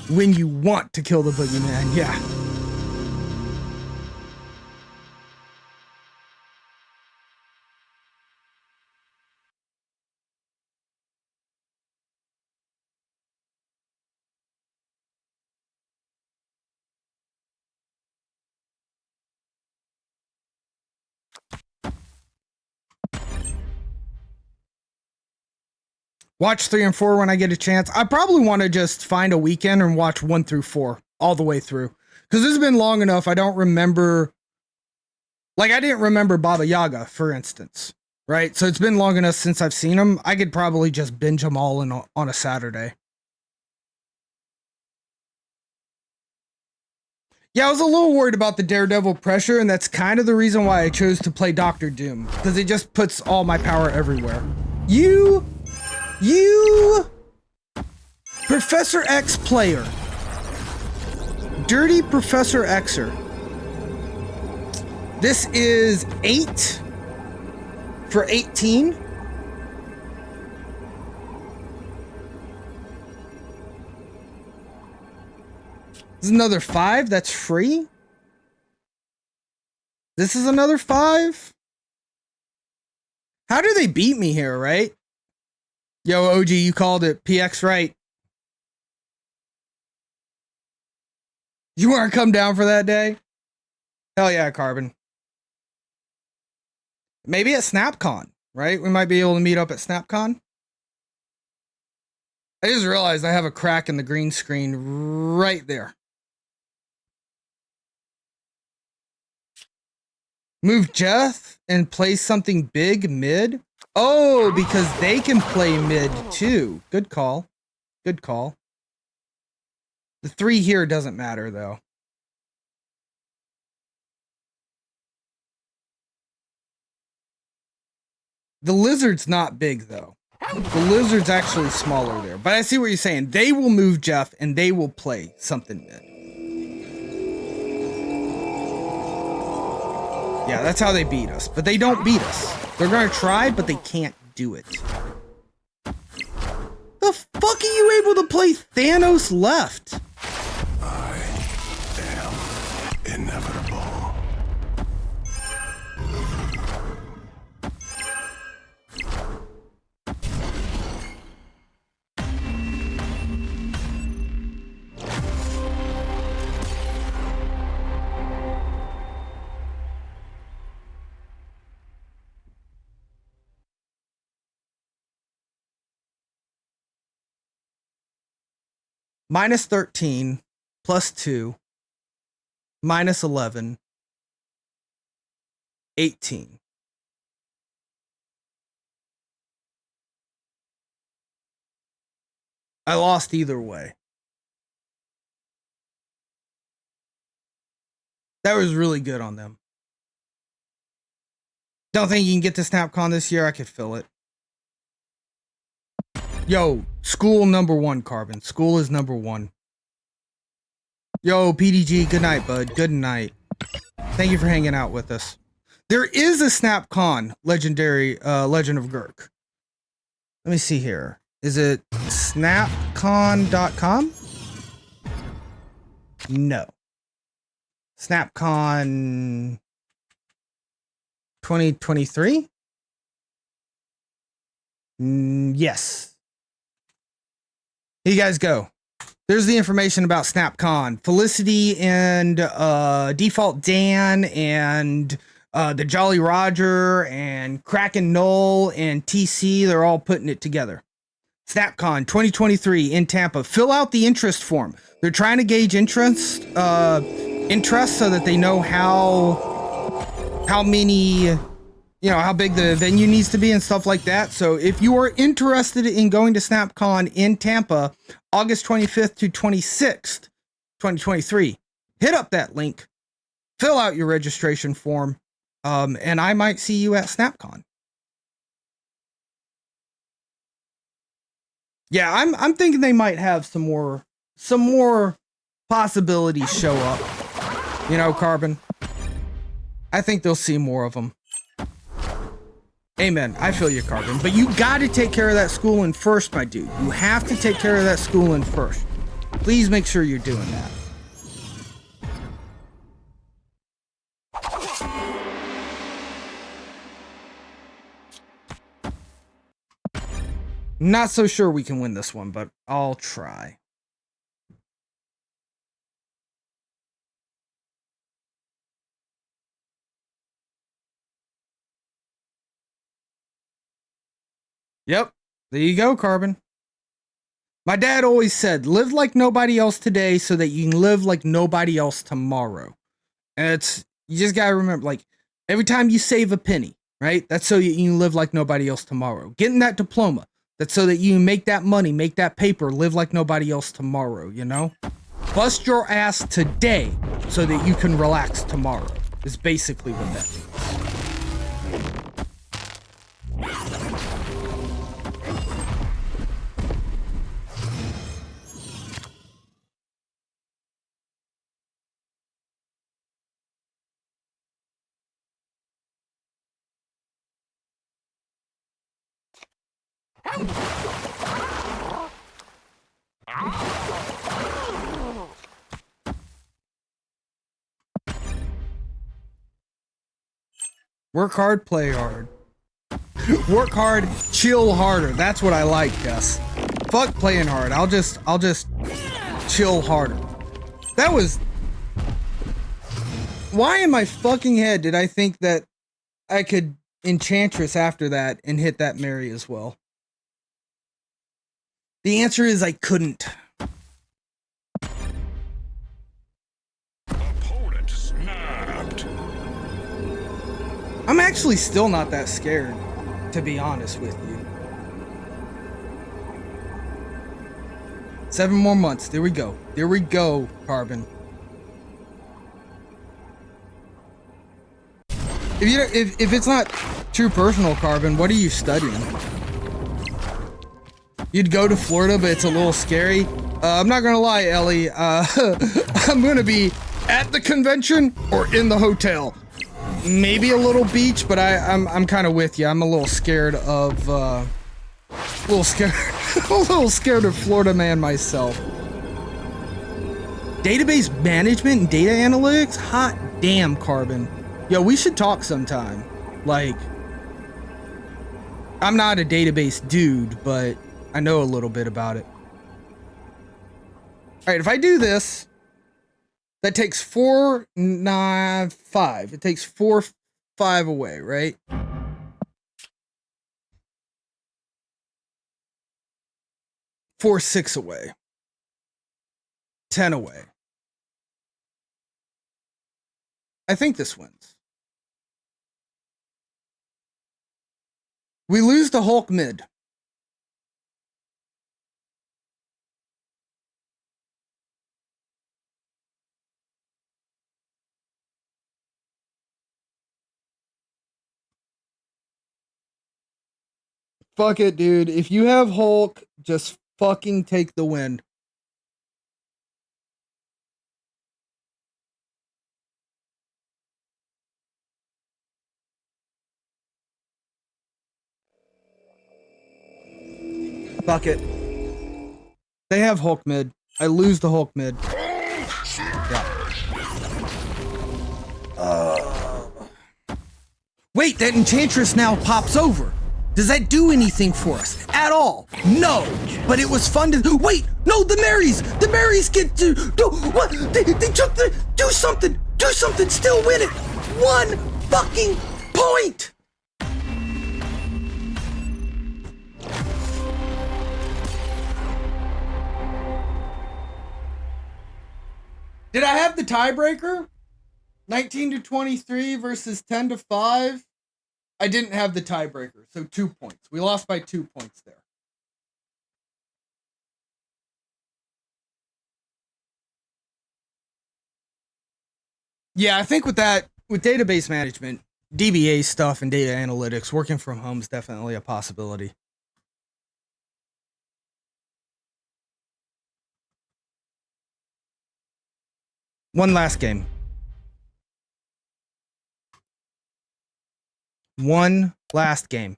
S4: when you want to kill the boogeyman. Yeah. Watch 3 and 4 when I get a chance. I probably want to just find a weekend and watch 1 through 4 all the way through. Because this has been long enough. I don't remember. Like, I didn't remember Baba Yaga, for instance. Right? So it's been long enough since I've seen them. I could probably just binge them all on a Saturday. Yeah, I was a little worried about the Daredevil pressure, and that's kind of the reason why I chose to play Doctor Doom. Because it just puts all my power everywhere. You Professor X player. Dirty Professor Xer. This is 8 for 18. This is another 5 that's free. This is another 5. How do they beat me here, right? Yo, OG, you called it. PX right. You want to come down for that day? Hell yeah, Carbon. Maybe at SnapCon, right? We might be able to meet up at SnapCon. I just realized I have a crack in the green screen right there. Move Jeff and play something big mid. Oh, because they can play mid too. Good call. Good call. The 3 here doesn't matter though. The lizard's not big though. The lizard's actually smaller there. But I see what you're saying. They will move Jeff and they will play something mid. Yeah, that's how they beat us. But they don't beat us. They're gonna try, but they can't do it. The fuck are you able to play Thanos left?
S6: I am inevitable.
S4: Minus 13. plus 2 minus 11, 18. I lost either way. That was really good on them. Don't think you can get to SnapCon this year. I could feel it. Yo, school number 1, Carbon. School is number 1. Yo, PDG, good night, bud. Good night. Thank you for hanging out with us. There is a SnapCon legendary Legend of Gurk. Let me see here. Is it snapcon.com? No. SnapCon 2023? Yes. Here you guys go. There's the information about SnapCon. Felicity and Default Dan and the Jolly Roger and Kraken Null and TC, they're all putting it together. SnapCon 2023 in Tampa. Fill out the interest form. They're trying to gauge interest so that they know how many, how big the venue needs to be and stuff like that. So if you are interested in going to SnapCon in Tampa, August 25th to 26th, 2023, hit up that link, fill out your registration form, and I might see you at SnapCon. Yeah, I'm thinking they might have some more possibilities show up. Carbon. I think they'll see more of them. Amen. I feel you, Carbon. But you got to take care of that schooling first, my dude. You have to take care of that schooling first. Please make sure you're doing that. Not so sure we can win this one, but I'll try. Yep, there you go, Carbon. My dad always said, live like nobody else today so that you can live like nobody else tomorrow. And you just gotta remember, like, every time you save a penny, right? That's so you can live like nobody else tomorrow. Getting that diploma, that's so that you make that money, make that paper, live like nobody else tomorrow, Bust your ass today so that you can relax tomorrow, is basically what that means. Work hard, play hard. Work hard, chill harder. That's what I like, Gus. Fuck playing hard. I'll just chill harder. That was... Why in my fucking head did I think that I could Enchantress after that and hit that Mary as well? The answer is I couldn't.
S6: Opponent snapped.
S4: I'm actually still not that scared, to be honest with you. 7 more months. There we go. There we go, Carbon. If it's not true personal, Carbon, what are you studying? You'd go to Florida, but it's a little scary. I'm not gonna lie, Ellie. I'm gonna be at the convention or in the hotel. Maybe a little beach, but I'm kind of with you. I'm a little scared of a little scared of Florida man myself. Database management and data analytics? Hot damn, Carbon. Yo, we should talk sometime. Like, I'm not a database dude, but I know a little bit about it. All right, if I do this, that takes 4, 9, 5. It takes 4, 5 away, right? Four, 6 away. 10 away. I think this wins. We lose to Hulk mid. Fuck it, dude. If you have Hulk, just fucking take the win. Fuck it. They have Hulk mid. I lose the Hulk mid. Wait, that Enchantress now pops over. Does that do anything for us at all? No, but it was fun to wait. No, the Marys get to do what? They took the do something, still win it. 1 fucking point. Did I have the tiebreaker? 19-23 versus 10-5. I didn't have the tiebreaker, so 2 points. We lost by 2 points there. Yeah, I think with database management, DBA stuff and data analytics, working from home is definitely a possibility. One last game. One last game.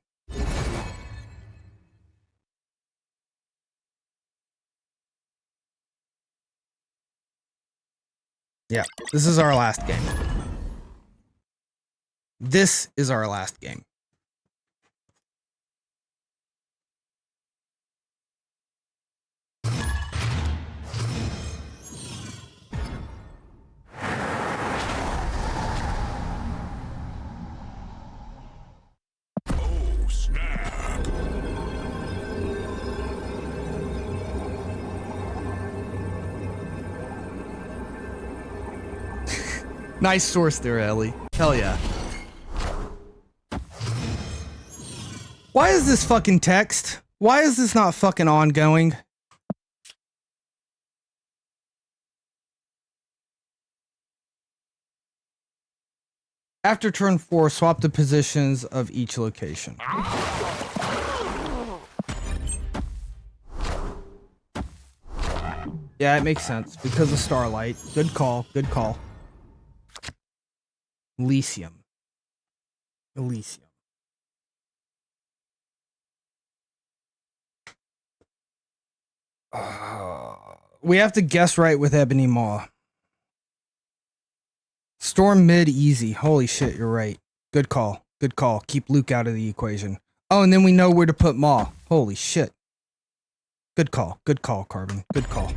S4: Yeah, this is our last game. This is our last game. Nice source there, Ellie. Hell yeah. Why is this fucking text? Why is this not fucking ongoing? After turn 4, swap the positions of each location. Yeah, it makes sense because of Starlight. Good call, good call. Elysium. We have to guess right with Ebony Maw. Storm mid easy. Holy shit, you're right. Good call. Good call. Keep Luke out of the equation. Oh, and then we know where to put Maw. Holy shit. Good call. Good call, Carbon. Good call.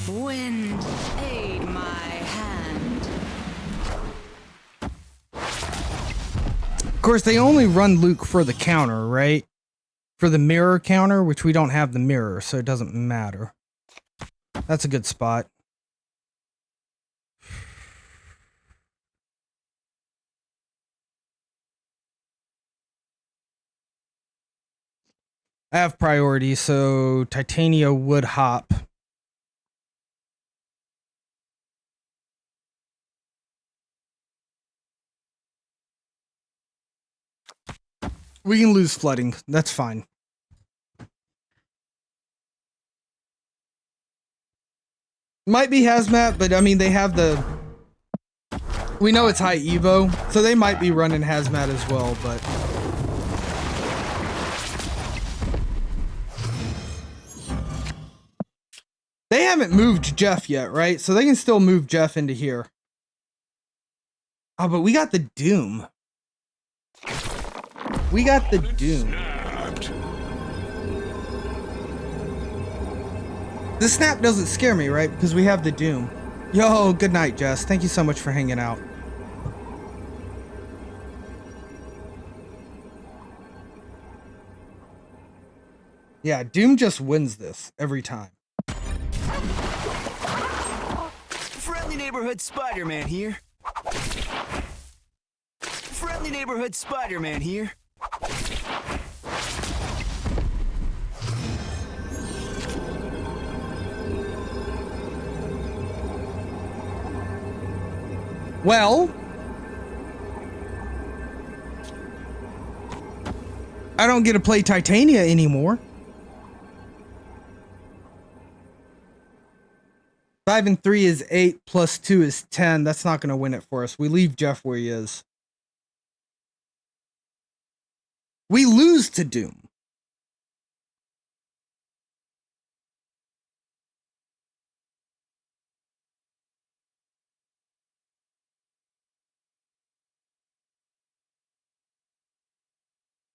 S8: Wind, aid my hand.
S4: Of course, they only run Luke for the counter, right? For the mirror counter, which we don't have the mirror, so it doesn't matter. That's a good spot. I have priority, so Titania would hop. We can lose flooding. That's fine. Might be hazmat, but I mean, they have the... We know it's high Evo, so they might be running hazmat as well, but... They haven't moved Jeff yet, right? So they can still move Jeff into here. Oh, but we got the Doom. We got the Doom. The snap doesn't scare me, right? Because we have the Doom. Yo, good night, Jess. Thank you so much for hanging out. Yeah, Doom just wins this every time.
S13: neighborhood Spider-Man here. Friendly neighborhood Spider-Man here.
S4: Well, I don't get to play Titania anymore. 5 and 3 is 8 plus 2 is 10. That's not going to win it for us. We leave Jeff where he is. We lose to Doom.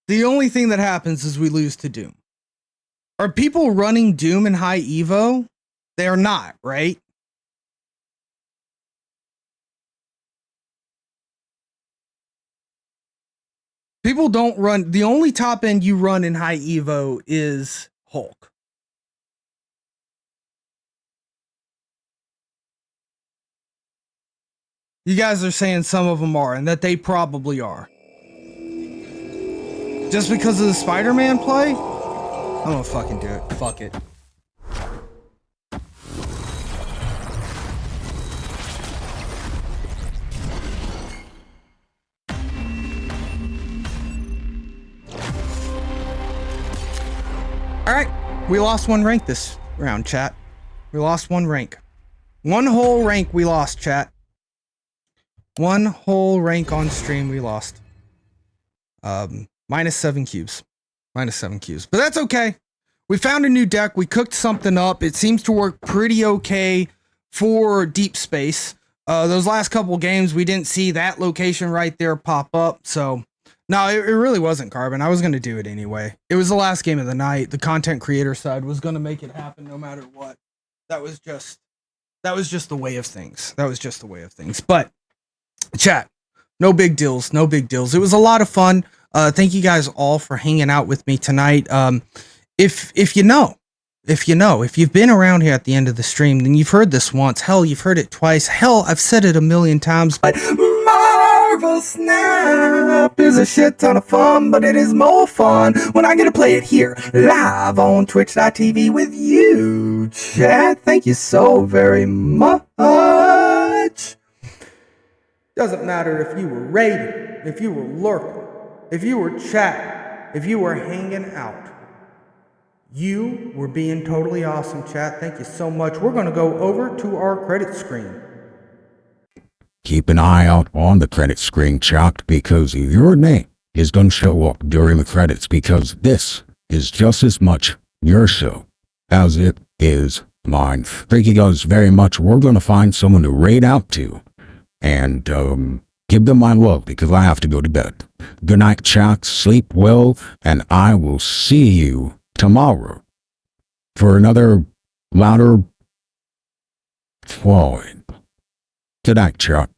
S4: The only thing that happens is we lose to Doom. Are people running Doom in high Evo? They are not, right? People don't run. The only top end you run in high Evo is Hulk. You guys are saying some of them are, and that they probably are. Just because of the Spider-Man play? I'm gonna fucking do it. Fuck it. Alright, we lost 1 rank this round, chat. We lost 1 rank. 1 whole rank we lost, chat. 1 whole rank on stream we lost. Minus 7 cubes. Minus 7 cubes. But that's okay. We found a new deck. We cooked something up. It seems to work pretty okay for deep space. Those last couple games, we didn't see that location right there pop up. So, no, it really wasn't Carbon. I was going to do it anyway. It was the last game of the night. The content creator side was going to make it happen no matter what. That was just the way of things. That was just the way of things. But, chat, no big deals. No big deals. It was a lot of fun. Thank you guys all for hanging out with me tonight. If you've been around here at the end of the stream, then you've heard this once. Hell, you've heard it twice. Hell, I've said it a million times. But Marvel Snap is a shit ton of fun, but it is more fun when I get to play it here live on Twitch.tv with you, chat. Thank you so very much. Doesn't matter if you were raiding, if you were lurking, if you were chatting, if you were hanging out. You were being totally awesome, chat. Thank you so much. We're going to go over to our credit screen.
S10: Keep an eye out on the credit screen, chat, because your name is going to show up during the credits, because this is just as much your show as it is mine. Thank you guys very much. We're going to find someone to raid out to and give them my love, because I have to go to bed. Good night, chat. Sleep well, and I will see you tomorrow for another louder Floyd. Good night, chat.